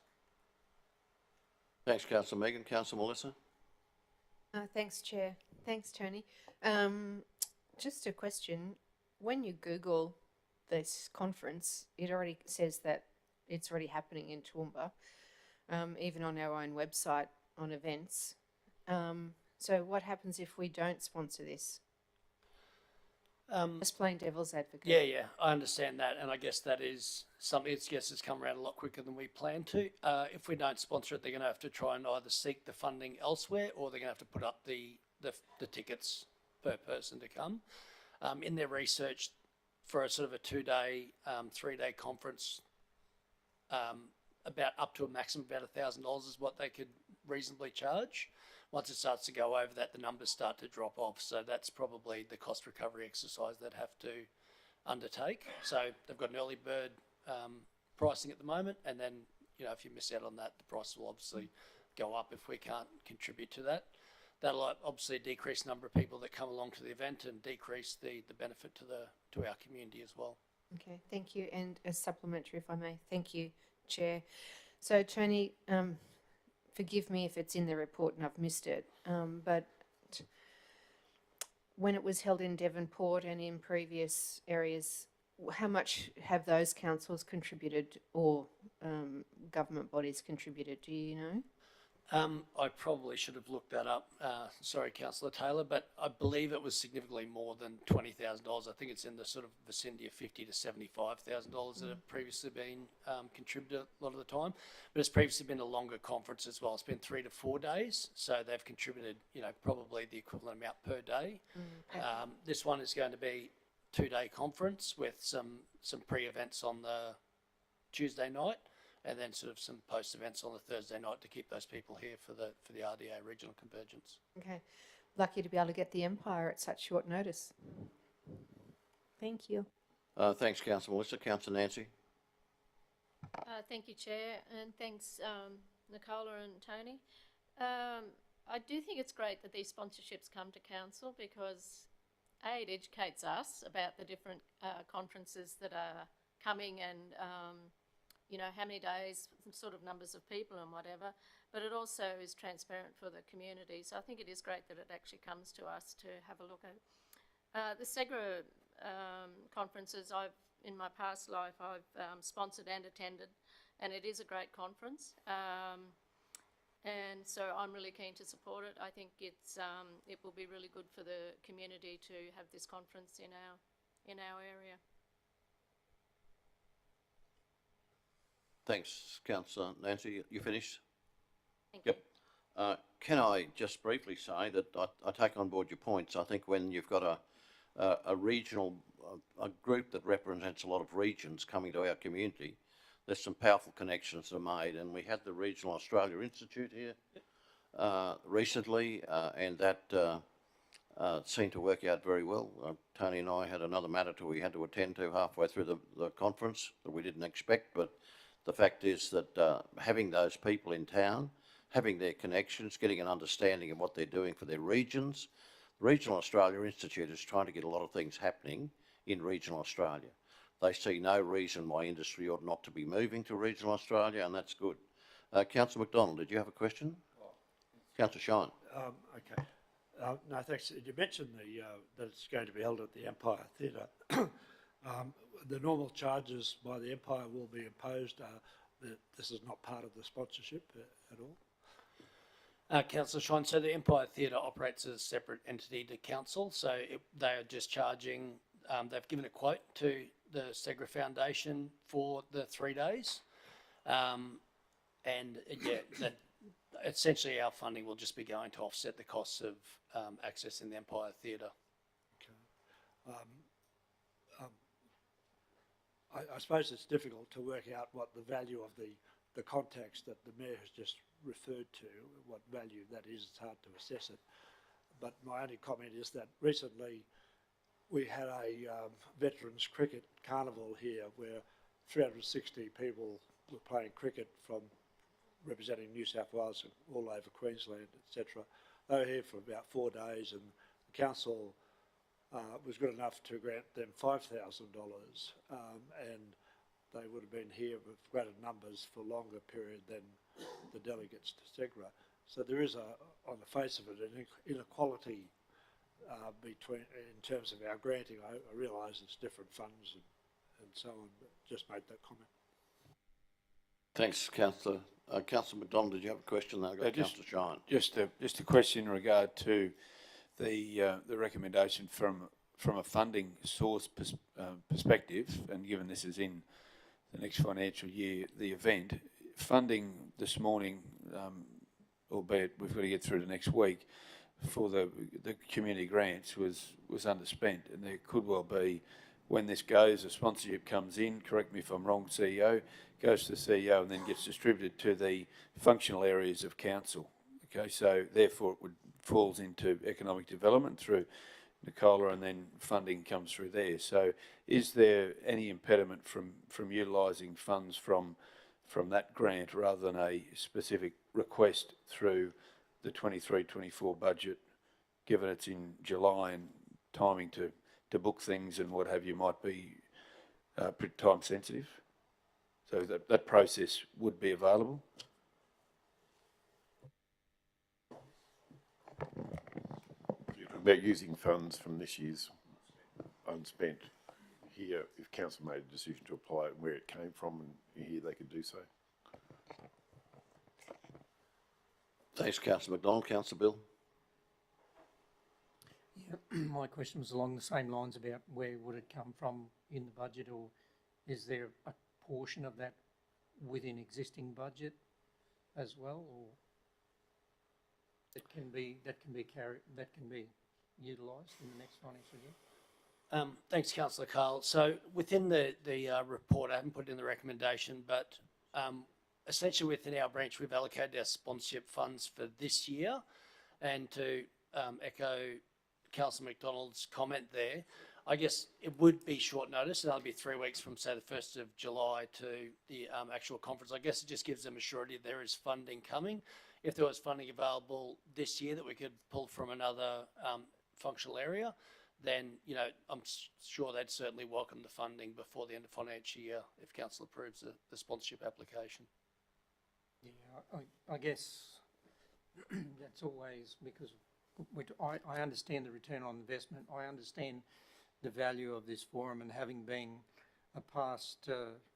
Thanks, Councillor Megan. Councillor Melissa. Thanks, Chair. Thanks, Tony. Just a question. When you Google this conference, it already says that it's already happening in Toowoomba, even on our own website on events. So what happens if we don't sponsor this? Just plain devil's advocate. Yeah, I understand that, and I guess that is something that's come around a lot quicker than we planned to. If we don't sponsor it, they're going to have to try and either seek the funding elsewhere, or they're going to have to put up the tickets per person to come. In their research, for a sort of a 2-day, 3-day conference, about up to a maximum of about $1,000 is what they could reasonably charge. Once it starts to go over that, the numbers start to drop off. So that's probably the cost recovery exercise they'd have to undertake. So they've got an early bird pricing at the moment, and then if you miss out on that, the price will obviously go up if we can't contribute to that. That'll obviously decrease the number of people that come along to the event and decrease the benefit to our community as well. Okay, thank you. And a supplementary, if I may. Thank you, Chair. So, Tony, forgive me if it's in the report and I've missed it, but when it was held in Devonport and in previous areas, how much have those councils contributed or government bodies contributed? Do you know? I probably should have looked that up. Sorry, Councillor Taylor, but I believe it was significantly more than $20,000. I think it's in the sort of vicinity of $50,000 to $75,000 that have previously been contributed a lot of the time. But it's previously been a longer conference as well. It's been 3 to 4 days, so they've contributed, probably the equivalent amount per day. This one is going to be a 2-day conference with some pre-events on the Tuesday night, and then sort of some post events on the Thursday night to keep those people here for the RDA Regional Convergence. Okay. Lucky to be able to get the Empire at such short notice. Thank you. Thanks, Councillor Melissa. Councillor Nancy. Thank you, Chair, and thanks, Nicola and Tony. I do think it's great that these sponsorships come to council because, A, it educates us about the different conferences that are coming and, you know, how many days, sort of numbers of people and whatever, but it also is transparent for the community. So I think it is great that it actually comes to us to have a look at. The SEGRA conferences, in my past life, I've sponsored and attended, and it is a great conference. And so I'm really keen to support it. I think it will be really good for the community to have this conference in our area. Thanks, Councillor Nancy. You finished? Thank you. Can I just briefly say that I take on board your points. I think when you've got a regional, a group that represents a lot of regions coming to our community, there's some powerful connections that are made, and we had the Regional Australia Institute here recently, and that seemed to work out very well. Tony and I had another matter we had to attend to halfway through the conference that we didn't expect, but the fact is that having those people in town, having their connections, getting an understanding of what they're doing for their regions. The Regional Australia Institute is trying to get a lot of things happening in regional Australia. They see no reason why industry ought not to be moving to regional Australia, and that's good. Councillor McDonald, did you have a question? Councillor Shine. Okay. No, thanks. You mentioned that it's going to be held at the Empire Theatre. The normal charges by the Empire will be imposed. This is not part of the sponsorship at all. Councillor Shine, so the Empire Theatre operates as a separate entity to council, so they are just charging, they've given a quote to the SEGRA Foundation for the 3 days. And yeah, that essentially our funding will just be going to offset the costs of accessing the Empire Theatre. Okay. I suppose it's difficult to work out what the value of the context that the Mayor has just referred to, what value that is. It's hard to assess it. But my only comment is that recently we had a Veterans Cricket Carnival here where 360 people were playing cricket from representing New South Wales and all over Queensland, etc. They were here for about 4 days, and the council was good enough to grant them $5,000, and they would have been here with greater numbers for a longer period than the delegates to SEGRA. So there is, on the face of it, an inequality between, in terms of our granting. I realise it's different funds and so on, but just made that comment. Thanks, Councillor. Councillor McDonald, did you have a question? Then I've got Councillor Shine. Just a question in regard to the recommendation from a funding source perspective, and given this is in the next financial year, the event funding this morning, albeit we've got to get through to next week, for the community grants was underspent, and there could well be, when this goes, a sponsorship comes in, correct me if I'm wrong, CEO, goes to the CEO and then gets distributed to the functional areas of council. Okay, so therefore it falls into economic development through Nicola, and then funding comes through there. So is there any impediment from utilising funds from that grant rather than a specific request through the 23-24 budget, given it's in July and timing to book things and what have you might be pretty time sensitive? So that process would be available? About using funds from this year's unspent here, if council made a decision to apply it and where it came from, and here they could do so. Thanks, Councillor McDonald. Councillor Bill. Yeah, my question was along the same lines about where would it come from in the budget, or is there a portion of that within existing budget as well, or that can be utilised in the next financial year? Thanks, Councillor Carl. So within the report, I haven't put it in the recommendation, but essentially within our branch, we've allocated our sponsorship funds for this year. And to echo Councillor McDonald's comment there, I guess it would be short notice, and that'll be 3 weeks from, say, the 1st of July to the actual conference. I guess it just gives them a surety there is funding coming. If there was funding available this year that we could pull from another functional area, then, you know, I'm sure they'd certainly welcome the funding before the end of financial year if council approves the sponsorship application. Yeah, I guess that's always because I understand the return on investment. I understand the value of this forum, and having been a past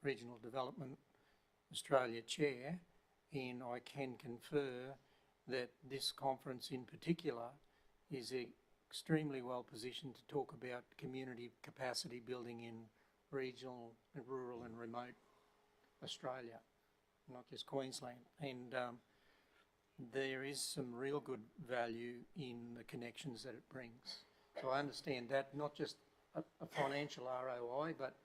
Regional Development Australia chair, and I can confer that this conference in particular is extremely well positioned to talk about community capacity building in regional, rural and remote Australia, not just Queensland. And there is some real good value in the connections that it brings. So I understand that, not just a financial ROI, but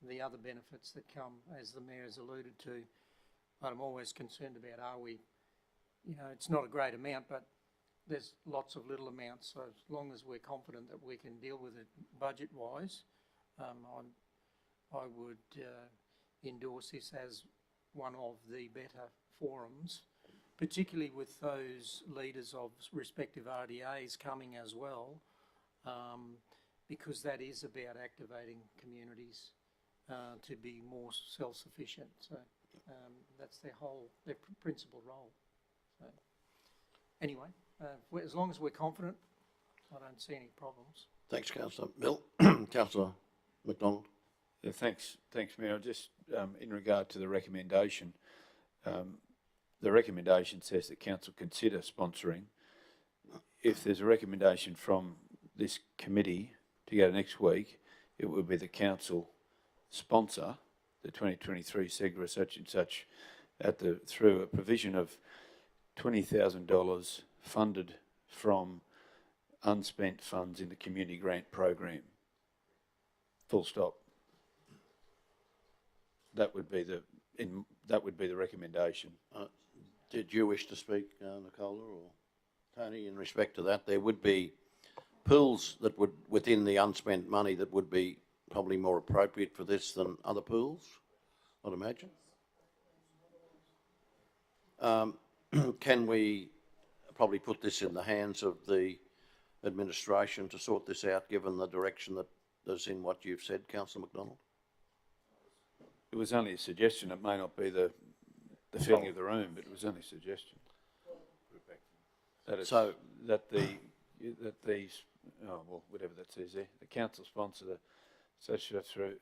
the other benefits that come, as the Mayor's alluded to. But I'm always concerned about, are we, you know, it's not a great amount, but there's lots of little amounts. So as long as we're confident that we can deal with it budget-wise, I would endorse this as one of the better forums, particularly with those leaders of respective RDAs coming as well, because that is about activating communities to be more self-sufficient. So that's their principal role. So anyway, as long as we're confident, I don't see any problems. Thanks, Councillor Mill. Councillor McDonald. Yeah, thanks, Mayor. Just in regard to the recommendation, the recommendation says that council consider sponsoring. If there's a recommendation from this committee to go to next week, it would be the council sponsor the 2023 SEGRA such and such through a provision of $20,000 funded from unspent funds in the community grant program. Full stop. That would be the recommendation. Did you wish to speak, Nicola or Tony, in respect to that? There would be pools that would, within the unspent money, that would be probably more appropriate for this than other pools, I'd imagine. Can we probably put this in the hands of the administration to sort this out, given the direction that is in what you've said, Councillor McDonald? It was only a suggestion. It may not be the feeling of the room, but it was only a suggestion. Whatever that says there, the council sponsor the such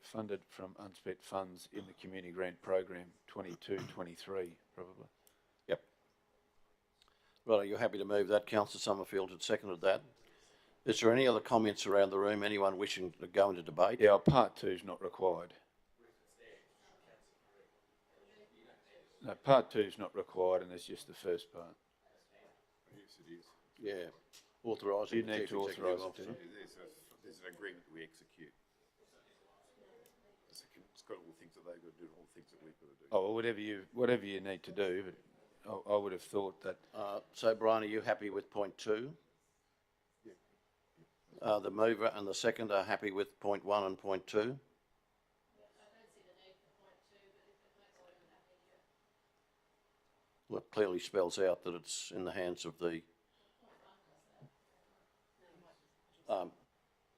funded from unspent funds in the community grant program 22-23 probably. Yep. Right, are you happy to move that? Councillor Summerfield had seconded that. Is there any other comments around the room? Anyone wishing to go into debate? Yeah, part 2 is not required. No, part 2 is not required, and there's just the first part. Yes, it is. Yeah, authorising. You need to authorise it. There's an agreement we execute. It's got all the things that they've got to do, all the things that we've got to do. Oh, well, whatever you need to do, but I would have thought that. So, Brian, are you happy with point 2? Yeah. The mover and the second are happy with point 1 and point 2? Well, it clearly spells out that it's in the hands of the...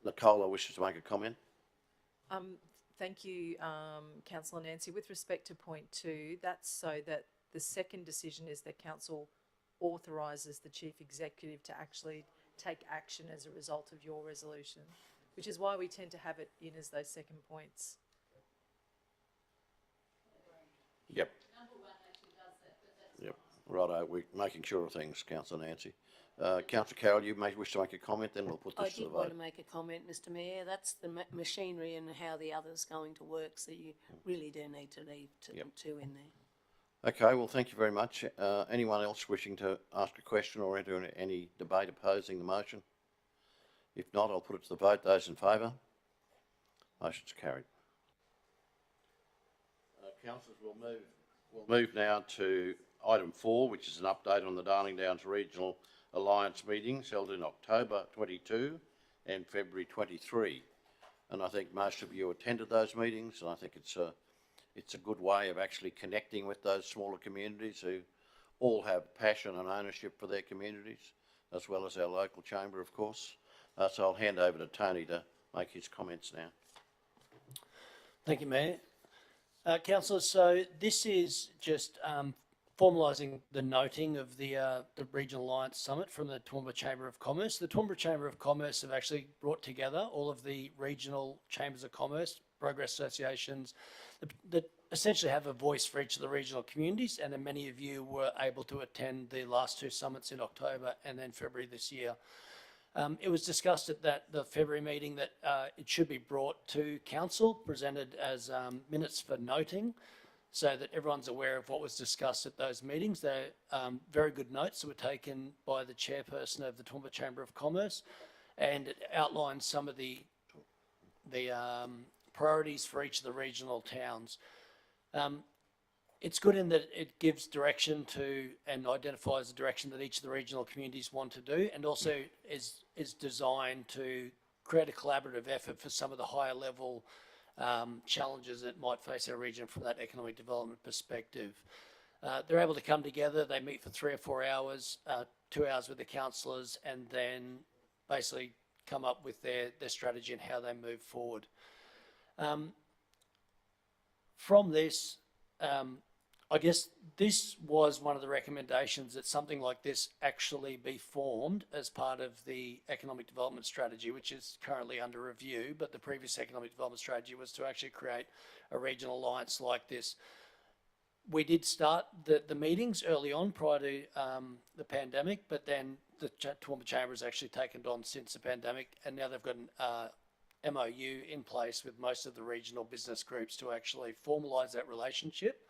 Nicola wishes to make a comment. Thank you, Councillor Nancy. With respect to point 2, that's so that the second decision is that council authorises the chief executive to actually take action as a result of your resolution, which is why we tend to have it in as those second points. Yep. Yep. Righto, we're making sure of things, Councillor Nancy. Councillor Carroll, you may wish to make a comment, then we'll put this to the vote. I did want to make a comment, Mr Mayor. That's the machinery and how the other's going to work, so you really do need to leave two in there. Okay, well, thank you very much. Anyone else wishing to ask a question or enter any debate opposing the motion? If not, I'll put it to the vote. Those in favour? Motion's carried. Councillors, we'll move now to item 4, which is an update on the Darling Downs Regional Alliance meetings held in October 22 and February 23. and I think most of you attended those meetings, and I think it's a good way of actually connecting with those smaller communities who all have passion and ownership for their communities, as well as our local chamber, of course. So I'll hand over to Tony to make his comments now. Thank you, Mayor. Councillors, so this is just formalising the noting of the Regional Alliance Summit from the Toowoomba Chamber of Commerce. The Toowoomba Chamber of Commerce have actually brought together all of the regional chambers of commerce, progress associations, that essentially have a voice for each of the regional communities, and then many of you were able to attend the last two summits in October and then February this year. It was discussed at the February meeting that it should be brought to council, presented as minutes for noting, so that everyone's aware of what was discussed at those meetings. They're very good notes that were taken by the chairperson of the Toowoomba Chamber of Commerce, and it outlines some of the priorities for each of the regional towns. It's good in that it gives direction to and identifies the direction that each of the regional communities want to do, and also is designed to create a collaborative effort for some of the higher level challenges that might face our region from that economic development perspective. They're able to come together, they meet for 3 or 4 hours, 2 hours with the councillors, and then basically come up with their strategy and how they move forward. From this, I guess this was one of the recommendations that something like this actually be formed as part of the economic development strategy, which is currently under review, but the previous economic development strategy was to actually create a regional alliance like this. We did start the meetings early on prior to the pandemic, but then the Toowoomba Chamber has actually taken it on since the pandemic, and now they've got an MOU in place with most of the regional business groups to actually formalise that relationship.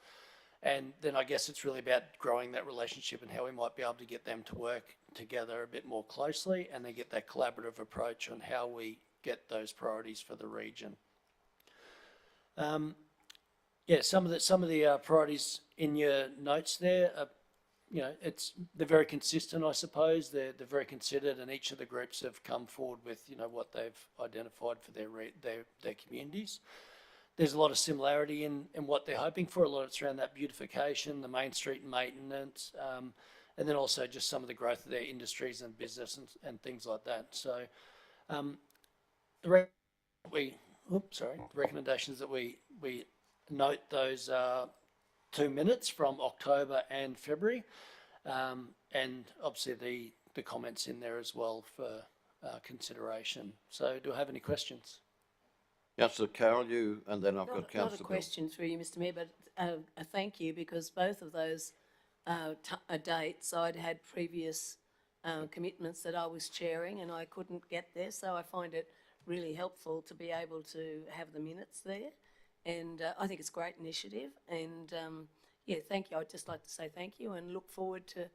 And then I guess it's really about growing that relationship and how we might be able to get them to work together a bit more closely, and then get that collaborative approach on how we get those priorities for the region. Yeah, some of the priorities in your notes there are, they're very consistent, I suppose. They're very considered, and each of the groups have come forward with what they've identified for their communities. There's a lot of similarity in what they're hoping for. A lot of it's around that beautification, the main street maintenance, and then also just some of the growth of their industries and business and things like that. So the recommendations that we note those 2 minutes from October and February, and obviously the comments in there as well for consideration. So do I have any questions? Councillor Carroll, you, and then I've got Councillor Not a question through you, Mr Mayor, but a thank you, because both of those dates I'd had previous commitments that I was chairing and I couldn't get there, so I find it really helpful to be able to have the minutes there, and I think it's a great initiative, and yeah, thank you. I'd just like to say thank you and look forward to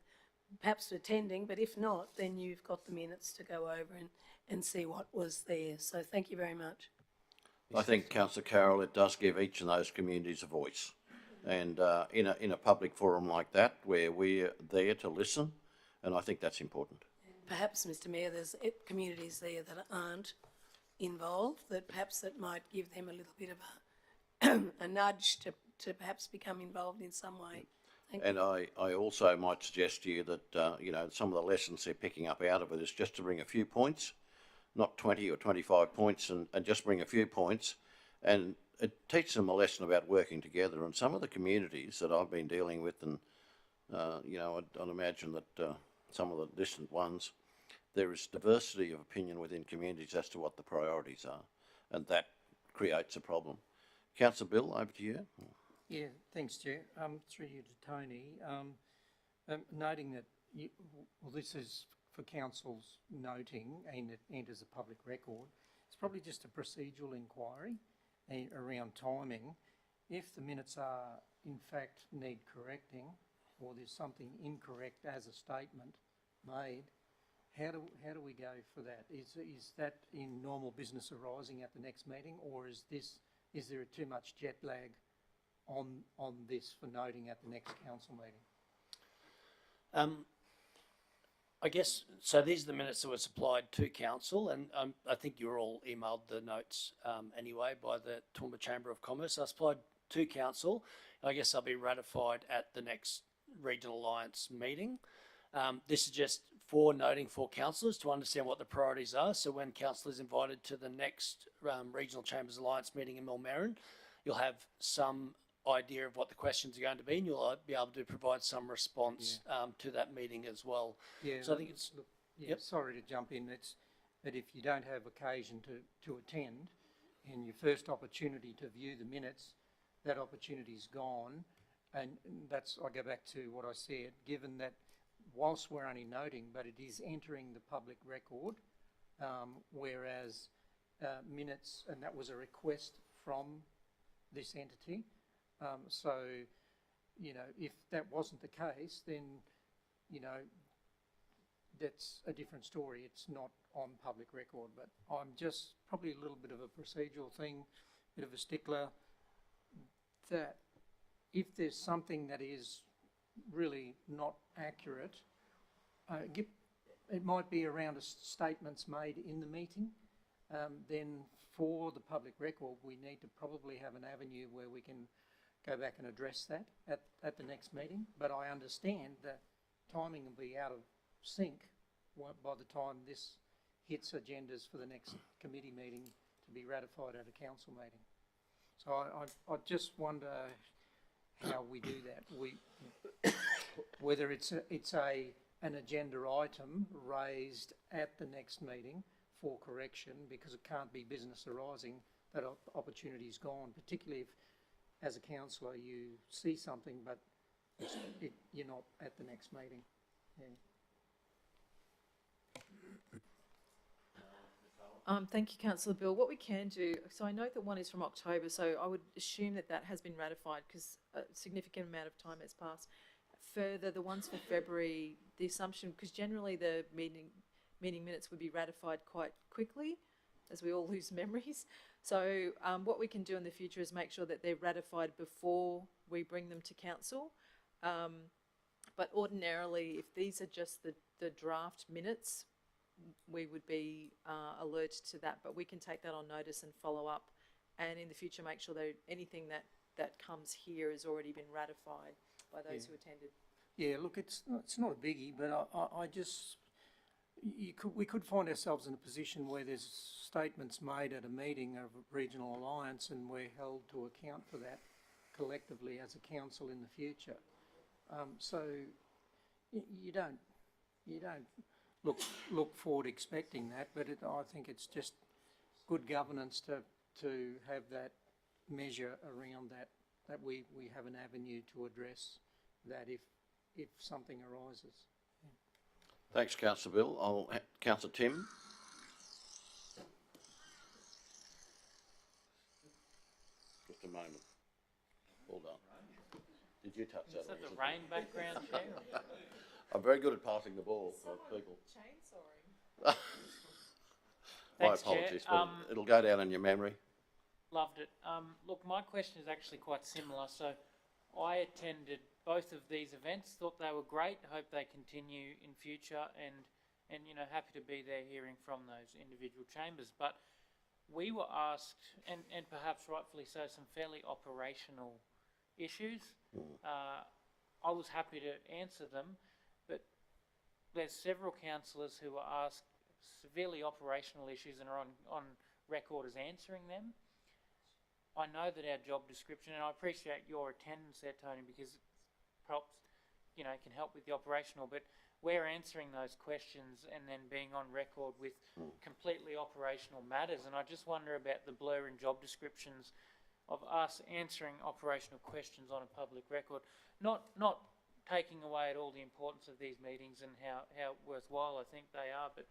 perhaps attending, but if not, then you've got the minutes to go over and see what was there, so thank you very much. I think, Councillor Carroll, it does give each of those communities a voice. And in a public forum like that, where we're there to listen, and I think that's important. Perhaps, Mr Mayor, there's communities there that aren't involved, that perhaps that might give them a little bit of a nudge to perhaps become involved in some way. Thank you. And I also might suggest to you that, some of the lessons they're picking up out of it is just to bring a few points, not 20 or 25 points, and just bring a few points, and it teaches them a lesson about working together. And some of the communities that I've been dealing with, and I'd imagine that some of the distant ones, there is diversity of opinion within communities as to what the priorities are, and that creates a problem. Councillor Bill, over to you. Yeah, thanks, Chair. Through you to Tony. Noting that this is for council's noting and it enters a public record, it's probably just a procedural inquiry around timing. If the minutes are in fact need correcting, or there's something incorrect as a statement made, how do we go for that? Is that in normal business arising at the next meeting, or is there too much jet lag on this for noting at the next council meeting? I guess, so these are the minutes that were supplied to council, and I think you were all emailed the notes anyway by the Toowoomba Chamber of Commerce. I supplied to council. I guess they'll be ratified at the next Regional Alliance meeting. This is just for noting for councillors to understand what the priorities are. So when council is invited to the next Regional Chambers Alliance meeting in Mulmerran, you'll have some idea of what the questions are going to be, and you'll be able to provide some response to that meeting as well. Yeah, so I think it's look, sorry to jump in. It's that if you don't have occasion to attend, and your first opportunity to view the minutes, that opportunity's gone, and that's, I go back to what I said. Given that, whilst we're only noting, but it is entering the public record, whereas minutes, and that was a request from this entity. So, you know, if that wasn't the case, then, you know, that's a different story. It's not on public record, but I'm just probably a little bit of a procedural thing, bit of a stickler, that if there's something that is really not accurate, it might be around statements made in the meeting, then for the public record, we need to probably have an avenue where we can go back and address that at the next meeting. But I understand that timing will be out of sync by the time this hits agendas for the next committee meeting to be ratified at a council meeting. So I just wonder how we do that. Whether it's an agenda item raised at the next meeting for correction, because it can't be business arising, that opportunity's gone, particularly if, as a councillor, you see something but you're not at the next meeting. Yeah. Thank you, Councillor Bill. What we can do, so I know that one is from October, so I would assume that that has been ratified because a significant amount of time has passed. Further, the ones for February, the assumption, because generally the meeting minutes would be ratified quite quickly, as we all lose memories. So what we can do in the future is make sure that they're ratified before we bring them to council. But ordinarily, if these are just the draft minutes, we would be alerted to that, but we can take that on notice and follow up, and in the future make sure that anything that comes here has already been ratified by those who attended. Yeah, look, it's not a biggie, but I just, we could find ourselves in a position where there's statements made at a meeting of a regional alliance, and we're held to account for that collectively as a council in the future. So you don't look forward expecting that, but I think it's just good governance to have that measure around that we have an avenue to address that if something arises. Yeah. Thanks, Councillor Bill. Councillor Tim. Just a moment. Hold on. Did you touch that? Is that the rain background, Chair? I'm very good at passing the ball for people. Chainsawing. My Thanks, apologies, Chair. but it'll go down in your memory. Loved it. Look, my question is actually quite similar. So I attended both of these events, thought they were great, hope they continue in future, and you know, happy to be there hearing from those individual chambers. But we were asked, and perhaps rightfully so, some fairly operational issues. I was happy to answer them, but there's several councillors who were asked severely operational issues and are on record as answering them. I know that our job description, and I appreciate your attendance there, Tony, because it helps, you know, can help with the operational, but we're answering those questions and then being on record with completely operational matters. And I just wonder about the blur in job descriptions of us answering operational questions on a public record, not taking away at all the importance of these meetings and how worthwhile I think they are, but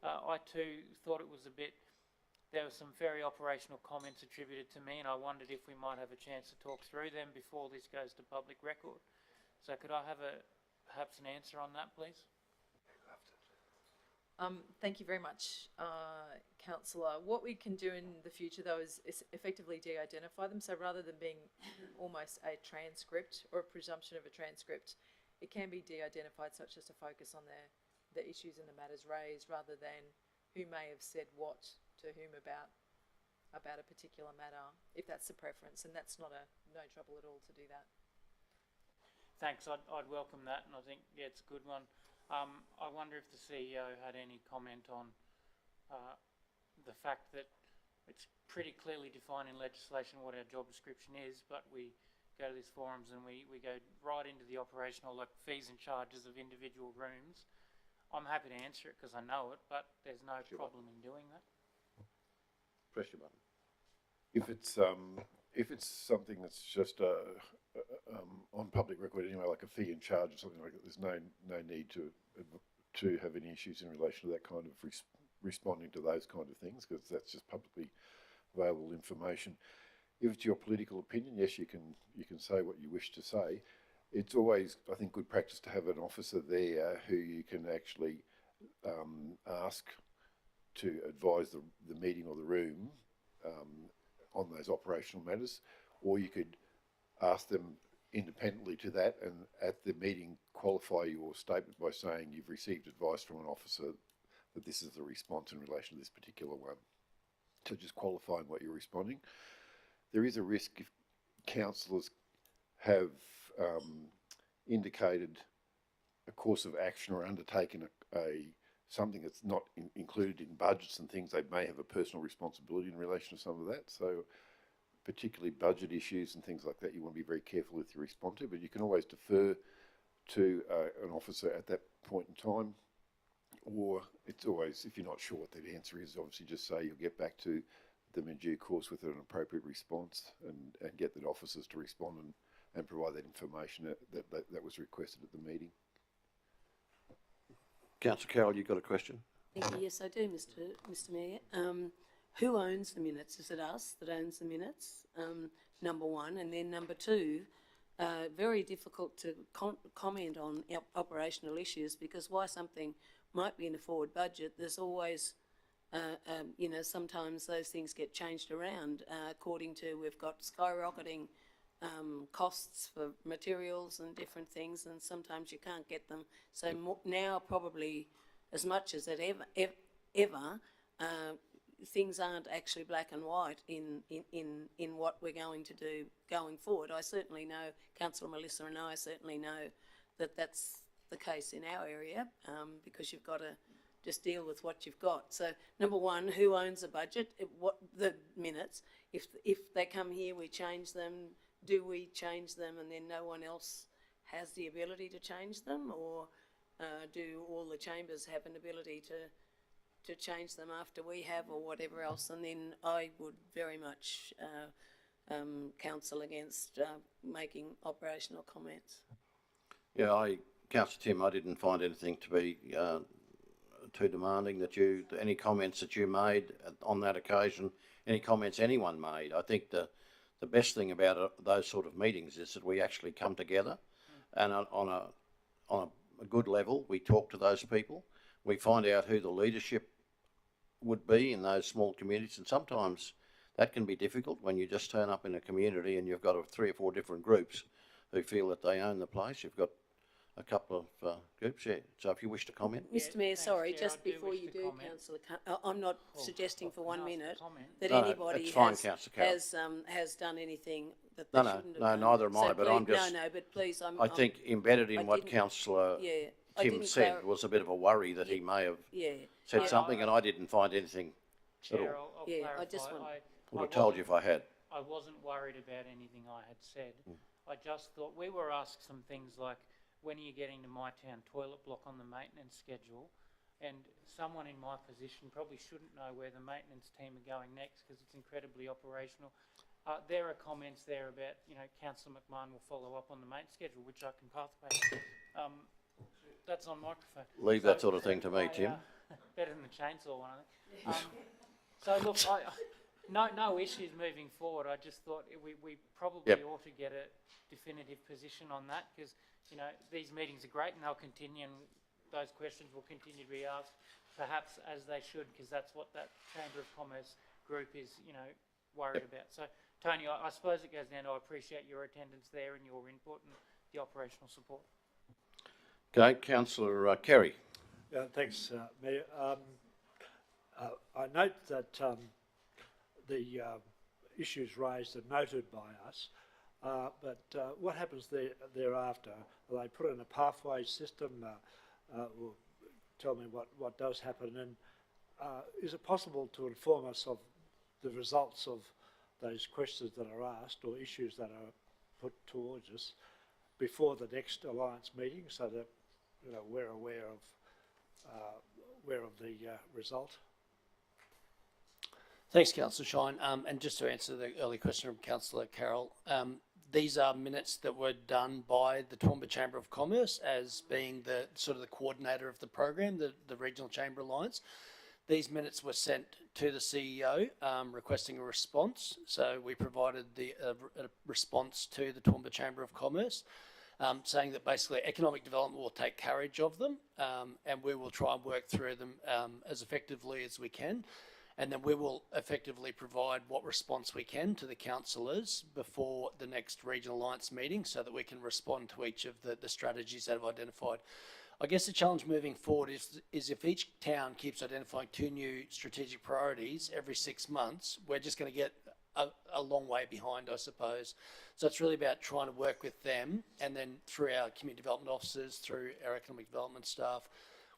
I too thought it was a bit, there were some very operational comments attributed to me, and I wondered if we might have a chance to talk through them before this goes to public record. So could I have perhaps an answer on that, please? Thank you very much, Councillor. What we can do in the future, though, is effectively de-identify them. So rather than being almost a transcript or a presumption of a transcript, it can be de-identified such as to focus on the issues and the matters raised, rather than who may have said what to whom about a particular matter, if that's the preference, and that's no trouble at all to do that. Thanks, I'd welcome that, and I think, yeah, it's a good one. I wonder if the CEO had any comment on the fact that it's pretty clearly defined in legislation what our job description is, but we go to these forums and we go right into the operational, like fees and charges of individual rooms. I'm happy to answer it because I know it, but there's no problem in doing that. Press your button. If it's something that's just on public record anyway, like a fee and charge or something like that, there's no need to have any issues in relation to that kind of responding to those kind of things, because that's just publicly available information. If it's your political opinion, yes, you can say what you wish to say. It's always, I think, good practice to have an officer there who you can actually ask to advise the meeting or the room on those operational matters, or you could ask them independently to that and at the meeting qualify your statement by saying you've received advice from an officer that this is the response in relation to this particular one. So just qualifying what you're responding. There is a risk if councillors have indicated a course of action or undertaken something that's not included in budgets and things, they may have a personal responsibility in relation to some of that. So particularly budget issues and things like that, you want to be very careful with your response to, but you can always defer to an officer at that point in time, or it's always, if you're not sure what that answer is, obviously just say you'll get back to them in due course with an appropriate response and get the officers to respond and provide that information that was requested at the meeting. Councillor Carroll, you've got a question? Thank you. Yes, I do, Mr. Mayor. Who owns the minutes? Is it us that owns the minutes? Number one. And then number two, very difficult to comment on operational issues, because while something might be in a forward budget, there's always, sometimes those things get changed around according to, we've got skyrocketing costs for materials and different things, and sometimes you can't get them. So now probably as much as it ever, things aren't actually black and white in what we're going to do going forward. I certainly know, Councillor Melissa and I certainly know that that's the case in our area, because you've got to just deal with what you've got. So number one, who owns the budget? What the minutes? If they come here, we change them. Do we change them and then no one else has the ability to change them, or do all the chambers have an ability to change them after we have, or whatever else? And then I would very much counsel against making operational comments. Yeah, Councillor Tim, I didn't find anything to be too demanding any comments that you made on that occasion, any comments anyone made. I think the best thing about those sort of meetings is that we actually come together and on a good level, we talk to those people. We find out who the leadership would be in those small communities, and sometimes that can be difficult when you just turn up in a community and you've got 3 or 4 different groups who feel that they own the place. You've got a couple of groups, yeah. So if you wish to comment. Mr. Mayor, sorry, Chair, just before you do, Councillor, I'm not suggesting for 1 minute that No, anybody it's fine, Councillor Carroll. has done anything that they shouldn't have done. neither am I, but I'm just... No, but please, I think embedded in what Councillor I Tim didn't said was a bit of a worry that he may have said something, and I didn't find anything at Chair, all. I'll clarify. I just want... Would have told you if I had. I wasn't worried about anything I had said. I just thought, we were asked some things like, when are you getting to my town toilet block on the maintenance schedule? And someone in my position probably shouldn't know where the maintenance team are going next, because it's incredibly operational. There are comments there about, Councillor McMahon will follow up on the maintenance schedule, which I can pathway. That's on microphone. Leave that sort of thing to me, Tim. Better than the chainsaw one, I think. So look, no issues moving forward. I just thought we probably ought to get a definitive position on that, because these meetings are great and they'll continue, and those questions will continue to be asked, perhaps as they should, because that's what that Chamber of Commerce group is, worried about. So, Tony, I suppose it goes down to, I appreciate your attendance there and your input and the operational support. Okay, Councillor Kerry. Thanks, Mayor. I note that the issues raised are noted by us, but what happens thereafter? Are they put in a pathway system? Or tell me what does happen, and is it possible to inform us of the results of those questions that are asked or issues that are put towards us before the next Alliance meeting, so that we're aware of the result? Thanks, Councillor Shine. And just to answer the early question from Councillor Carroll, these are minutes that were done by the Toowoomba Chamber of Commerce as being the sort of the coordinator of the program, the Regional Chamber Alliance. These minutes were sent to the CEO requesting a response. So we provided a response to the Toowoomba Chamber of Commerce saying that basically economic development will take carriage of them and we will try and work through them as effectively as we can. And then we will effectively provide what response we can to the councillors before the next Regional Alliance meeting so that we can respond to each of the strategies that I've identified. I guess the challenge moving forward is if each town keeps identifying 2 new strategic priorities every 6 months, we're just going to get a long way behind, I suppose. So it's really about trying to work with them, and then through our community development officers, through our economic development staff,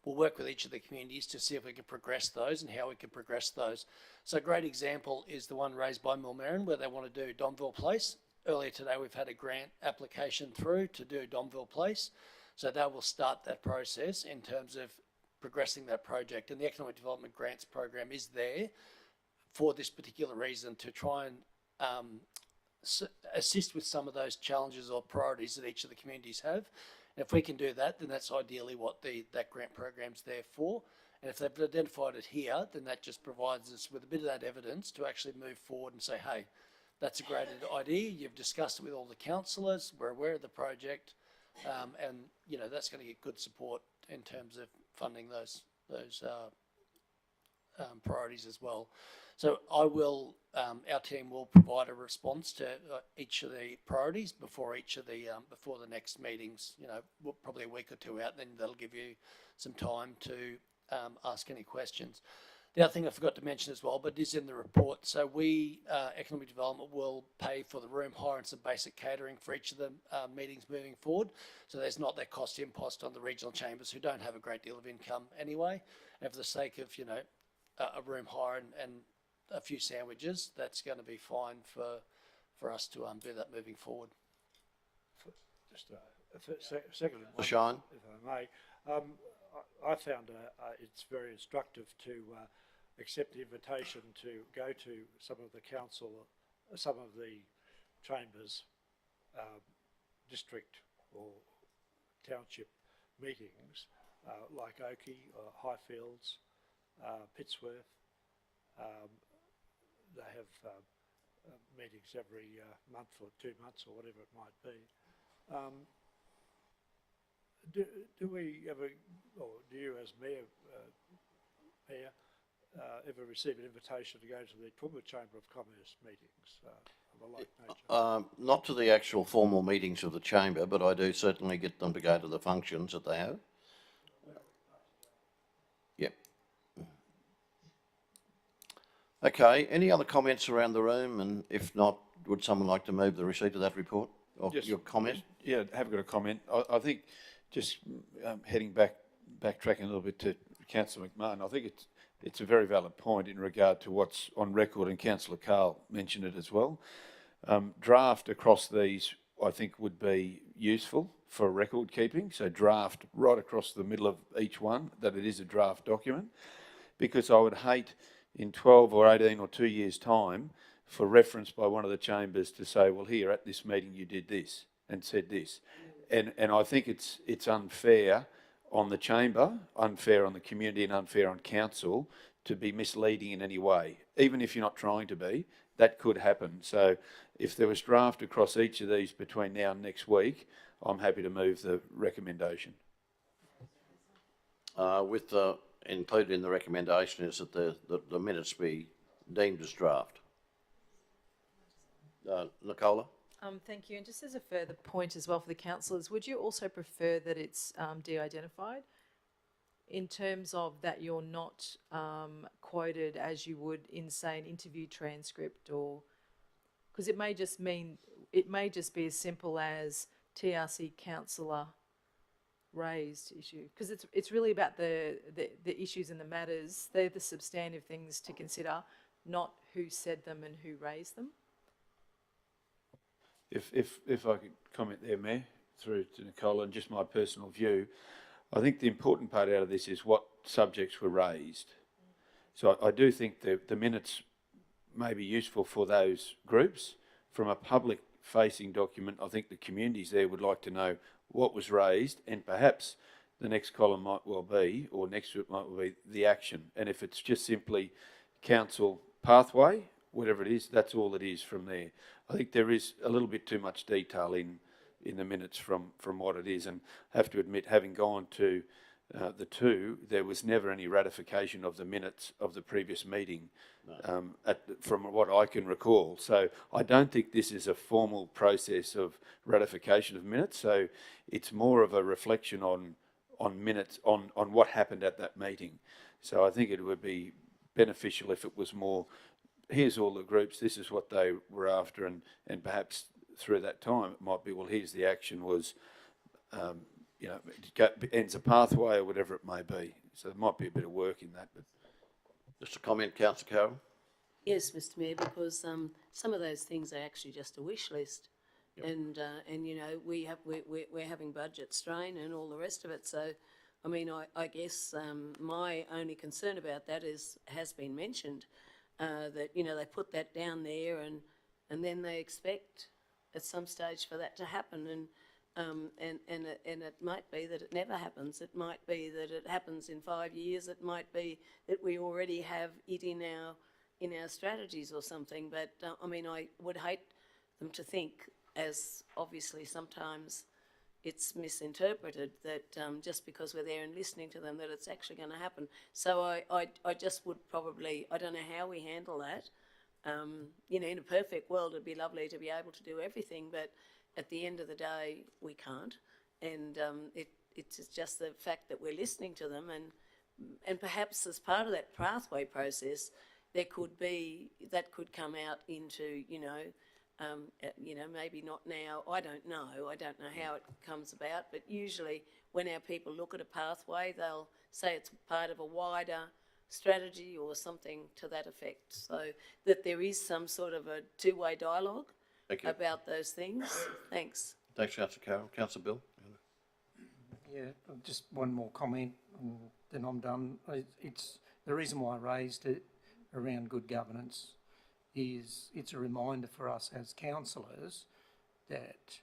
we'll work with each of the communities to see if we can progress those and how we can progress those. So a great example is the one raised by Millmerran where they want to do Domville Place. Earlier today we've had a grant application through to do Domville Place. So that will start that process in terms of progressing that project. And the Economic Development Grants Program is there for this particular reason, to try and assist with some of those challenges or priorities that each of the communities have. And if we can do that, then that's ideally what that grant program's there for. And if they've identified it here, then that just provides us with a bit of that evidence to actually move forward and say, hey, that's a great idea. You've discussed it with all the councillors. We're aware of the project. And, that's going to get good support in terms of funding those priorities as well. So our team will provide a response to each of the priorities before the next meetings, probably a week or 2 out, then that'll give you some time to ask any questions. The other thing I forgot to mention as well, but it is in the report. So we, Economic Development, will pay for the room hire and some basic catering for each of the meetings moving forward. So there's not that cost impost on the regional chambers who don't have a great deal of income anyway. And for the sake of, a room hire and a few sandwiches, that's going to be fine for us to do that moving forward. Just a second, Shine. if I may. I found it's very instructive to accept the invitation to go to some of the chambers, district or township meetings, like Oakey, Highfields, Pittsworth. They have meetings every month or 2 months or whatever it might be. Do we ever, or do you as Mayor, ever receive an invitation to go to the Toowoomba Chamber of Commerce meetings of a like nature? Not to the actual formal meetings of the Chamber, but I do certainly get them to go to the functions that they have. Yep. Okay, any other comments around the room? And if not, would someone like to move the receipt of that report or your comment? Yeah, I have got a comment. I think just backtracking a little bit to Councillor McMahon, I think it's a very valid point in regard to what's on record, and Councillor Carl mentioned it as well. Draft across these, I think, would be useful for record keeping. So draft right across the middle of each one, that it is a draft document, because I would hate in 12 or 18 or 2 years' time for reference by one of the chambers to say, well, here at this meeting you did this and said this. And I think it's unfair on the chamber, unfair on the community and unfair on council to be misleading in any way. Even if you're not trying to be, that could happen. So if there was draft across each of these between now and next week, I'm happy to move the recommendation. Included in the recommendation is that the minutes be deemed as draft. Nicola? Thank you. And just as a further point as well for the councillors, would you also prefer that it's de-identified? in terms of that you're not quoted as you would in, say, an interview transcript, or because it may just be as simple as TRC councillor raised issue, because it's really about the issues and the matters. They're the substantive things to consider, not who said them and who raised them. If I could comment there, Mayor, through to Nicola, and just my personal view, I think the important part out of this is what subjects were raised. So I do think the minutes may be useful for those groups. From a public-facing document, I think the communities there would like to know what was raised, and perhaps the next column might well be, or next to it might well be, the action. And if it's just simply council pathway, whatever it is, that's all it is from there. I think there is a little bit too much detail in the minutes from what it is, and have to admit, having gone to the two, there was never any ratification of the minutes of the previous meeting, from what I can recall. So I don't think this is a formal process of ratification of minutes. So it's more of a reflection on minutes, on what happened at that meeting. So I think it would be beneficial if it was more, here's all the groups, this is what they were after, and perhaps through that time it might be, well, here's the action was, it ends a pathway or whatever it may be. So there might be a bit of work in that. But just a comment, Councillor Carroll. Yes, Mr Mayor, because some of those things are actually just a wish list. Yep. And you know, we're having budget strain and all the rest of it. So, I mean, I guess my only concern about that has been mentioned, that, you know, they put that down there and then they expect at some stage for that to happen, and it might be that it never happens. It might be that it happens in 5 years. It might be that we already have it in our strategies or something. But I mean, I would hate them to think, as obviously sometimes it's misinterpreted, that just because we're there and listening to them, that it's actually going to happen. So I just would probably, I don't know how we handle that. You know, in a perfect world, it'd be lovely to be able to do everything, but at the end of the day, we can't. And it's just the fact that we're listening to them, and perhaps as part of that pathway process, there could be, that could come out into, you know, maybe not now, I don't know how it comes about, but usually when our people look at a pathway, they'll say it's part of a wider strategy or something to that effect, so that there is some sort of a two-way dialogue about those things. Thanks. Thanks, Councillor Carroll. Councillor Bill. Yeah, just one more comment, and then I'm done. It's the reason why I raised it around good governance is it's a reminder for us as councillors that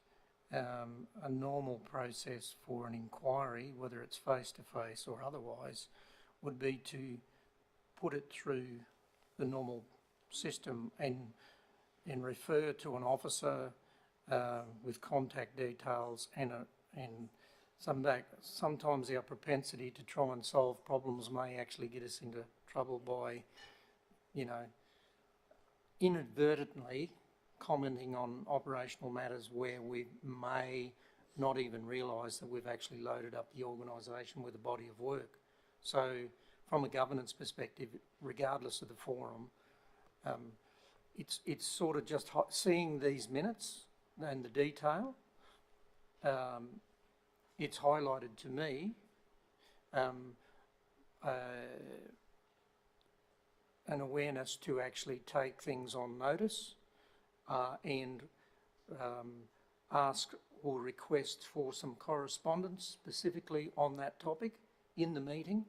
a normal process for an inquiry, whether it's face-to-face or otherwise, would be to put it through the normal system and refer to an officer with contact details and sometimes our propensity to try and solve problems may actually get us into trouble by, you know, inadvertently commenting on operational matters where we may not even realise that we've actually loaded up the organisation with a body of work. So from a governance perspective, regardless of the forum, it's sort of just seeing these minutes and the detail. It's highlighted to me an awareness to actually take things on notice and ask or request for some correspondence specifically on that topic in the meeting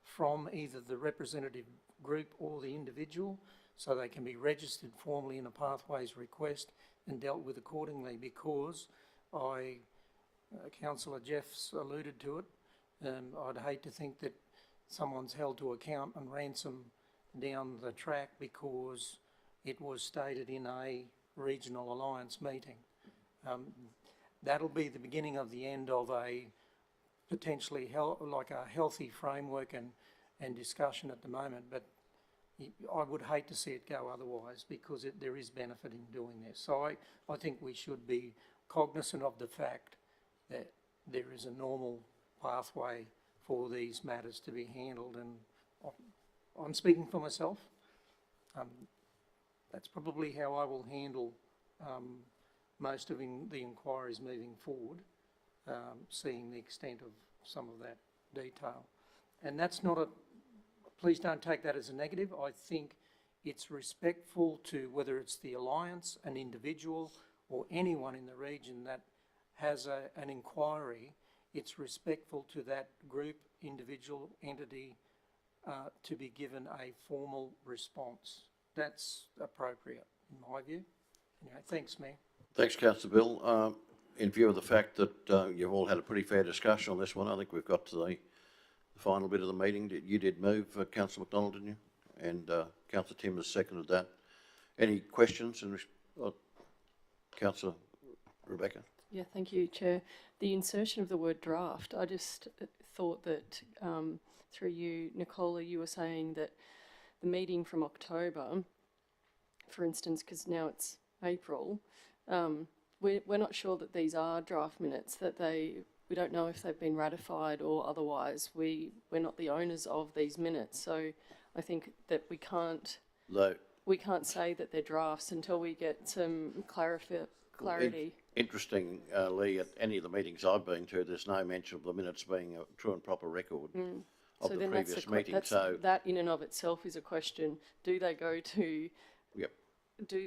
from either the representative group or the individual, so they can be registered formally in a pathways request and dealt with accordingly, because Councillor Jeff's alluded to it, I'd hate to think that someone's held to account and ransom down the track because it was stated in a regional alliance meeting. That'll be the beginning of the end of a potentially like a healthy framework and discussion at the moment, but I would hate to see it go otherwise, because there is benefit in doing this. So I think we should be cognizant of the fact that there is a normal pathway for these matters to be handled, and I'm speaking for myself. That's probably how I will handle most of the inquiries moving forward, seeing the extent of some of that detail. And that's not please don't take that as a negative. I think it's respectful to whether it's the Alliance, an individual, or anyone in the region that has an inquiry. It's respectful to that group, individual, entity, to be given a formal response. That's appropriate, in my view. Anyway, thanks, Mayor. Thanks, Councillor Bill. In view of the fact that you've all had a pretty fair discussion on this one, I think we've got to the final bit of the meeting. You did move, Councillor McDonald, didn't you? And Councillor Tim has seconded that. Any questions? Councillor Rebecca? Yeah, thank you, Chair. The insertion of the word draft, I just thought that through you, Nicola, you were saying that the meeting from October, for instance, because now it's April, we're not sure that these are draft minutes, that we don't know if they've been ratified or otherwise. We're not the owners of these minutes, so I think that we can't say that they're drafts until we get some clarity. Interestingly, at any of the meetings I've been to, there's no mention of the minutes being a true and proper record of the previous meeting. So that in and of itself is a question. Do they go to? Yep.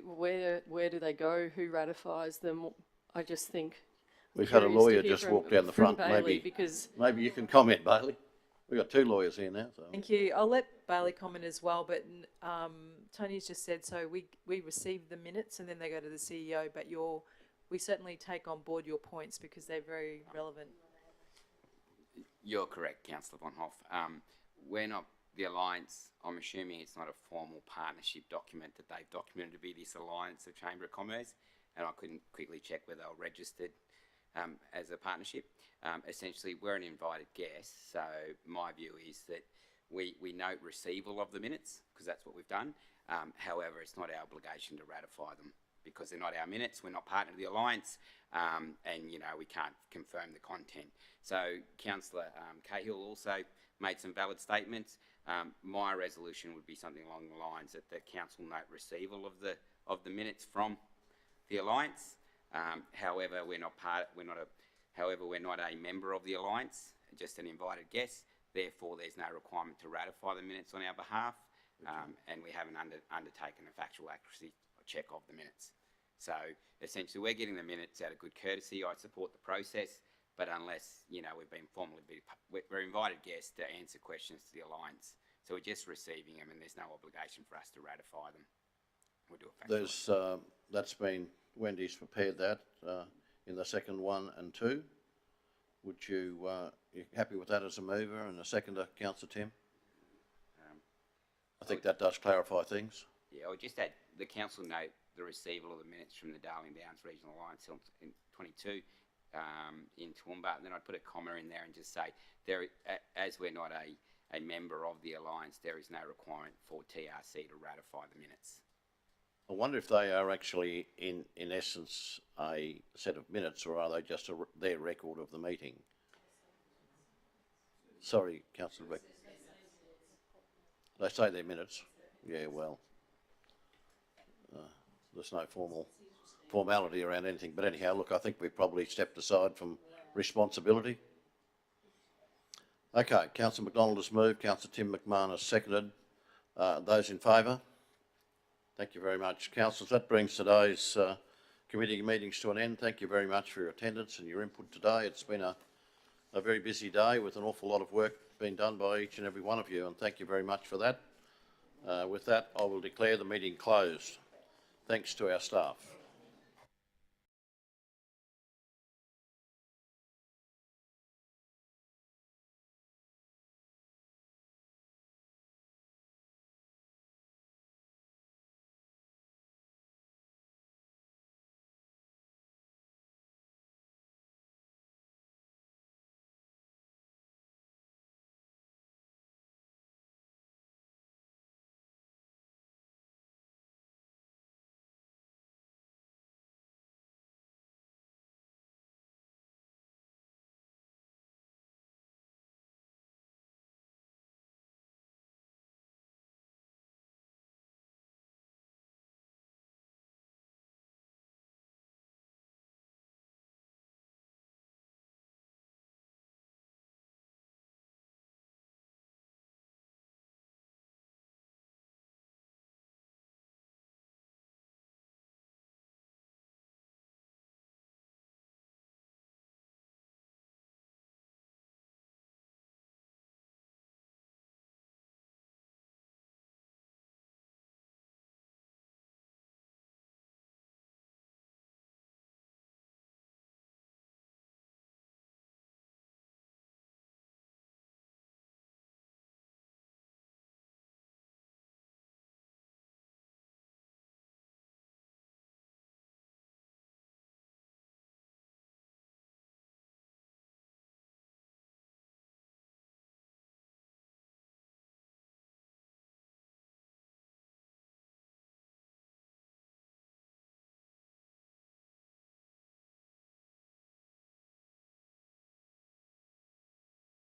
Where do they go? Who ratifies them? I just think. We've had a lawyer just walk down the front. Bailey, maybe you can comment, Bailey. We've got two lawyers here now. So. Thank you. I'll let Bailey comment as well, but Tony's just said, so we receive the minutes and then they go to the CEO, but we certainly take on board your points because they're very relevant. You're correct, Councillor Von Hoff. We're not the Alliance. I'm assuming it's not a formal partnership document that they've documented to be this Alliance of Chamber of Commerce, and I couldn't quickly check whether they were registered as a partnership. Essentially, we're an invited guest, so my view is that we note receival of the minutes, because that's what we've done. However, it's not our obligation to ratify them, because they're not our minutes, we're not partner of the Alliance, and, you know, we can't confirm the content. So, Councillor Cahill also made some valid statements. My resolution would be something along the lines that the Council note receival of the minutes from the Alliance. However, we're not a member of the Alliance, just an invited guest. Therefore, there's no requirement to ratify the minutes on our behalf, and we haven't undertaken a factual accuracy check of the minutes. So, essentially, we're getting the minutes out of good courtesy. I support the process, but unless, you know, we're invited guests to answer questions to the Alliance. So we're just receiving them, and there's no obligation for us to ratify them. We'll do a factual. That's been, Wendy's prepared that in the second 1 and 2. Would you happy with that as a mover and a seconder, Councillor Tim? I think that does clarify things. Yeah, I'll just add the council note the receival of the minutes from the Darling Downs Regional Alliance in 22 in Toowoomba, and then I'd put a comma in there and just say, as we're not a member of the Alliance, there is no requirement for TRC to ratify the minutes. I wonder if they are actually, in essence, a set of minutes, or are they just their record of the meeting? Sorry, Councillor Beck. They say they're minutes. Yeah, well, there's no formality around anything. But anyhow, look, I think we've probably stepped aside from responsibility. Okay, Councillor McDonald has moved. Councillor Tim McMahon has seconded. Those in favour? Thank you very much. Councillors, that brings today's committee meetings to an end. Thank you very much for your attendance and your input today. It's been a very busy day with an awful lot of work being done by each and every one of you, and thank you very much for that. With that, I will declare the meeting closed. Thanks to our staff.